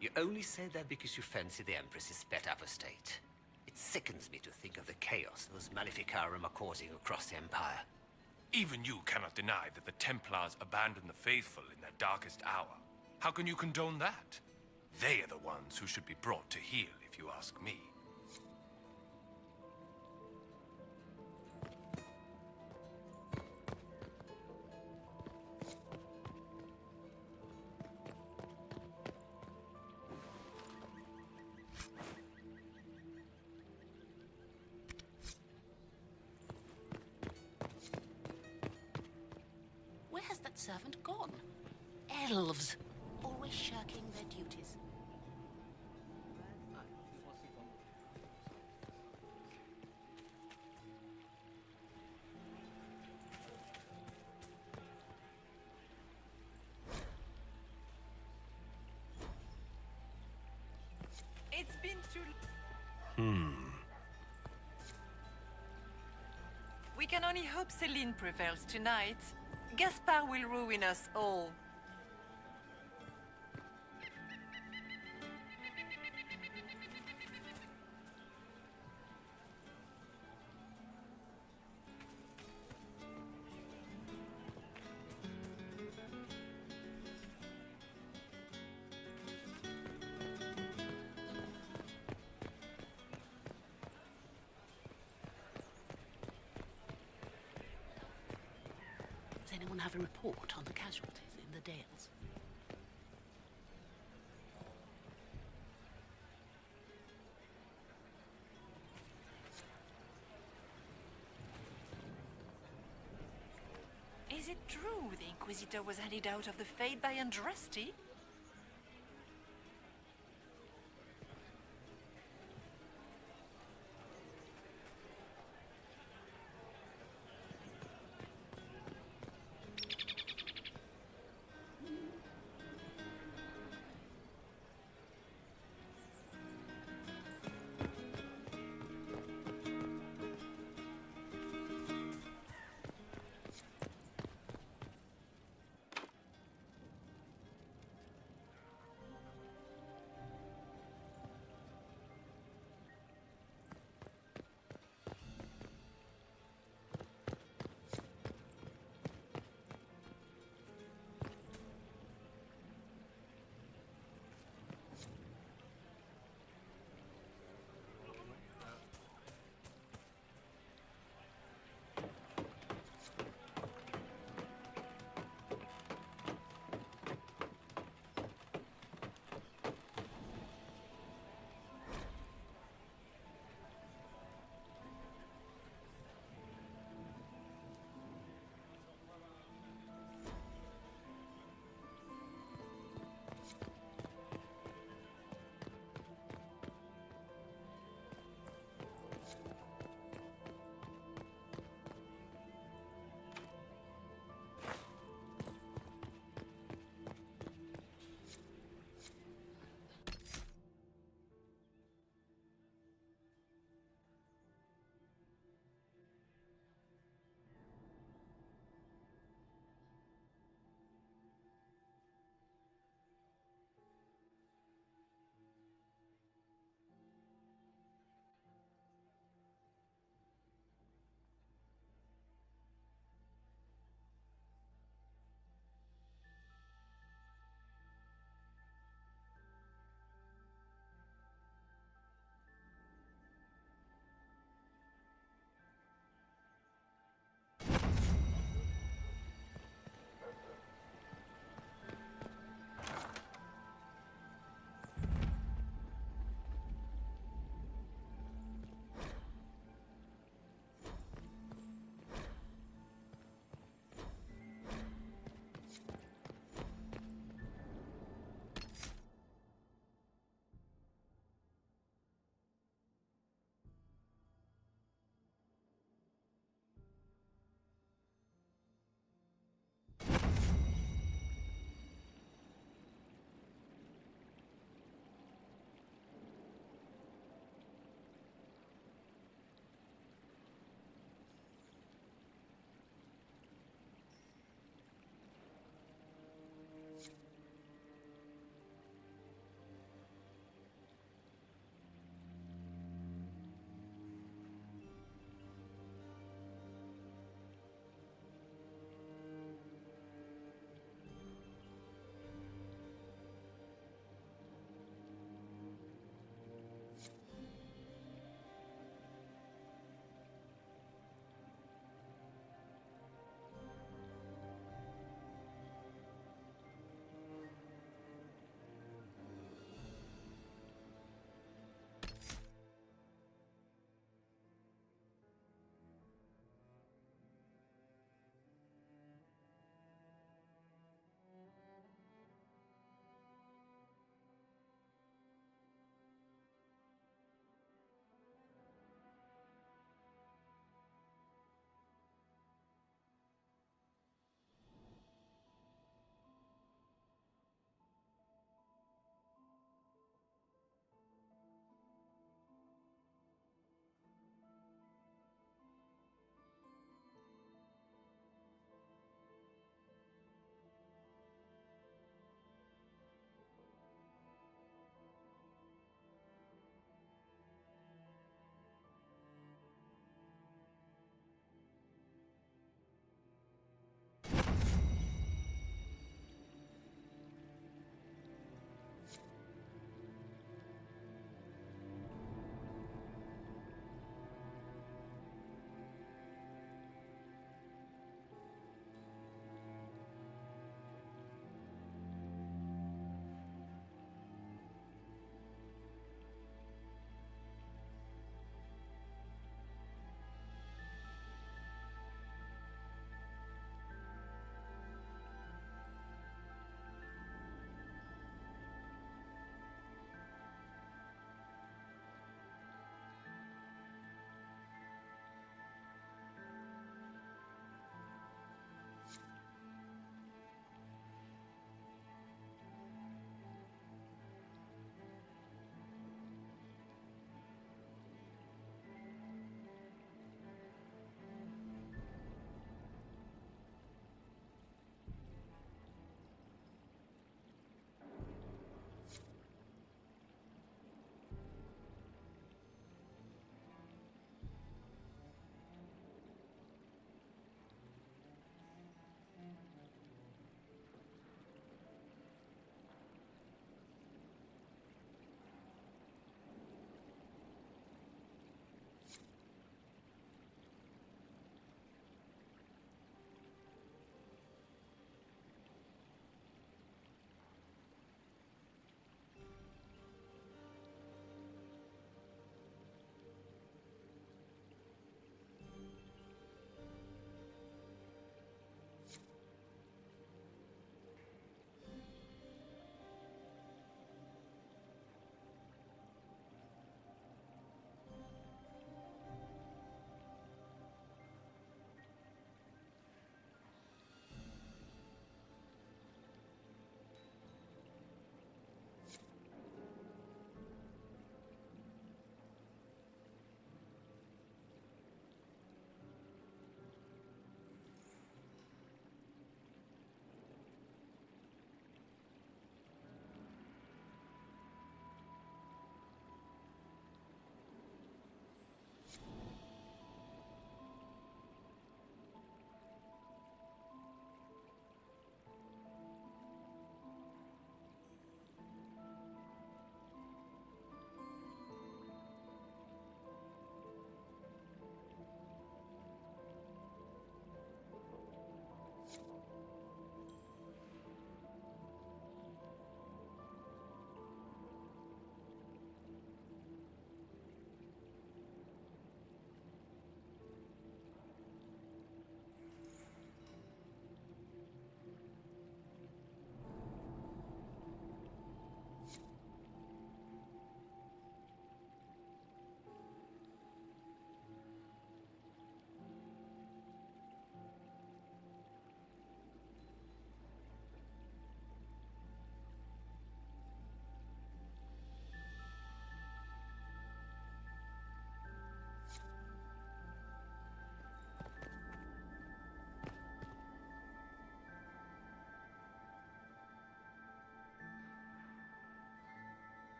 You only say that because you fancy the Empress's pet apostate. It sickens me to think of the chaos those Maleficarum are causing across the Empire. Even you cannot deny that the Templars abandoned the faithful in their darkest hour. How can you condone that? They are the ones who should be brought to heel, if you ask me. Where has that servant gone? Elves, always shirking their duties. It's been too... We can only hope Celine prevails tonight. Gaspard will ruin us all. Does anyone have a report on the casualties in the Dales? Is it true the Inquisitor was handed out of the Fade by Andraste?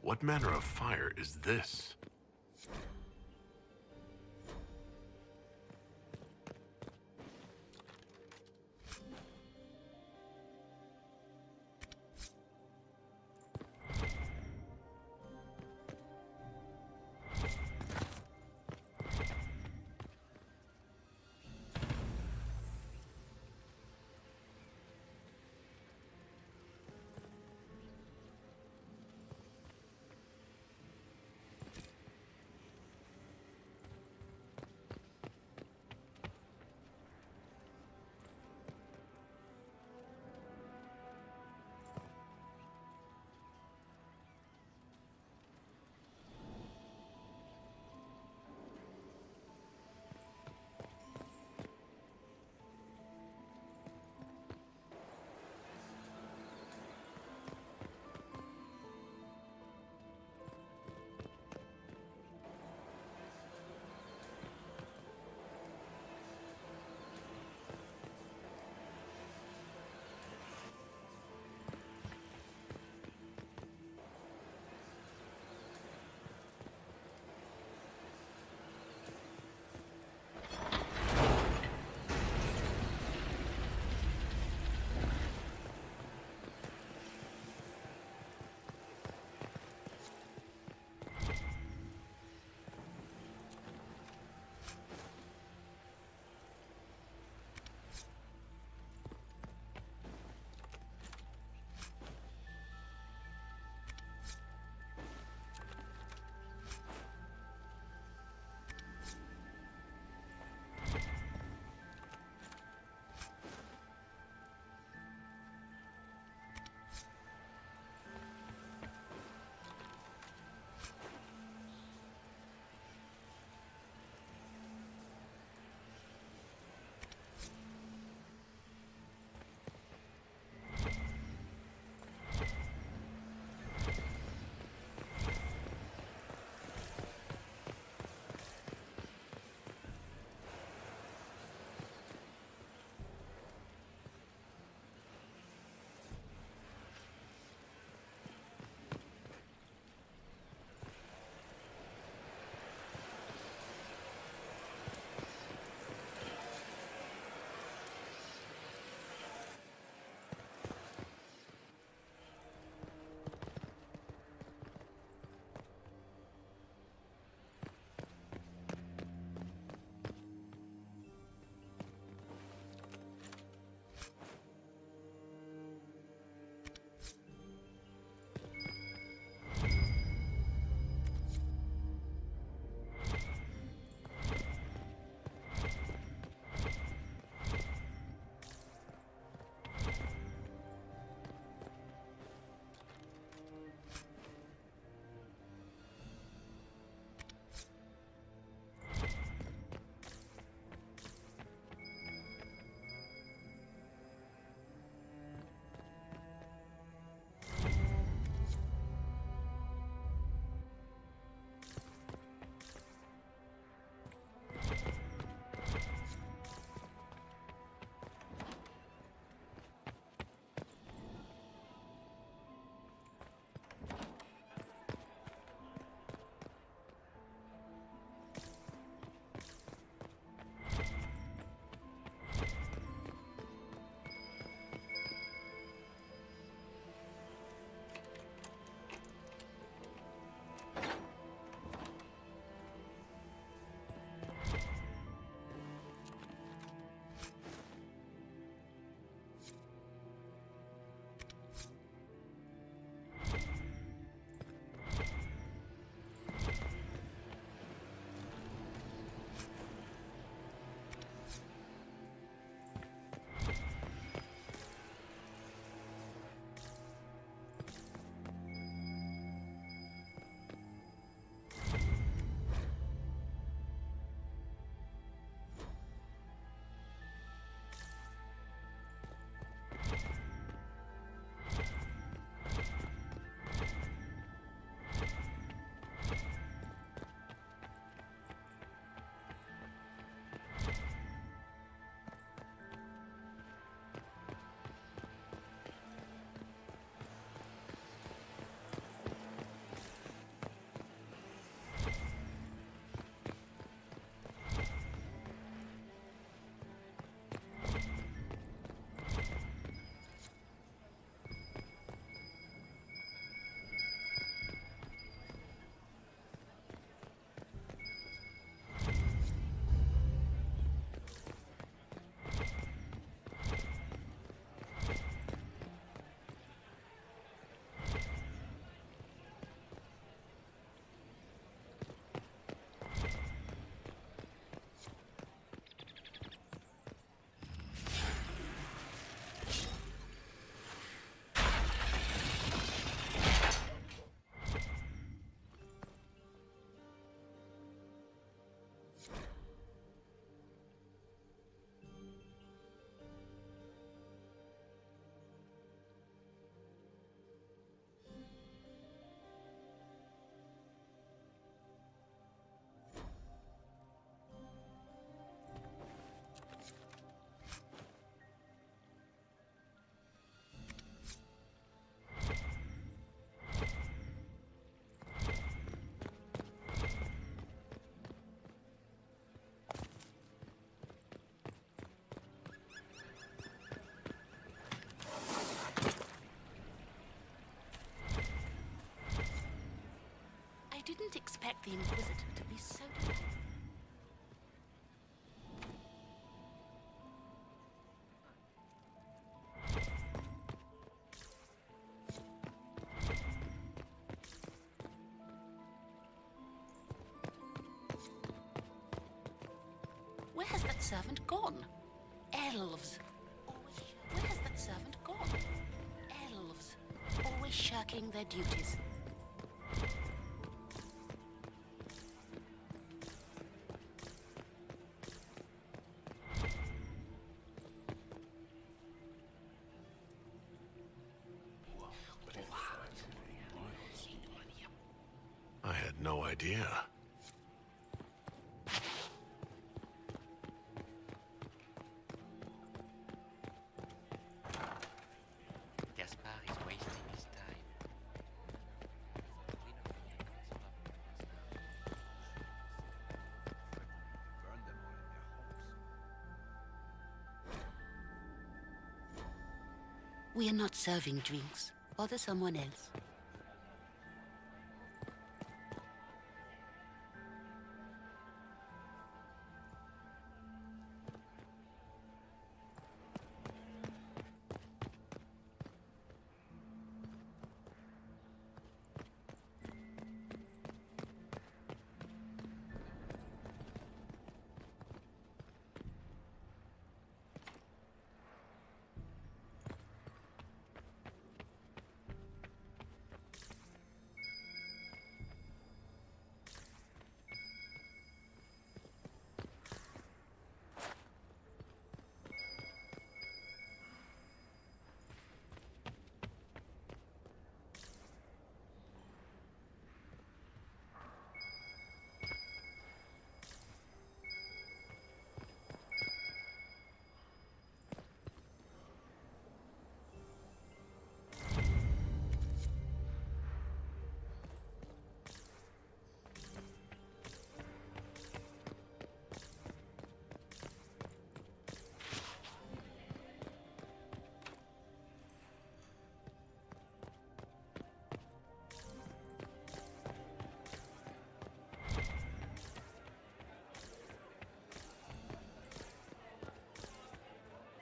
What manner of fire is this? didn't expect the Inquisitor to be so delightful. Where has that servant gone? Elves. Where has that servant gone? Elves. Always shirking their duties. I had no idea. Gaspar is wasting his time. We are not serving drinks. Bother someone else.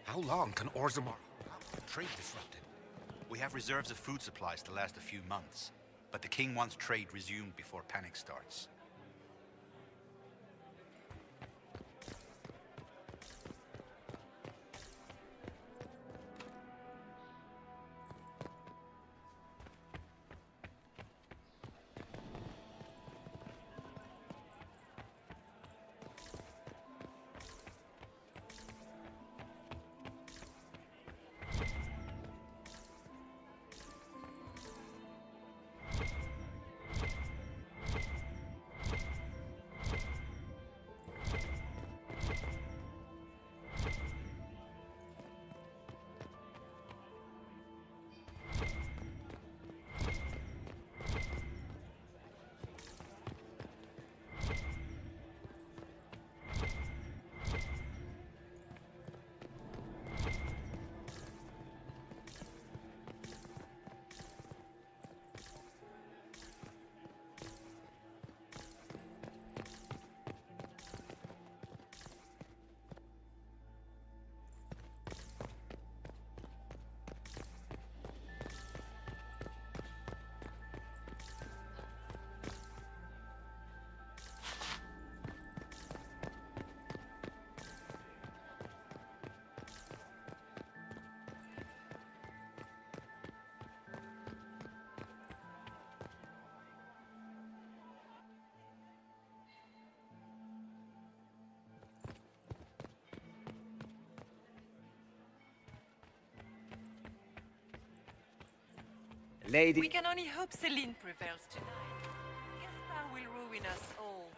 How long can Orzammar trade disrupted? We have reserves of food supplies to last a few months, but the king wants trade resumed before panic starts. Lady... We can only hope Celine prevails tonight. Gaspar will ruin us all.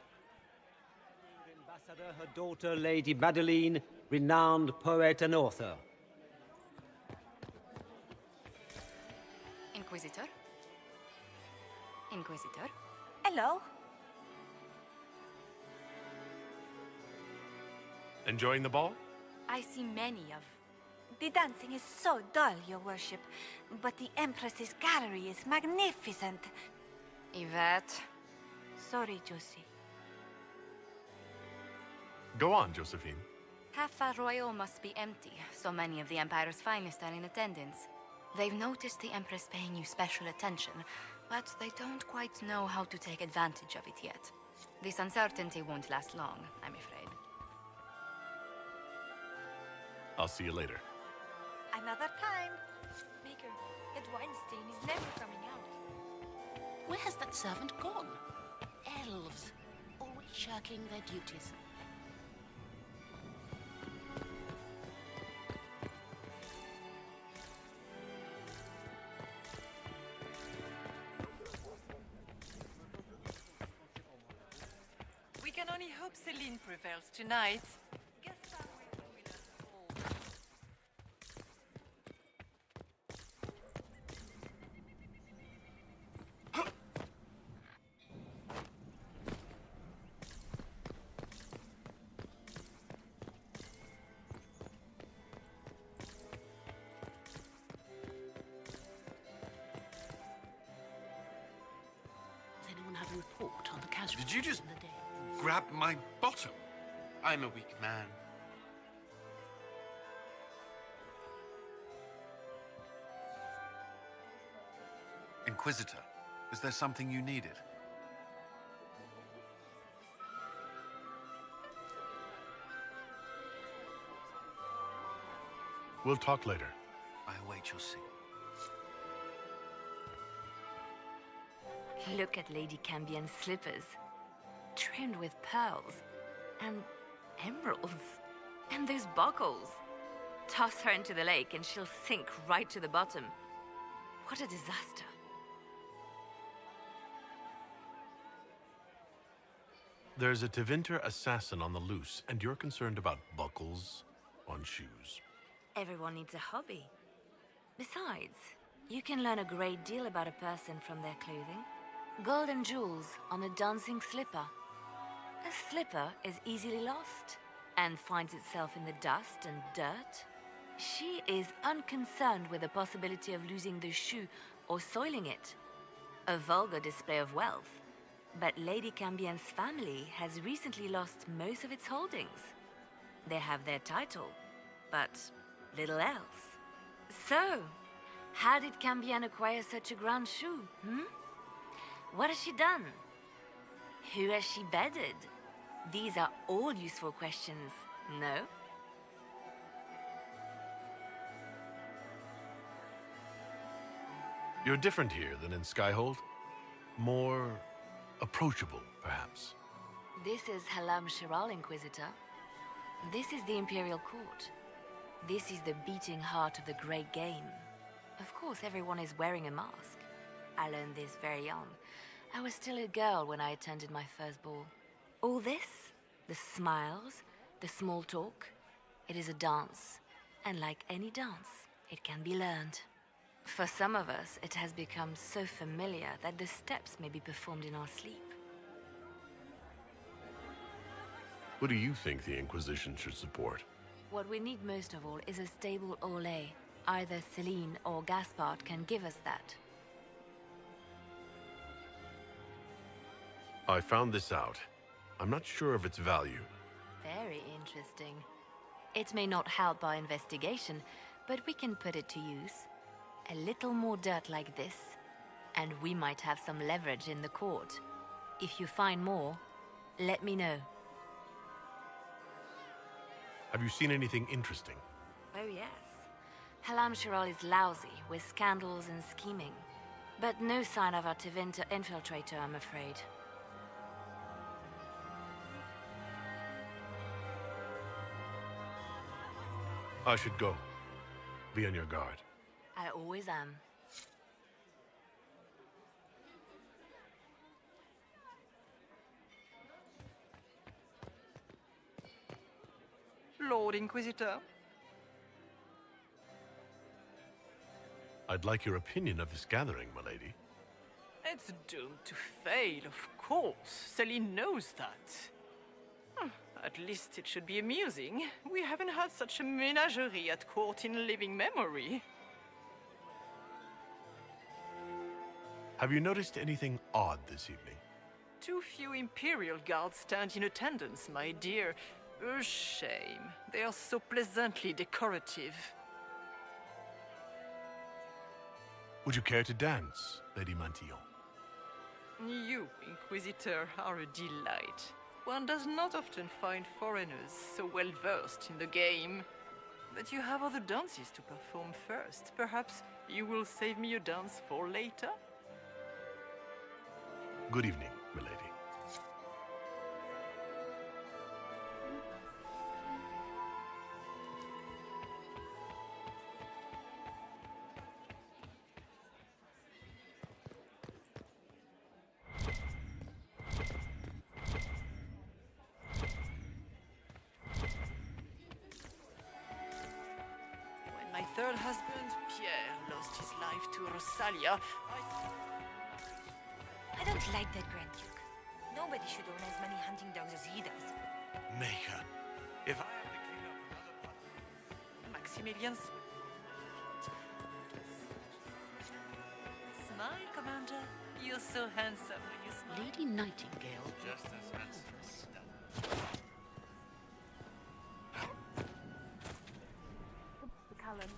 Ambassador, her daughter, Lady Madeline, renowned poet and author. Inquisitor? Inquisitor? Hello? Enjoying the ball? I see many of. The dancing is so dull, Your Worship, but the Empress's gallery is magnificent. Yvette, sorry, Josie. Go on, Josephine. Half Royal must be empty. So many of the Empire's finest are in attendance. They've noticed the Empress paying you special attention, but they don't quite know how to take advantage of it yet. This uncertainty won't last long, I'm afraid. I'll see you later. Another time. Maker, that Weinstein is never coming out. Where has that servant gone? Elves, always shirking their duties. We can only hope Celine prevails tonight. Gaspard will ruin us all. Does anyone have a report on the casualties Did you just in the day? grab my bottom? I'm a weak man. Inquisitor, is there something you needed? We'll talk later. I await your signal. Look at Lady Cambion's slippers, trimmed with pearls and emeralds. And those buckles. Toss her into the lake and she'll sink right to the bottom. What a disaster. There's a Tevinter assassin on the loose, and you're concerned about buckles on shoes. Everyone needs a hobby. Besides, you can learn a great deal about a person from their clothing. Gold and jewels on a dancing slipper. A slipper is easily lost and finds itself in the dust and dirt. She is unconcerned with the possibility of losing the shoe or soiling it. A vulgar display of wealth. But Lady Cambion's family has recently lost most of its holdings. They have their title, but little else. So, how did Cambion acquire such a grand shoe, What has she done? Who has she bedded? These are all useful questions, no? You're different here than in Skyhold. More approachable, perhaps. This is Halam Shiral, Inquisitor. This is the Imperial Court. This is the beating heart of the great game. Of course, everyone is wearing a mask. I learned this very young. I was still a girl when I attended my first ball. All this, the smiles, the small talk, it is a dance. And like any dance, it can be learned. For some of us, it has become so familiar that the steps may be performed in our sleep. What do you think the Inquisition should support? What we need most of all is a stable Orlais. Either Celine or Gaspard can give us that. I found this out. I'm not sure of its value. Very interesting. It may not help our investigation, but we can put it to use. A little more dirt like this, and we might have some leverage in the court. If you find more, let me know. Have you seen anything interesting? Oh yes. Halam Shiral is lousy with scandals and scheming. But no sign of our Tevinter infiltrator, I'm afraid. I should go. Be on your guard. I always am. Lord Inquisitor. I'd like your opinion of this gathering, my lady. It's doomed to fail, of course. Celine knows that. At least it should be amusing. We haven't had such a menagerie at court in living memory. Have you noticed anything odd this evening? Too few Imperial guards stand in attendance, my dear. A shame. They are so pleasantly decorative. Would you care to dance, Lady Mantillon? You, Inquisitor, are a delight. One does not often find foreigners so well versed in the game. But you have other dances to perform first. Perhaps you will save me a dance for later? Good evening, milady. My third husband, Pierre, lost his life to Rosalia. I don't like that Grand Duke. Nobody should own as many hunting dogs as he does. Maker, if I have to clean up another part... Maximilian's... Smile, Commander. You're so handsome when you smile. Lady Nightingale. Just as handsome. Callum.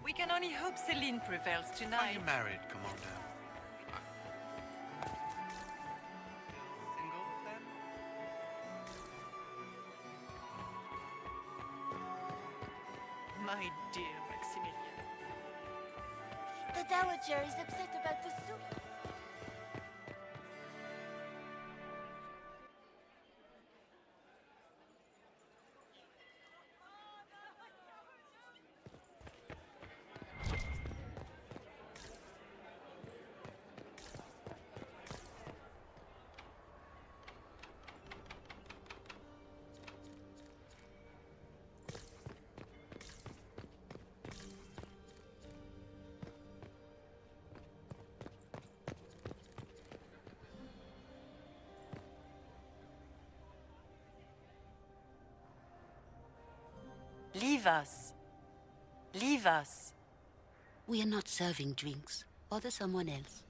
We can only hope Celine prevails Are tonight. you married, Commander? Single, then? My dear Maximilian. The Dowager is upset about the soup. Leave us. Leave us. We are not serving drinks. Bother someone else.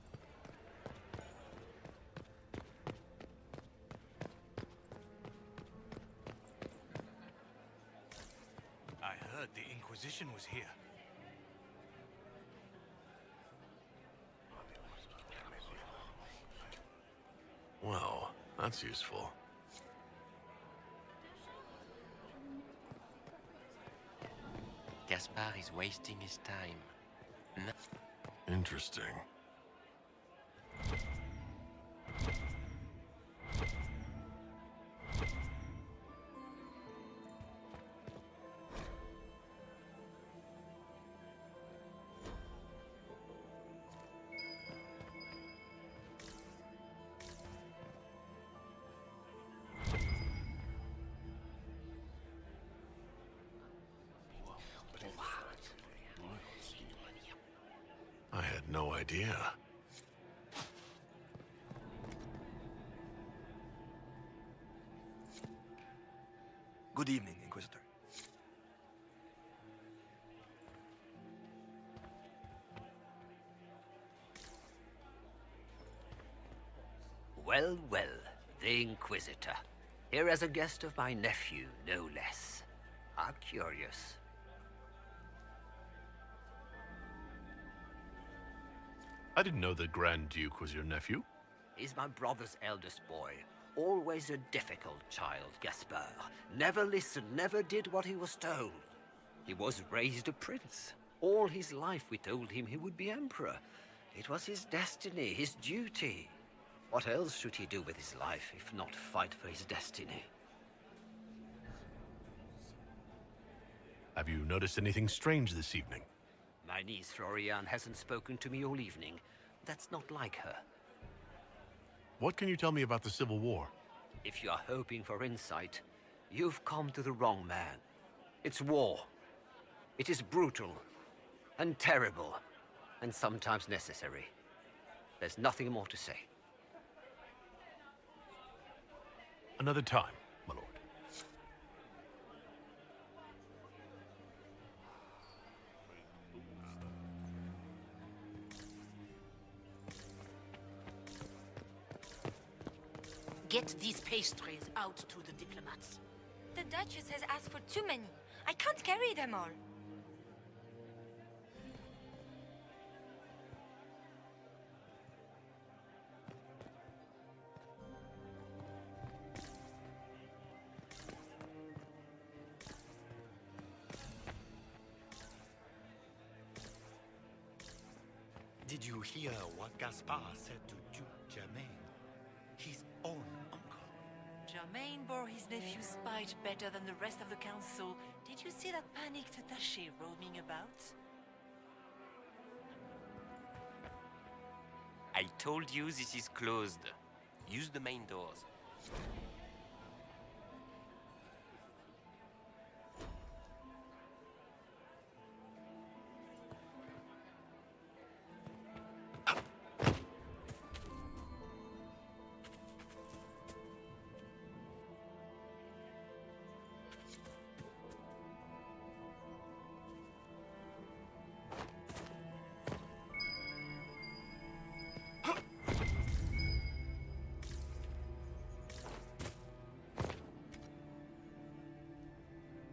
I heard the Inquisition was here. Well, that's useful. Gaspard is wasting his time. Interesting. I had no idea. Good evening, Inquisitor. Well, well, the Inquisitor. Here as a guest of my nephew, no less. How curious. I didn't know the Grand Duke was your nephew. He's my brother's eldest boy. Always a difficult child, Gaspard. Never listened, never did what he was told. He was raised a prince. All his life we told him he would be emperor. It was his destiny, his duty. What else should he do with his life if not fight for his destiny? Have you noticed anything strange this evening? My niece Floriane hasn't spoken to me all evening. That's not like her. What can you tell me about the Civil War? If you are hoping for insight, you've come to the wrong man. It's war. It is brutal, and terrible, and sometimes necessary. There's nothing more to say. Another time, my lord. Get these pastries out to the diplomats. The Duchess has asked for too many. I can't carry them all. Did you hear what Gaspard said to Duke Germain? His own uncle. Germain bore his nephew's spite better than the rest of the council. Did you see that panicked attaché roaming about? I told you this is closed. Use the main doors.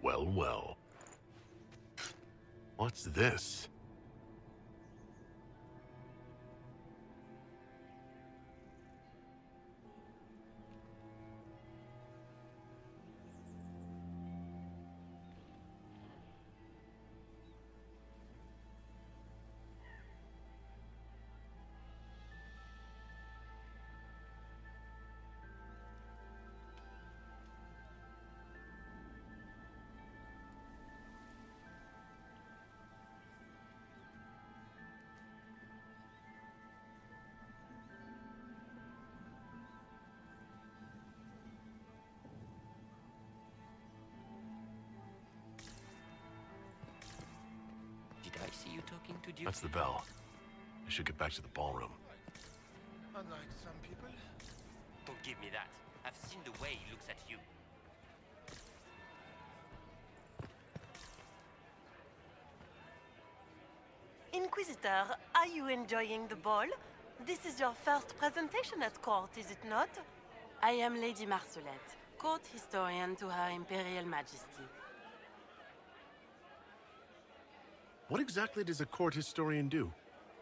Well, well. What's this? Did I see you talking to Duke? That's the bell. I should get back to the ballroom. Unlike some people. Don't give me that. I've seen the way he looks at you. Inquisitor, are you enjoying the ball? This is your first presentation at court, is it not? I am Lady Marcelette, court historian to Her Imperial Majesty. What exactly does a court historian do?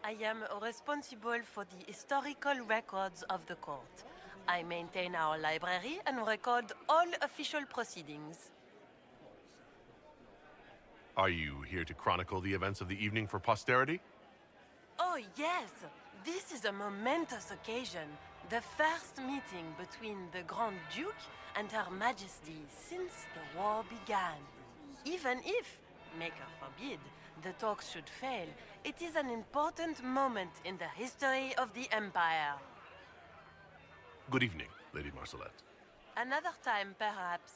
I am responsible for the historical records of the court. I maintain our library and record all official proceedings. Are you here to chronicle the events of the evening for posterity? Oh, yes! This is a momentous occasion. The first meeting between the Grand Duke and Her Majesty since the war began. Even if, Maker forbid, the talks should fail, it is an important moment in the history of the Empire. Good evening, Lady Marcelette. Another time, perhaps.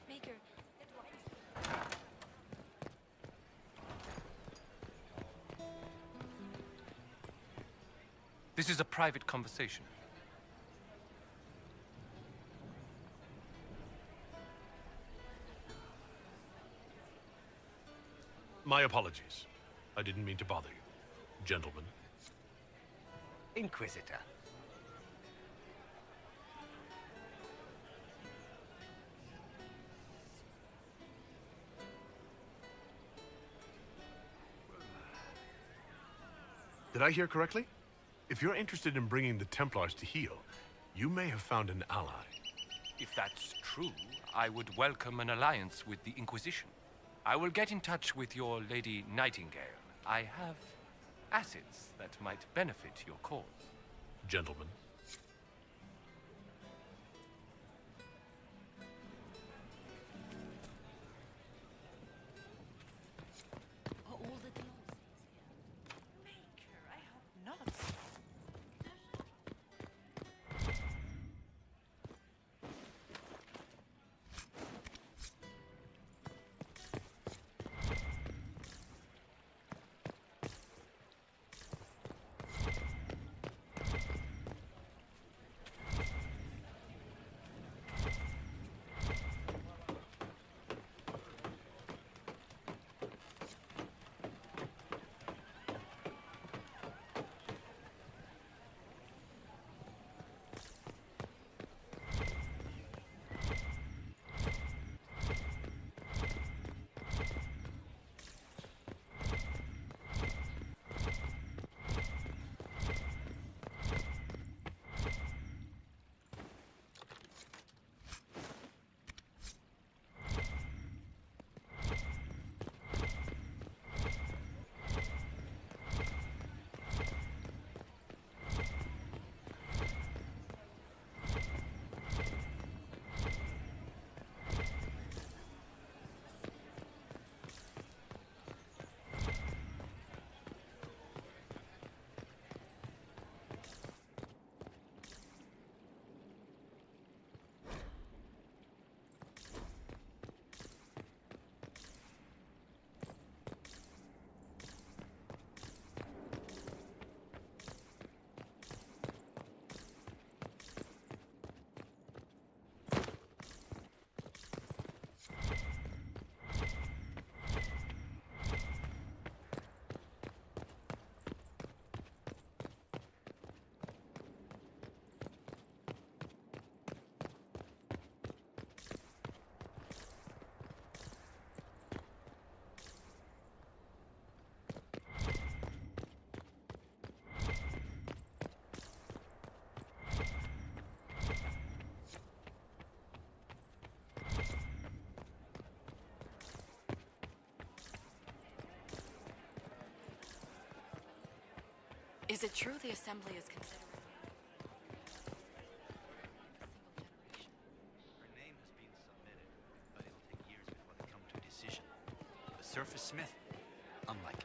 Maker, This is a private conversation. My apologies. I didn't mean to bother you. Gentlemen. Inquisitor. Did I hear correctly? If you're interested in bringing the Templars to heel, you may have found an ally. If that's true, I would welcome an alliance with the Inquisition. I will get in touch with your Lady Nightingale. I have assets that might benefit your cause. Gentlemen. Is it true the Assembly is considering... Her name has been submitted, but it'll take years before they come to a decision. The surface smith? Unlikely.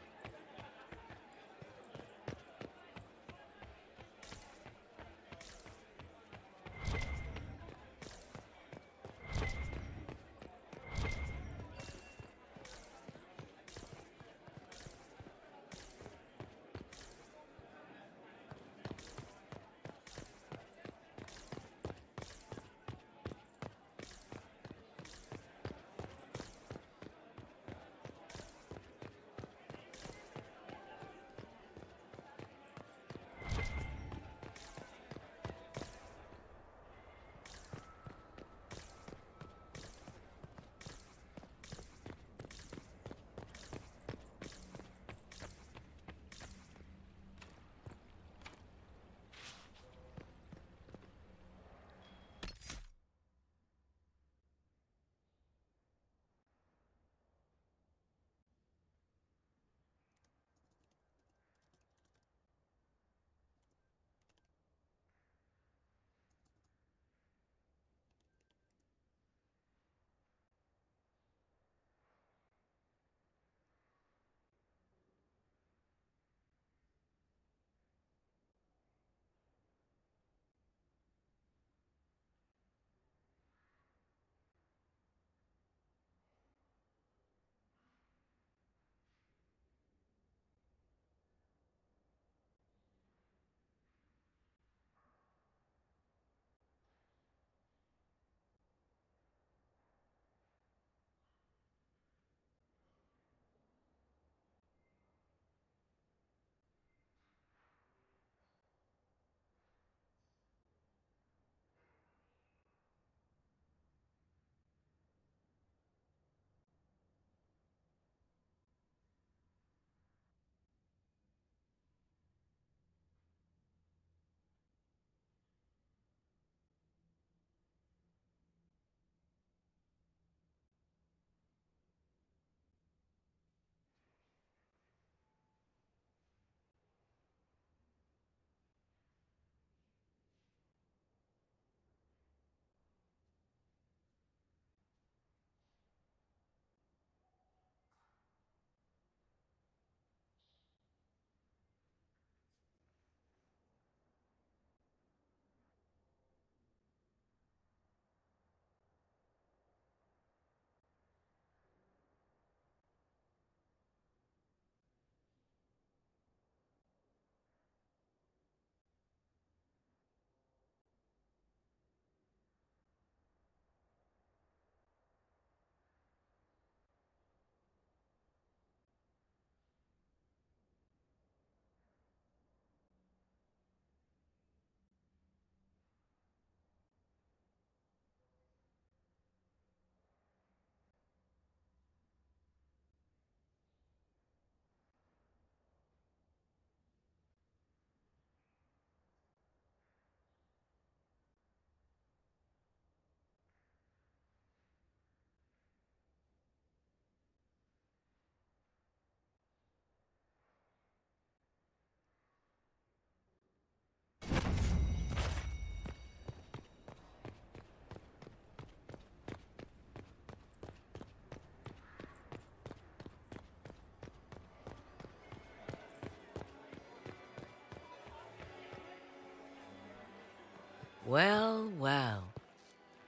Well, well.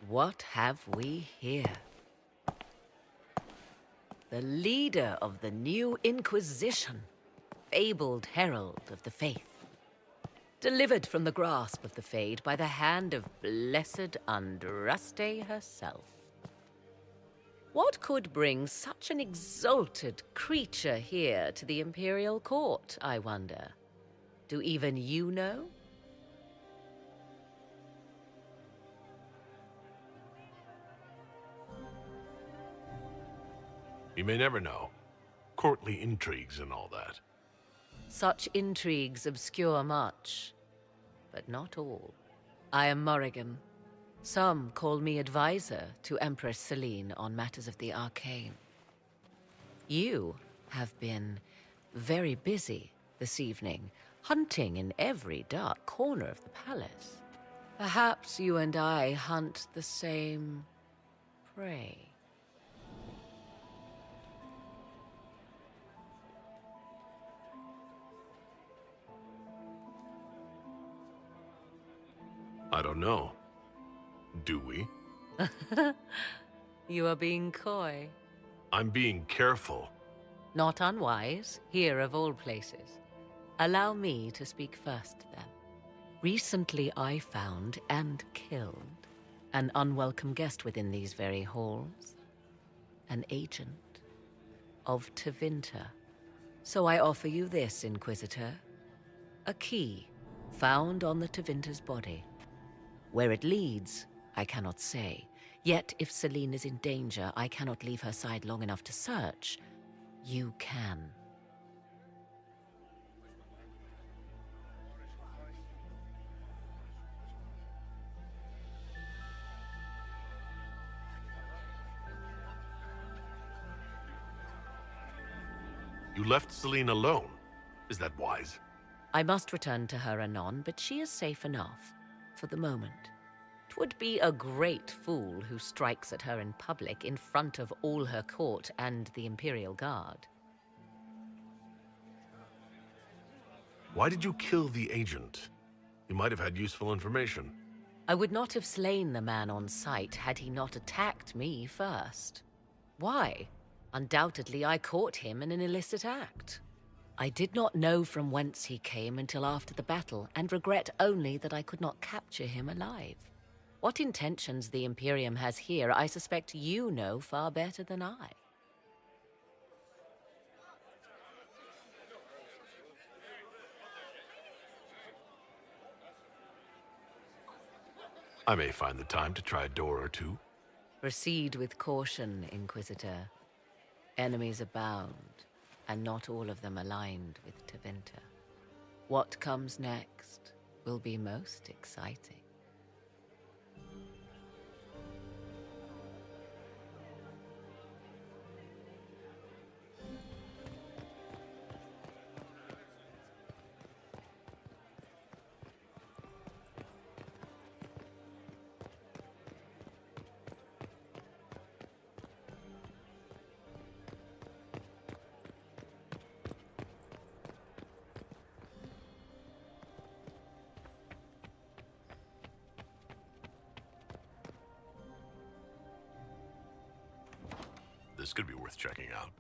What have we here? The leader of the new Inquisition, fabled herald of the faith. Delivered from the grasp of the Fade by the hand of blessed Andraste herself. What could bring such an exalted creature here to the Imperial Court, I wonder? Do even you know? You may never know. Courtly intrigues and all that. Such intrigues obscure much, but not all. I am Morrigan. Some call me advisor to Empress Celine on matters of the arcane. You have been very busy this evening, hunting in every dark corner of the palace. Perhaps you and I hunt the same prey. I don't know. Do we? You are being coy. I'm being careful. Not unwise, here of all places. Allow me to speak first, then. Recently I found and killed an unwelcome guest within these very halls. An agent of Tevinter. So I offer you this, Inquisitor. A key found on the Tevinter's body. Where it leads, I cannot say. Yet, if Celine is in danger, I cannot leave her side long enough to search. You can. You left Celine alone. Is that wise? I must return to her anon, but she is safe enough. For the moment. 'Twould be a great fool who strikes at her in public in front of all her court and the Imperial Guard. Why did you kill the agent? He might have had useful information. I would not have slain the man on sight had he not attacked me first. Why? Undoubtedly I caught him in an illicit act. I did not know from whence he came until after the battle, and regret only that I could not capture him alive. What intentions the Imperium has here, I suspect you know far better than I. I may find the time to try a door or two. Proceed with caution, Inquisitor. Enemies abound, and not all of them aligned with Tevinter. What comes next will be most exciting. This could be worth checking out.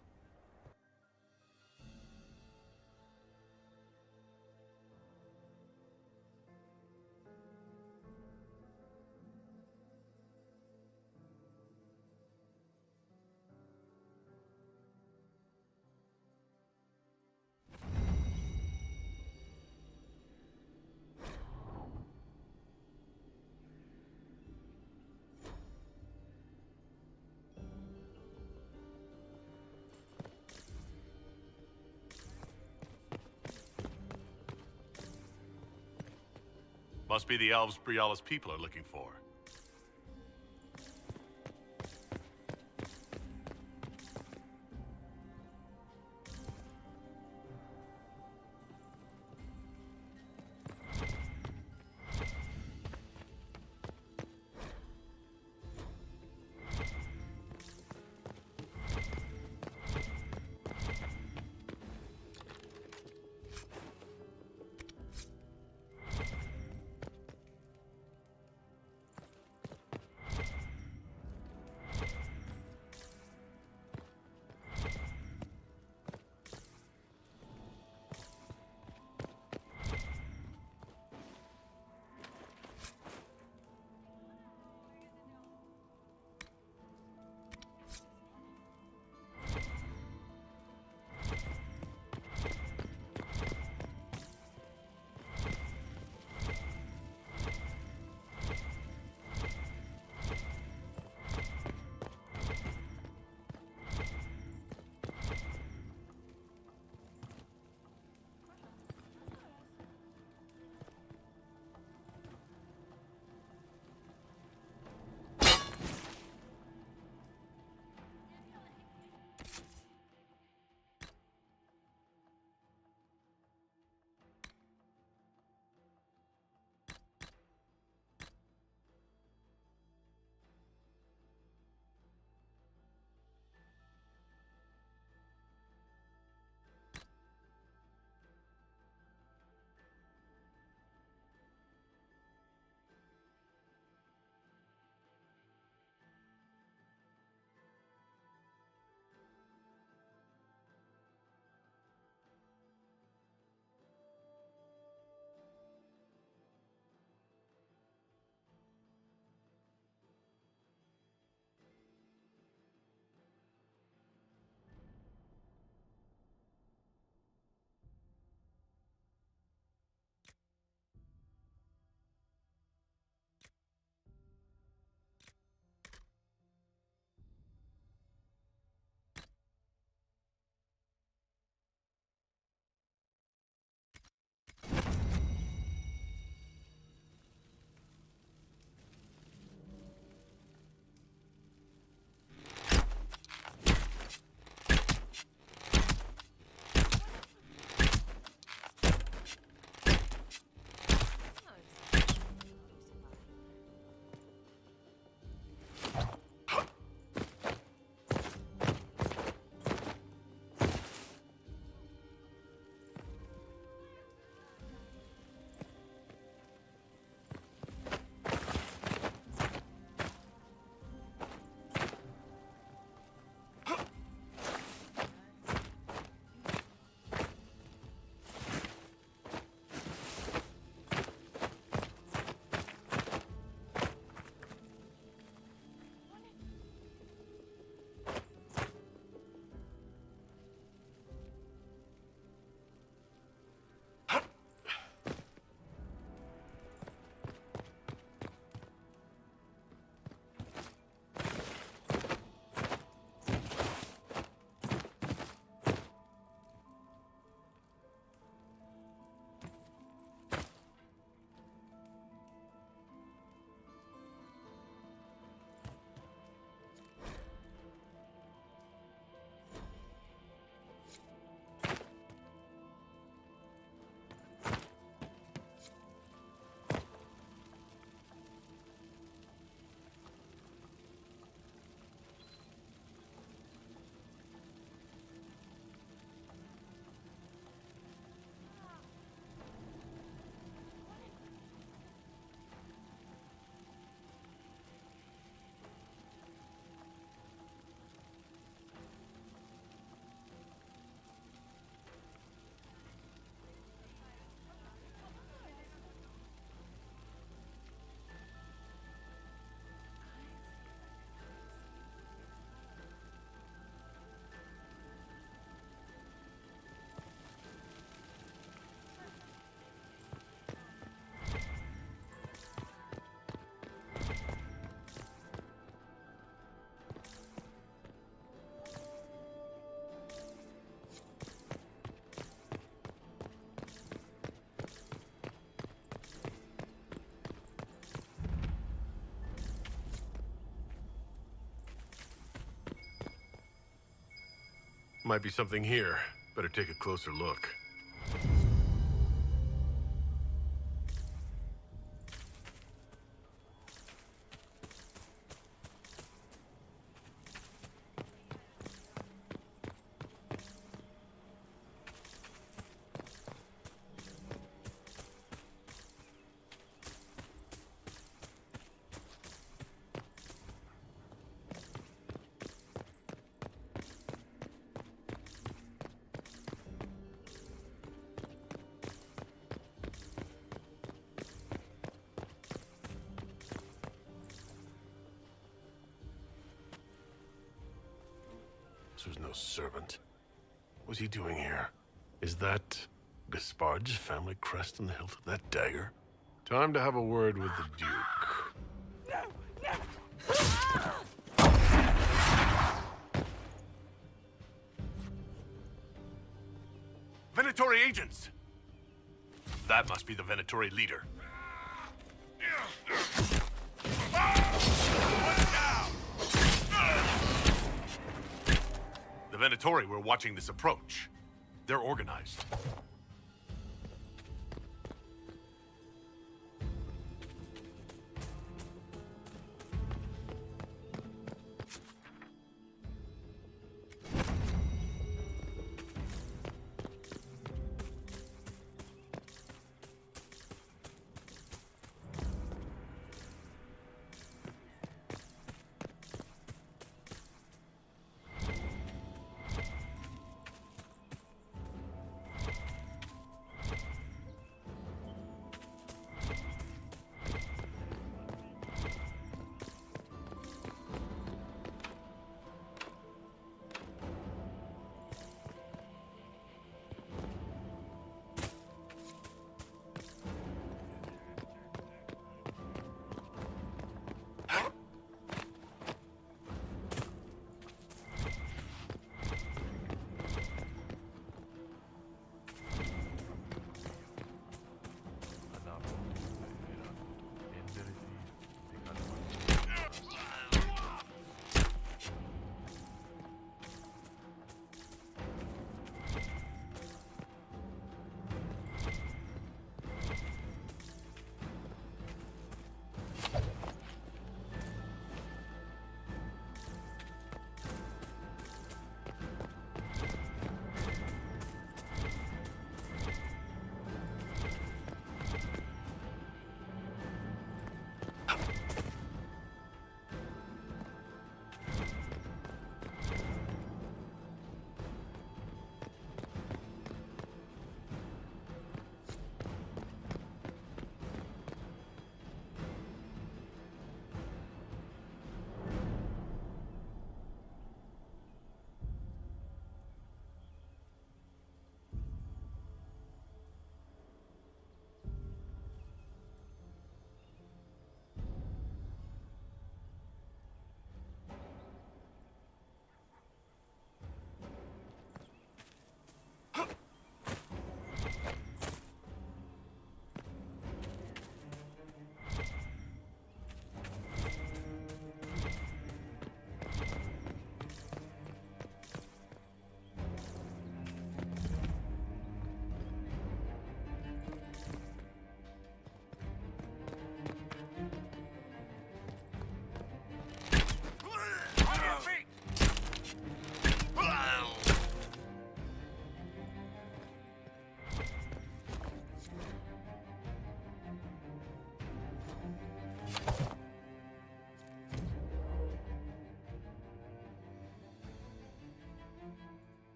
Must be the elves Briala's people are looking for. Might be something here. Better take a closer look. This was no servant. What's he doing here? Is that Gaspard's family crest on the hilt of that dagger? Time to have a word with the Duke. Venatori agents! That must be the Venatori leader. The Venatori were watching this approach. They're organized.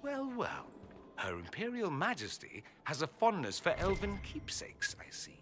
Well, well. Her Imperial Majesty has a fondness for elven keepsakes, I see.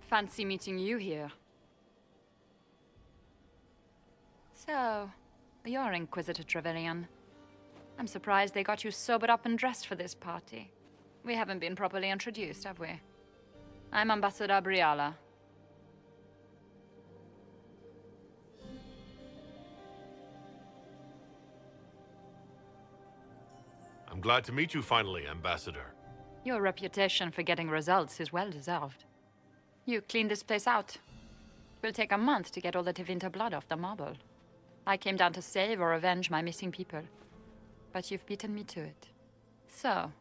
Fancy meeting you here. So, you're Inquisitor Trevelyan. I'm surprised they got you sobered up and dressed for this party. We haven't been properly introduced, have we? I'm Ambassador Briala. I'm glad to meet you finally, Ambassador. Your reputation for getting results is well deserved. You cleaned this place out. It will take a month to get all the Tevinter blood off the marble. I came down to save or avenge my missing people. But you've beaten me to it. So,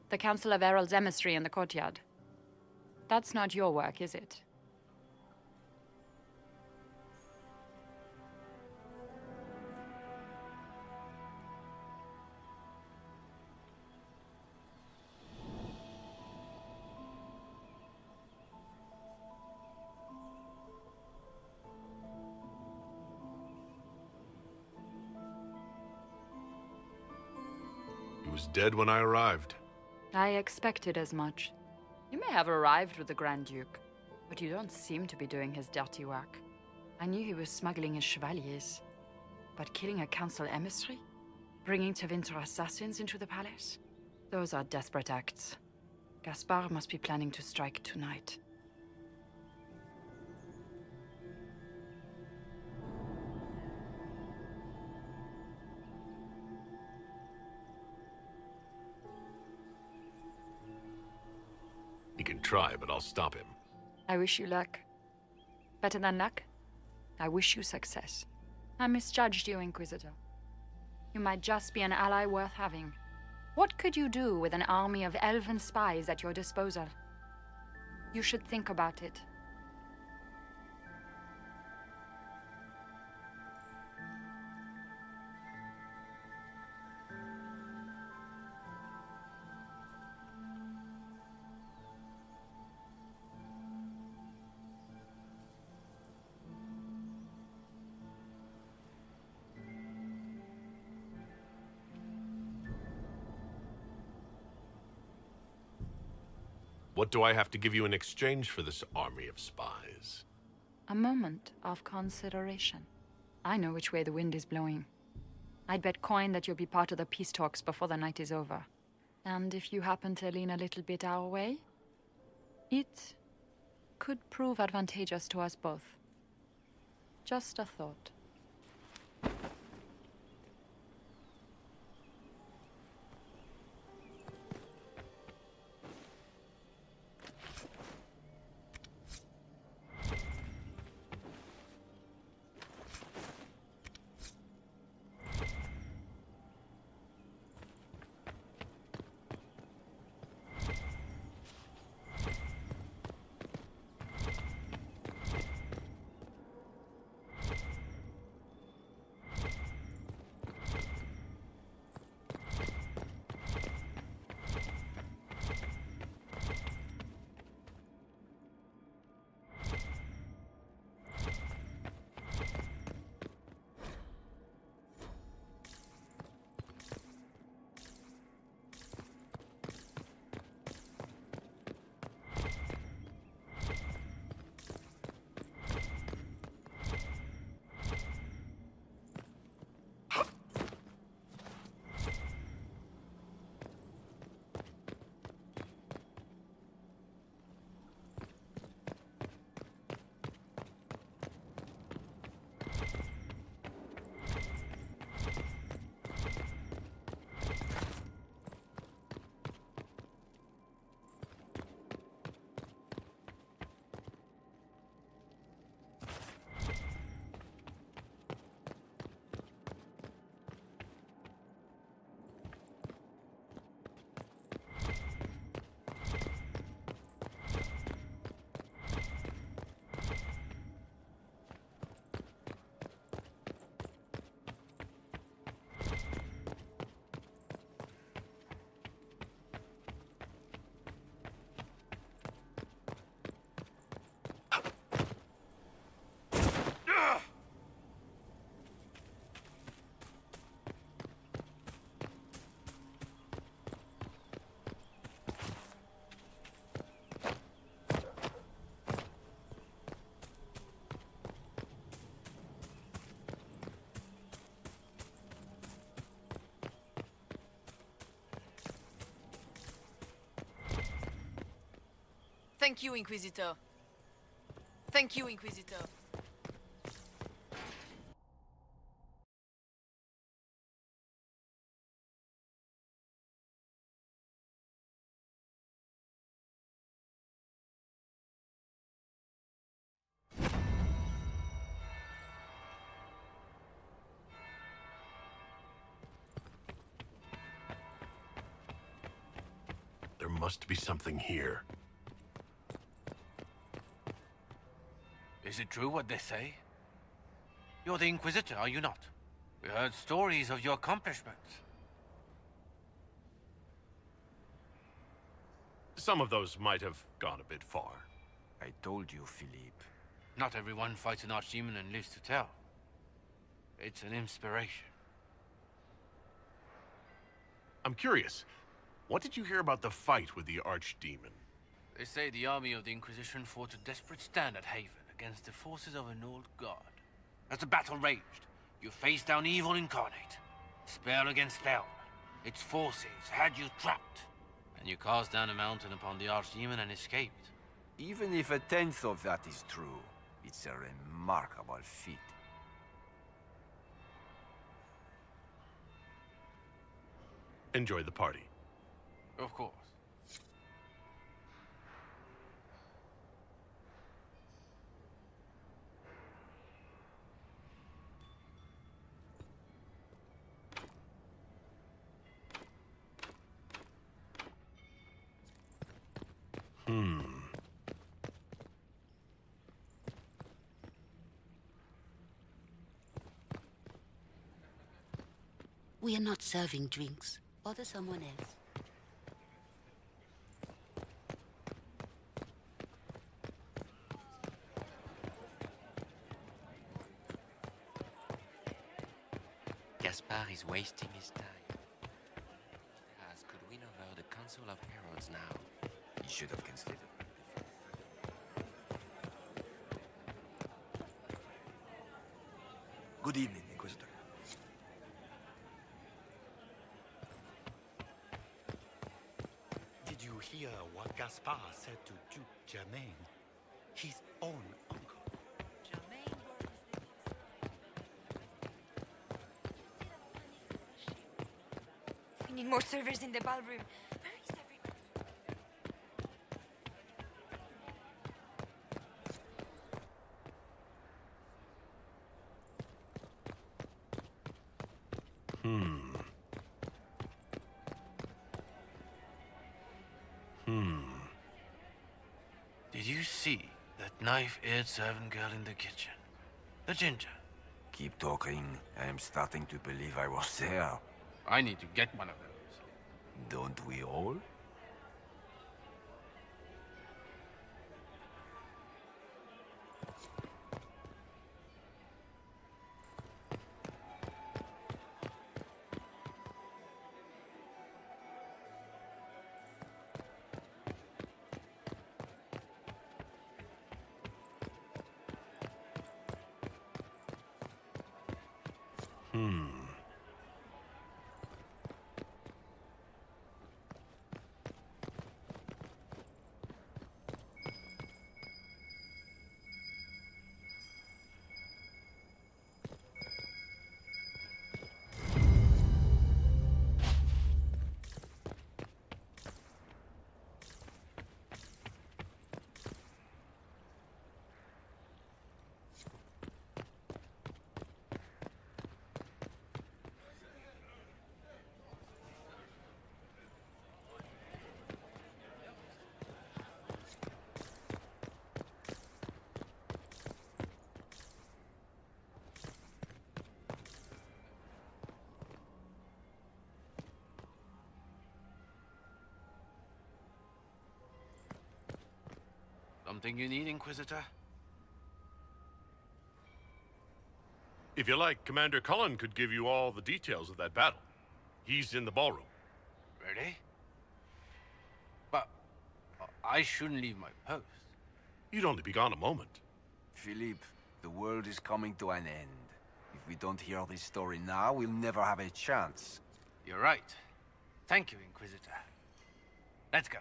the Council of Herald's emissary in the courtyard. That's not your work, is it? He was dead when I arrived. I expected as much. You may have arrived with the Grand Duke, but you don't seem to be doing his dirty work. I knew he was smuggling his chevaliers. But killing a council emissary? Bringing Tevinter assassins into the palace? Those are desperate acts. Gaspard must be planning to strike tonight. He can try, but I'll stop him. I wish you luck. Better than luck? I wish you success. I misjudged you, Inquisitor. You might just be an ally worth having. What could you do with an army of elven spies at your disposal? You should think about it. What do I have to give you in exchange for this army of spies? A moment of consideration. I know which way the wind is blowing. I'd bet coin that you'll be part of the peace talks before the night is over. And if you happen to lean a little bit our way, it could prove advantageous to us both. Just a thought. Thank you, Inquisitor. Thank you, Inquisitor. There must be something here. Is it true what they say? You're the Inquisitor, are you not? We heard stories of your accomplishments. Some of those might have gone a bit far. I told you, Philippe. Not everyone fights an archdemon and lives to tell. It's an inspiration. I'm curious. What did you hear about the fight with the Archdemon? They say the army of the Inquisition fought a desperate stand at Haven against the forces of an old god. As the battle raged, you faced down evil incarnate. Spell against spell. Its forces had you trapped. And you cast down a mountain upon the Archdemon and escaped. Even if a tenth of that is true, it's a remarkable feat. Enjoy the party. Of course. We are not serving drinks. Bother someone else. Gaspard is wasting his time. As could win over the Council of Heralds now. He should have considered. Good evening, Inquisitor. Did you hear what Gaspard said to Duke Germain? His own uncle. We need more servers in the ballroom. Where is everyone? Did you see that knife-eared servant girl in the kitchen? The ginger. Keep talking. I am starting to believe I was there. I need to get one of those. Don't we all? Something you need, Inquisitor? If you like, Commander Cullen could give you all the details of that battle. He's in the ballroom. Really? But I shouldn't leave my post. You'd only be gone a moment. Philippe, the world is coming to an end. If we don't hear this story now, we'll never have a chance. You're right. Thank you, Inquisitor. Let's go.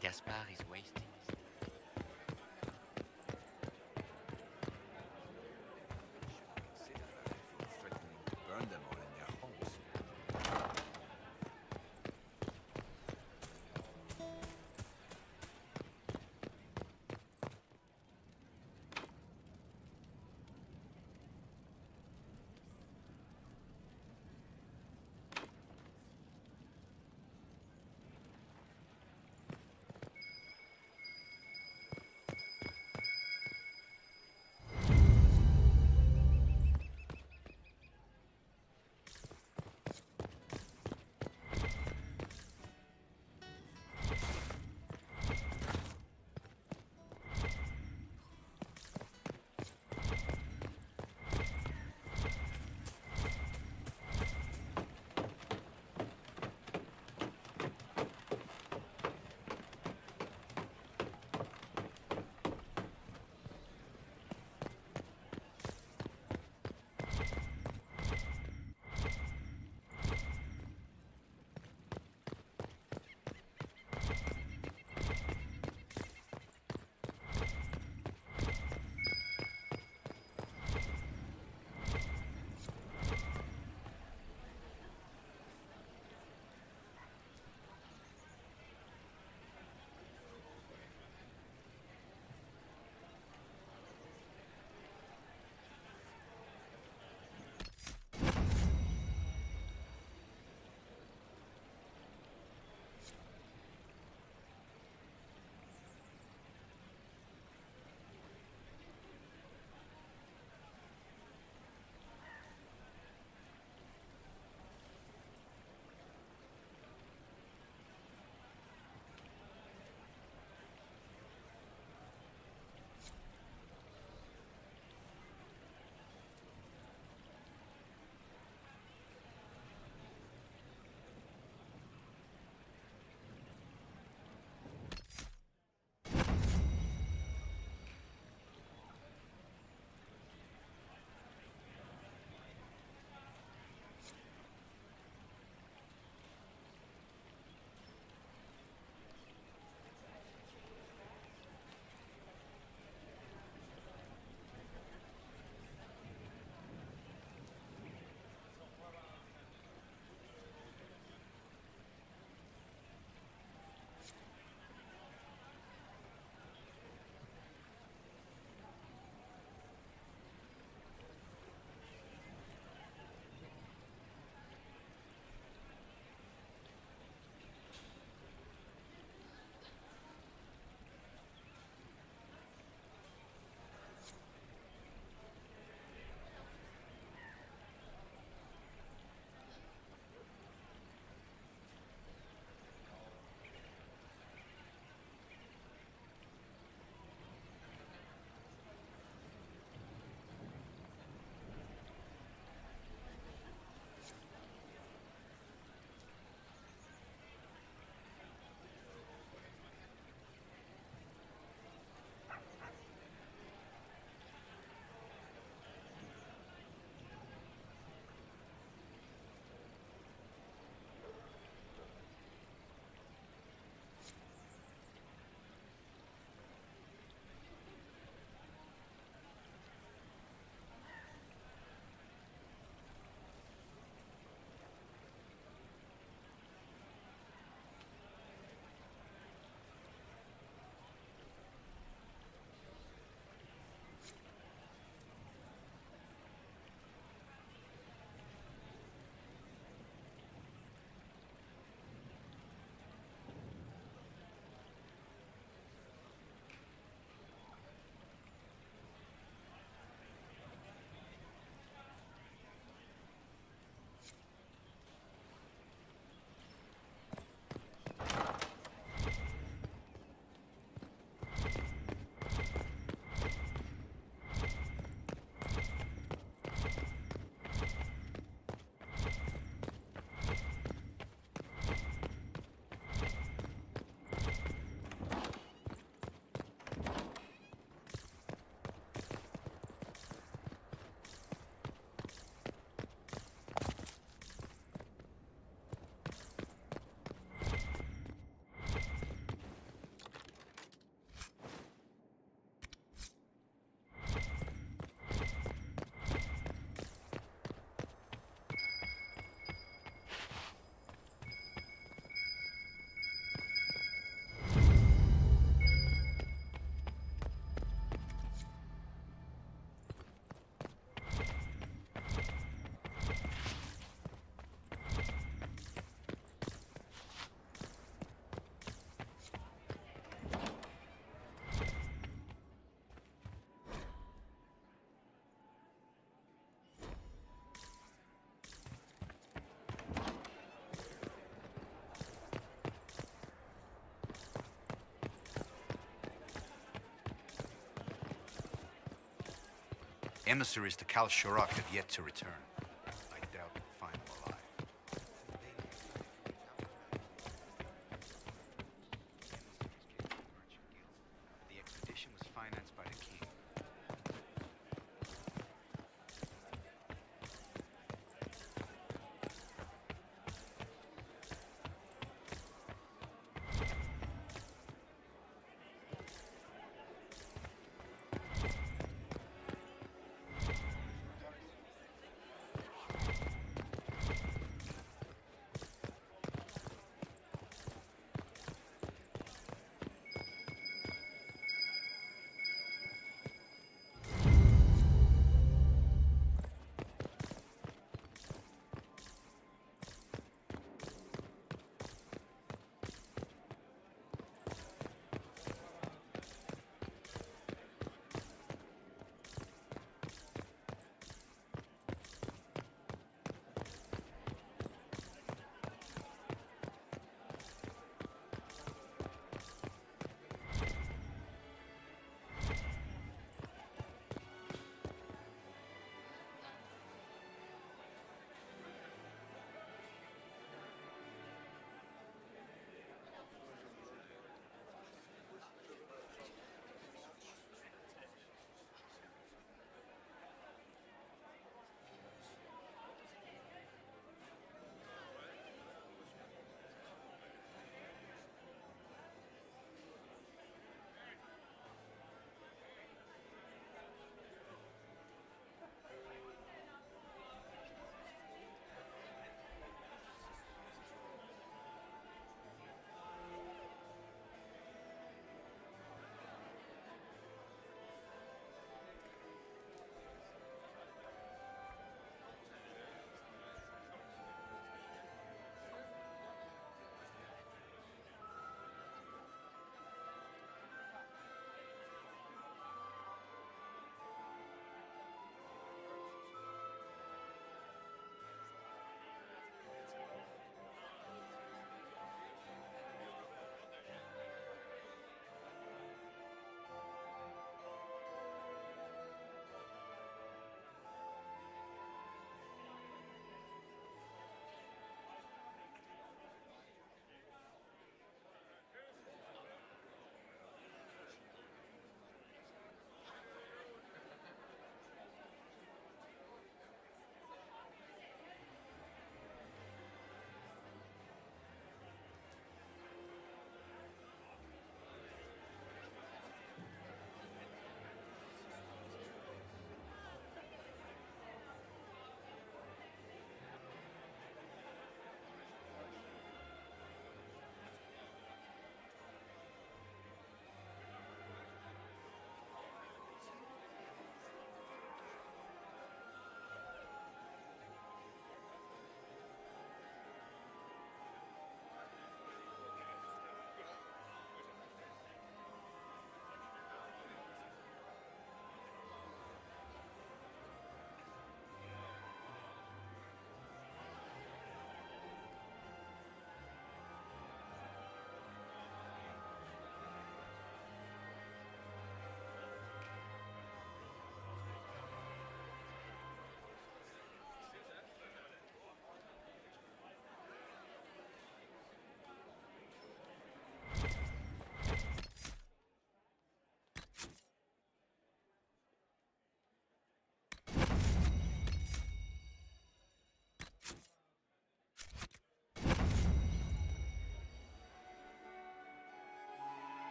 Gaspard is wasting his time. Threatening to burn them all in their homes. Emissaries to Kal Shirak have yet to return. I doubt we'll find them alive. The expedition was financed by the king.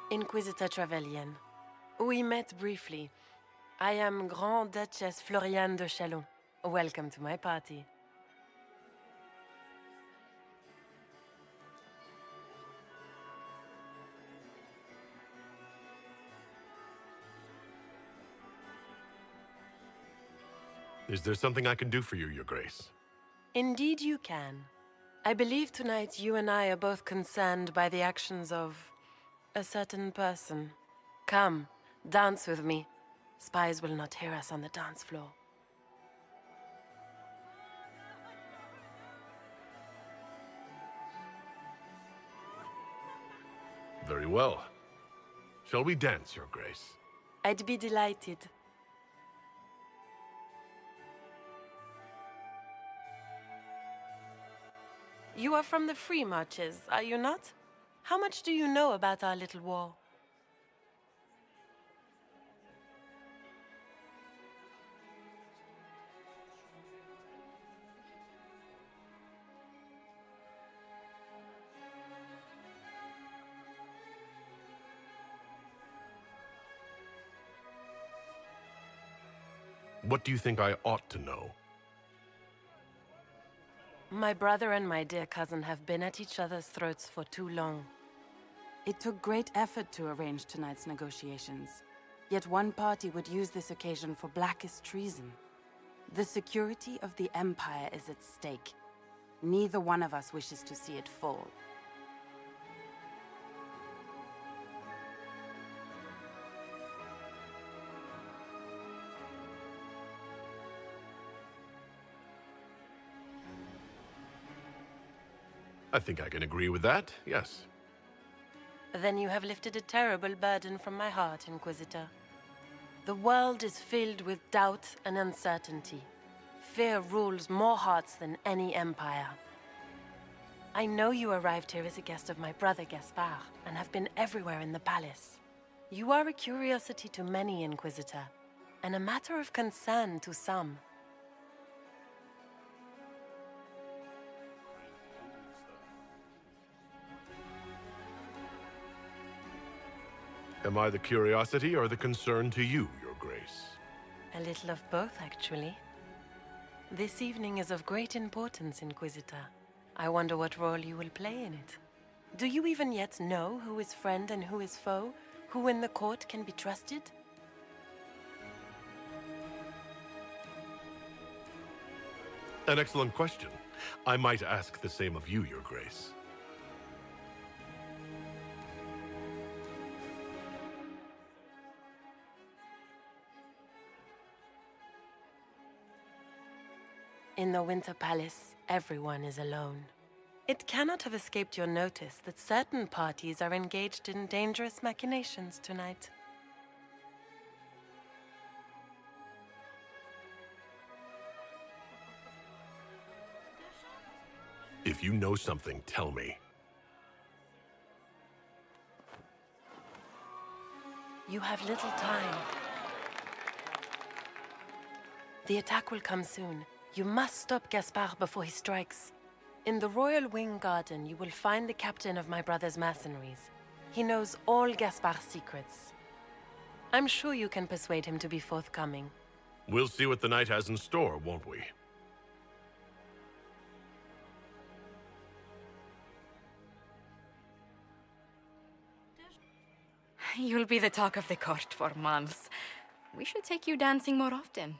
Inquisitor Trevelyan. We met briefly. I am Grand Duchess Floriane de Chalon. Welcome to my party. Is there something I can do for you, Your Grace? Indeed you can. I believe tonight you and I are both concerned by the actions of a certain person. Come, dance with me. Spies will not hear us on the dance floor. Very well. Shall we dance, Your Grace? I'd be delighted. You are from the Free Marches, are you not? How much do you know about our little war? What do you think I ought to know? My brother and my dear cousin have been at each other's throats for too long. It took great effort to arrange tonight's negotiations. Yet one party would use this occasion for blackest treason. The security of the Empire is at stake. Neither one of us wishes to see it fall. I think I can agree with that, yes. Then you have lifted a terrible burden from my heart, Inquisitor. The world is filled with doubt and uncertainty. Fear rules more hearts than any empire. I know you arrived here as a guest of my brother Gaspard, and have been everywhere in the palace. You are a curiosity to many, Inquisitor, and a matter of concern to some. Am I the curiosity or the concern to you, Your Grace? A little of both, actually. This evening is of great importance, Inquisitor. I wonder what role you will play in it. Do you even yet know who is friend and who is foe? Who in the court can be trusted? An excellent question. I might ask the same of you, Your Grace. In the Winter Palace, everyone is alone. It cannot have escaped your notice that certain parties are engaged in dangerous machinations tonight. If you know something, tell me. You have little time. The attack will come soon. You must stop Gaspard before he strikes. In the Royal Wing Garden, you will find the captain of my brother's mercenaries. He knows all Gaspard's secrets. I'm sure you can persuade him to be forthcoming. We'll see what the night has in store, won't we? You'll be the talk of the court for months. We should take you dancing more often.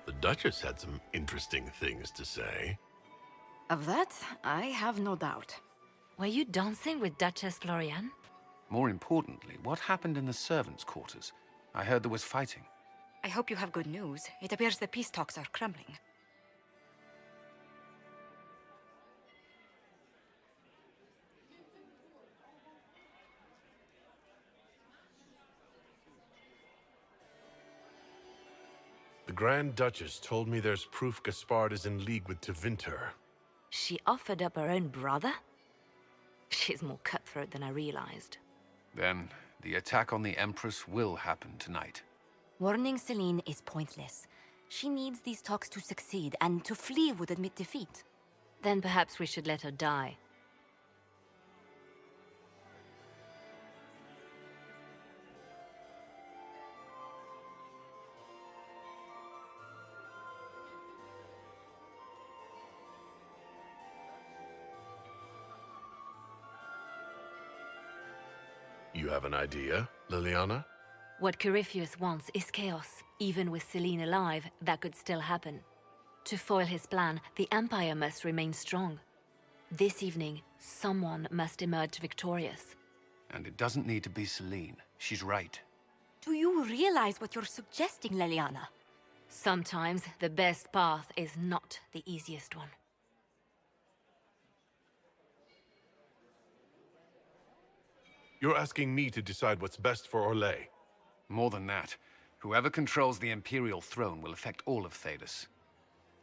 The Duchess had some interesting things to say. Of that, I have no doubt. Were you dancing with Duchess Florian? More importantly, what happened in the servants' quarters? I heard there was fighting. I hope you have good news. It appears the peace talks are crumbling. The Grand Duchess told me there's proof Gaspard is in league with Tevinter. She offered up her own brother? She's more cutthroat than I realized. Then, the attack on the Empress will happen tonight. Warning Celine is pointless. She needs these talks to succeed, and to flee would admit defeat. Then perhaps we should let her die. You have an idea, Liliana? What Corypheus wants is chaos. Even with Celine alive, that could still happen. To foil his plan, the Empire must remain strong. This evening, someone must emerge victorious. And it doesn't need to be Celine. She's right. Do you realize what you're suggesting, Liliana? Sometimes the best path is not the easiest one. You're asking me to decide what's best for Orlais. More than that, whoever controls the Imperial throne will affect all of Thedas.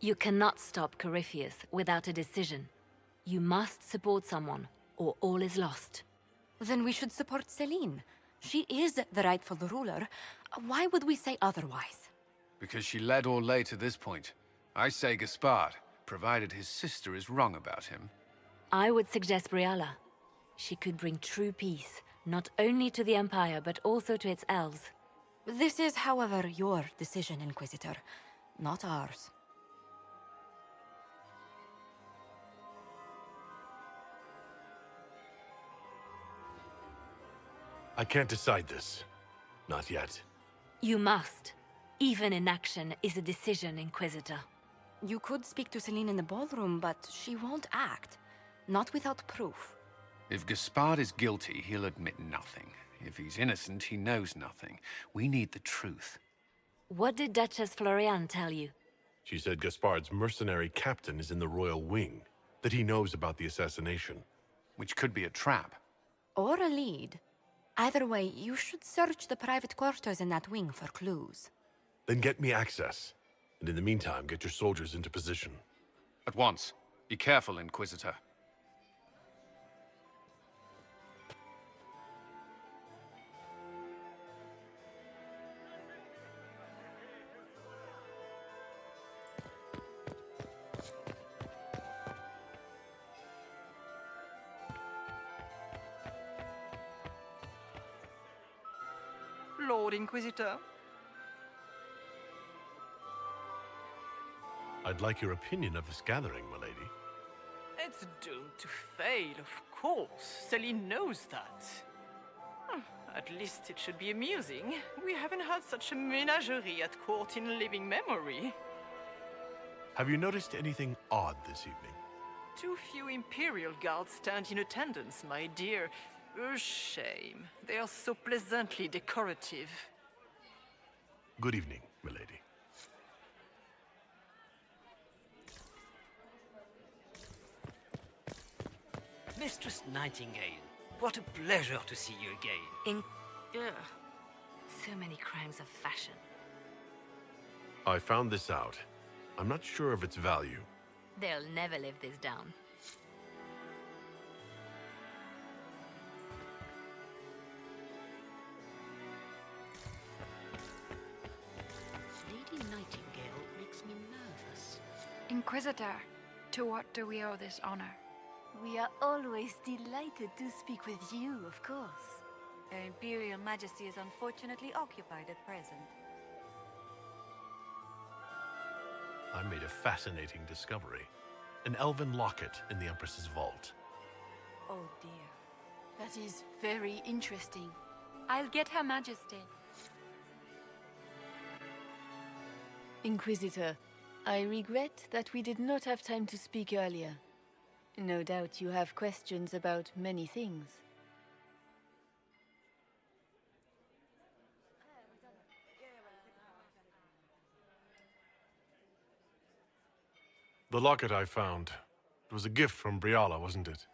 You cannot stop Corypheus without a decision. You must support someone, or all is lost. Then we should support Celine. She is the rightful ruler. Why would we say otherwise? Because she led Orlais to this point. I say Gaspard, provided his sister is wrong about him. I would suggest Briala. She could bring true peace, not only to the Empire, but also to its elves. This is, however, your decision, Inquisitor, not ours. I can't decide this. Not yet. You must. Even inaction is a decision, Inquisitor. You could speak to Celine in the ballroom, but she won't act. Not without proof. If Gaspard is guilty, he'll admit nothing. If he's innocent, he knows nothing. We need the truth. What did Duchess Floriane tell you? She said Gaspard's mercenary captain is in the royal wing, that he knows about the assassination. Which could be a trap. Or a lead. Either way, you should search the private quarters in that wing for clues. Then get me access. And in the meantime, get your soldiers into position. At once. Be careful, Inquisitor. Lord Inquisitor. I'd like your opinion of this gathering, my lady. It's doomed to fail, of course. Celine knows that. At least it should be amusing. We haven't had such a menagerie at court in living memory. Have you noticed anything odd this evening? Too few Imperial guards stand in attendance, my dear. A shame. They are so pleasantly decorative. Good evening, my lady. Mistress Nightingale, what a pleasure to see you again. So many crimes of fashion. I found this out. I'm not sure of its value. They'll never live this down. Lady Nightingale makes me nervous. Inquisitor, to what do we owe this honor? We are always delighted to speak with you, of course. Her Imperial Majesty is unfortunately occupied at present. I made a fascinating discovery. An elven locket in the Empress's vault. Oh dear. That is very interesting. I'll get Her Majesty. Inquisitor, I regret that we did not have time to speak earlier. No doubt you have questions about many things. The locket I found. It was a gift from Briala, wasn't it?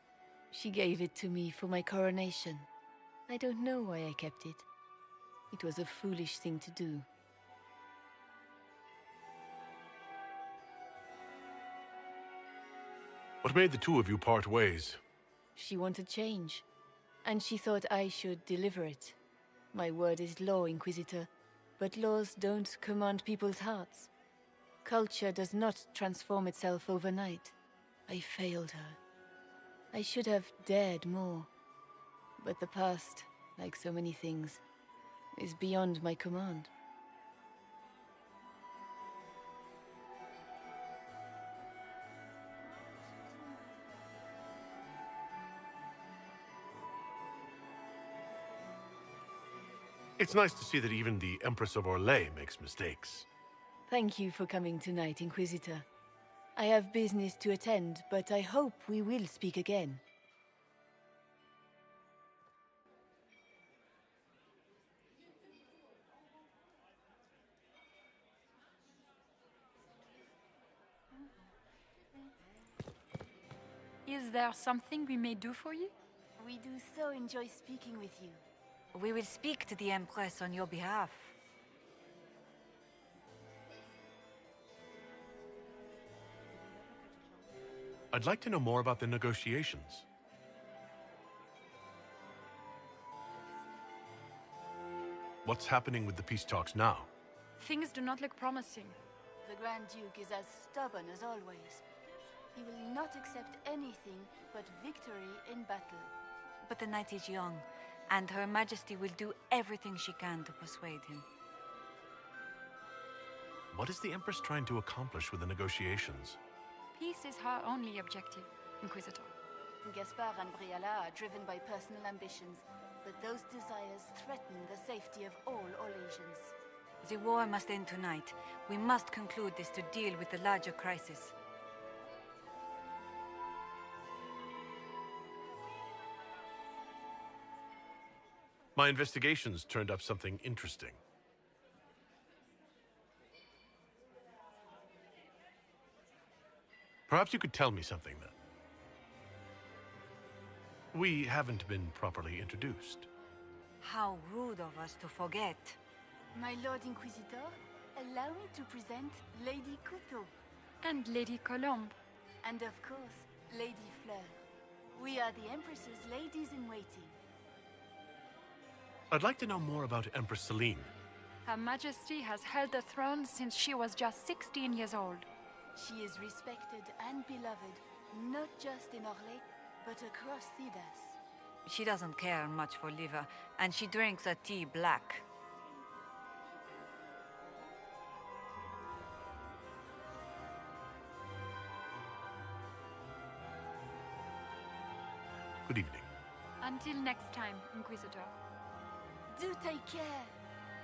She gave it to me for my coronation. I don't know why I kept it. It was a foolish thing to do. What made the two of you part ways? She wanted change, and she thought I should deliver it. My word is law, Inquisitor, but laws don't command people's hearts. Culture does not transform itself overnight. I failed her. I should have dared more. But the past, like so many things, is beyond my command. It's nice to see that even the Empress of Orlais makes mistakes. Thank you for coming tonight, Inquisitor. I have business to attend, but I hope we will speak again. Is there something we may do for you? We do so enjoy speaking with you. We will speak to the Empress on your behalf. I'd like to know more about the negotiations. What's happening with the peace talks now? Things do not look promising. The Grand Duke is as stubborn as always. He will not accept anything but victory in battle. But the knight is young, and Her Majesty will do everything she can to persuade him. What is the Empress trying to accomplish with the negotiations? Peace is her only objective, Inquisitor. Gaspard and Briala are driven by personal ambitions, but those desires threaten the safety of all Olasians. The war must end tonight. We must conclude this to deal with the larger crisis. My investigations turned up something interesting. Perhaps you could tell me something then. We haven't been properly introduced. How rude of us to forget. My Lord Inquisitor, allow me to present Lady Couteau. And Lady Colombe. And of course, Lady Fleur. We are the Empress's ladies-in-waiting. I'd like to know more about Empress Celine. Her Majesty has held the throne since she was just 16 years old. She is respected and beloved, not just in Orlais, but across Thedas. She doesn't care much for liver, and she drinks her tea black. Good evening. Until next time, Inquisitor. Do take care.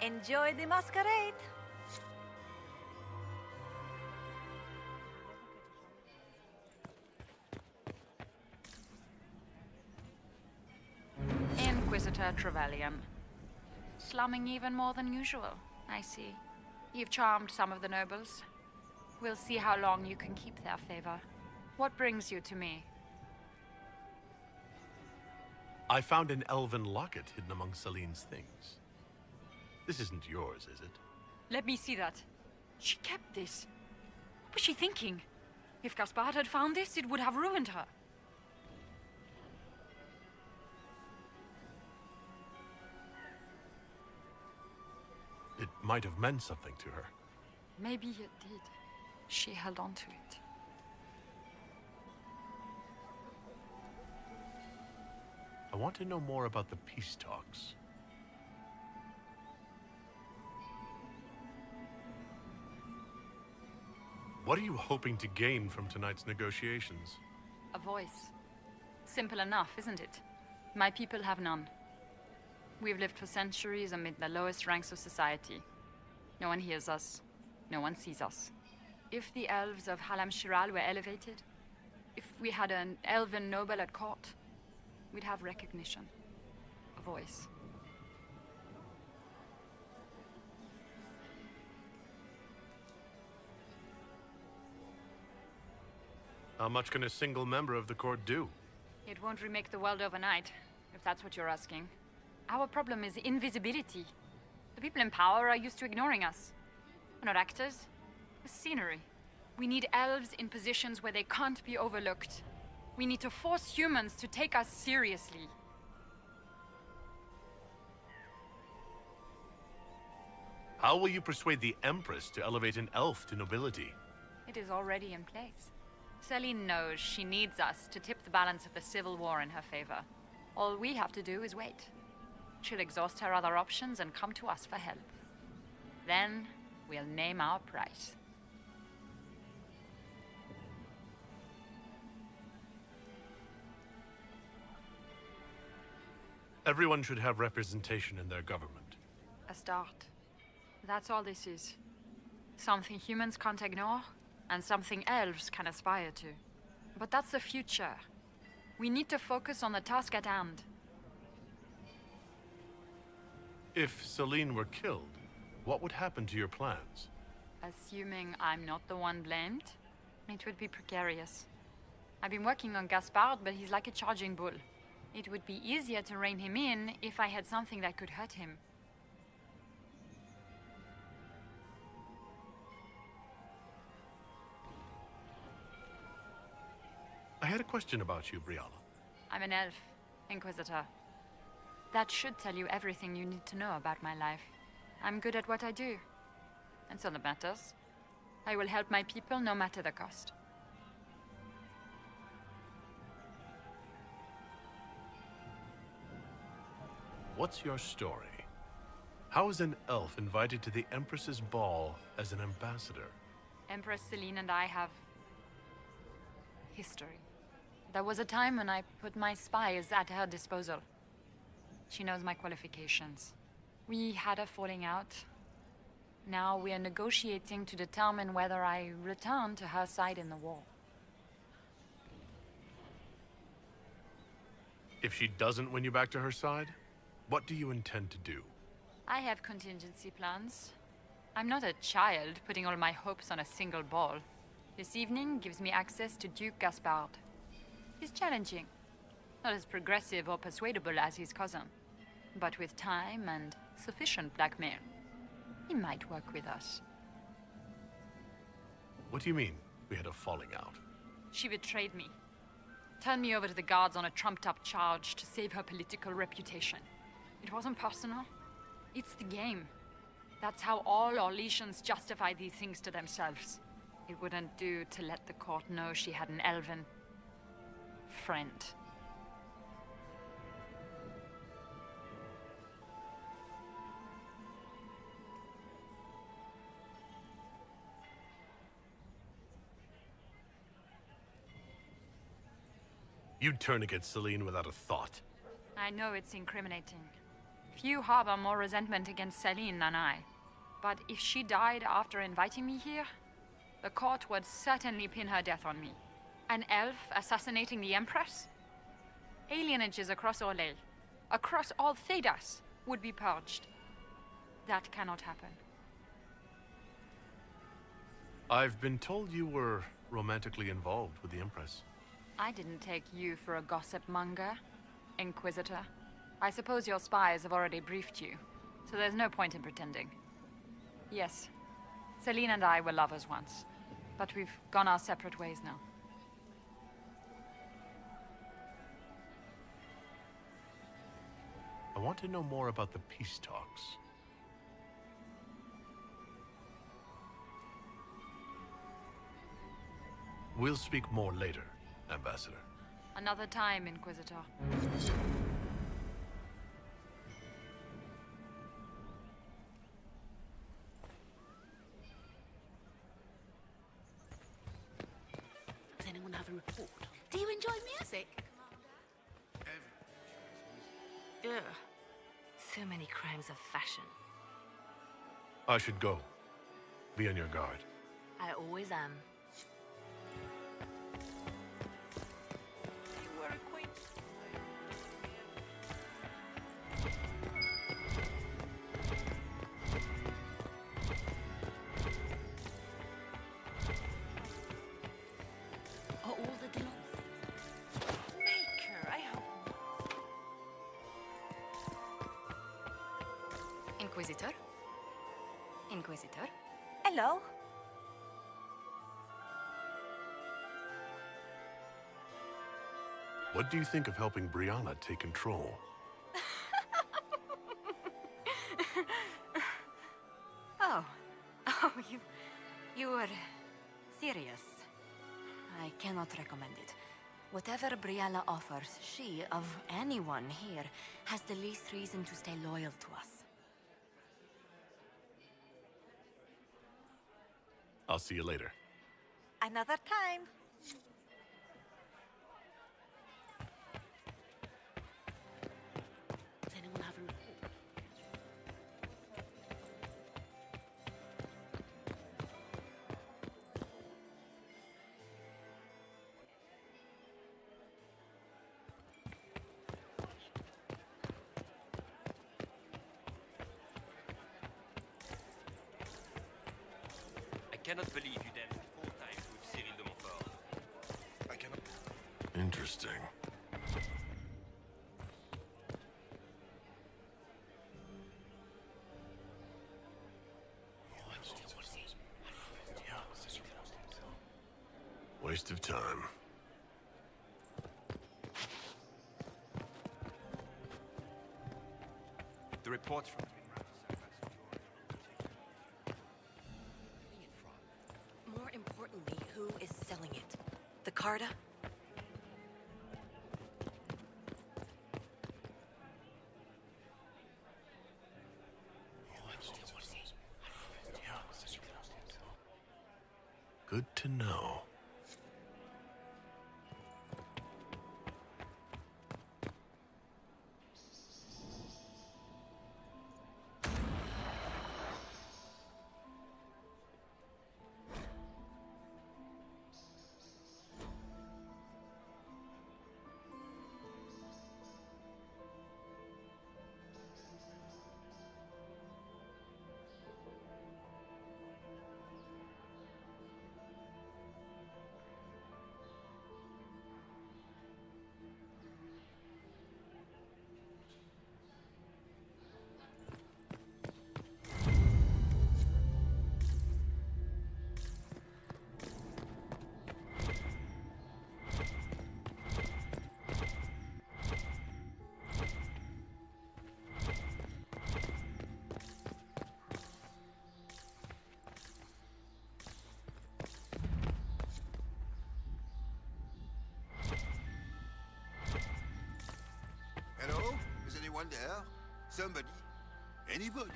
Enjoy the masquerade. Inquisitor Trevelyan. Slumming even more than usual, I see. You've charmed some of the nobles. We'll see how long you can keep their favor. What brings you to me? I found an elven locket hidden among Celine's things. This isn't yours, is it? Let me see that. She kept this. What was she thinking? If Gaspard had found this, it would have ruined her. It might have meant something to her. Maybe it did. She held on to it. I want to know more about the peace talks. What are you hoping to gain from tonight's negotiations? A voice. Simple enough, isn't it? My people have none. We've lived for centuries amid the lowest ranks of society. No one hears us. No one sees us. If the elves of Halam Shiral were elevated, if we had an elven noble at court, we'd have recognition. A voice. How much can a single member of the court do? It won't remake the world overnight, if that's what you're asking. Our problem is invisibility. The people in power are used to ignoring us. We're not actors. We're scenery. We need elves in positions where they can't be overlooked. We need to force humans to take us seriously. How will you persuade the Empress to elevate an elf to nobility? It is already in place. Celine knows she needs us to tip the balance of the civil war in her favor. All we have to do is wait. She'll exhaust her other options and come to us for help. Then, we'll name our price. Everyone should have representation in their government. A start. That's all this is. Something humans can't ignore, and something elves can aspire to. But that's the future. We need to focus on the task at hand. If Celine were killed, what would happen to your plans? Assuming I'm not the one blamed, it would be precarious. I've been working on Gaspard, but he's like a charging bull. It would be easier to rein him in if I had something that could hurt him. I had a question about you, Brianna. I'm an elf, Inquisitor. That should tell you everything you need to know about my life. I'm good at what I do. That's all that matters. I will help my people no matter the cost. What's your story? How is an elf invited to the Empress's ball as an ambassador? Empress Celine and I have history. There was a time when I put my spies at her disposal. She knows my qualifications. We had a falling out. Now we are negotiating to determine whether I return to her side in the war. If she doesn't win you back to her side, what do you intend to do? I have contingency plans. I'm not a child putting all my hopes on a single ball. This evening gives me access to Duke Gaspard. He's challenging. Not as progressive or persuadable as his cousin. But with time and sufficient blackmail, he might work with us. What do you mean, we had a falling out? She betrayed me. Turned me over to the guards on a trumped-up charge to save her political reputation. It wasn't personal. It's the game. That's how all Orlesians justify these things to themselves. It wouldn't do to let the court know she had an elven friend. You'd turn against Celine without a thought. I know it's incriminating. Few harbor more resentment against Celine than I. But if she died after inviting me here, the court would certainly pin her death on me. An elf assassinating the Empress? Alienages across Orlais, across all Thedas, would be purged. That cannot happen. I've been told you were romantically involved with the Empress. I didn't take you for a gossip monger, Inquisitor. I suppose your spies have already briefed you, so there's no point in pretending. Yes, Celine and I were lovers once, but we've gone our separate ways now. I want to know more about the peace talks. We'll speak more later, Ambassador. Another time, Inquisitor. Does anyone have a report? Do you enjoy music? Ugh. So many crimes of fashion. I should go. Be on your guard. I always am. You were a queen. Are all the Maker, I hope. Inquisitor? Inquisitor? Hello? What do you think of helping Brianna take control? Oh, you were serious. I cannot recommend it. Whatever Briella offers, she, of anyone here, has the least reason to stay loyal to us. I'll see you later. Another time. Does anyone have a report? I cannot believe you danced 4 times with Cyril de Montfort. Interesting. waste of time. The reports from More importantly, who is selling it? The Carta? Good to know. Hello? Is anyone there? Somebody? Anybody?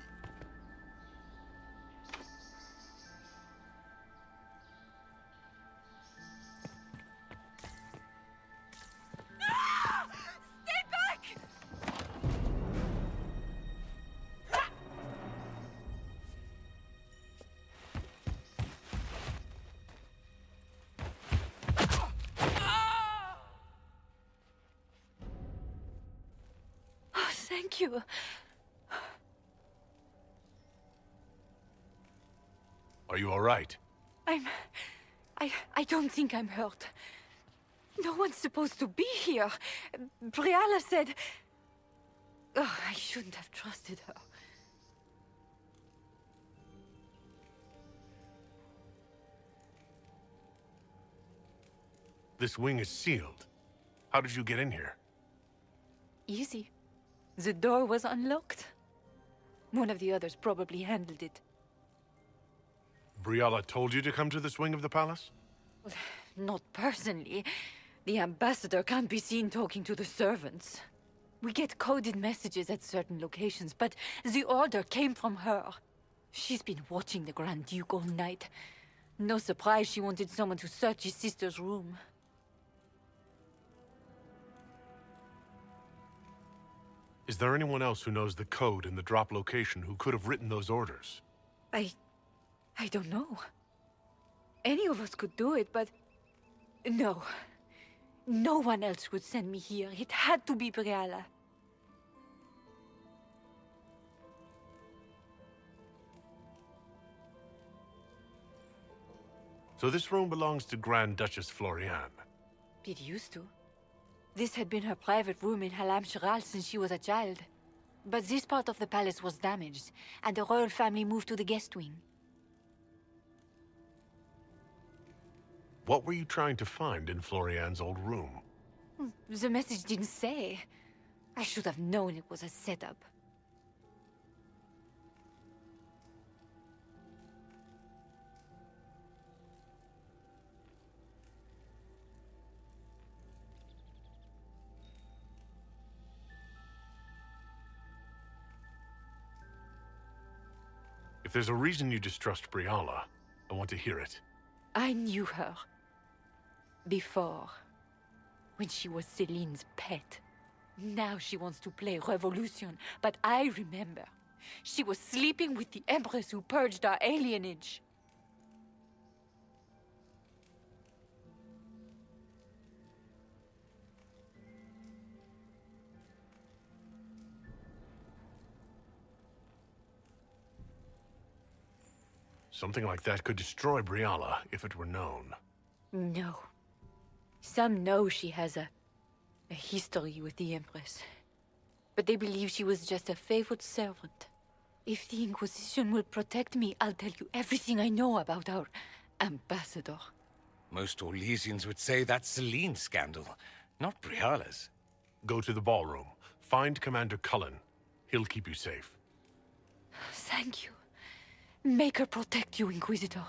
Stay back! Oh, thank you. Are you all right? I don't think I'm hurt. No one's supposed to be here. Briala said... Oh, I shouldn't have trusted her. This wing is sealed. How did you get in here? Easy. The door was unlocked. One of the others probably handled it. Briala told you to come to this wing of the palace? Well, not personally. The ambassador can't be seen talking to the servants. We get coded messages at certain locations, but the order came from her. She's been watching the Grand Duke all night. No surprise she wanted someone to search his sister's room. Is there anyone else who knows the code and the drop location who could have written those orders? I don't know. Any of us could do it, but... No. No one else would send me here. It had to be Briala. So this room belongs to Grand Duchess Floriane. It used to. This had been her private room in Halam Shiral since she was a child. But this part of the palace was damaged, and the royal family moved to the guest wing. What were you trying to find in Floriane's old room? The message didn't say. I should have known it was a setup. If there's a reason you distrust Briala, I want to hear it. I knew her. Before. When she was Celine's pet. Now she wants to play revolution, but I remember. She was sleeping with the Empress who purged our alienage. Something like that could destroy Briala if it were known. No. Some know she has a history with the Empress. But they believe she was just a favored servant. If the Inquisition will protect me, I'll tell you everything I know about our ambassador. Most Orlesians would say that's Celine's scandal, not Briala's. Go to the ballroom. Find Commander Cullen. He'll keep you safe. Thank you. Make her protect you, Inquisitor.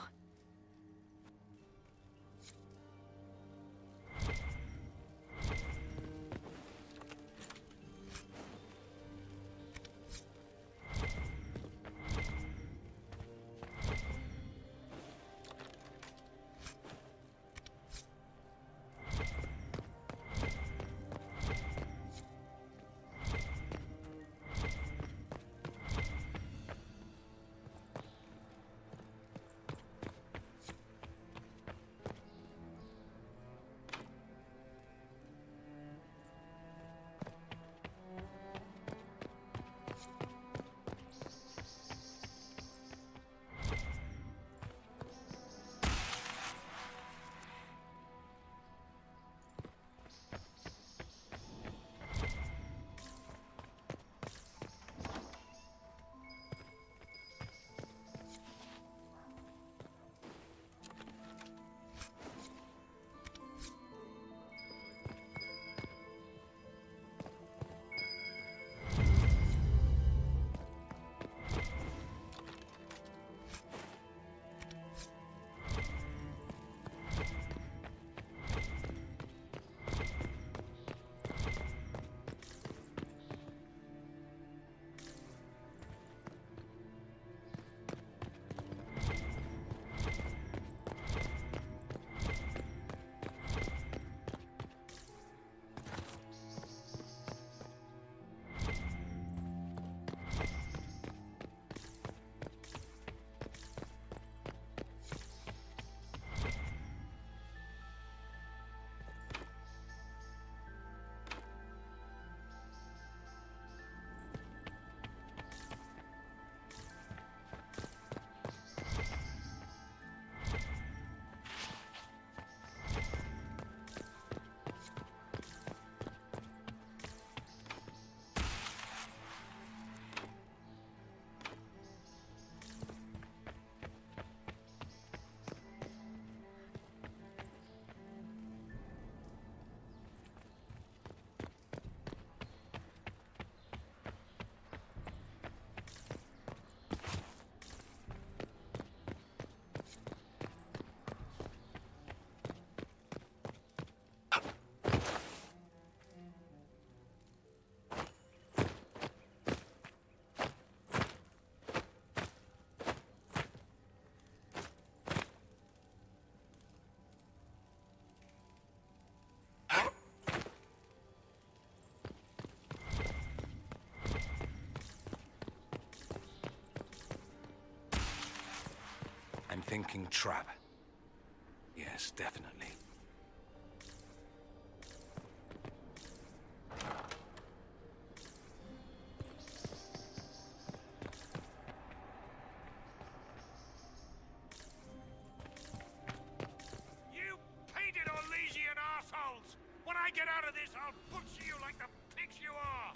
I'm thinking trap. Yes, definitely. You painted Orlesian assholes! When I get out of this, I'll butcher you like the pigs you are!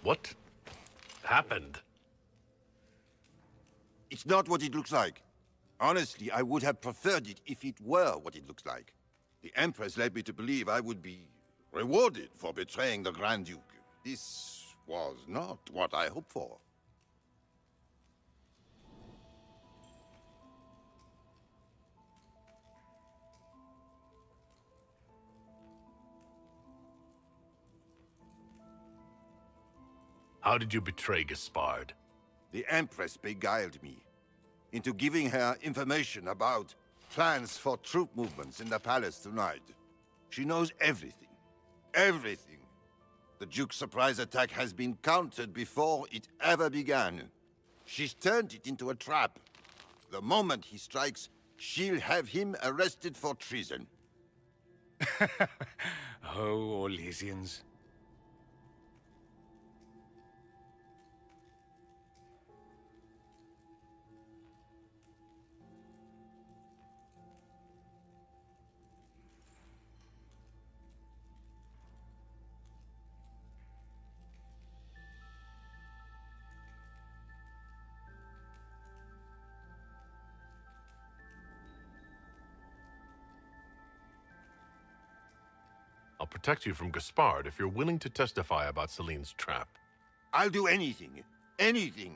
What happened? It's not what it looks like. Honestly, I would have preferred it if it were what it looks like. The Empress led me to believe I would be rewarded for betraying the Grand Duke. This was not what I hoped for. How did you betray Gaspard? The Empress beguiled me into giving her information about plans for troop movements in the palace tonight. She knows everything. Everything. The Duke's surprise attack has been countered before it ever began. She's turned it into a trap. The moment he strikes, she'll have him arrested for treason. Oh, Orlesians. I'll protect you from Gaspard if you're willing to testify about Celine's trap. I'll do anything. Anything.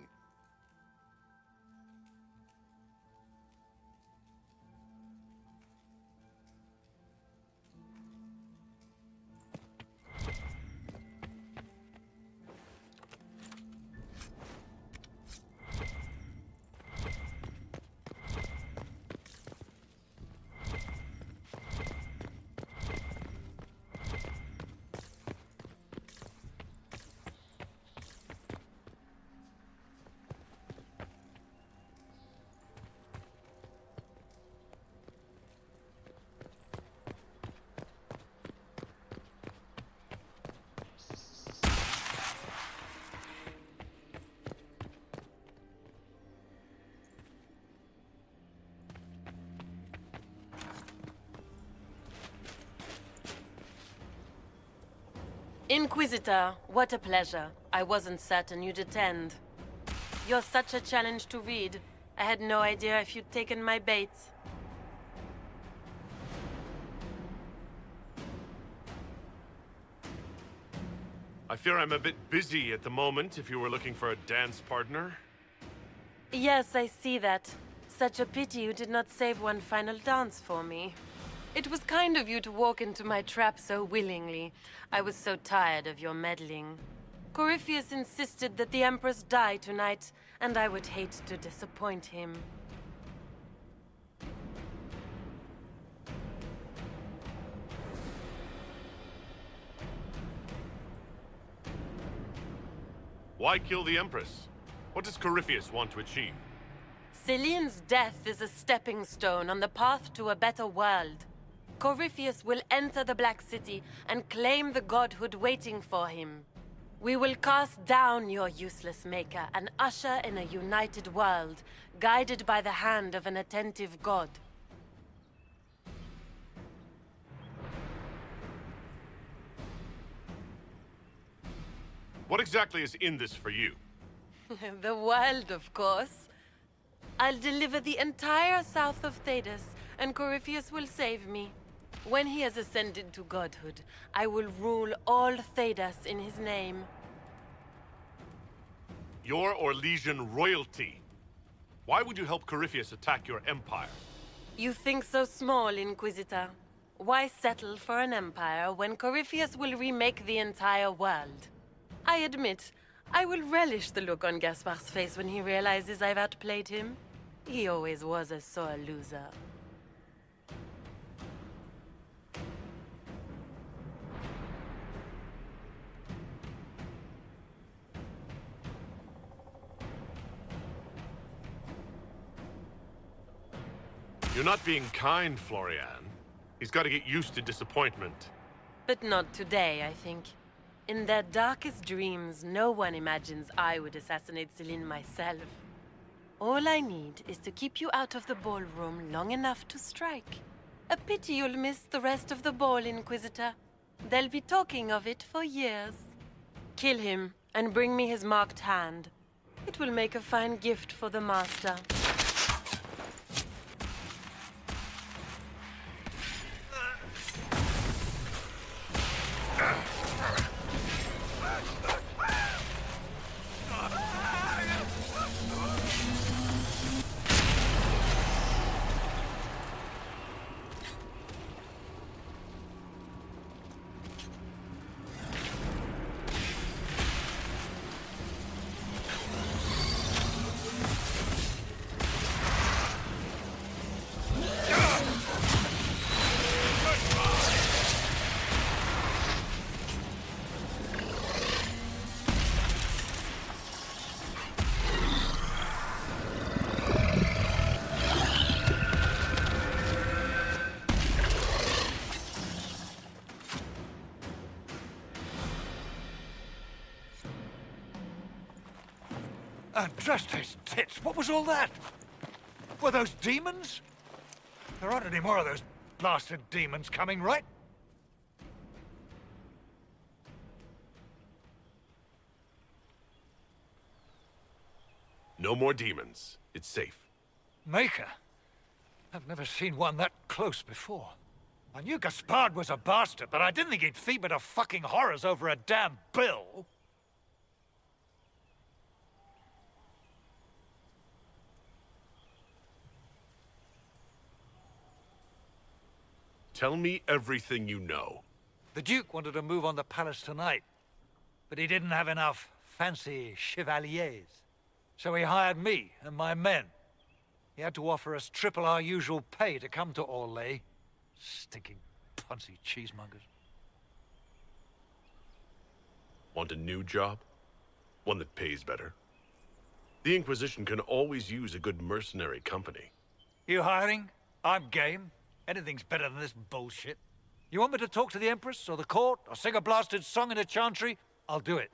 Inquisitor, what a pleasure. I wasn't certain you'd attend. You're such a challenge to read. I had no idea if you'd taken my bait. I fear I'm a bit busy at the moment if you were looking for a dance partner. Yes, I see that. Such a pity you did not save one final dance for me. It was kind of you to walk into my trap so willingly. I was so tired of your meddling. Corypheus insisted that the Empress die tonight, and I would hate to disappoint him. Why kill the Empress? What does Corypheus want to achieve? Celine's death is a stepping stone on the path to a better world. Corypheus will enter the Black City and claim the godhood waiting for him. We will cast down your useless maker and usher in a united world, guided by the hand of an attentive god. What exactly is in this for you? The world, of course. I'll deliver the entire south of Thedas, and Corypheus will save me. When he has ascended to godhood, I will rule all Thedas in his name. You're Orlesian royalty. Why would you help Corypheus attack your empire? You think so small, Inquisitor. Why settle for an empire when Corypheus will remake the entire world? I admit, I will relish the look on Gaspard's face when he realizes I've outplayed him. He always was a sore loser. You're not being kind, Florian. He's got to get used to disappointment. But not today, I think. In their darkest dreams, no one imagines I would assassinate Celine myself. All I need is to keep you out of the ballroom long enough to strike. A pity you'll miss the rest of the ball, Inquisitor. They'll be talking of it for years. Kill him, and bring me his marked hand. It will make a fine gift for the master. Andraste's tits, what was all that? Were those demons? There aren't any more of those blasted demons coming, right? No more demons. It's safe. Maker? I've never seen one that close before. I knew Gaspard was a bastard, but I didn't think he'd feed me to fucking horrors over a damn bill. Tell me everything you know. The Duke wanted to move on the palace tonight, but he didn't have enough fancy chevaliers. So he hired me and my men. He had to offer us triple our usual pay to come to Orlais. Stinking punsy cheesemongers. Want a new job? One that pays better? The Inquisition can always use a good mercenary company. You hiring? I'm game. Anything's better than this bullshit. You want me to talk to the Empress or the court or sing a blasted song in a chantry? I'll do it.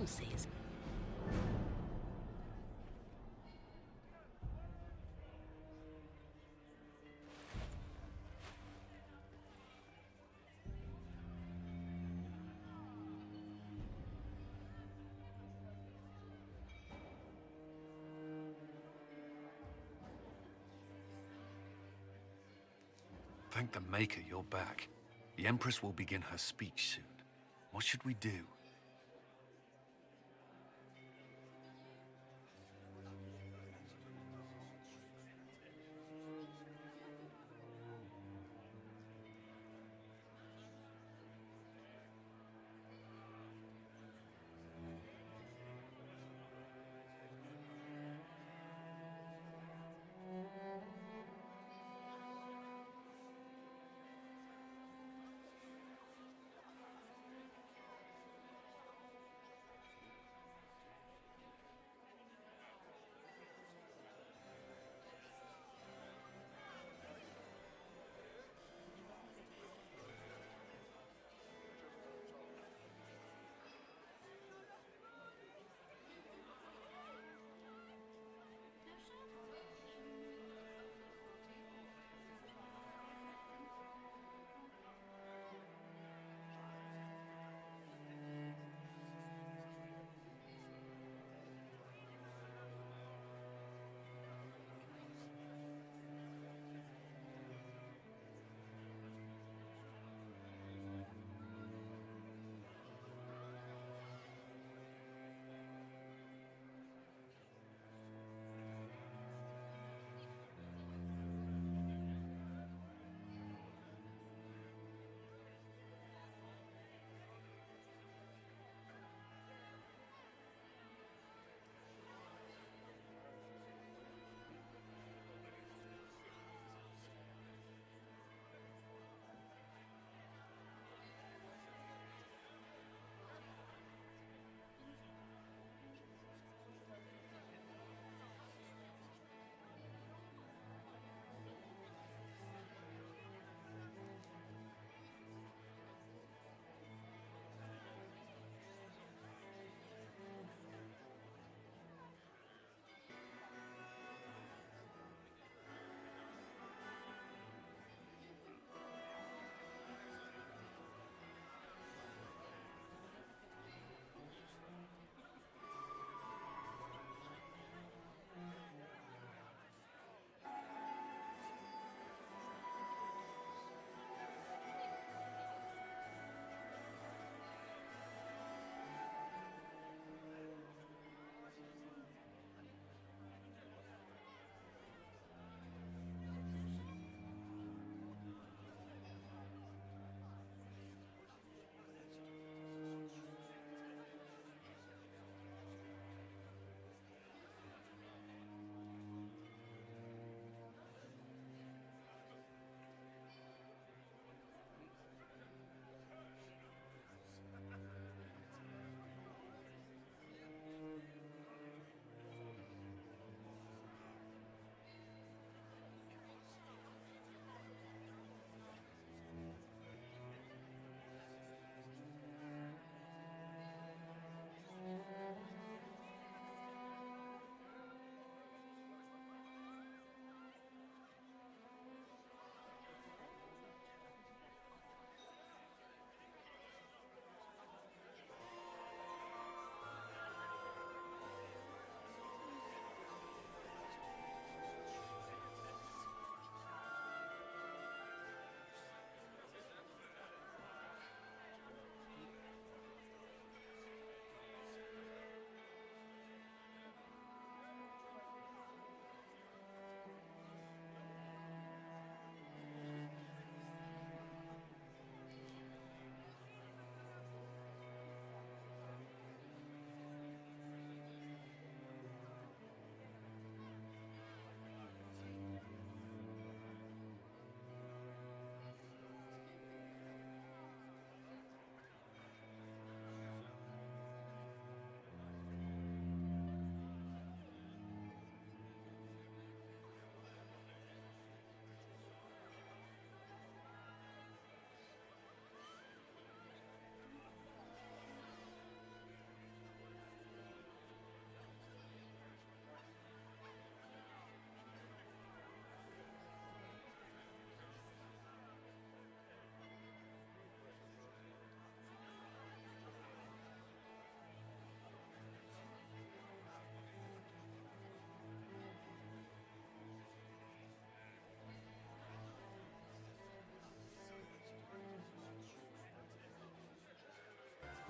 says. Thank the Maker you're back. The Empress will begin her speech soon. What should we do?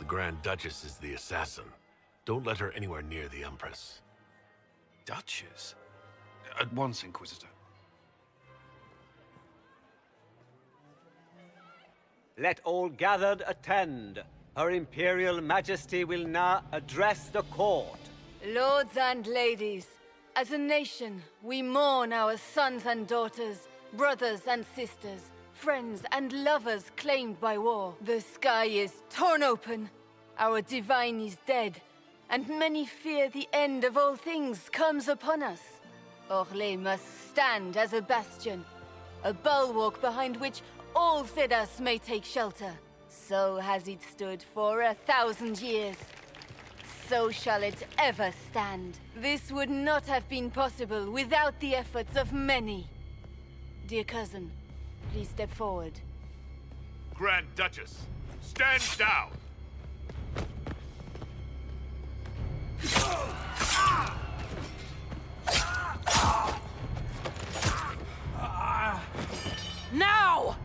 Grand Duchess is the assassin. Don't let her anywhere near the Empress. Duchess? At once, Inquisitor. Let all gathered attend. Her Imperial Majesty will now address the court. Lords and ladies, as a nation, we mourn our sons and daughters, brothers and sisters, friends and lovers claimed by war. The sky is torn open, our divine is dead, and many fear the end of all things comes upon us. Orlais must stand as a bastion, a bulwark behind which all Thedas may take shelter. So has it stood for 1,000 years. So shall it ever stand. This would not have been possible without the efforts of many. Dear cousin, please step forward. Grand Duchess, stand down! Now!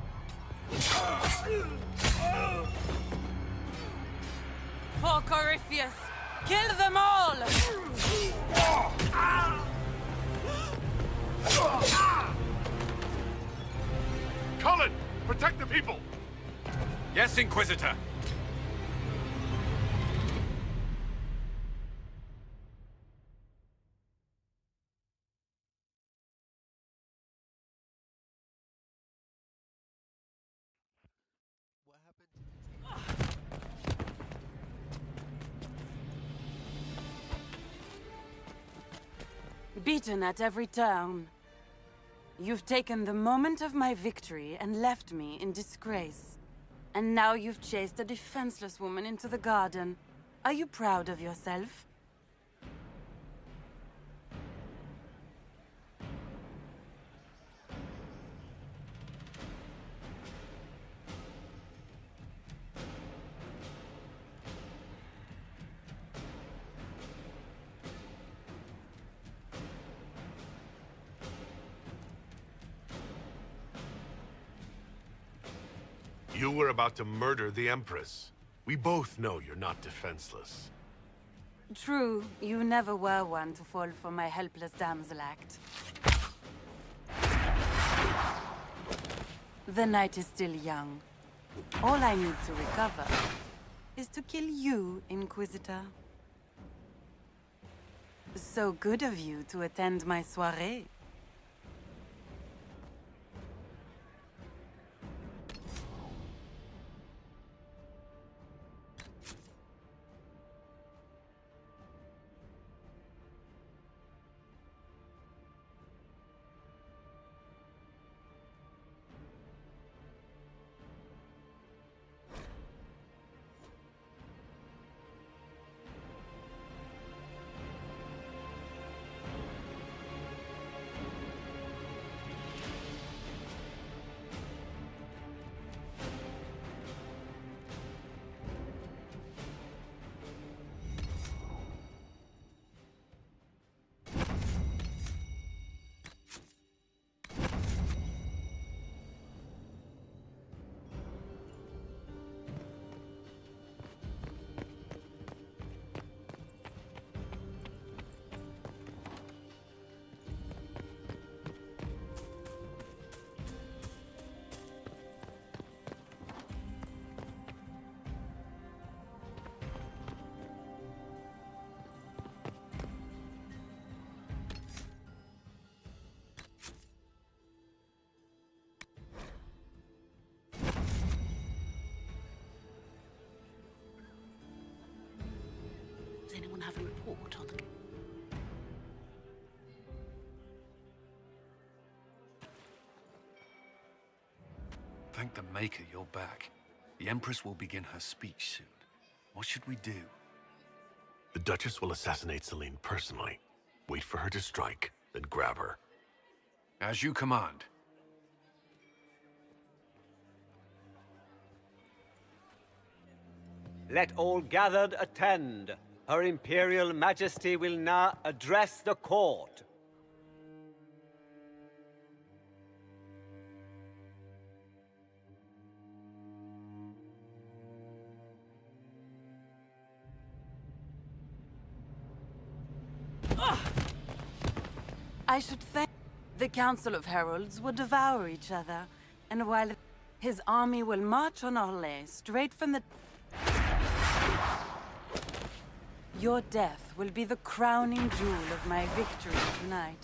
For Corypheus, kill them all! Cullen, protect the people! Yes, Inquisitor. Beaten at every turn. You've taken the moment of my victory and left me in disgrace. And now you've chased a defenseless woman into the garden. Are you proud of yourself? You were about to murder the Empress. We both know you're not defenseless. True, you never were one to fall for my helpless damsel act. The night is still young. All I need to recover is to kill you, Inquisitor. So good of you to attend my soirée. Does anyone have a report on the... Thank the Maker you're back. The Empress will begin her speech soon. What should we do? The Duchess will assassinate Celine personally. Wait for her to strike, then grab her. As you command. Let all gathered attend. Her Imperial Majesty will now address the court. I should thank... The Council of Heralds will devour each other, and while his army will march on Orlais straight from the... Your death will be the crowning jewel of my victory tonight.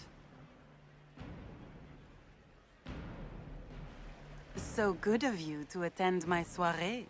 So good of you to attend my soirée.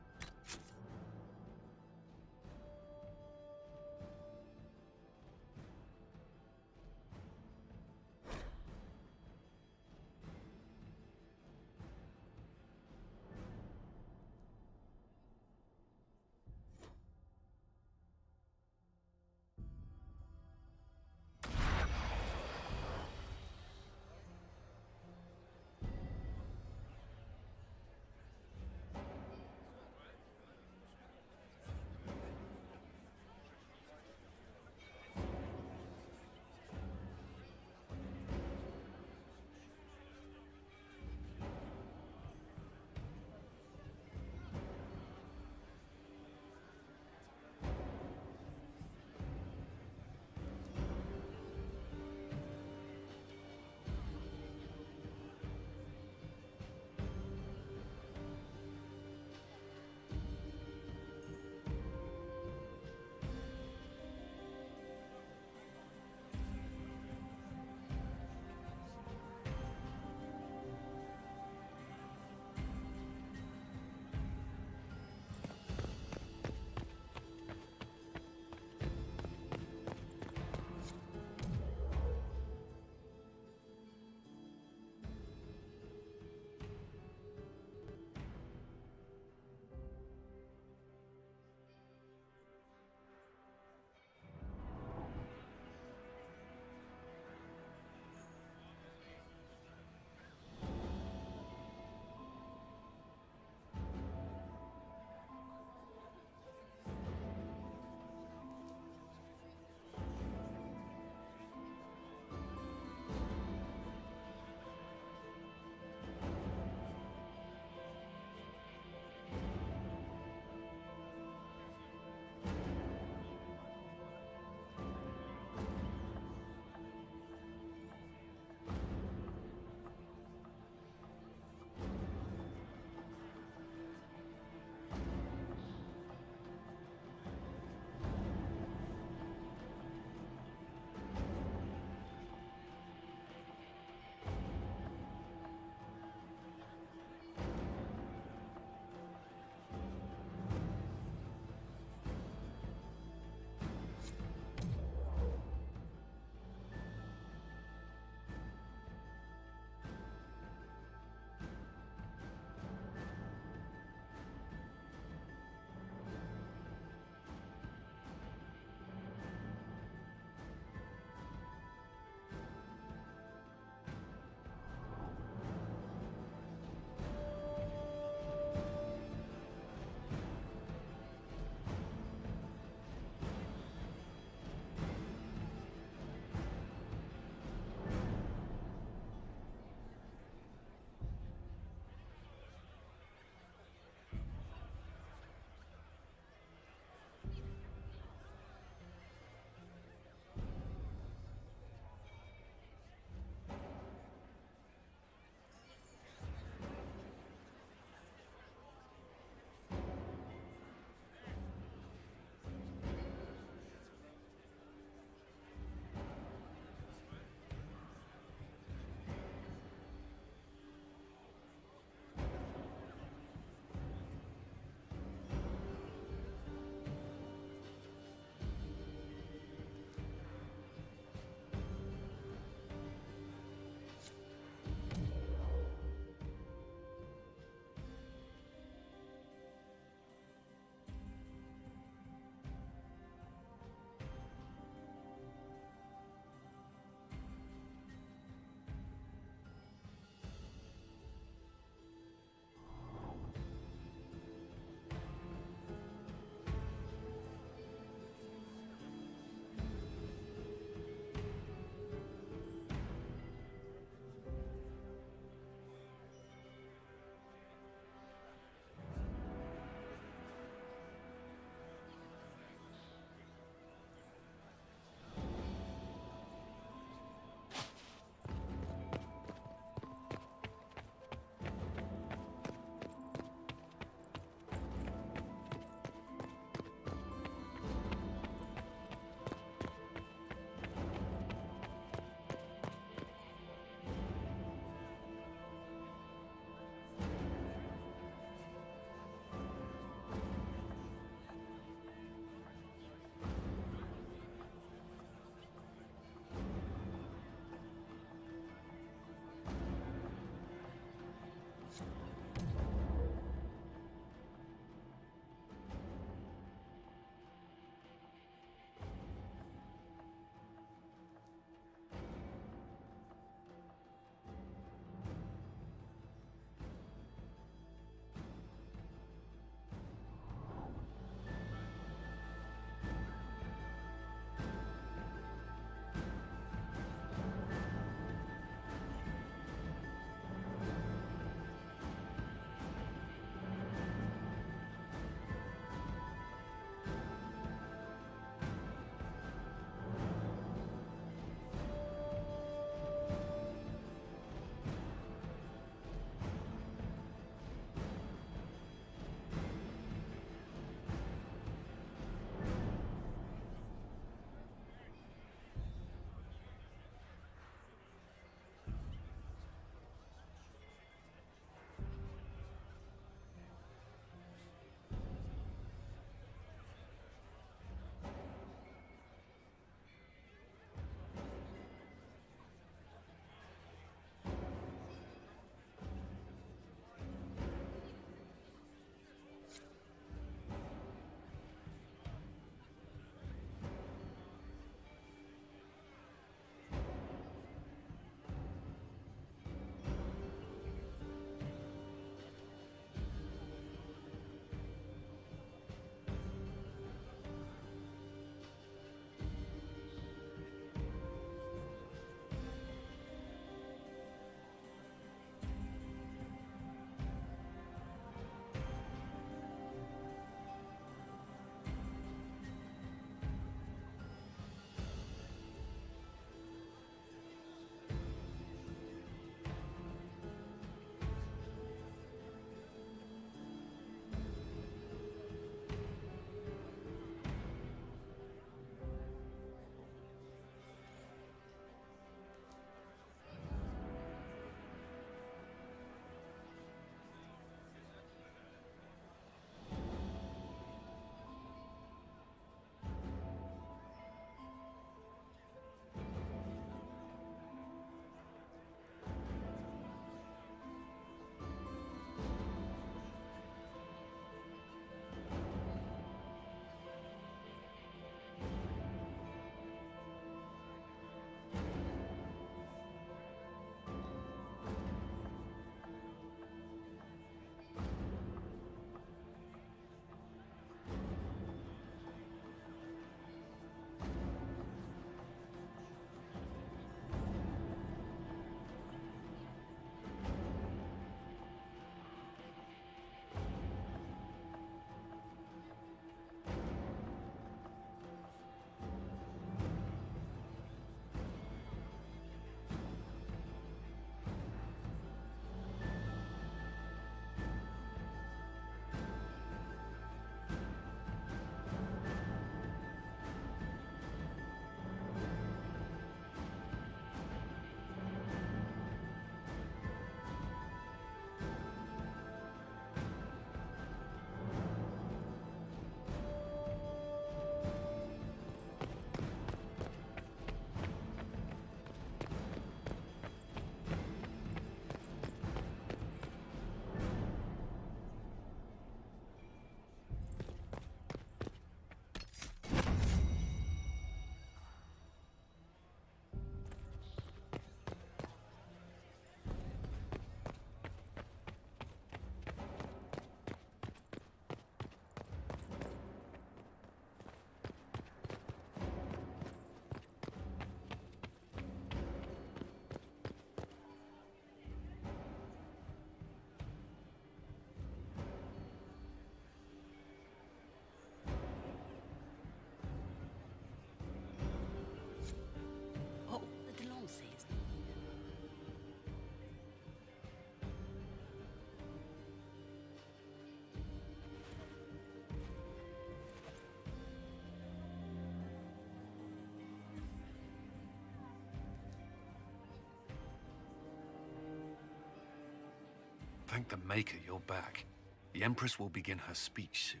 Thank the Maker you're back. The Empress will begin her speech soon.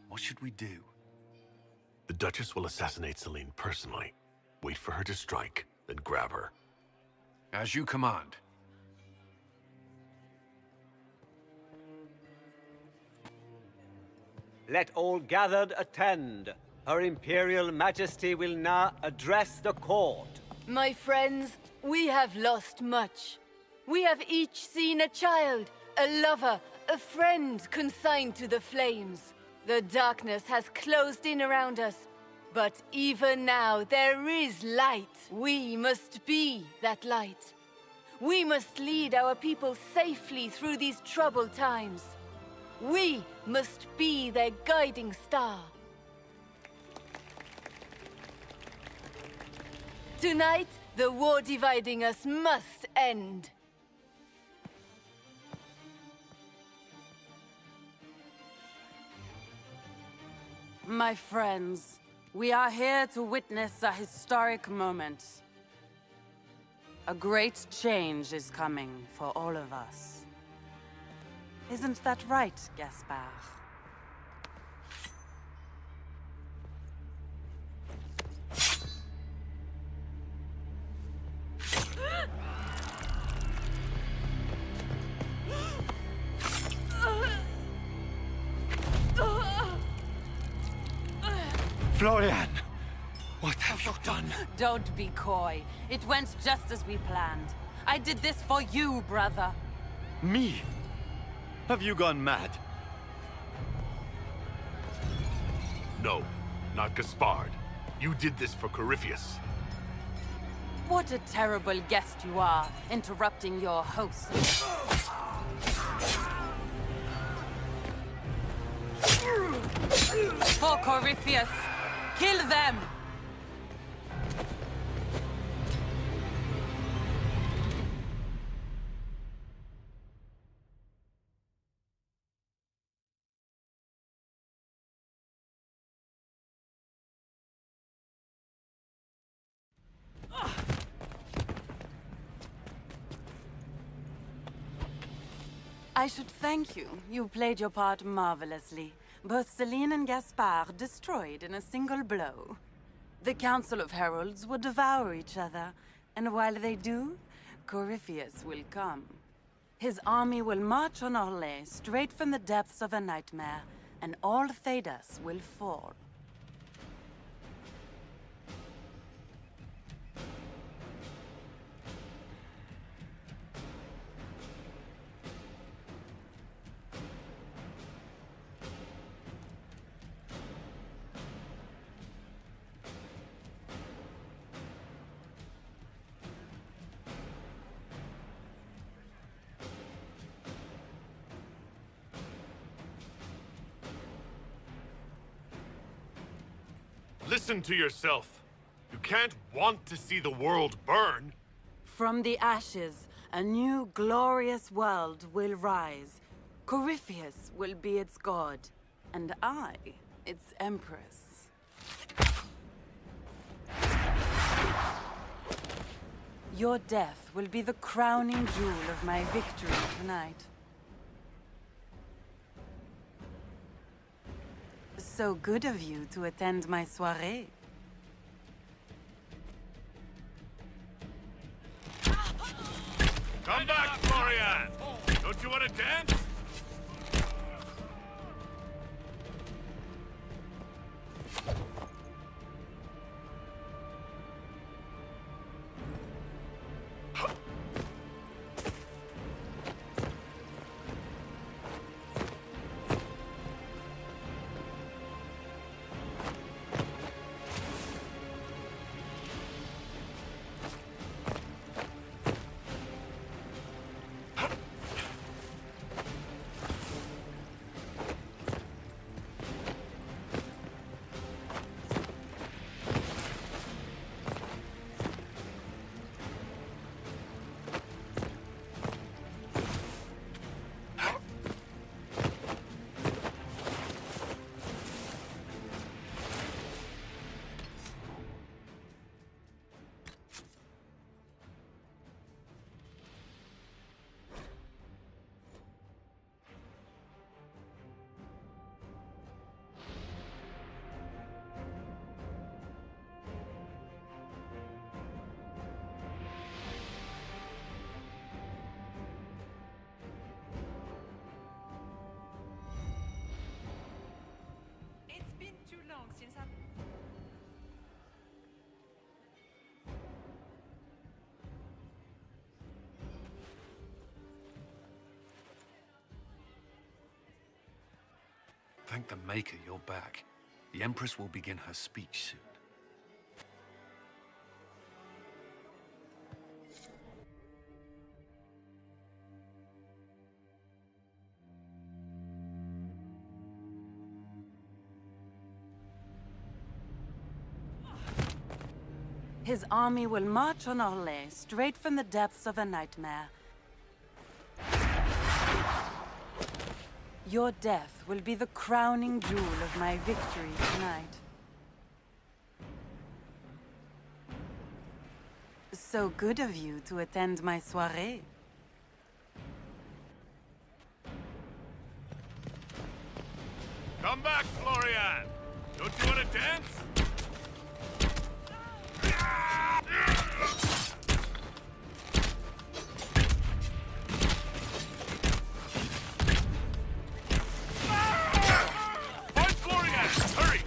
What should we do? The Duchess will assassinate Celine personally. Wait for her to strike, then grab her. As you command. Let all gathered attend. Her Imperial Majesty will now address the court. My friends, we have lost much. We have each seen a child, a lover, a friend consigned to the flames. The darkness has closed in around us, but even now there is light. We must be that light. We must lead our people safely through these troubled times. We must be their guiding star. Tonight, the war dividing us must end. My friends, we are here to witness a historic moment. A great change is coming for all of us. Isn't that right, Gaspard? Florian! What have you done? Don't be coy. It went just as we planned. I did this for you, brother. Me? Have you gone mad? No, not Gaspard. You did this for Corypheus. What a terrible guest you are, interrupting your host. For Corypheus, kill them! I should thank you. You played your part marvelously. Both Celine and Gaspard destroyed in a single blow. The Council of Heralds will devour each other, and while they do, Corypheus will come. His army will march on Orlais straight from the depths of a nightmare, and all Thedas will fall. Listen to yourself. You can't want to see the world burn. From the ashes, a new glorious world will rise. Corypheus will be its god, and I, its empress. Your death will be the crowning jewel of my victory tonight. So good of you to attend my soirée. Come back, Florian! Don't you want to dance? Thank the Maker you're back. The Empress will begin her speech soon. His army will march on Orlais, straight from the depths of a nightmare. Your death will be the crowning jewel of my victory tonight. So good of you to attend my soirée. Come back, Florian! Don't you want to dance? Find Florian! Hurry!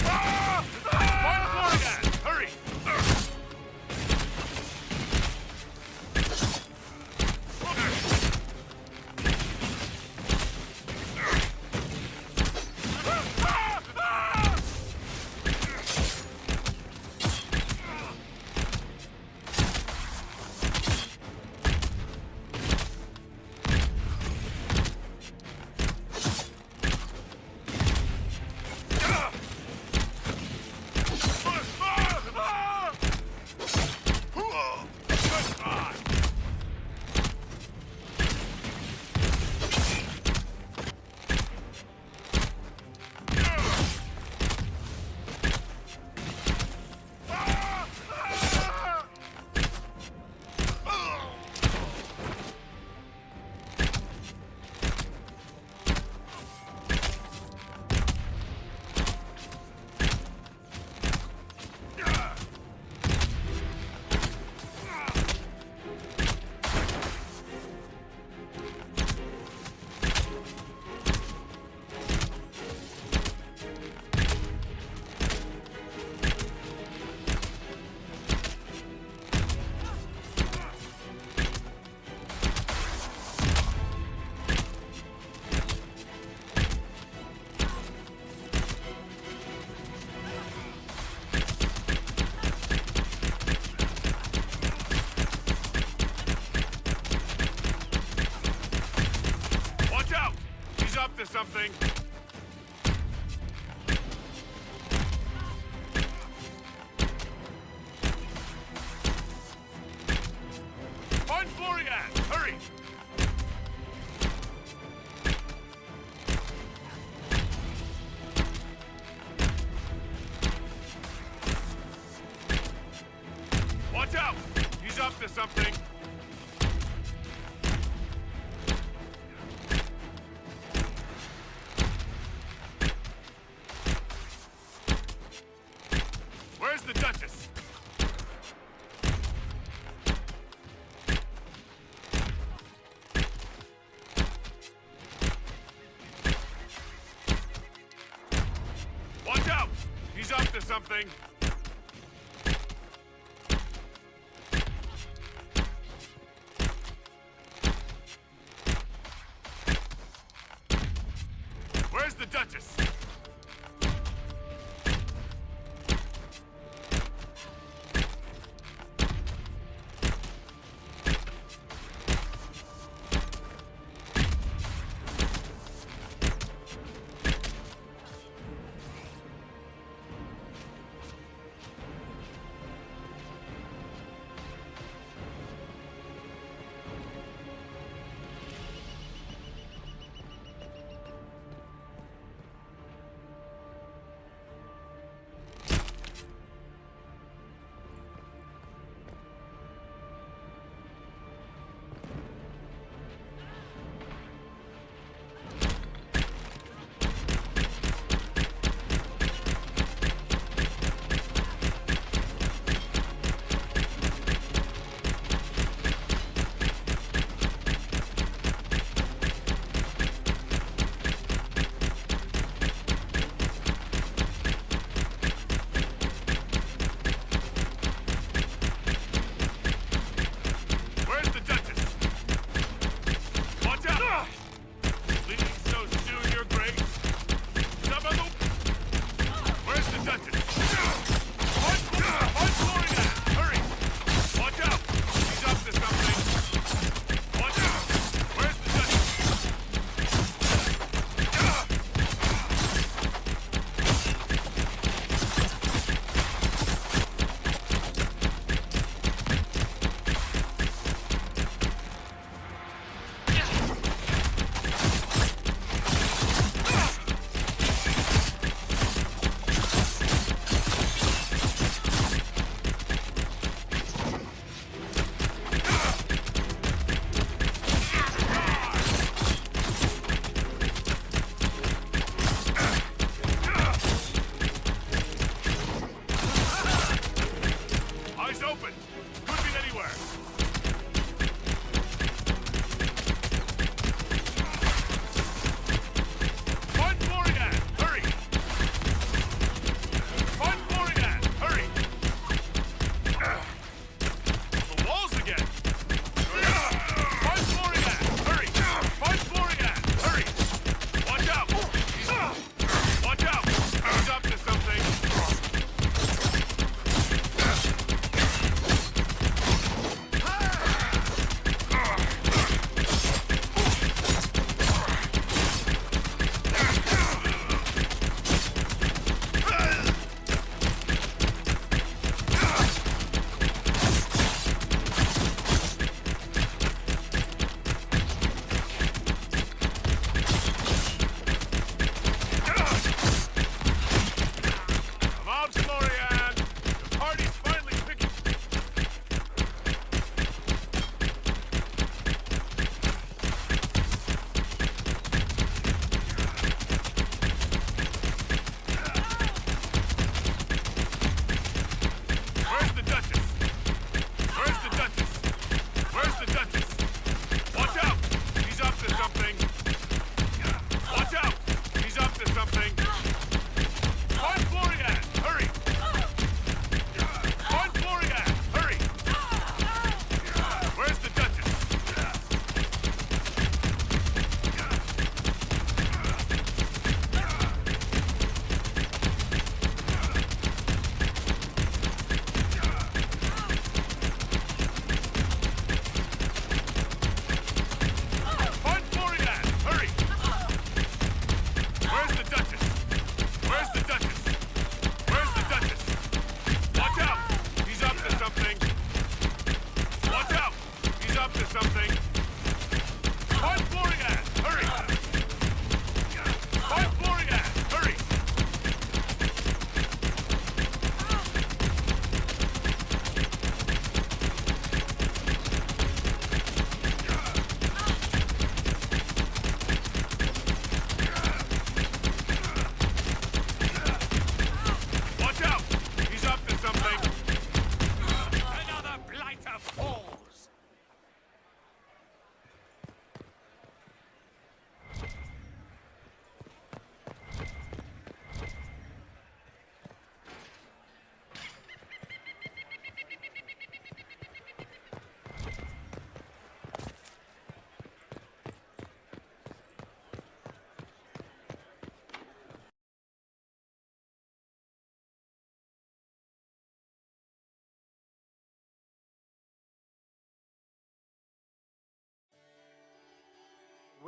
Find Florian! Hurry! Up to something. Find Florian! Hurry! Watch out! He's up to something. Where's the Duchess? Watch out! He's up to something. Where's the Duchess?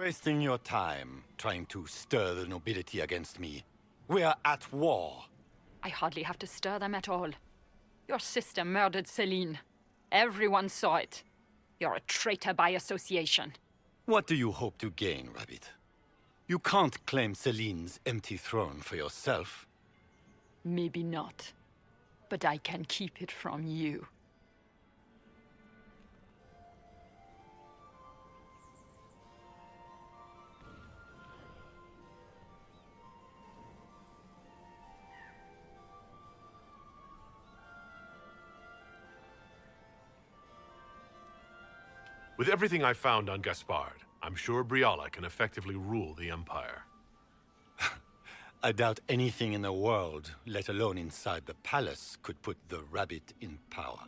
Wasting your time trying to stir the nobility against me. We are at war. I hardly have to stir them at all. Your sister murdered Celine. Everyone saw it. You're a traitor by association. What do you hope to gain, Rabbit? You can't claim Celine's empty throne for yourself. Maybe not. But I can keep it from you. With everything I found on Gaspard, I'm sure Briala can effectively rule the Empire. I doubt anything in the world, let alone inside the palace, could put the rabbit in power.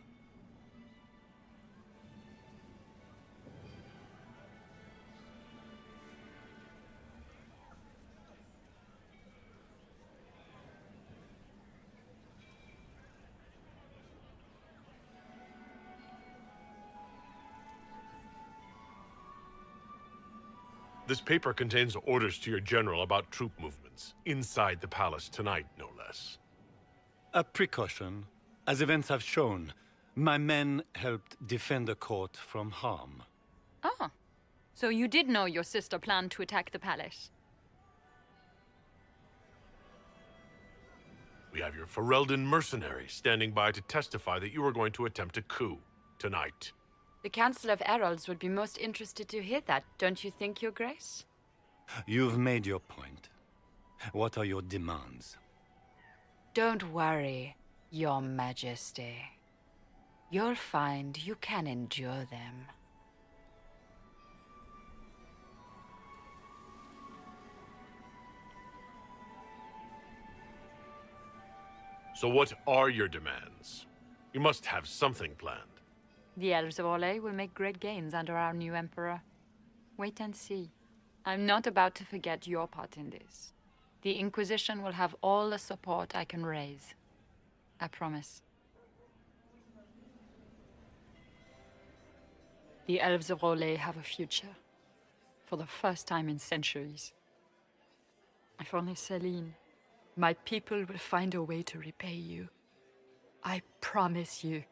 This paper contains orders to your general about troop movements, inside the palace tonight, no less. A precaution. As events have shown, my men helped defend the court from harm. Oh, so you did know your sister planned to attack the palace? We have your Ferelden mercenary standing by to testify that you are going to attempt a coup tonight. The Council of Heralds would be most interested to hear that, don't you think, Your Grace? You've made your point. What are your demands? Don't worry, Your Majesty. You'll find you can endure them. So what are your demands? You must have something planned. The Elves of Orlais will make great gains under our new Emperor. Wait and see. I'm not about to forget your part in this. The Inquisition will have all the support I can raise. I promise. The Elves of Orlais have a future. For the first time in centuries. If only Celine, my people will find a way to repay you. I promise you.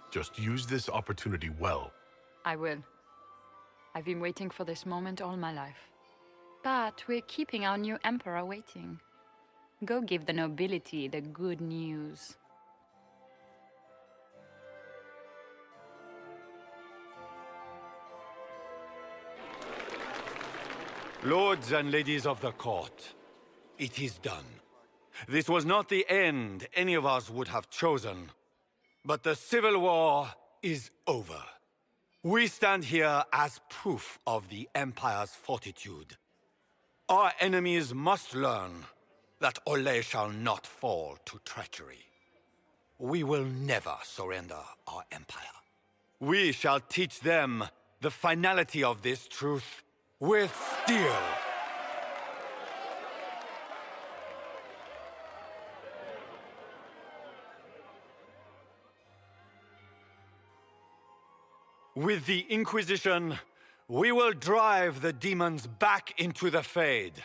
Just use this opportunity well. I will. I've been waiting for this moment all my life. But we're keeping our new Emperor waiting. Go give the nobility the good news. Lords and ladies of the court, it is done. This was not the end any of us would have chosen. But the civil war is over. We stand here as proof of the Empire's fortitude. Our enemies must learn that Orlais shall not fall to treachery. We will never surrender our empire. We shall teach them the finality of this truth with steel. With the Inquisition, we will drive the demons back into the Fade.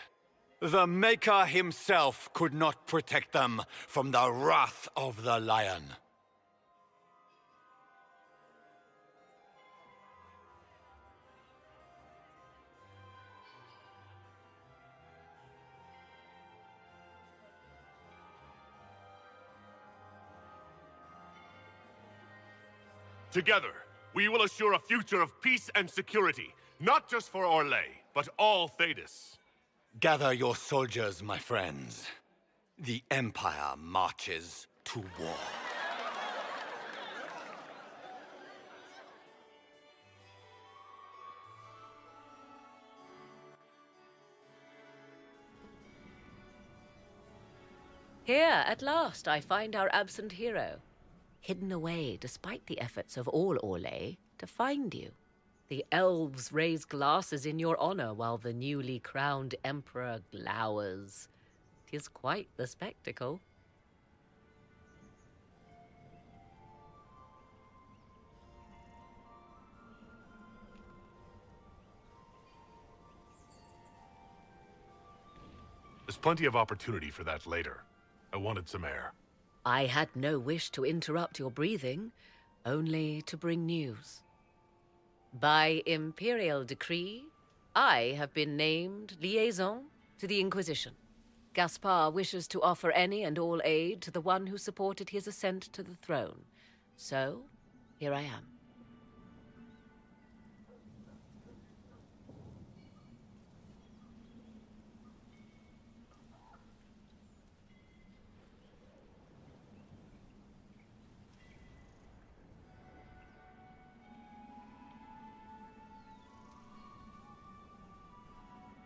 The Maker himself could not protect them from the wrath of the Lion. Together, we will assure a future of peace and security, not just for Orlais, but all Thedas. Gather your soldiers, my friends. The Empire marches to war. Here, at last, I find our absent hero. hidden away despite the efforts of all Orlais to find you. The elves raise glasses in your honor while the newly crowned emperor glowers. 'Tis quite the spectacle. There's plenty of opportunity for that later. I wanted some air. I had no wish to interrupt your breathing, only to bring news. By imperial decree, I have been named liaison to the Inquisition. Gaspard wishes to offer any and all aid to the one who supported his ascent to the throne. So, here I am.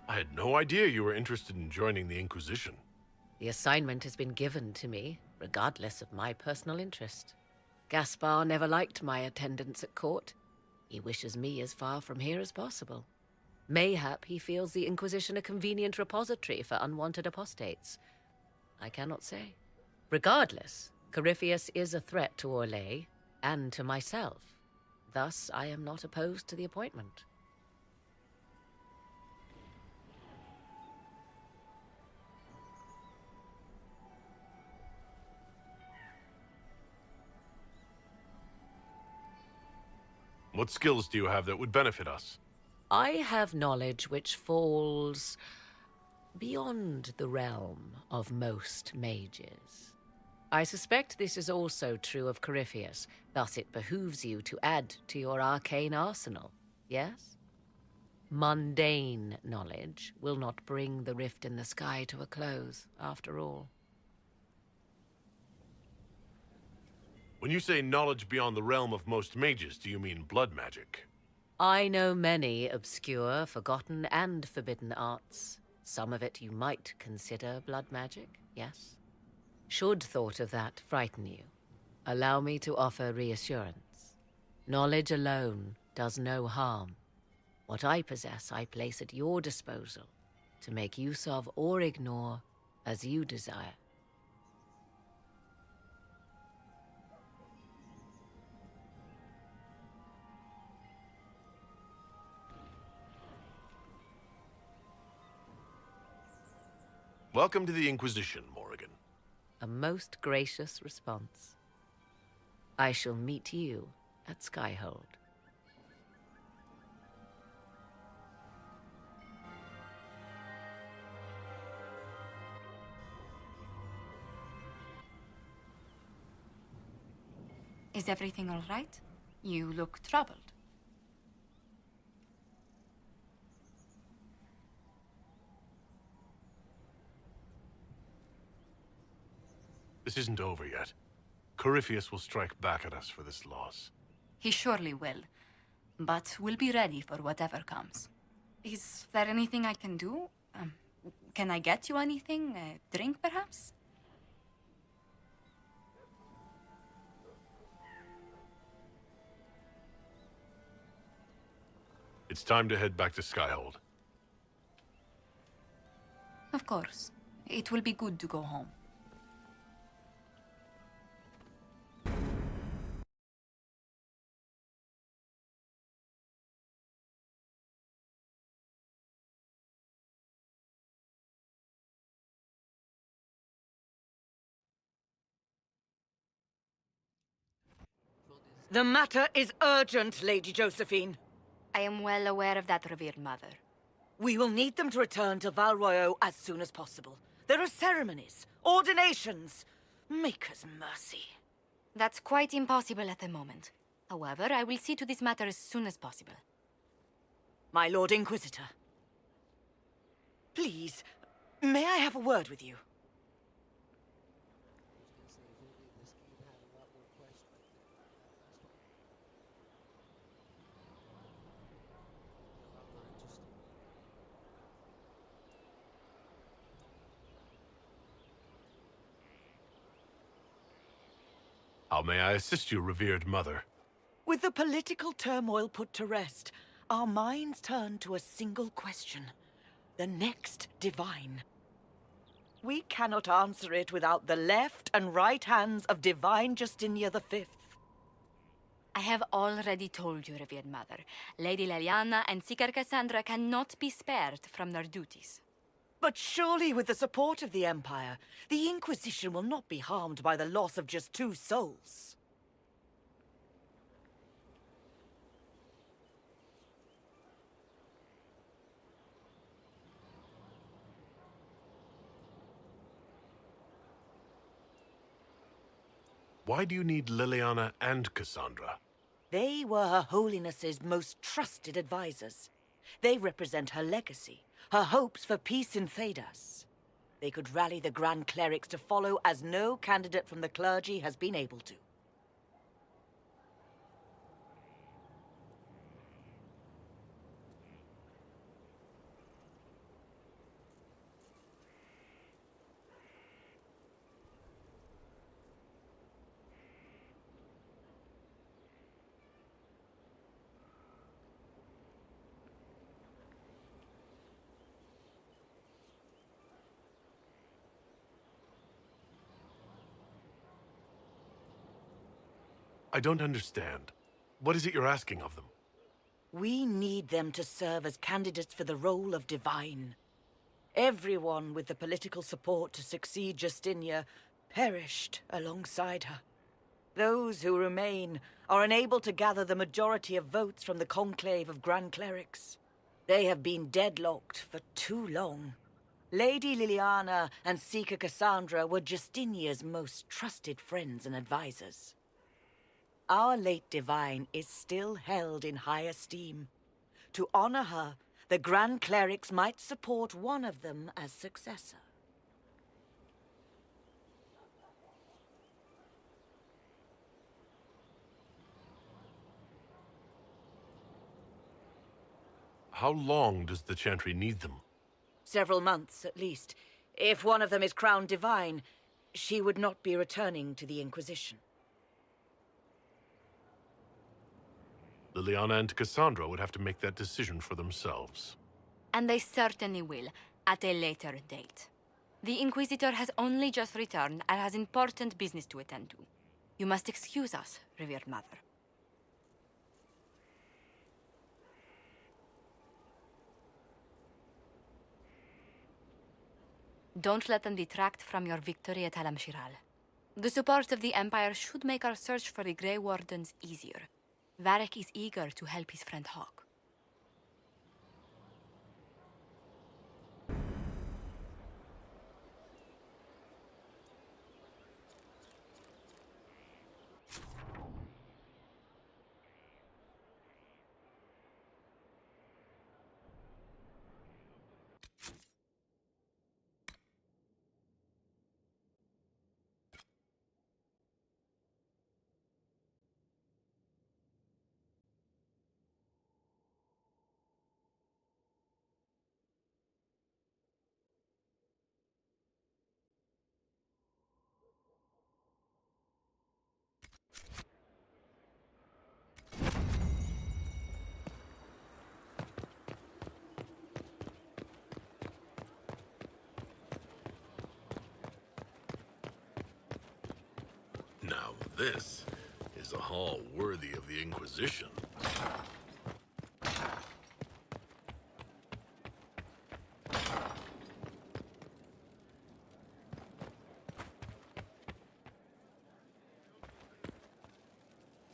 I had no idea you were interested in joining the Inquisition. The assignment has been given to me, regardless of my personal interest. Gaspard never liked my attendance at court. He wishes me as far from here as possible. Mayhap he feels the Inquisition a convenient repository for unwanted apostates. I cannot say. Regardless, Corypheus is a threat to Orlais, and to myself. Thus, I am not opposed to the appointment. What skills do you have that would benefit us? I have knowledge which falls beyond the realm of most mages. I suspect this is also true of Corypheus, thus it behooves you to add to your arcane arsenal, yes? Mundane knowledge will not bring the rift in the sky to a close, after all. When you say knowledge beyond the realm of most mages, do you mean blood magic? I know many obscure, forgotten, and forbidden arts. Some of it you might consider blood magic, yes? Should thought of that frighten you, allow me to offer reassurance. Knowledge alone does no harm. What I possess I place at your disposal, to make use of or ignore as you desire. Welcome to the Inquisition, Morrigan. A most gracious response. I shall meet you at Skyhold. Is everything all right? You look troubled. This isn't over yet. Corypheus will strike back at us for this loss. He surely will. But we'll be ready for whatever comes. Is there anything I can do? Can I get you anything? A drink, perhaps? It's time to head back to Skyhold. Of course. It will be good to go home. The matter is urgent, Lady Josephine. I am well aware of that, revered mother. We will need them to return to Val Royeaux as soon as possible. There are ceremonies, ordinations. Maker's mercy. That's quite impossible at the moment. However, I will see to this matter as soon as possible. My Lord Inquisitor. Please, may I have a word with you? How may I assist you, revered mother? With the political turmoil put to rest, our minds turn to a single question. The next divine. We cannot answer it without the left and right hands of Divine Justinia V. I have already told you, revered mother. Lady Leliana and Seeker Cassandra cannot be spared from their duties. But surely with the support of the Empire, the Inquisition will not be harmed by the loss of just 2 souls. Why do you need Liliana and Cassandra? They were Her Holiness's most trusted advisors. They represent her legacy, her hopes for peace in Thedas. They could rally the Grand Clerics to follow as no candidate from the clergy has been able to. I don't understand. What is it you're asking of them? We need them to serve as candidates for the role of Divine. Everyone with the political support to succeed Justinia perished alongside her. Those who remain are unable to gather the majority of votes from the conclave of Grand Clerics. They have been deadlocked for too long. Lady Liliana and Seeker Cassandra were Justinia's most trusted friends and advisors. Our late Divine is still held in high esteem. To honor her, the Grand Clerics might support one of them as successor. How long does the Chantry need them? Several months, at least. If one of them is crowned Divine, she would not be returning to the Inquisition. Liliana and Cassandra would have to make that decision for themselves. And they certainly will, at a later date. The Inquisitor has only just returned and has important business to attend to. You must excuse us, revered mother. Don't let them detract from your victory at Alam Shiral. The support of the Empire should make our search for the Grey Wardens easier. Varric is eager to help his friend Hawk. Now this is a hall worthy of the Inquisition.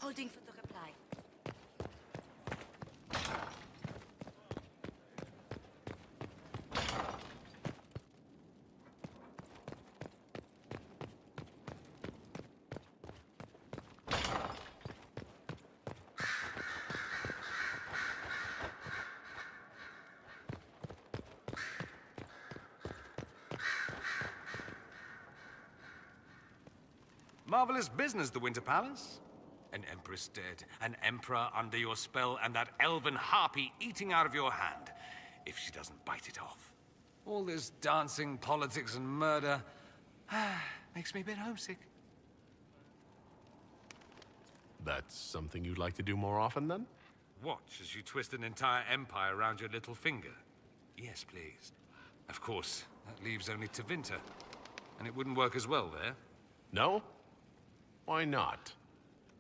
Holding for the reply. Marvelous business, the Winter Palace. An empress dead, an emperor under your spell, and that elven harpy eating out of your hand, if she doesn't bite it off. All this dancing, politics, and murder makes me a bit homesick. That's something you'd like to do more often, then? Watch as you twist an entire empire around your little finger. Yes, please. Of course, that leaves only Tevinter. And it wouldn't work as well there. No? Why not?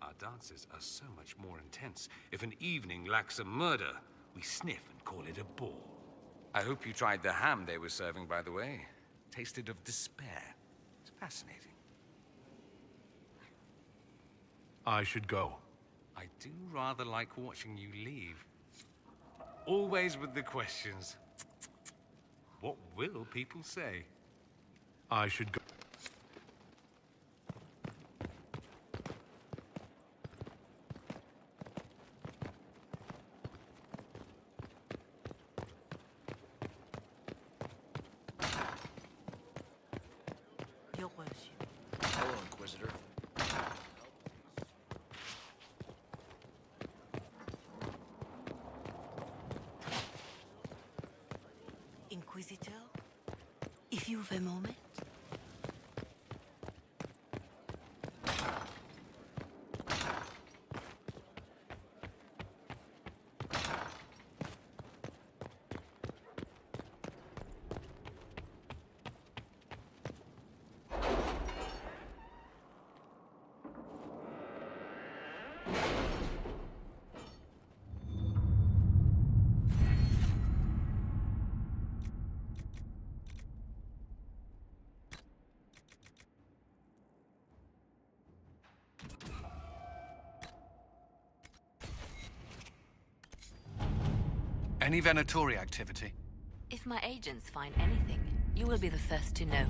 Our dances are so much more intense. If an evening lacks a murder, we sniff and call it a ball. I hope you tried the ham they were serving, by the way. Tasted of despair. It's fascinating. I should go. I do rather like watching you leave. Always with the questions. What will people say? I should go. Hello, Inquisitor. Inquisitor, if you've a moment. Any Venatori activity? If my agents find anything, you will be the first to know.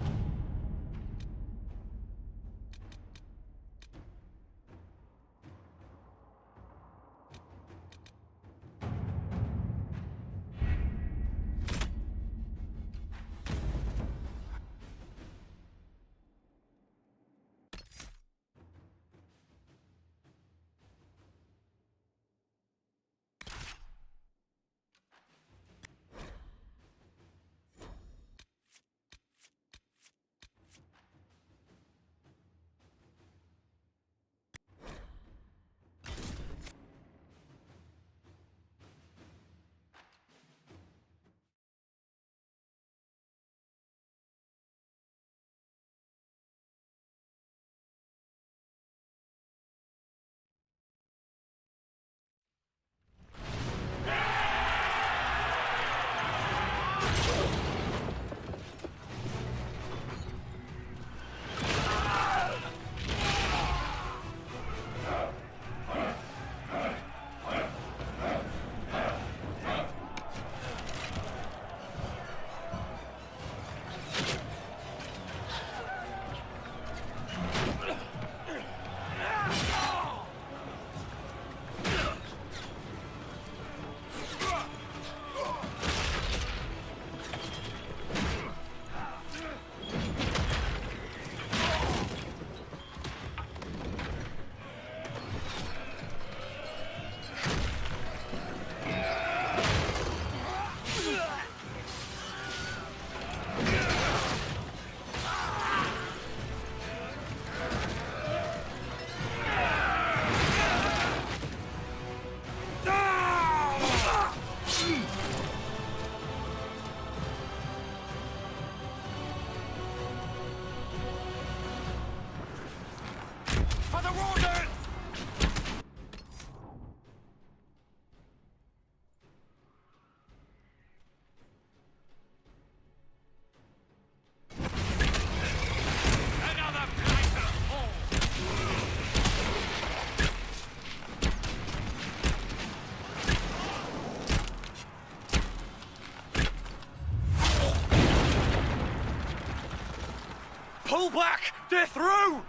Pull back! They're through!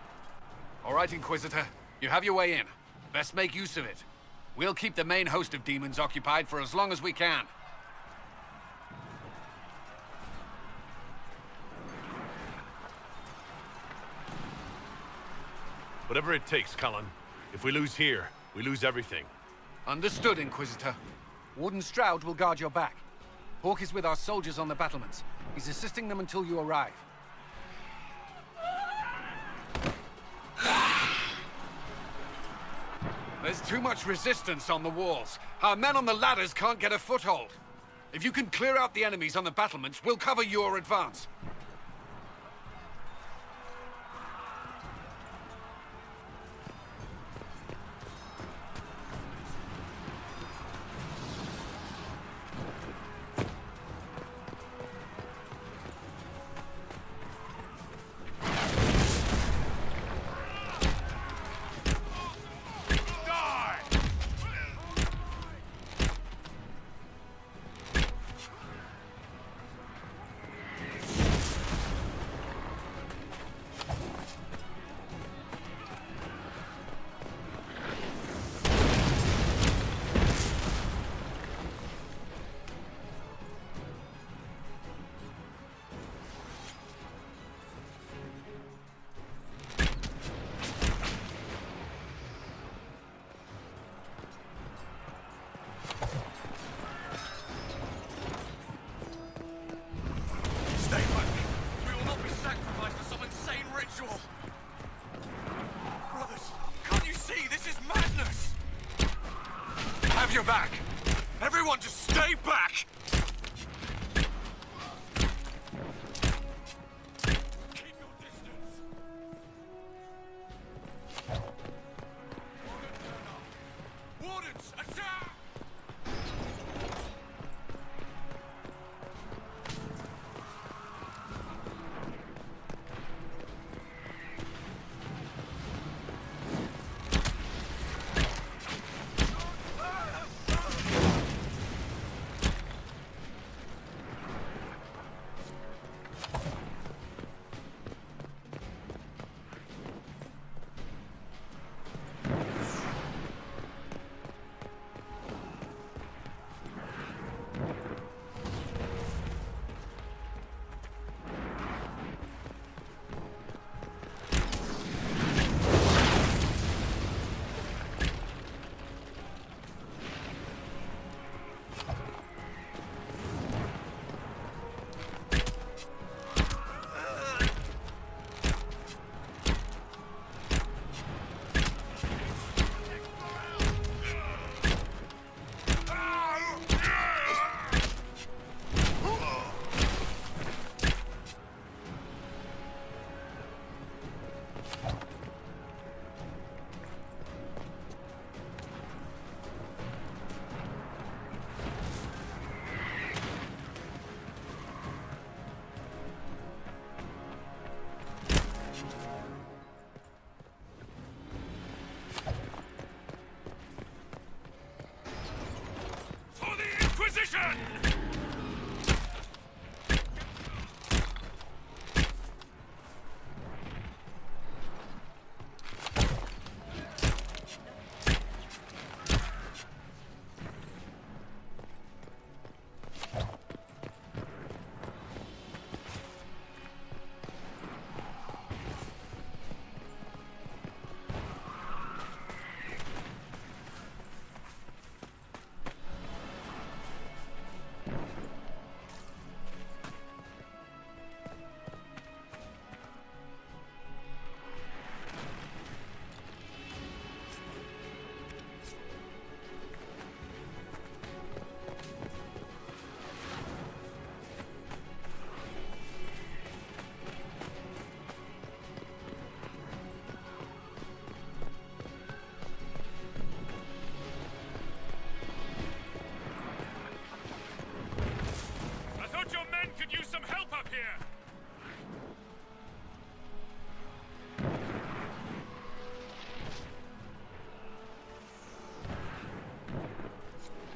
All right, Inquisitor. You have your way in. Best make use of it. We'll keep the main host of demons occupied for as long as we can. Whatever it takes, Cullen. If we lose here, we lose everything. Understood, Inquisitor. Warden Stroud will guard your back. Hawk is with our soldiers on the battlements. He's assisting them until you arrive. There's too much resistance on the walls. Our men on the ladders can't get a foothold. If you can clear out the enemies on the battlements, we'll cover your advance. Your back! Everyone just stay back! Keep your distance! Wardens, attack! Inquisition!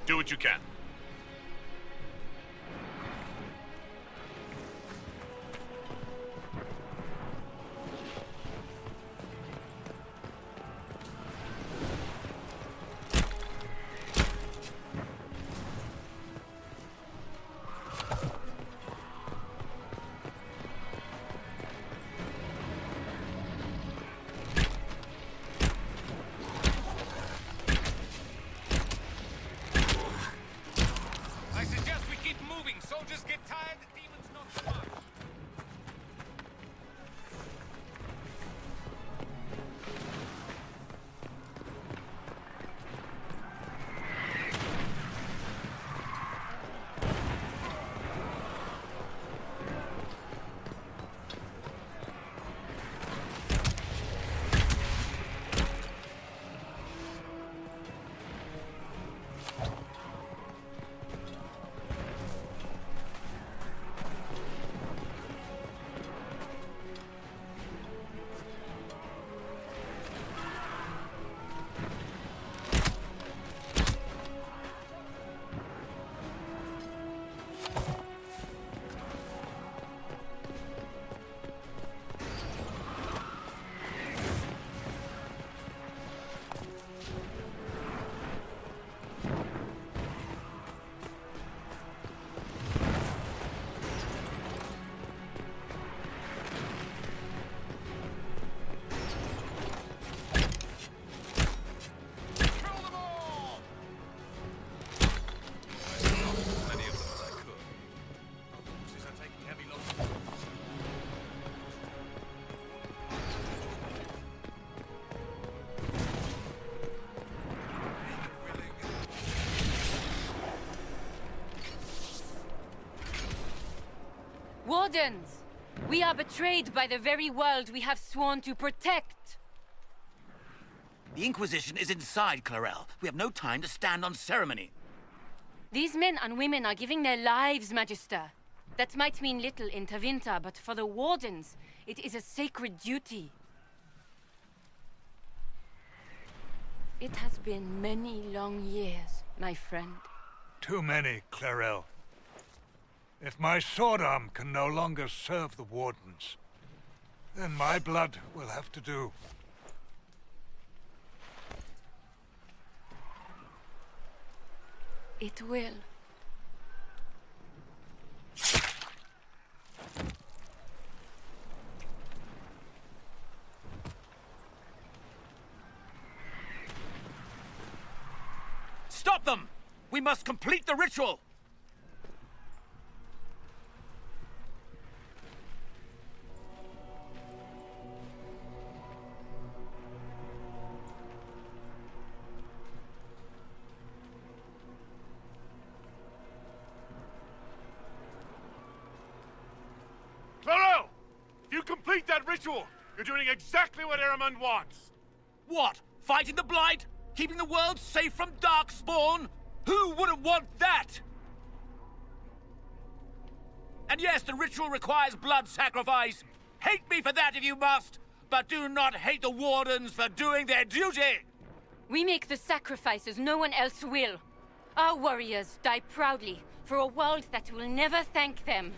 Do what you can. Wardens! We are betrayed by the very world we have sworn to protect! The Inquisition is inside, Clarel. We have no time to stand on ceremony. These men and women are giving their lives, Magister. That might mean little in Tevinter, but for the Wardens, it is a sacred duty. It has been many long years, my friend. Too many, Clarel. If my sword arm can no longer serve the Wardens, then my blood will have to do. It will. Stop them! We must complete the ritual! Clarel! If you complete that ritual, you're doing exactly what Eramund wants. What? Fighting the Blight? Keeping the world safe from Darkspawn? Who wouldn't want that? And yes, the ritual requires blood sacrifice. Hate me for that if you must, but do not hate the Wardens for doing their duty! We make the sacrifices no one else will. Our warriors die proudly for a world that will never thank them.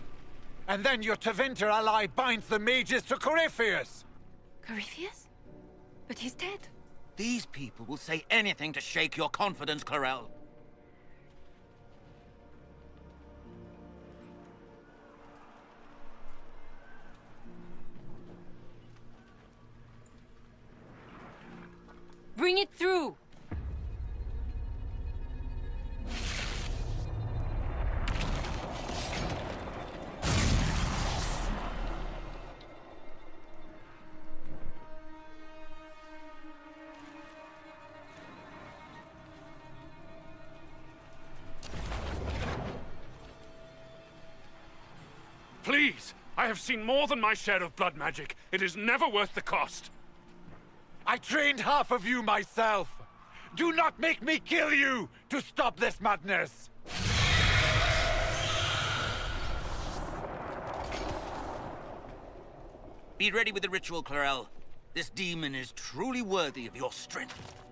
And then your Tevinter ally binds the mages to Corypheus! Corypheus? But he's dead. These people will say anything to shake your confidence, Clarel. Bring it through! Please! I have seen more than my share of blood magic. It is never worth the cost. I trained half of you myself! Do not make me kill you to stop this madness! Be ready with the ritual, Clarel. This demon is truly worthy of your strength.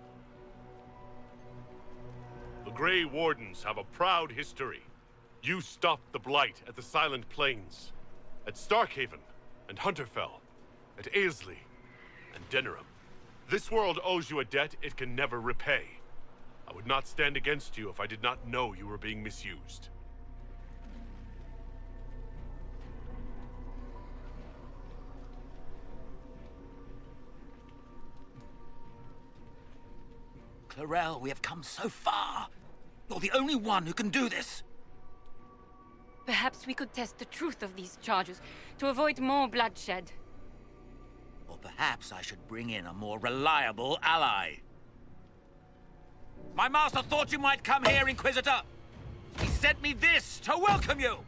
The Grey Wardens have a proud history. You stopped the Blight at the Silent Plains, at Starkhaven and Hunterfell, at Aesley and Denerim. This world owes you a debt it can never repay. I would not stand against you if I did not know you were being misused. Clarel, we have come so far. You're the only one who can do this. Perhaps we could test the truth of these charges to avoid more bloodshed. Or perhaps I should bring in a more reliable ally. My master thought you might come here, Inquisitor. He sent me this to welcome you.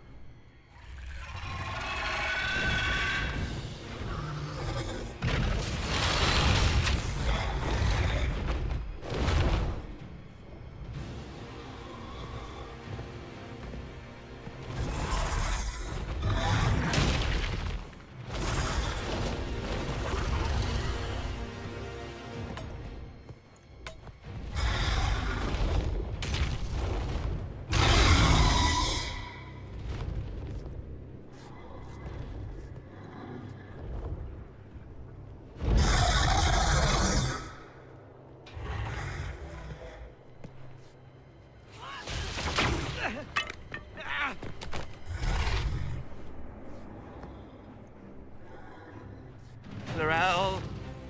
Clarel,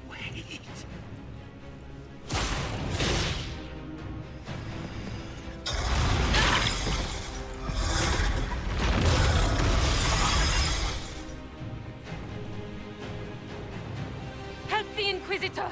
wait. Help the Inquisitor!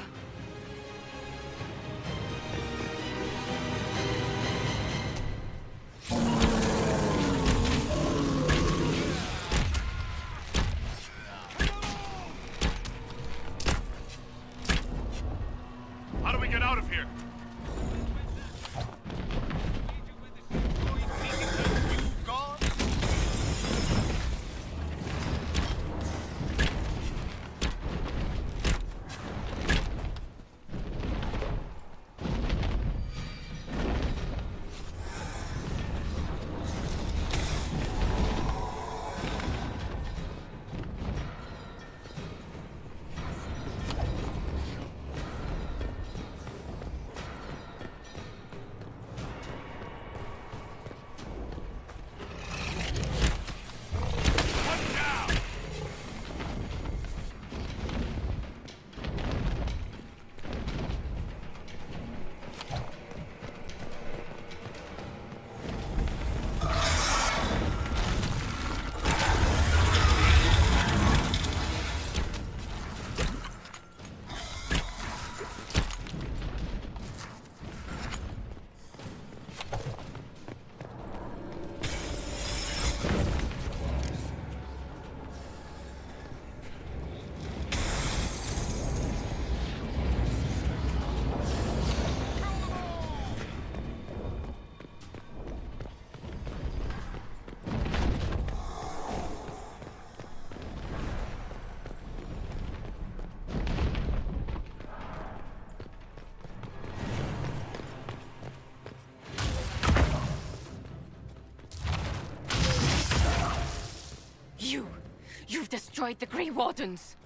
You've destroyed the Grey Wardens!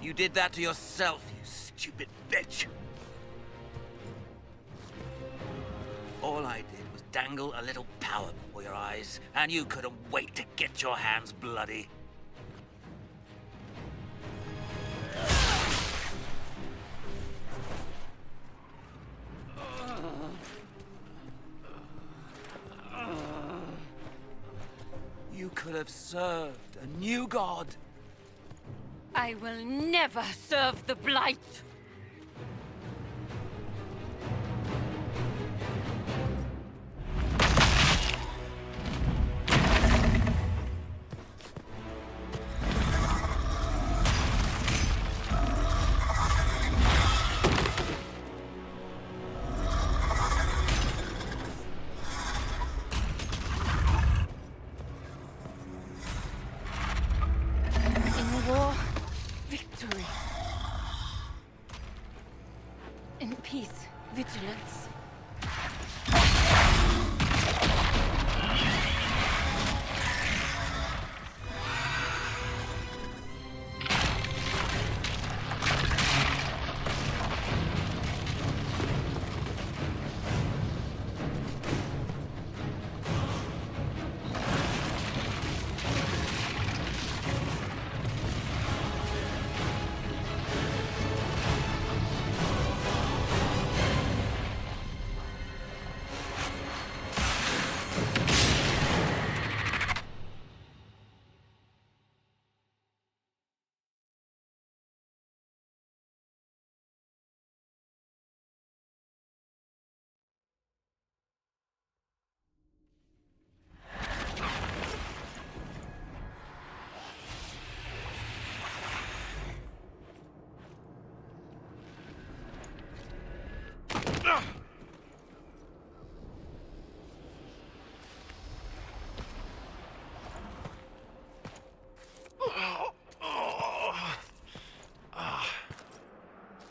You did that to yourself, you stupid bitch. All I did was dangle a little power before your eyes, and you couldn't wait to get your hands bloody. You could have served a new god. I will never serve the Blight! In peace, vigilance.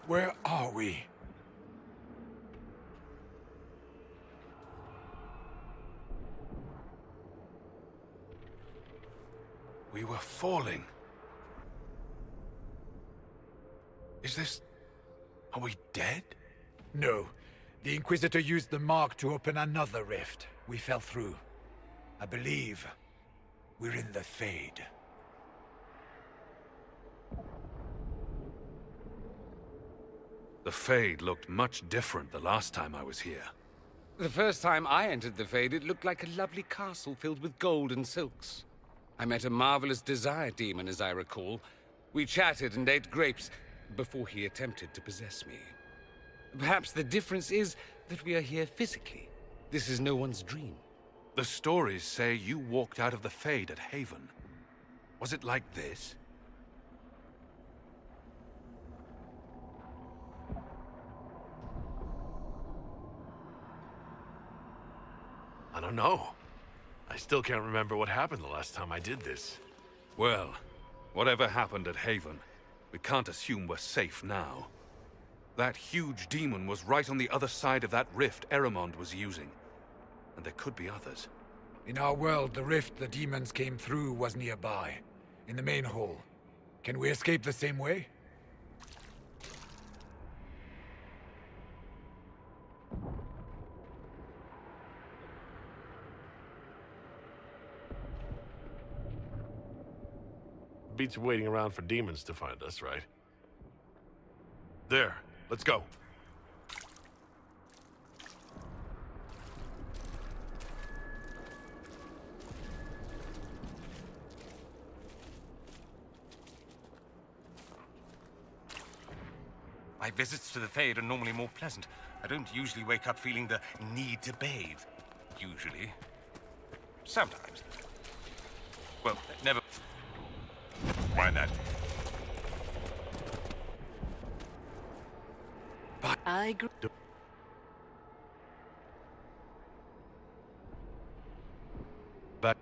Where are we? We were falling. Is this... Are we dead? No. The Inquisitor used the mark to open another rift. We fell through. I believe we're in the Fade. The Fade looked much different the last time I was here. The first time I entered the Fade, it looked like a lovely castle filled with gold and silks. I met a marvelous desire demon, as I recall. We chatted and ate grapes before he attempted to possess me. Perhaps the difference is that we are here physically. This is no one's dream. The stories say you walked out of the Fade at Haven. Was it like this? I don't know. I still can't remember what happened the last time I did this. Well, whatever happened at Haven, we can't assume we're safe now. That huge demon was right on the other side of that rift Eramond was using. And there could be others. In our world, the rift the demons came through was nearby, in the main hall. Can we escape the same way? Beats waiting around for demons to find us, right? There, let's go. My visits to the Fade are normally more pleasant. I don't usually wake up feeling the need to bathe. Usually. Sometimes. Well, never... Why not? I agree. But...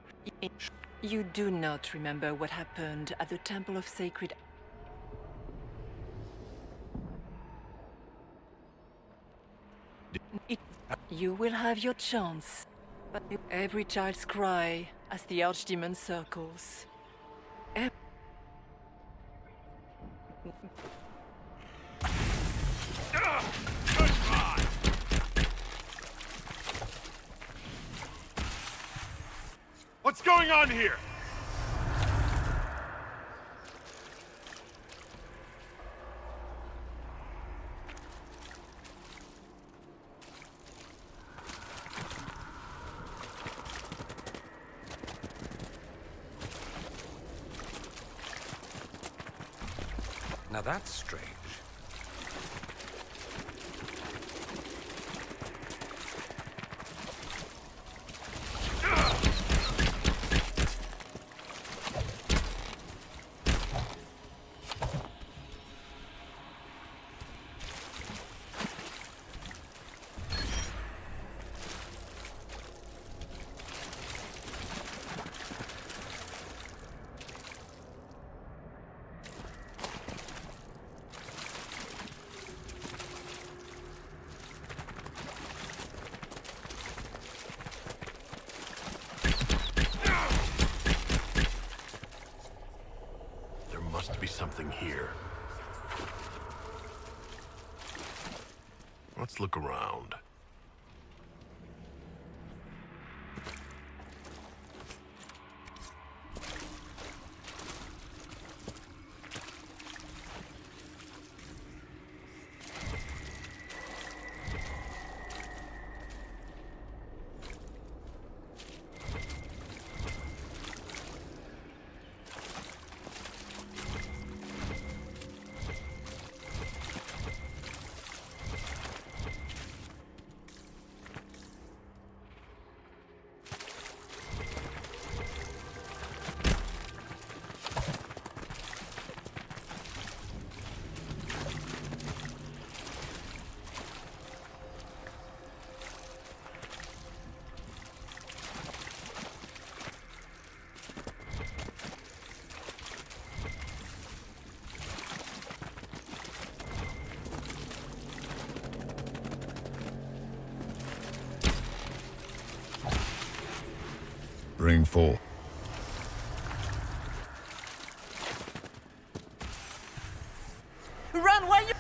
You do not remember what happened at the Temple of Sacred... You will have your chance. But every child's cry as the Archdemon circles. What's going on here? Now that's strange. Must be something here. Let's look around. Bring forth. Run while you...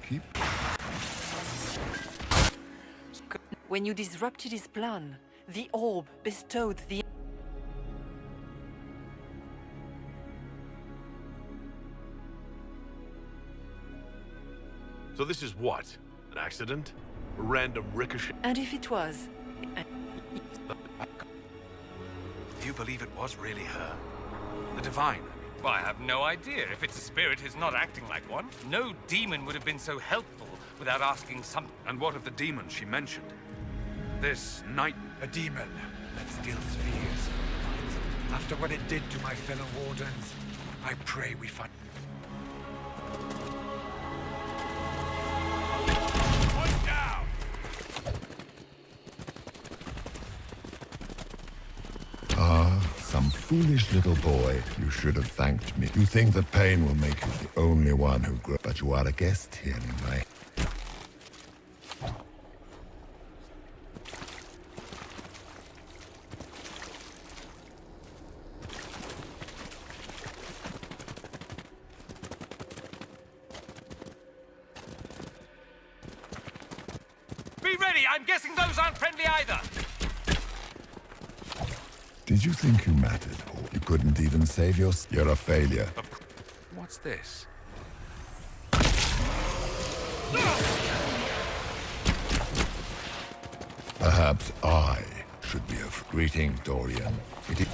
Keep. When you disrupted his plan, the orb bestowed the... So this is what? An accident? A random ricochet? And if it was... Do you believe it was really her? The Divine? Well, I have no idea. If it's a spirit, it's not acting like one. No demon would have been so helpful without asking something. And what of the demon she mentioned? This night... A demon that steals spheres. After what it did to my fellow wardens, I pray we find... One down! Ah, some foolish little boy. You should have thanked me. You think that pain will make you the only one who grows, but you are a guest here in my... Be ready! I'm guessing those aren't friendly either! Did you think you mattered? Or you couldn't even save your... You're a failure. What's this? Perhaps I should be of greetings, Dorian. It is...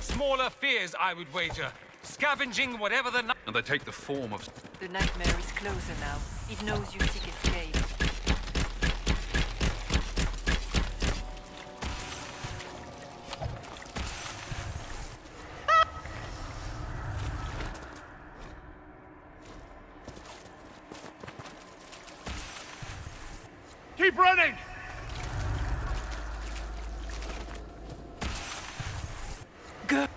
Smaller fears, I would wager. scavenging whatever the night... And they take the form of... The nightmare is closer now. It knows you seek escape. Keep running! Good.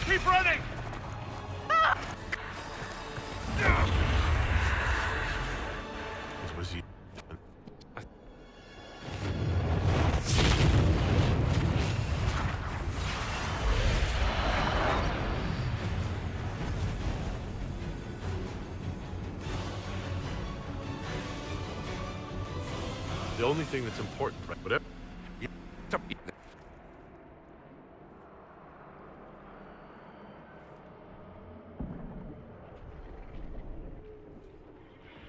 Keep running! It was you. The only thing that's important, right? Whatever.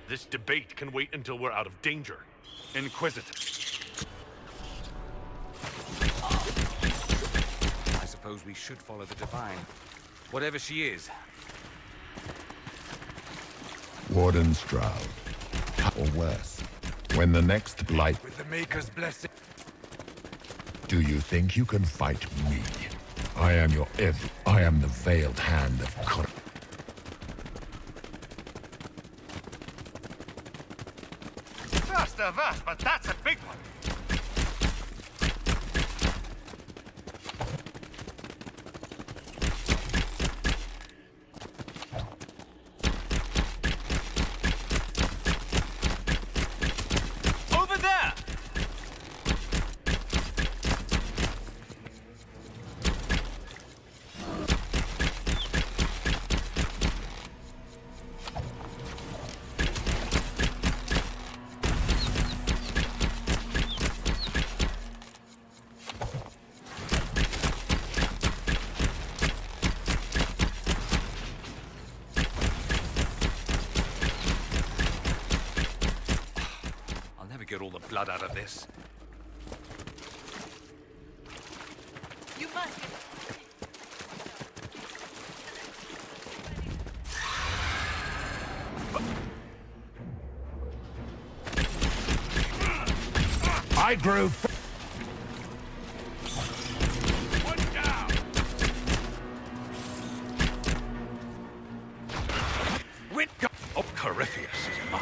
This debate can wait until we're out of danger. Inquisitor. I suppose we should follow the Divine. Whatever she is. Warden Stroud. Or worse. When the next blight... With the Maker's blessing. Do you think you can fight me? I am your I am the veiled hand of Kor... First of us, but that's a big one. Over there! I'll never get all the blood out of this. You must get... I grew... One down! Oh, Corypheus is mine.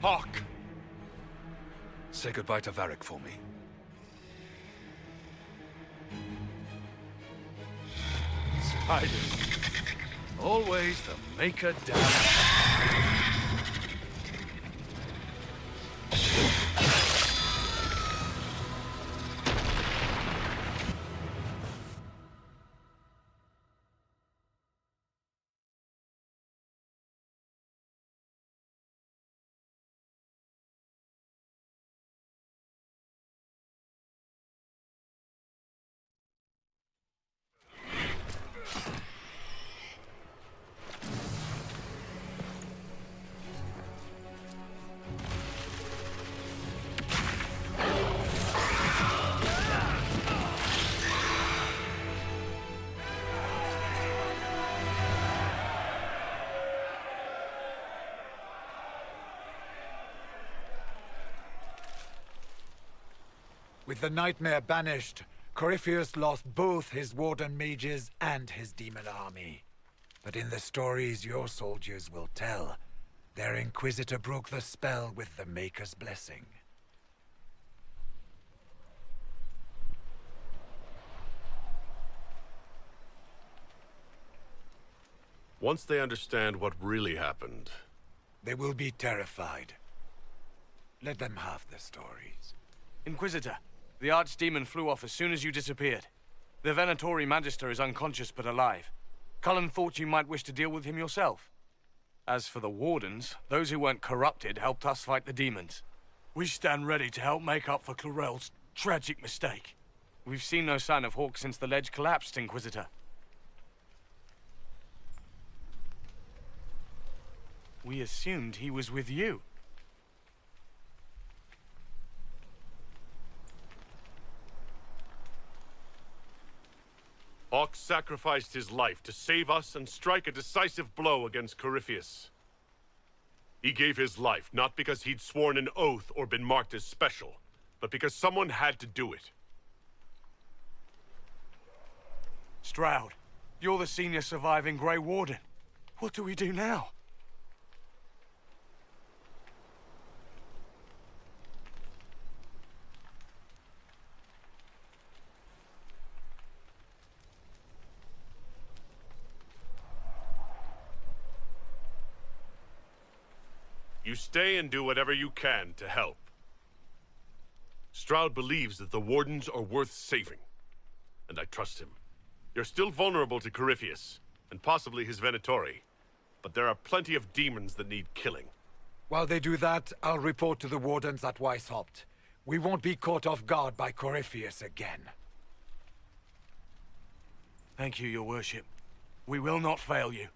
Hawk! Say goodbye to Varric for me. Spiders. Always the maker down. With the nightmare banished, Corypheus lost both his warden mages and his demon army. But in the stories your soldiers will tell, their Inquisitor broke the spell with the Maker's blessing. Once they understand what really happened, they will be terrified. Let them have the stories. Inquisitor, the Archdemon flew off as soon as you disappeared. The Venatori Magister is unconscious but alive. Cullen thought you might wish to deal with him yourself. As for the Wardens, those who weren't corrupted helped us fight the demons. We stand ready to help make up for Clorel's tragic mistake. We've seen no sign of Hawk since the ledge collapsed, Inquisitor. We assumed he was with you. Hawk sacrificed his life to save us and strike a decisive blow against Corypheus. He gave his life not because he'd sworn an oath or been marked as special, but because someone had to do it. Stroud, you're the senior surviving Grey Warden. What do we do now? You stay and do whatever you can to help. Stroud believes that the Wardens are worth saving, and I trust him. You're still vulnerable to Corypheus, and possibly his Venatori, but there are plenty of demons that need killing. While they do that, I'll report to the Wardens at Weishaupt. We won't be caught off guard by Corypheus again. Thank you, your worship. We will not fail you.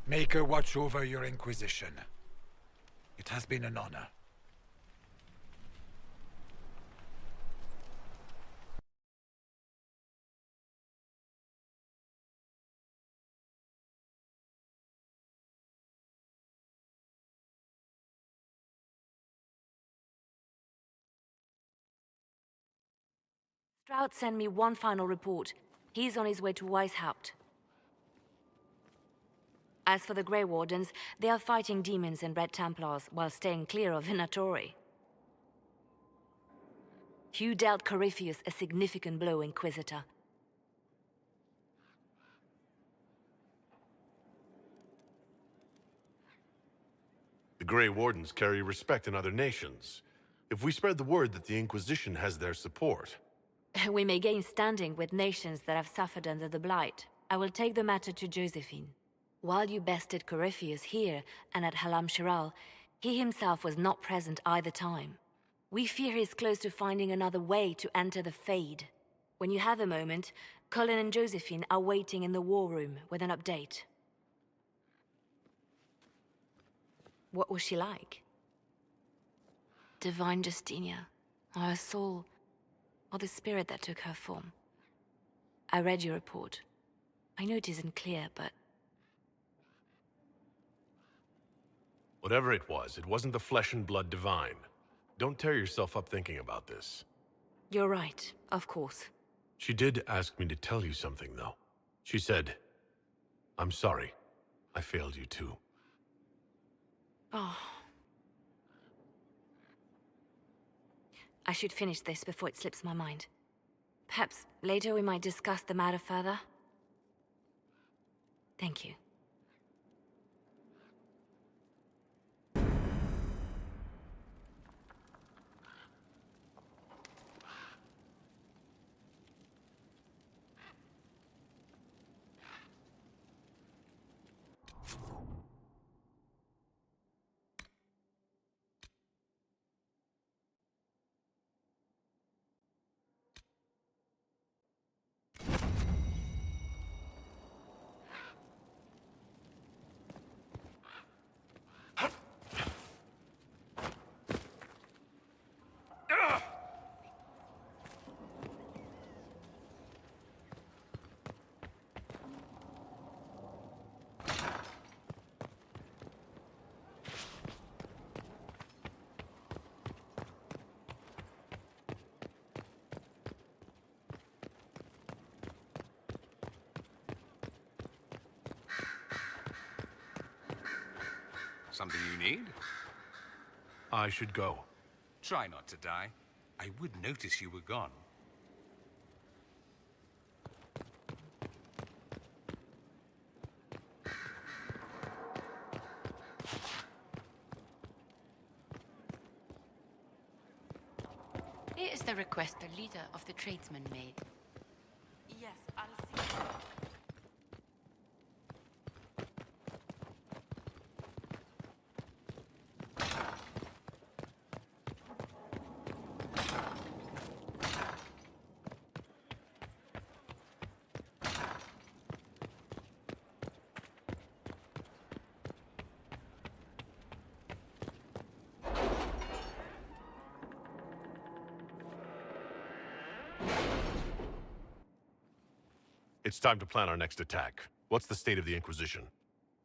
Maker watch over your Inquisition. It has been an honor. Stroud sent me one final report. He's on his way to Weishaupt. As for the Grey Wardens, they are fighting demons and Red Templars while staying clear of Venatori. You dealt Corypheus a significant blow, Inquisitor. The Grey Wardens carry respect in other nations. If we spread the word that the Inquisition has their support... We may gain standing with nations that have suffered under the Blight. I will take the matter to Josephine. While you bested Corypheus here and at Halam Shiral, he himself was not present either time. We fear he's close to finding another way to enter the Fade. When you have a moment, Colin and Josephine are waiting in the war room with an update. What was she like? Divine Justinia, or her soul, or the spirit that took her form. I read your report. I know it isn't clear, but... Whatever it wasn't the flesh and blood divine. Don't tear yourself up thinking about this. You're right, of course. She did ask me to tell you something, though. She said, "I'm sorry. I failed you too. Oh. I should finish this before it slips my mind. Perhaps later we might discuss the matter further. Thank you. Something you need? I should go. Try not to die. I would notice you were gone. Here is the request the leader of the tradesmen made. Yes, I'll see. It's time to plan our next attack. What's the state of the Inquisition?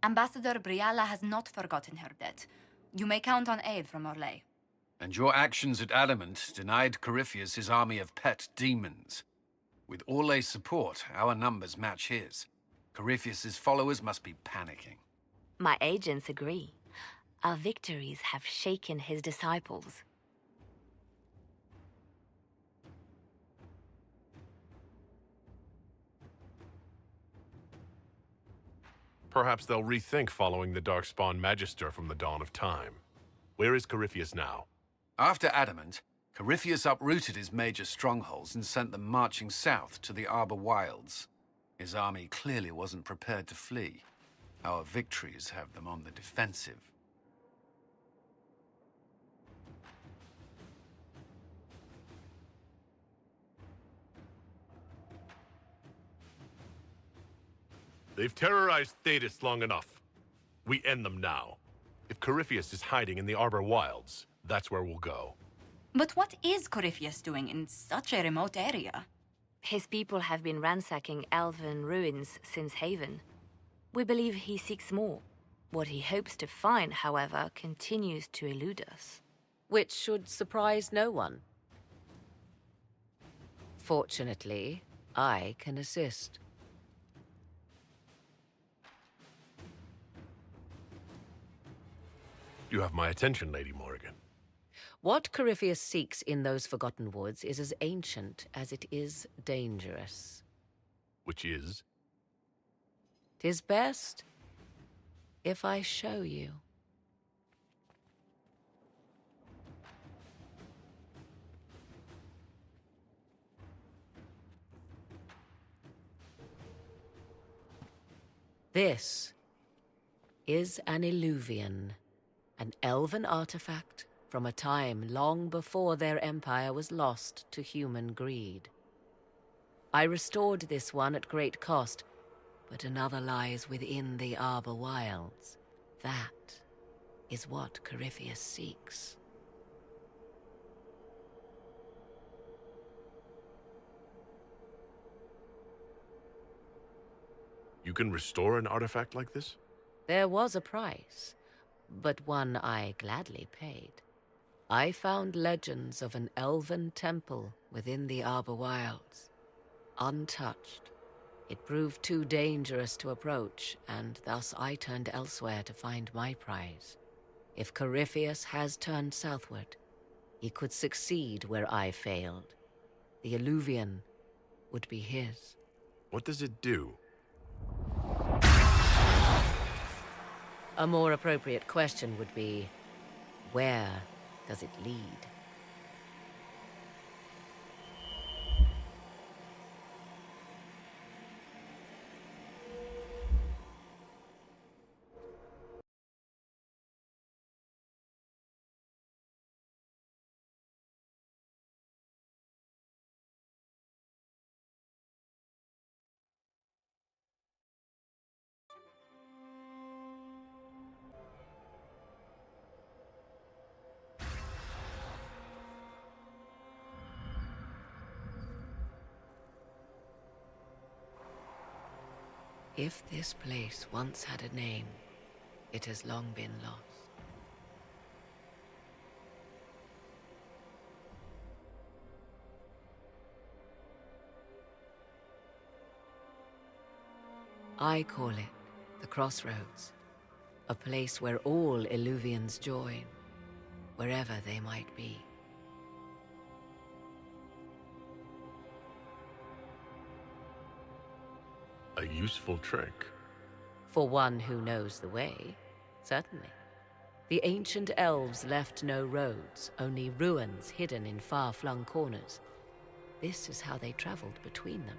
Ambassador Briala has not forgotten her debt. You may count on aid from Orlais. And your actions at Adamant denied Corypheus his army of pet demons. With Orlais' support, our numbers match his. Corypheus' followers must be panicking. My agents agree. Our victories have shaken his disciples. Perhaps they'll rethink following the Darkspawn Magister from the dawn of time. Where is Corypheus now? After Adamant, Corypheus uprooted his major strongholds and sent them marching south to the Arbor Wilds. His army clearly wasn't prepared to flee. Our victories have them on the defensive. They've terrorized Thetis long enough. We end them now. If Corypheus is hiding in the Arbor Wilds, that's where we'll go. But what is Corypheus doing in such a remote area? His people have been ransacking elven ruins since Haven. We believe he seeks more. What he hopes to find, however, continues to elude us. Which should surprise no one. Fortunately, I can assist. You have my attention, Lady Morrigan. What Corypheus seeks in those Forgotten Woods is as ancient as it is dangerous. Which is? 'Tis best if I show you. This is an Illuvian, an elven artifact from a time long before their empire was lost to human greed. I restored this one at great cost, but another lies within the Arbor Wilds. That is what Corypheus seeks. You can restore an artifact like this? There was a price, but one I gladly paid. I found legends of an elven temple within the Arbor Wilds, untouched, It proved too dangerous to approach, and thus I turned elsewhere to find my prize. If Corypheus has turned southward, he could succeed where I failed. The Illuvian would be his. What does it do? A more appropriate question would be, where does it lead? If this place once had a name, it has long been lost. I call it the Crossroads, a place where all Illuvians join, wherever they might be. A useful trick. For one who knows the way, certainly. The ancient elves left no roads, only ruins hidden in far-flung corners. This is how they traveled between them.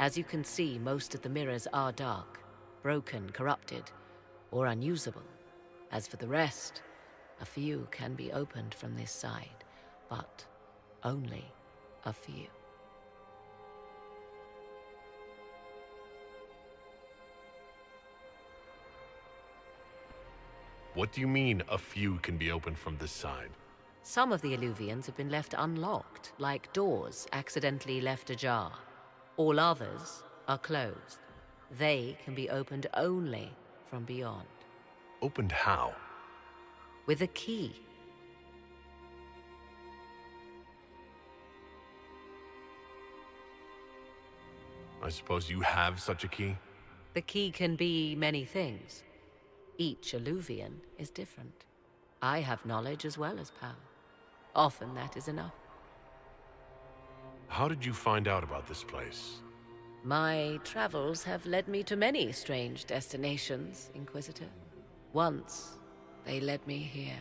As you can see, most of the mirrors are dark, broken, corrupted, or unusable. As for the rest, a few can be opened from this side, but only a few. What do you mean, a few can be opened from this side? Some of the Illuvians have been left unlocked, like doors accidentally left ajar. All others are closed. They can be opened only from beyond. Opened how? With a key. I suppose you have such a key? The key can be many things. Each Illuvian is different. I have knowledge as well as power. Often that is enough. How did you find out about this place? My travels have led me to many strange destinations, Inquisitor. Once, they led me here.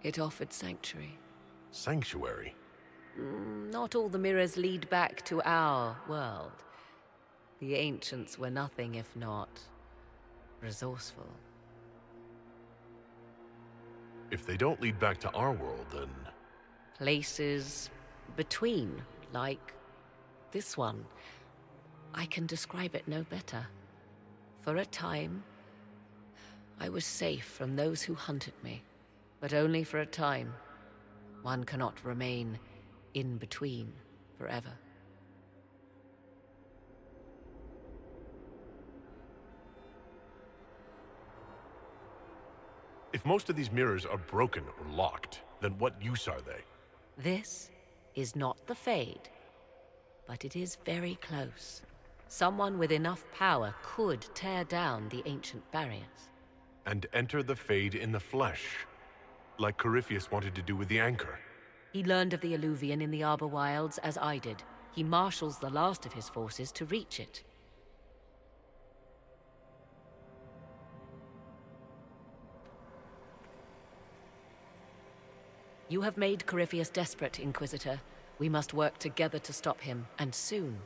It offered sanctuary. Sanctuary? Not all the mirrors lead back to our world. The ancients were nothing if not resourceful. If they don't lead back to our world, then... Places between, like this one. I can describe it no better. For a time, I was safe from those who hunted me, but only for a time. One cannot remain in between forever. If most of these mirrors are broken or locked, then what use are they? This is not the Fade, but it is very close. Someone with enough power could tear down the ancient barriers. And enter the Fade in the flesh, like Corypheus wanted to do with the Anchor. He learned of the Illuvian in the Arbor Wilds as I did. He marshals the last of his forces to reach it. You have made Corypheus desperate, Inquisitor. We must work together to stop him, and soon.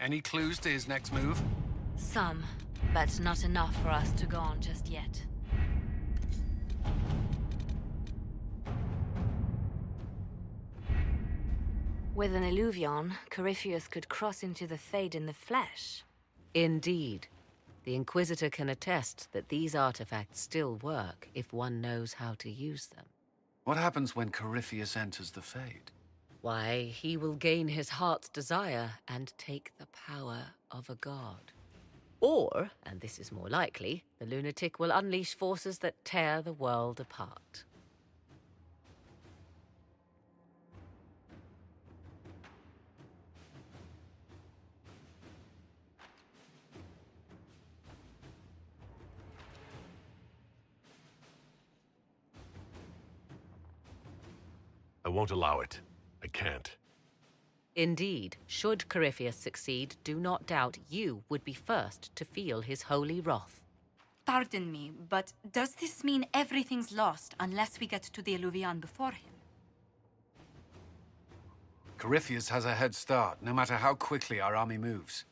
Any clues to his next move? Some, but not enough for us to go on just yet. With an Illuvion, Corypheus could cross into the Fade in the flesh. Indeed. The Inquisitor can attest that these artifacts still work if one knows how to use them. What happens when Corypheus enters the Fade? Why, he will gain his heart's desire and take the power of a god. Or, and this is more likely, the lunatic will unleash forces that tear the world apart. I won't allow it. I can't. Indeed, should Corypheus succeed, do not doubt you would be first to feel his holy wrath. Pardon me, but does this mean everything's lost unless we get to the Illuvion before him? Corypheus has a head start, no matter how quickly our army moves.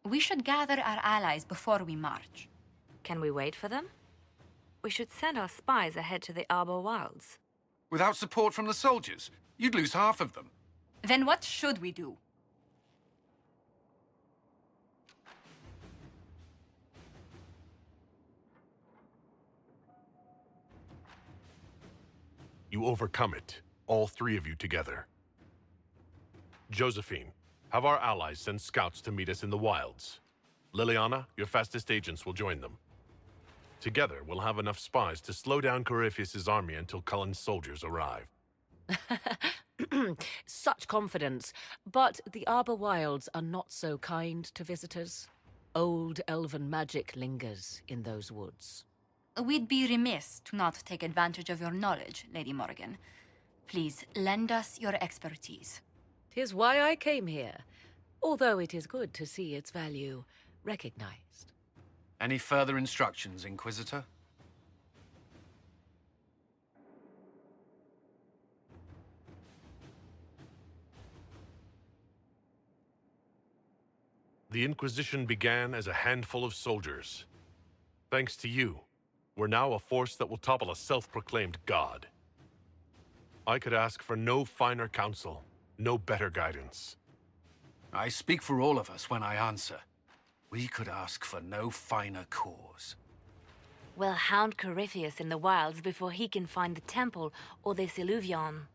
We should gather our allies before we march. Can we wait for them? We should send our spies ahead to the Arbor Wilds. Without support from the soldiers, you'd lose half of them. Then what should we do? You overcome it, all three of you together. Josephine, have our allies send scouts to meet us in the wilds. Liliana, your fastest agents will join them. Together, we'll have enough spies to slow down Corypheus' army until Cullen's soldiers arrive. Such confidence. But the Arbor Wilds are not so kind to visitors. Old elven magic lingers in those woods. We'd be remiss to not take advantage of your knowledge, Lady Morgan. Please, lend us your expertise. 'Tis why I came here, although it is good to see its value recognized. Any further instructions, Inquisitor? The Inquisition began as a handful of soldiers. Thanks to you, we're now a force that will topple a self-proclaimed god. I could ask for no finer counsel, no better guidance. I speak for all of us when I answer. We could ask for no finer cause. We'll hound Corypheus in the wilds before he can find the temple or this Illuvion.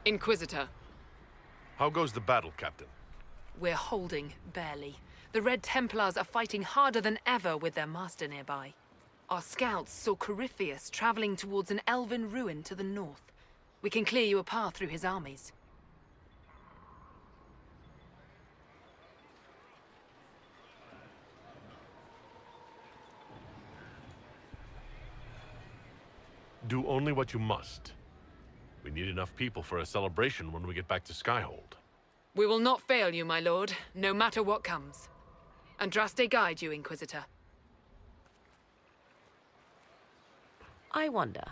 Inquisitor. How goes the battle, Captain? We're holding, barely. The Red Templars are fighting harder than ever with their master nearby. Our scouts saw Corypheus traveling towards an elven ruin to the north. We can clear you a path through his armies. Do only what you must. We need enough people for a celebration when we get back to Skyhold. We will not fail you, my lord, no matter what comes. Andraste guide you, Inquisitor. I wonder,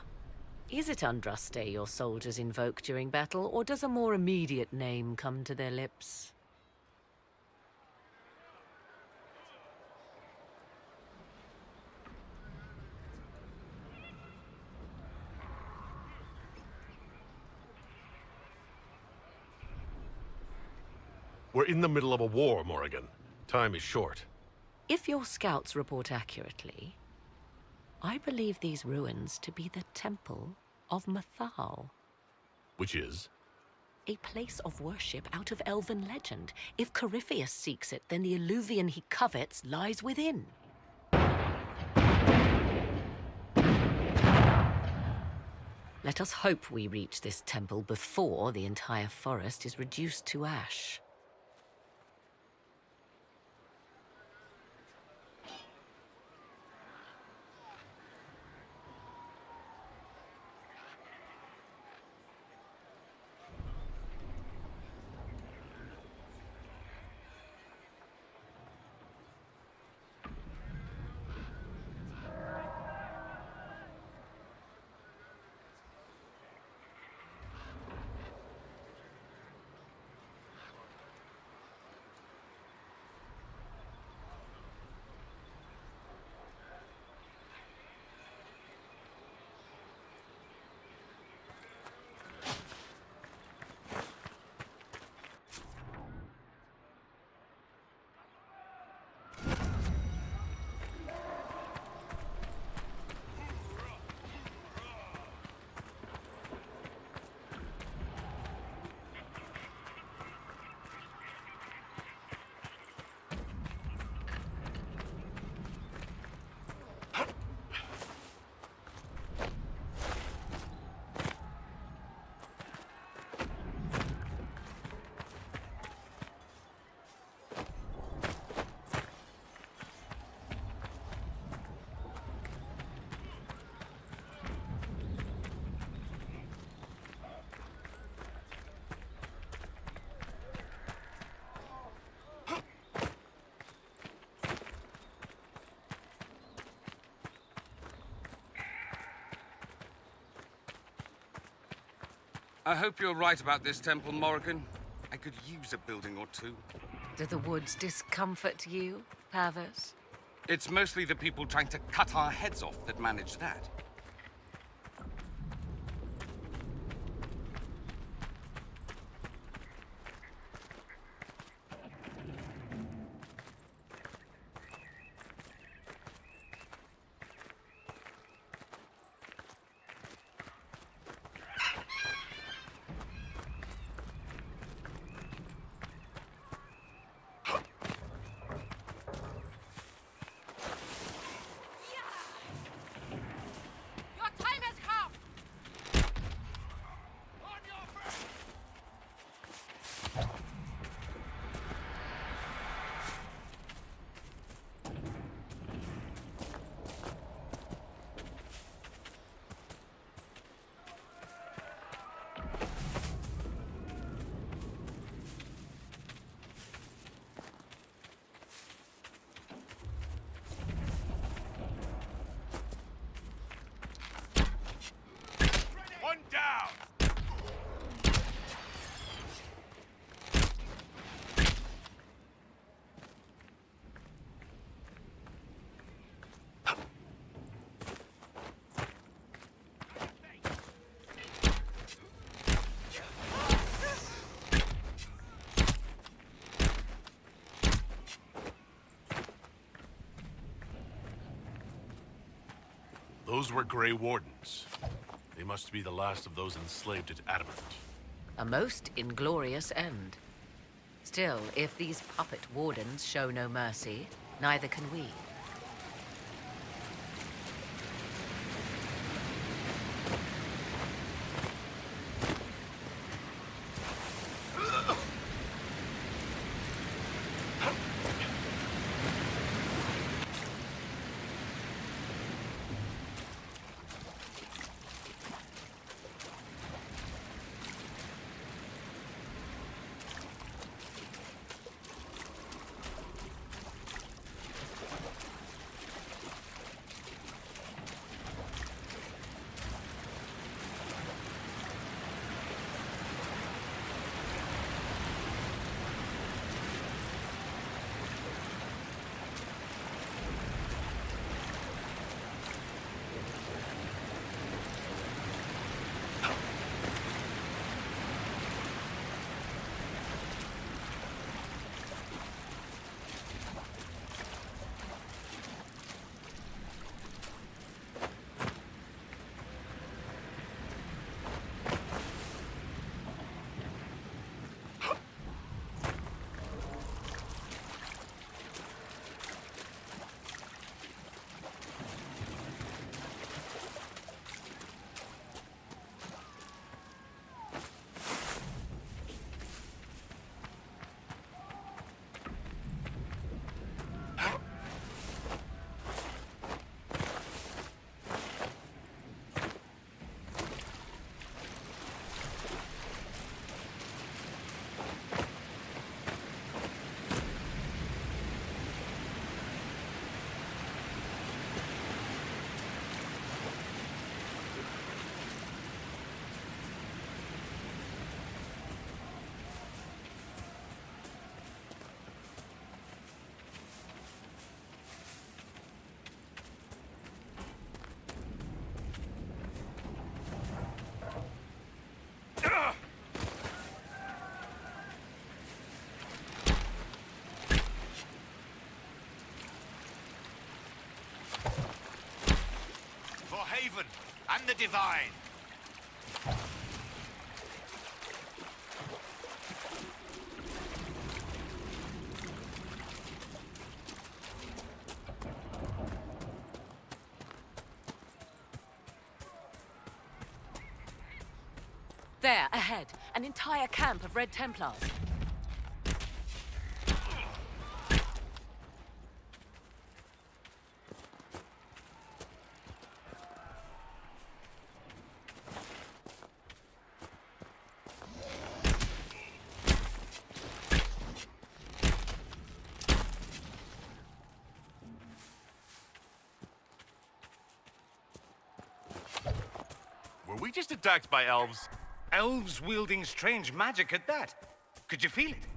is it Andraste your soldiers invoke during battle, or does a more immediate name come to their lips? We're in the middle of a war, Morrigan. Time is short. If your scouts report accurately, I believe these ruins to be the Temple of Mathal. Which is? A place of worship out of elven legend. If Corypheus seeks it, then the Illuvian he covets lies within. Let us hope we reach this temple before the entire forest is reduced to ash. I hope you're right about this temple, Morrigan. I could use a building or two. Do the woods discomfort you, Pavos? It's mostly the people trying to cut our heads off that manage that. Those were Grey Wardens. They must be the last of those enslaved at Adamant. A most inglorious end. Still, if these puppet wardens show no mercy, neither can we. Haven and the Divine. There, ahead. An entire camp of Red Templars. Were we just attacked by elves? Elves wielding strange magic at that. Could you feel it?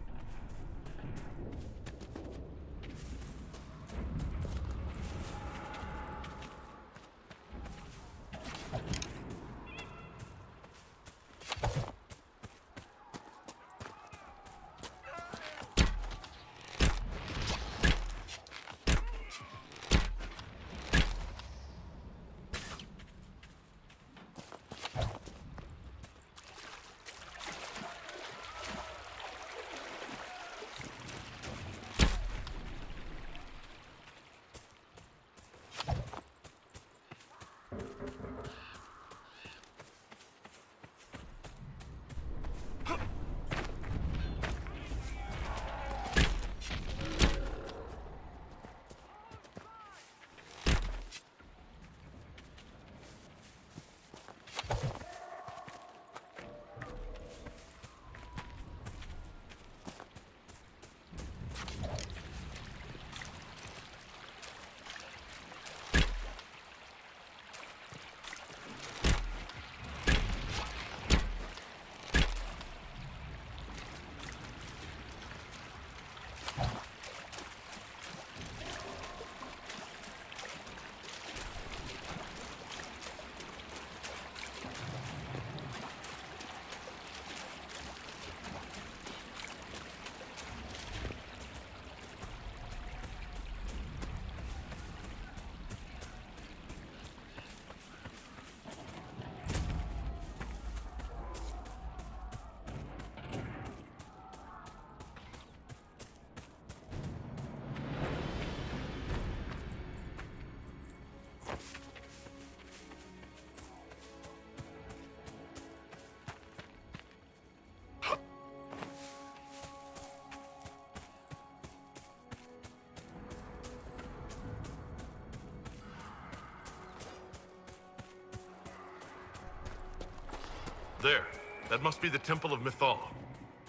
There. That must be the Temple of Mythal.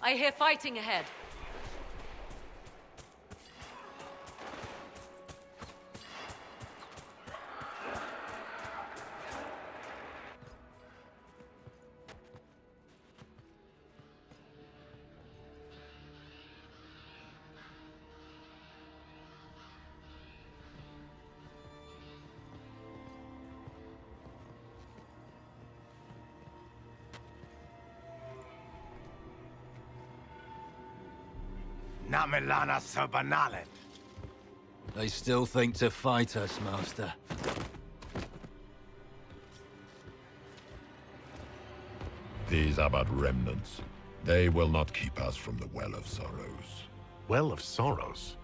I hear fighting ahead. Namelana Serbanalet. They still think to fight us, Master. These are but remnants. They will not keep us from the Well of Sorrows. Well of Sorrows?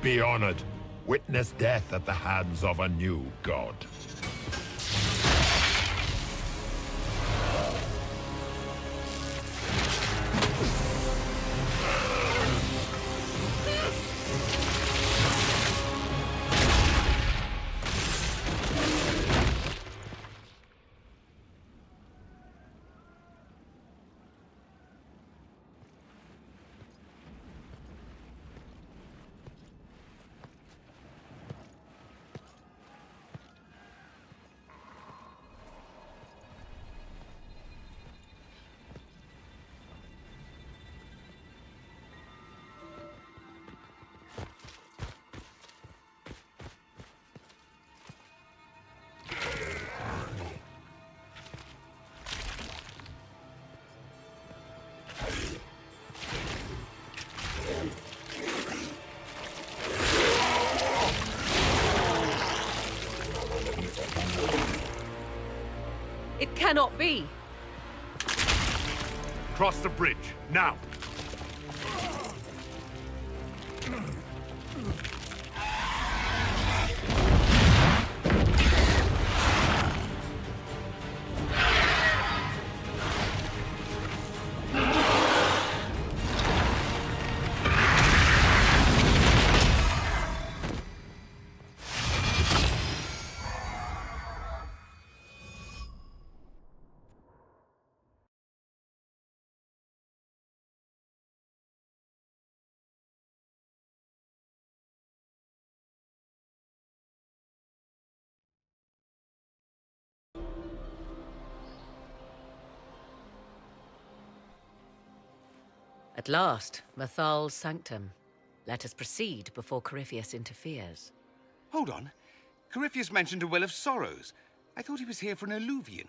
Be honored. Witness death at the hands of a new god. It cannot be! Cross the bridge, now! At last, Mythal's sanctum. Let us proceed before Corypheus interferes. Hold on. Corypheus mentioned a Well of Sorrows. I thought he was here for an alluvion.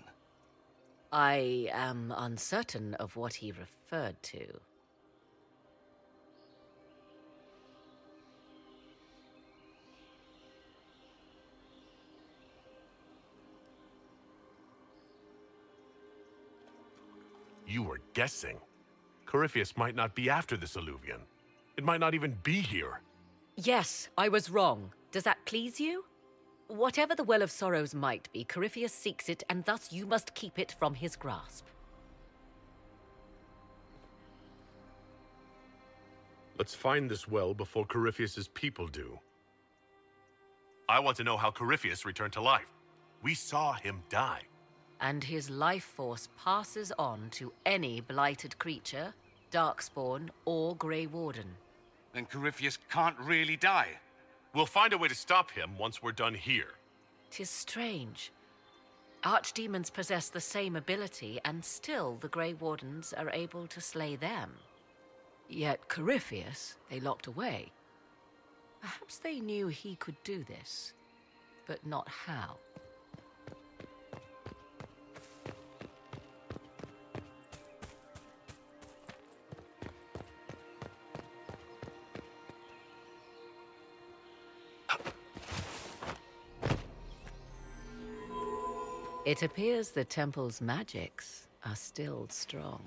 I am uncertain of what he referred to. You were guessing. Corypheus might not be after this alluvion. It might not even be here. Yes, I was wrong. Does that please you? Whatever the Well of Sorrows might be, Corypheus seeks it, and thus you must keep it from his grasp. Let's find this well before Corypheus's people do. I want to know how Corypheus returned to life. We saw him die. And his life force passes on to any blighted creature, Darkspawn, or Grey Warden. Then Corypheus can't really die. We'll find a way to stop him once we're done here. 'Tis strange. Archdemons possess the same ability, and still the Grey Wardens are able to slay them. Yet Corypheus they locked away. Perhaps they knew he could do this, but not how. It appears the temple's magics are still strong.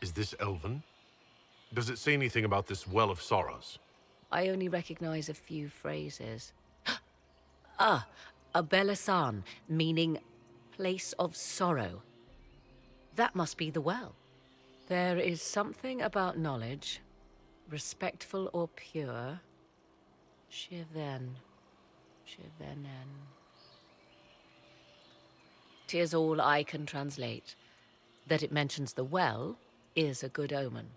Is this Elven? Does it say anything about this Well of Sorrows? I only recognize a few phrases. Ah, a Belasan, meaning place of sorrow. That must be the well. There is something about knowledge, Respectful or pure? Shiven. Shivenen. 'Tis all I can translate. That it mentions the well is a good omen.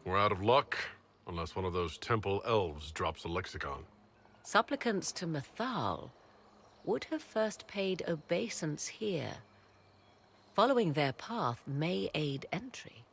We're out of luck, unless one of those temple elves drops a lexicon. Supplicants to Mathal would have first paid obeisance here. Following their path may aid entry.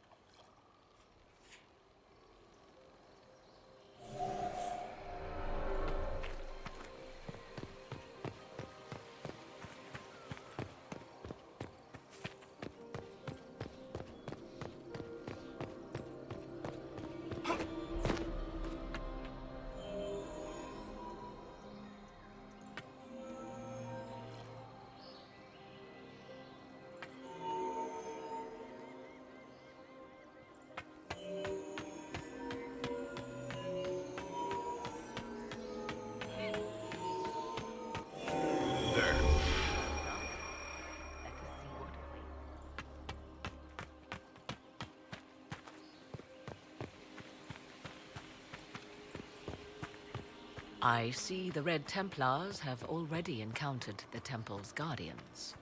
I see the Red Templars have already encountered the temple's guardians.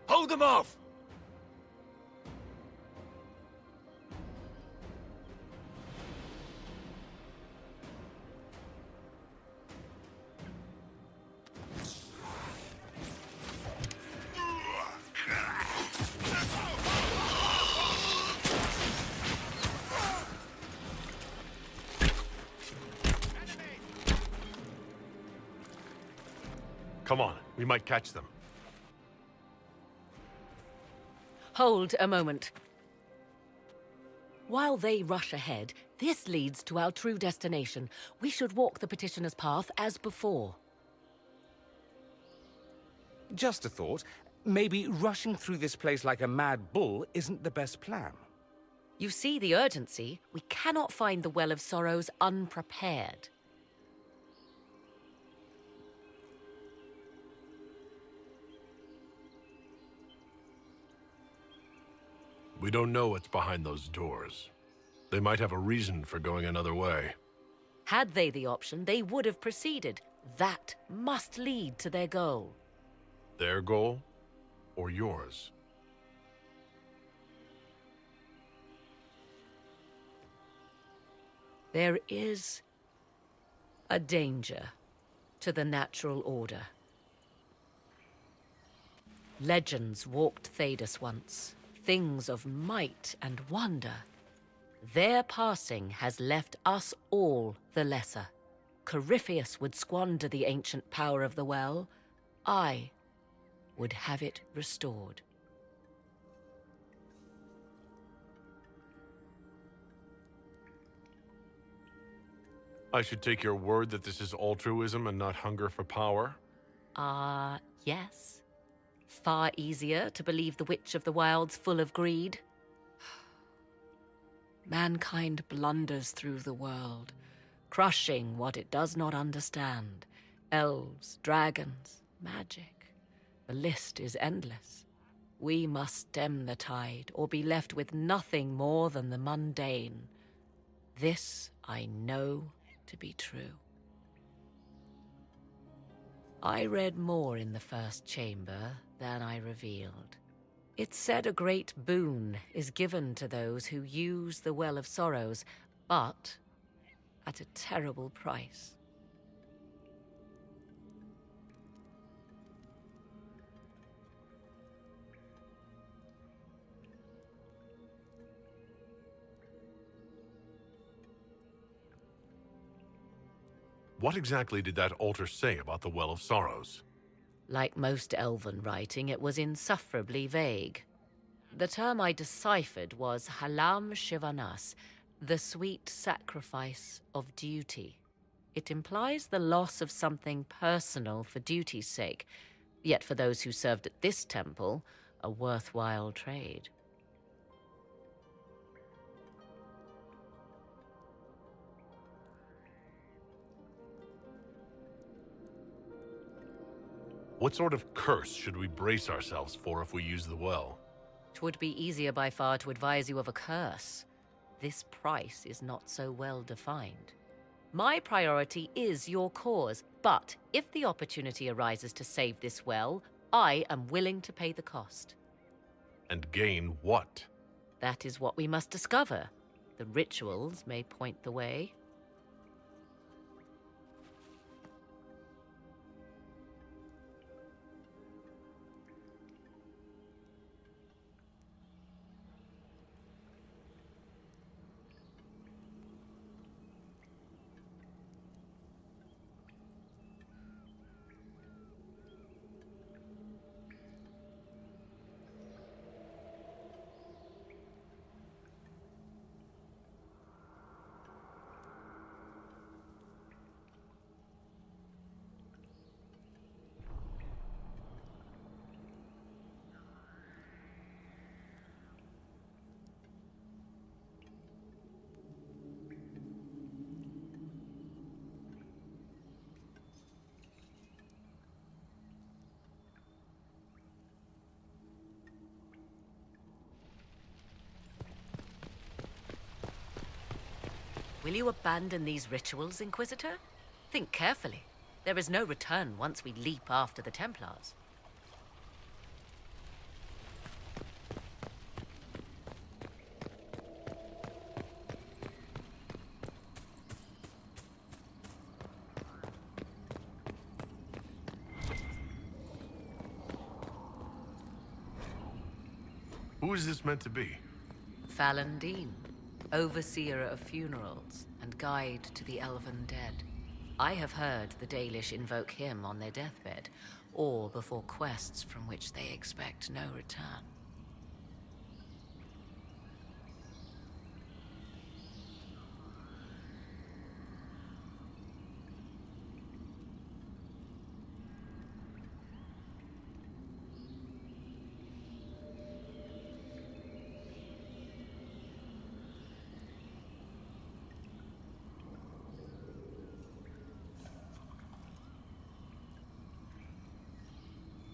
Hold them off! Come on, we might catch them. Hold a moment. While they rush ahead, this leads to our true destination. We should walk the petitioner's path as before. Just a thought. Maybe rushing through this place like a mad bull isn't the best plan. You see the urgency? We cannot find the Well of Sorrows unprepared. We don't know what's behind those doors. They might have a reason for going another way. Had they the option, they would have proceeded. That must lead to their goal. Their goal? Or yours? There is a danger to the natural order. Legends walked Thedas once. Things of might and wonder. Their passing has left us all the lesser. Corypheus would squander the ancient power of the well. I would have it restored. I should take your word that this is altruism and not hunger for power? Yes. Far easier to believe the Witch of the Wild's full of greed. Mankind blunders through the world, crushing what it does not understand. Elves, dragons, magic. The list is endless. We must stem the tide, or be left with nothing more than the mundane. This I know to be true. I read more in the first chamber than I revealed. It said a great boon is given to those who use the Well of Sorrows, but at a terrible price. What exactly did that altar say about the Well of Sorrows? Like most elven writing, it was insufferably vague. The term I deciphered was Halam Shivanas, the sweet sacrifice of duty. It implies the loss of something personal for duty's sake, yet for those who served at this temple, a worthwhile trade. What sort of curse should we brace ourselves for if we use the well? 'Twould be easier by far to advise you of a curse. This price is not so well defined. My priority is your cause, but if the opportunity arises to save this well, I am willing to pay the cost. And gain what? That is what we must discover. The rituals may point the way. Will you abandon these rituals, Inquisitor? Think carefully. There is no return once we leap after the Templars. Who is this meant to be? Fallandine, overseer of funerals and guide to the elven dead. I have heard the Dalish invoke him on their deathbed, or before quests from which they expect no return.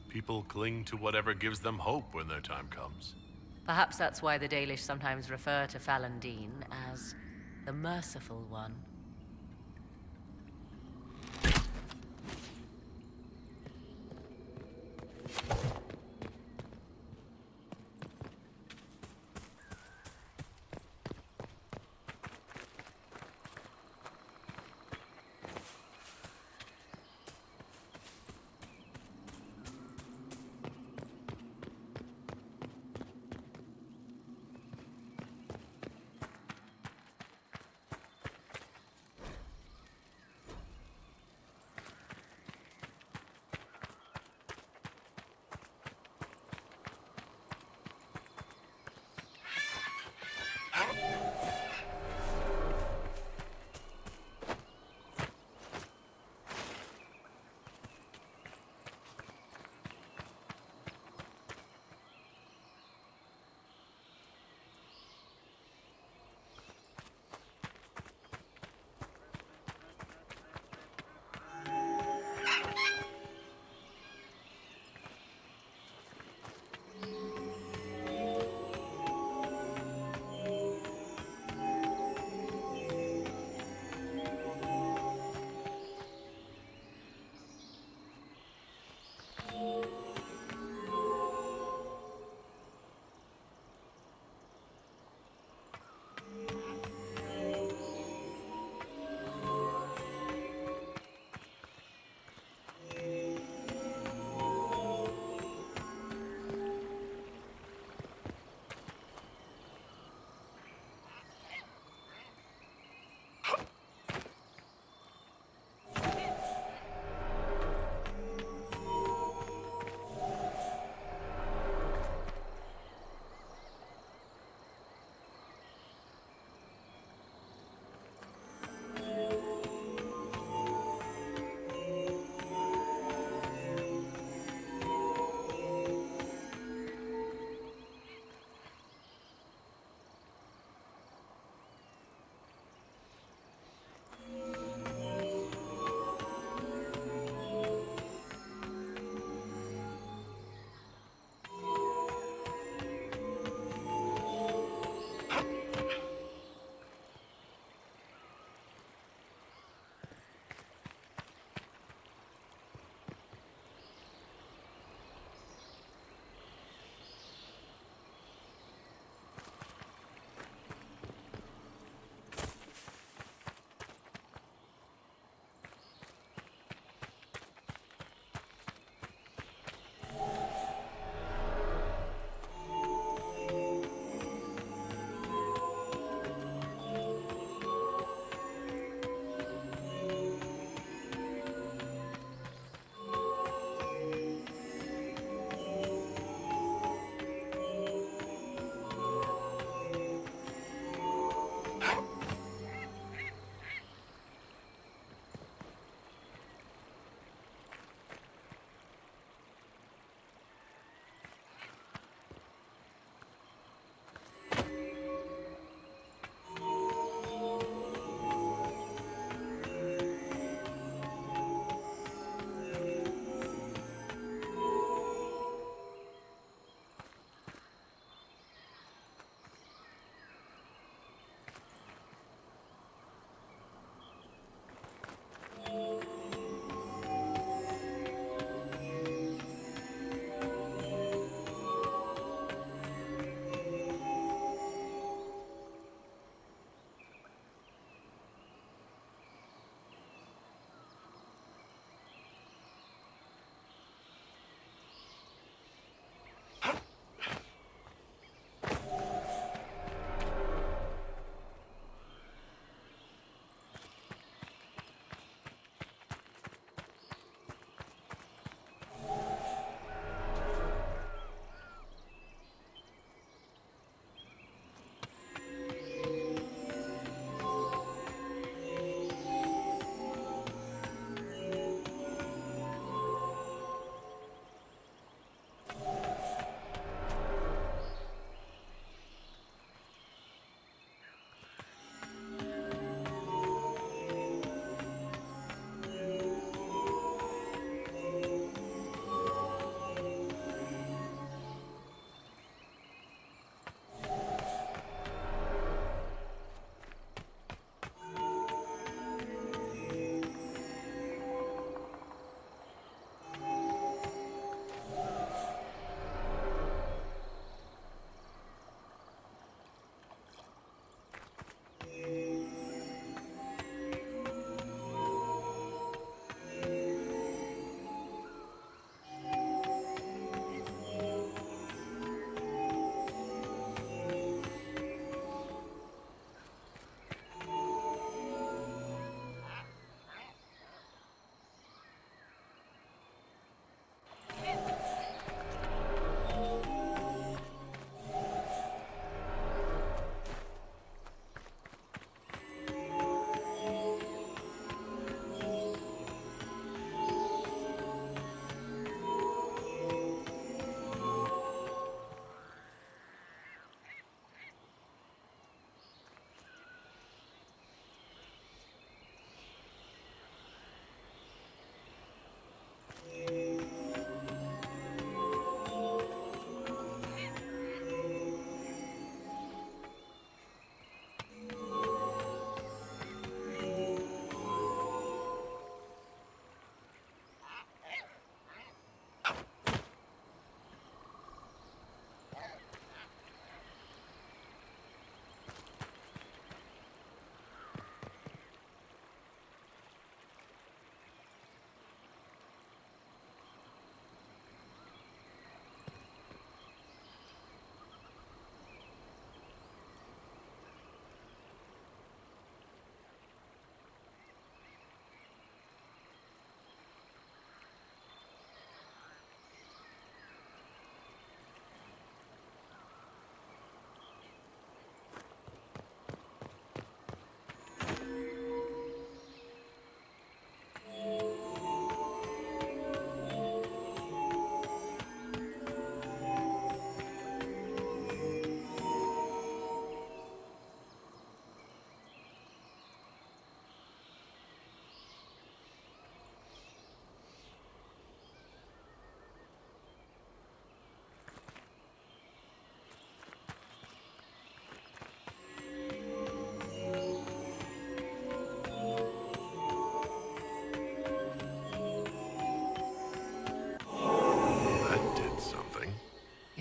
People cling to whatever gives them hope when their time comes. Perhaps that's why the Dalish sometimes refer to Fallandine as the Merciful One.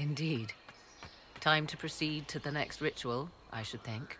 Indeed. Time to proceed to the next ritual, I should think.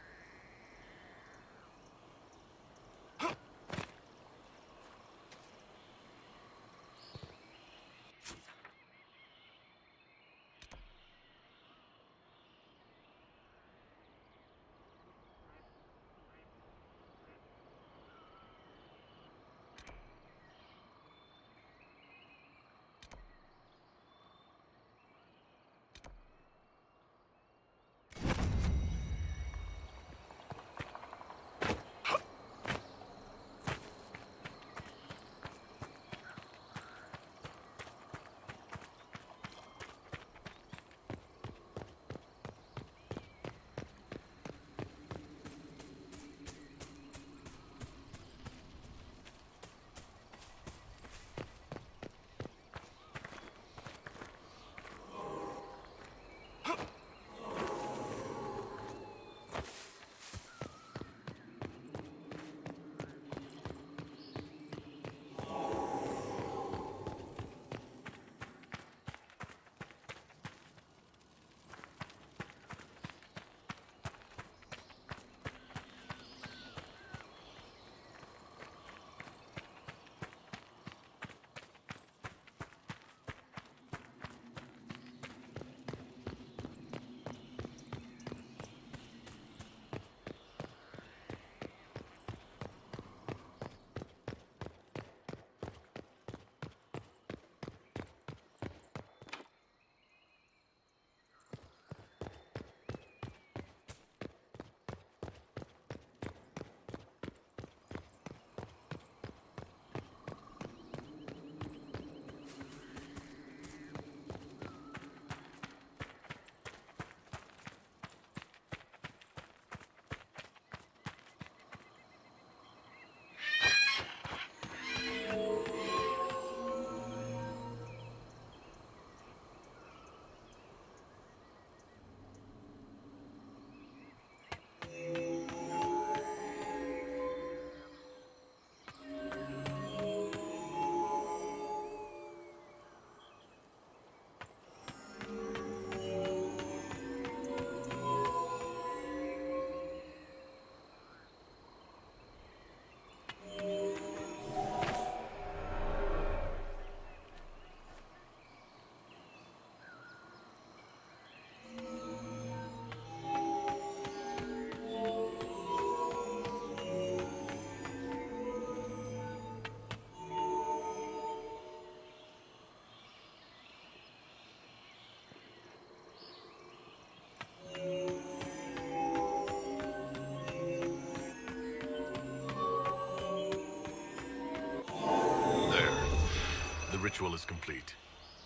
The ritual is complete.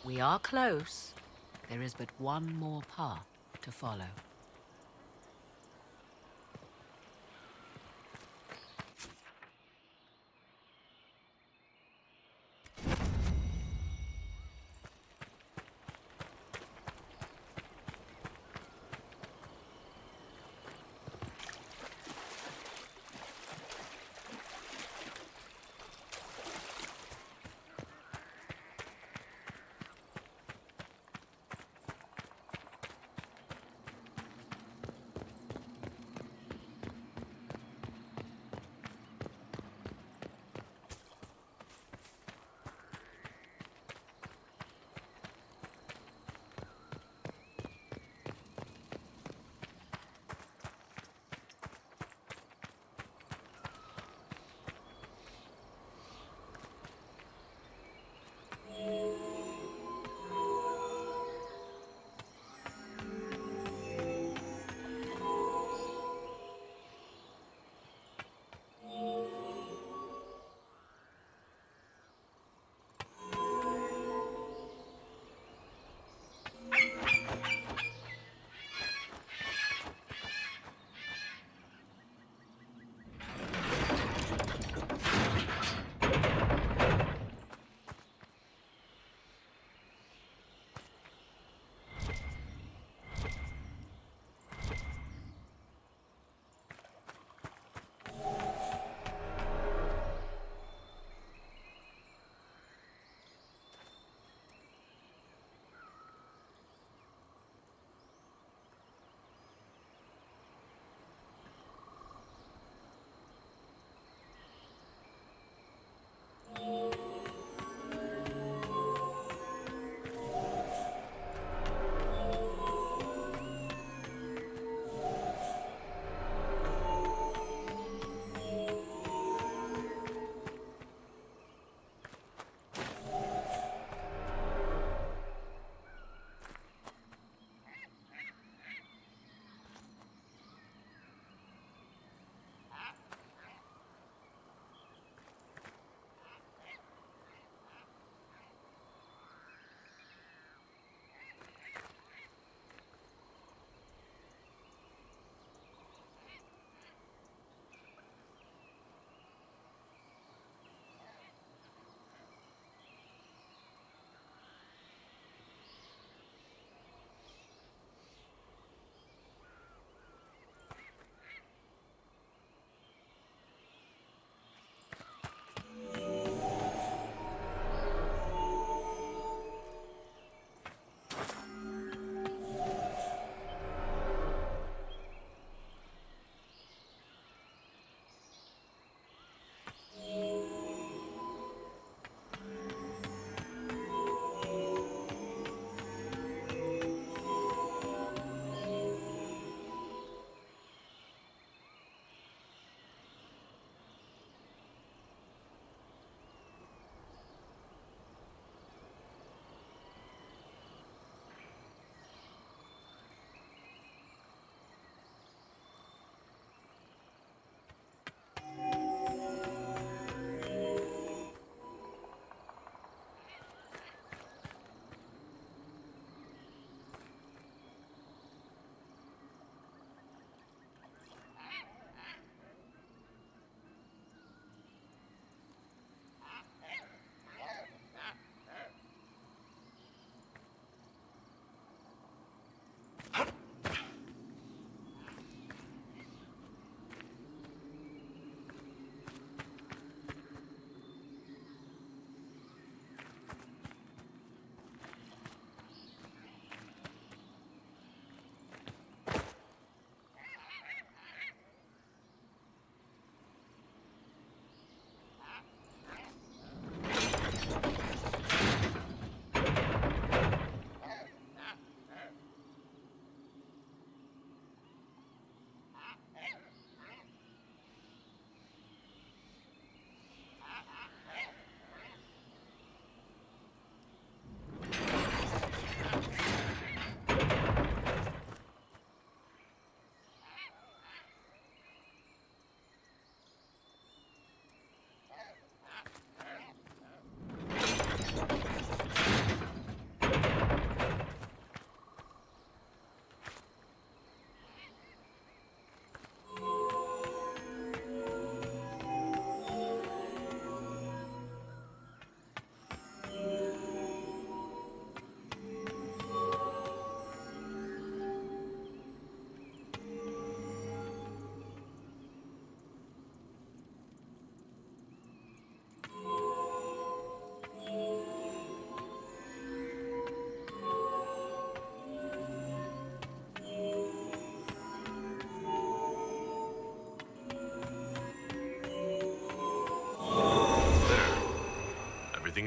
We are close. There is but one more path to follow.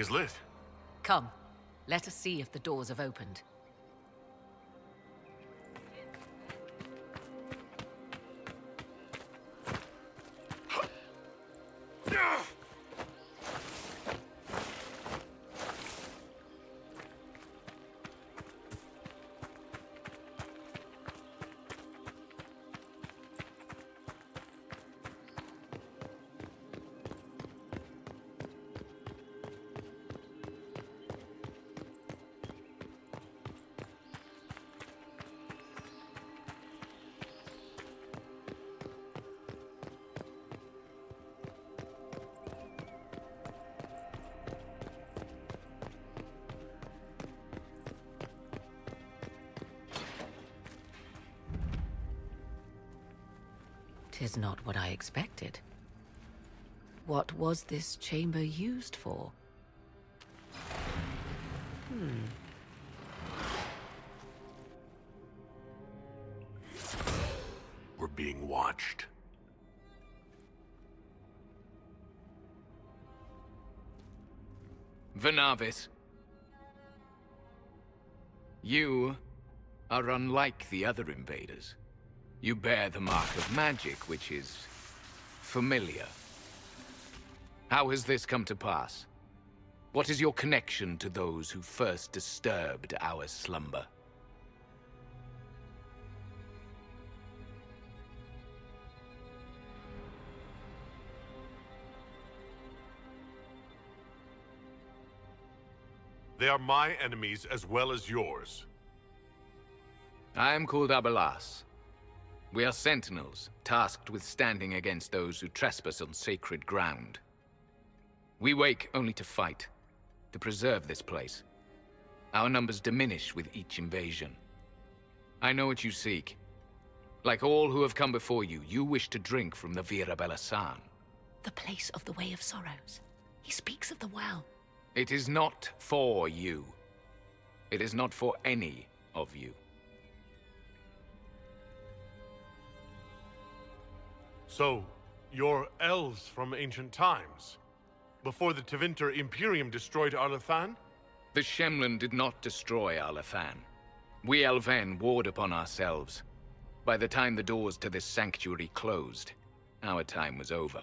is lit. Come, let us see if the doors have opened. Tis not what I expected. What was this chamber used for? We're being watched. Venavis. You are unlike the other invaders. You bear the mark of magic, which is familiar. How has this come to pass? What is your connection to those who first disturbed our slumber? They are my enemies as well as yours. I am called Abelas. We are sentinels, tasked with standing against those who trespass on sacred ground. We wake only to fight, to preserve this place. Our numbers diminish with each invasion. I know what you seek. Like all who have come before you, you wish to drink from the Vira Belasan. The place of the Way of Sorrows. He speaks of the well. It is not for you. It is not for any of you. So, you're elves from ancient times? Before the Tevinter Imperium destroyed Arlathan? The Shemlin did not destroy Arlathan. We Elven warred upon ourselves. By the time the doors to this sanctuary closed, our time was over.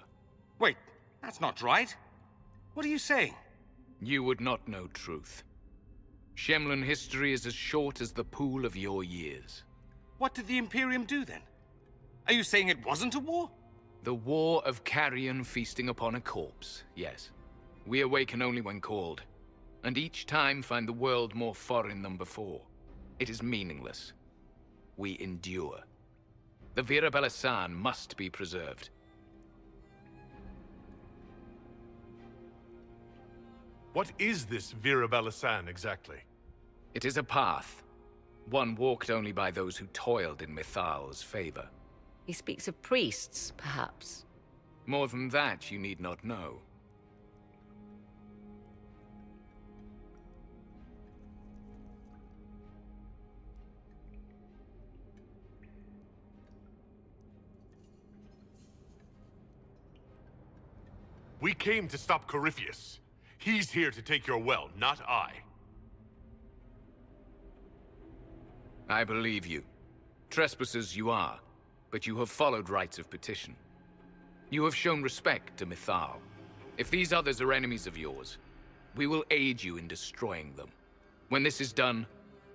Wait, that's not right. What are you saying? You would not know truth. Shemlin history is as short as the pool of your years. What did the Imperium do then? Are you saying it wasn't a war? The war of carrion feasting upon a corpse, yes. We awaken only when called, and each time find the world more foreign than before. It is meaningless. We endure. The Vira Belasan must be preserved. What is this Vira Belasan exactly? It is a path. One walked only by those who toiled in Mithal's favor. He speaks of priests, perhaps. More than that, you need not know. We came to stop Corypheus. He's here to take your well, not I. I believe you. Trespassers you are, but you have followed rites of petition. You have shown respect to Mithal. If these others are enemies of yours, we will aid you in destroying them. When this is done,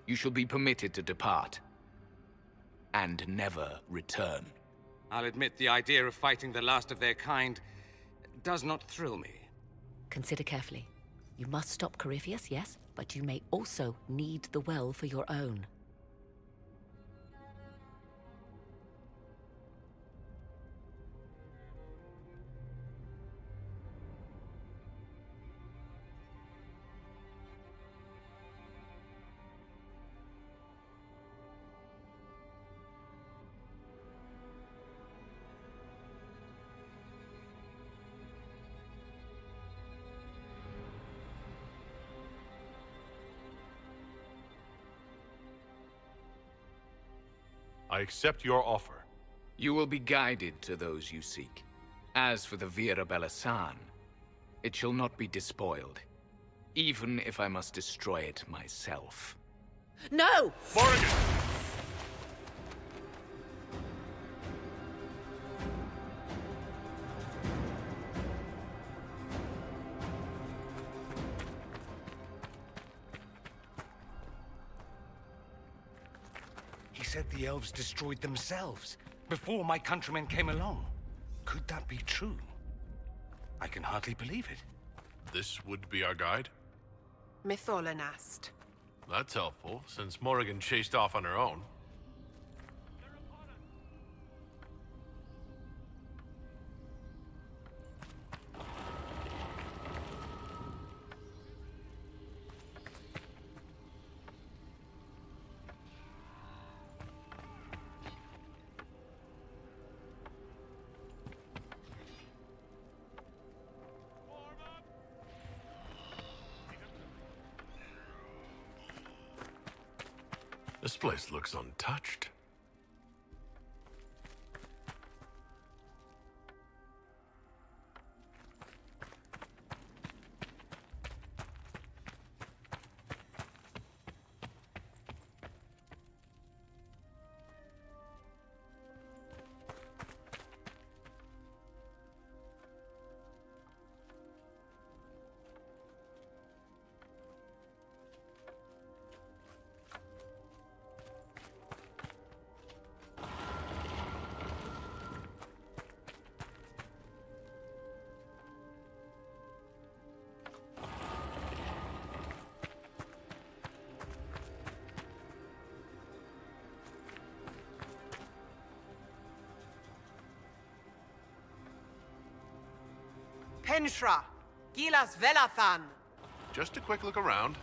you shall be permitted to depart. And never return. I'll admit the idea of fighting the last of their kind does not thrill me. Consider carefully. You must stop Corypheus, yes, but you may also need the well for your own. I accept your offer. You will be guided to those you seek. As for the Vira Belasan, it shall not be despoiled. even if I must destroy it myself. No! Morrigan! He said the elves destroyed themselves before my countrymen came along. Could that be true? I can hardly believe it. This would be our guide? Mytholanast. That's helpful, since Morrigan chased off on her own. This place looks untouched. Penshra. Gilas Velathan. Just a quick look around.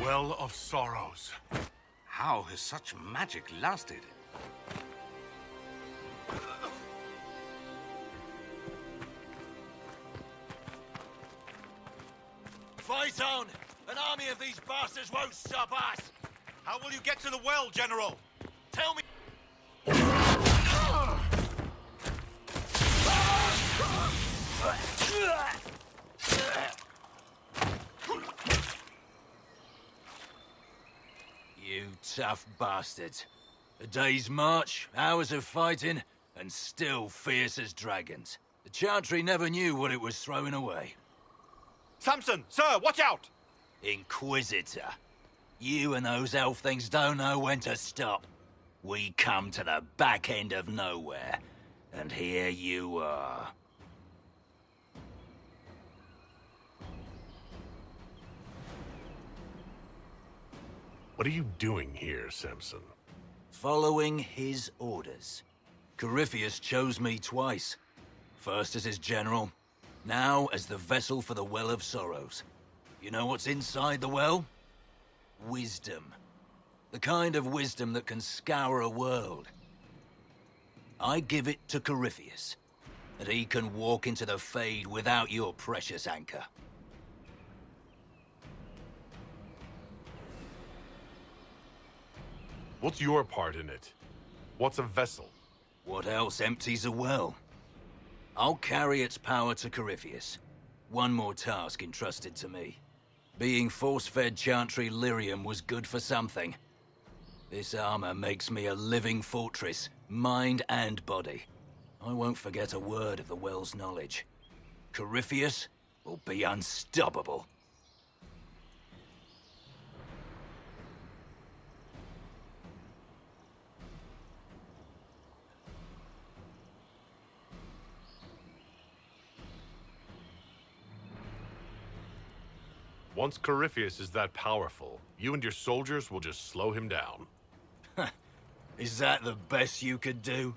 Well of Sorrows. How has such magic lasted? Fight on! An army of these bastards won't stop us! How will you get to the well, General? Tell me... You tough bastards. A day's march, hours of fighting, and still fierce as dragons. The Chantry never knew what it was throwing away. Samson, sir, watch out! Inquisitor. You and those elf things don't know when to stop. We come to the back end of nowhere, and here you are. What are you doing here, Samson? Following his orders. Corypheus chose me twice. First as his general, now as the vessel for the Well of Sorrows. You know what's inside the well? Wisdom. The kind of wisdom that can scour a world. I give it to Corypheus, that he can walk into the Fade without your precious anchor. What's your part in it? What's a vessel? What else empties a well? I'll carry its power to Corypheus. One more task entrusted to me. Being force-fed Chantry lyrium was good for something. This armor makes me a living fortress, mind and body. I won't forget a word of the well's knowledge. Corypheus will be unstoppable. Once Corypheus is that powerful, you and your soldiers will just slow him down. Is that the best you could do?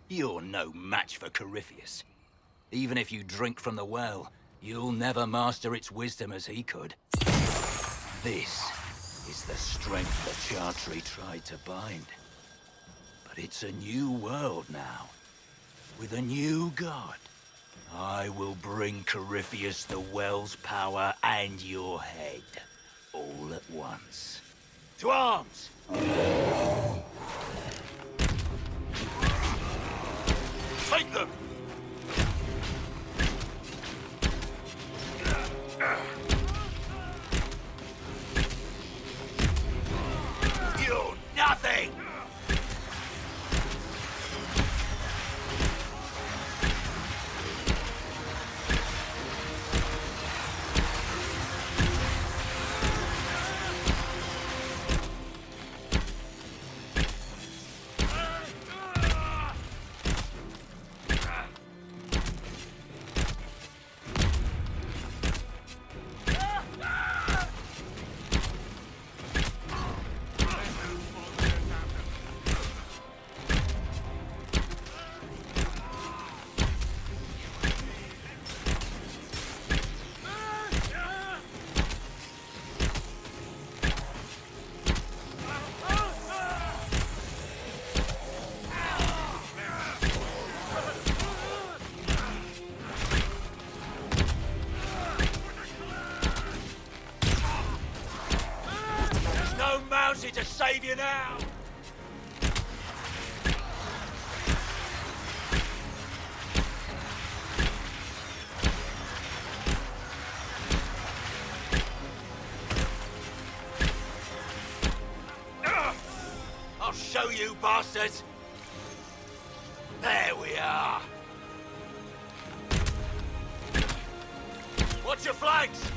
You're no match for Corypheus. Even if you drink from the well, you'll never master its wisdom as he could. This is the strength the Chantry tried to bind. But it's a new world now, with a new god. I will bring Corypheus the well's power and your head, all at once. To arms! Take them! You're nothing! To save you now! I'll show you, bastards! There we are! Watch your flanks!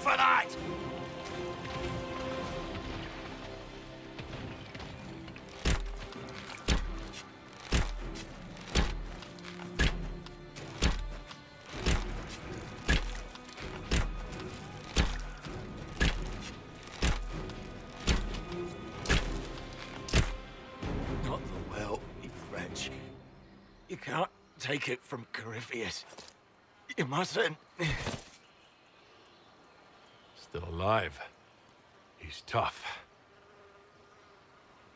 for that! Not the well, you wretch. You can't take it from Corypheus. You mustn't. Still alive. He's tough.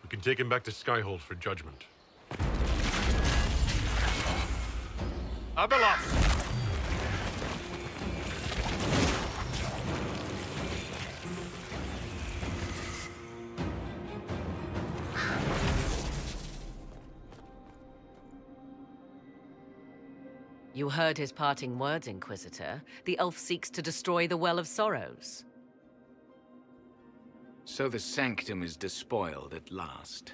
We can take him back to Skyhold for judgment. Abeloth! You heard his parting words, Inquisitor. The elf seeks to destroy the Well of Sorrows. So the sanctum is despoiled at last.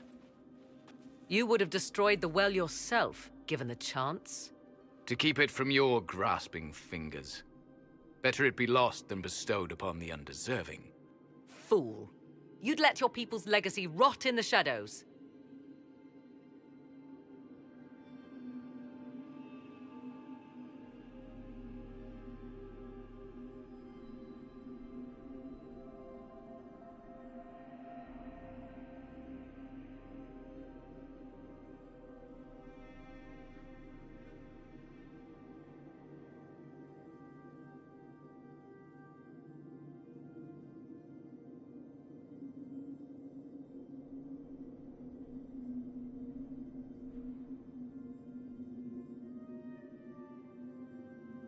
You would have destroyed the well yourself, given the chance. To keep it from your grasping fingers. Better it be lost than bestowed upon the undeserving. Fool. You'd let your people's legacy rot in the shadows.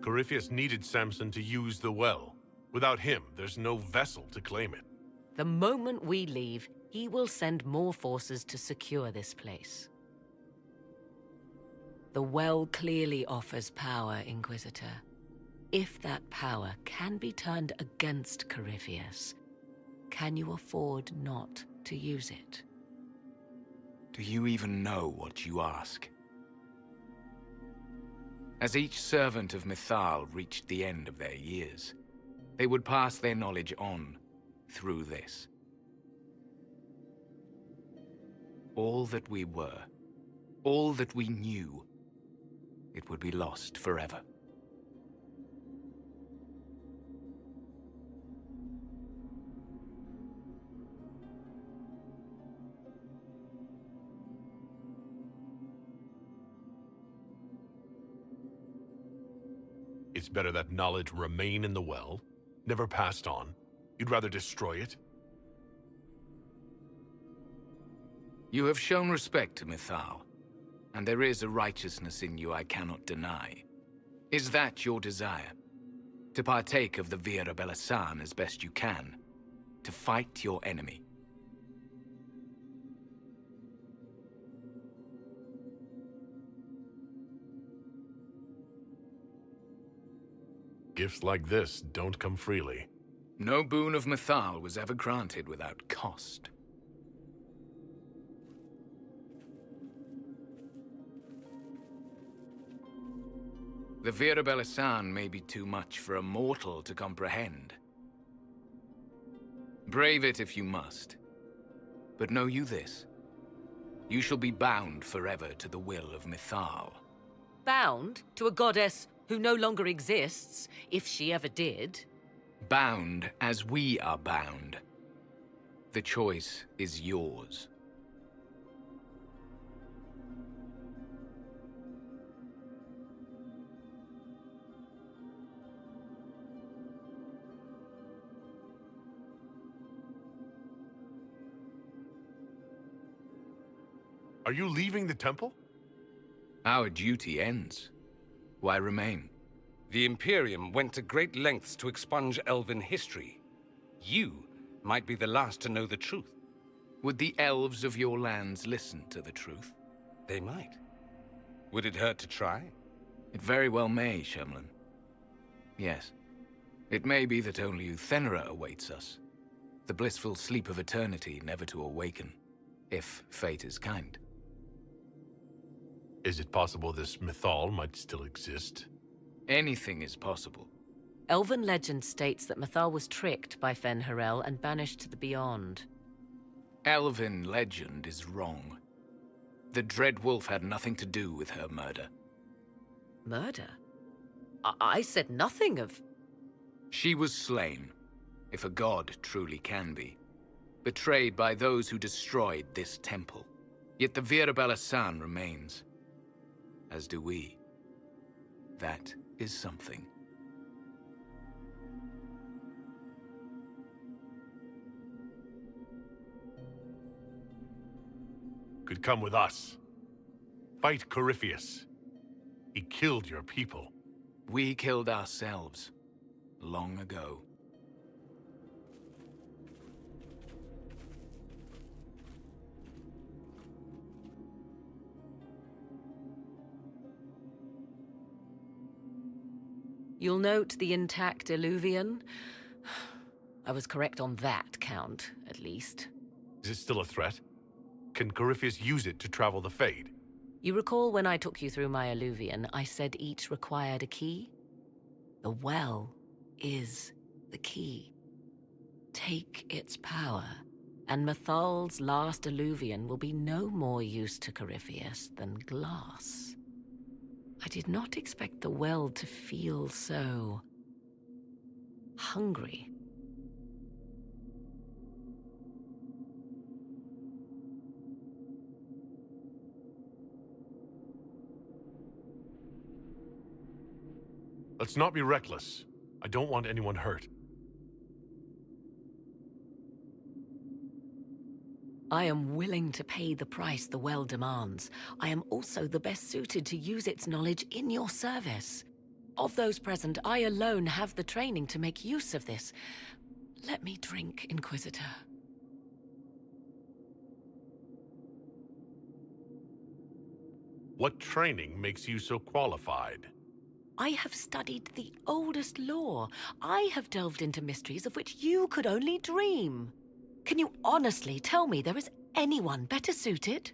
Corypheus needed Samson to use the well. Without him, there's no vessel to claim it. The moment we leave, he will send more forces to secure this place. The well clearly offers power, Inquisitor. If that power can be turned against Corypheus, can you afford not to use it? Do you even know what you ask? As each servant of Mythal reached the end of their years, they would pass their knowledge on through this. All that we were, all that we knew, it would be lost forever. It's better that knowledge remain in the well, never passed on. You'd rather destroy it? You have shown respect to Mythal, and there is a righteousness in you I cannot deny. Is that your desire? To partake of the Vira Belasan as best you can? To fight your enemy? Gifts like this don't come freely. No boon of Mythal was ever granted without cost. The Vira Belasan may be too much for a mortal to comprehend. Brave it if you must. But know you this. You shall be bound forever to the will of Mythal. Bound to a goddess who no longer exists, if she ever did. Bound as we are bound. The choice is yours. Are you leaving the temple? Our duty ends. Why remain? The Imperium went to great lengths to expunge Elven history. You might be the last to know the truth. Would the elves of your lands listen to the truth? They might. Would it hurt to try? It very well may, Shemlin. Yes. It may be that only Uthenera awaits us. The blissful sleep of eternity never to awaken, if fate is kind. Is it possible this Mythal might still exist? Anything is possible. Elven legend states that Mythal was tricked by Fen-Harel and banished to the Beyond. Elven legend is wrong. The Dread Wolf had nothing to do with her murder. Murder? I said nothing of... She was slain, if a god truly can be. Betrayed by those who destroyed this temple. Yet the Virabella San remains. As do we. That is something. Could come with us. Fight Corypheus. He killed your people. We killed ourselves. Long ago. You'll note the intact Illuvian. I was correct on that count, at least. Is it still a threat? Can Corypheus use it to travel the Fade? You recall when I took you through my Illuvian, I said each required a key? The well is the key. Take its power, and Mythal's last Illuvian will be no more use to Corypheus than glass. I did not expect the well to feel so... hungry. Let's not be reckless. I don't want anyone hurt. I am willing to pay the price the well demands. I am also the best suited to use its knowledge in your service. Of those present, I alone have the training to make use of this. Let me drink, Inquisitor. What training makes you so qualified? I have studied the oldest lore. I have delved into mysteries of which you could only dream. Can you honestly tell me there is anyone better suited?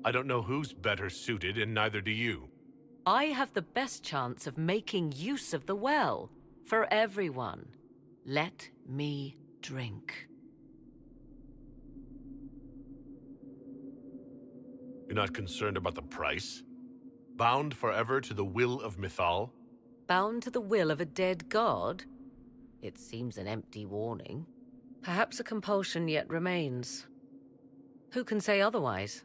I don't know who's better suited, and neither do you. I have the best chance of making use of the well. For everyone. Let me drink. You're not concerned about the price? Bound forever to the will of Mythal? Bound to the will of a dead god? It seems an empty warning. Perhaps a compulsion yet remains. Who can say otherwise?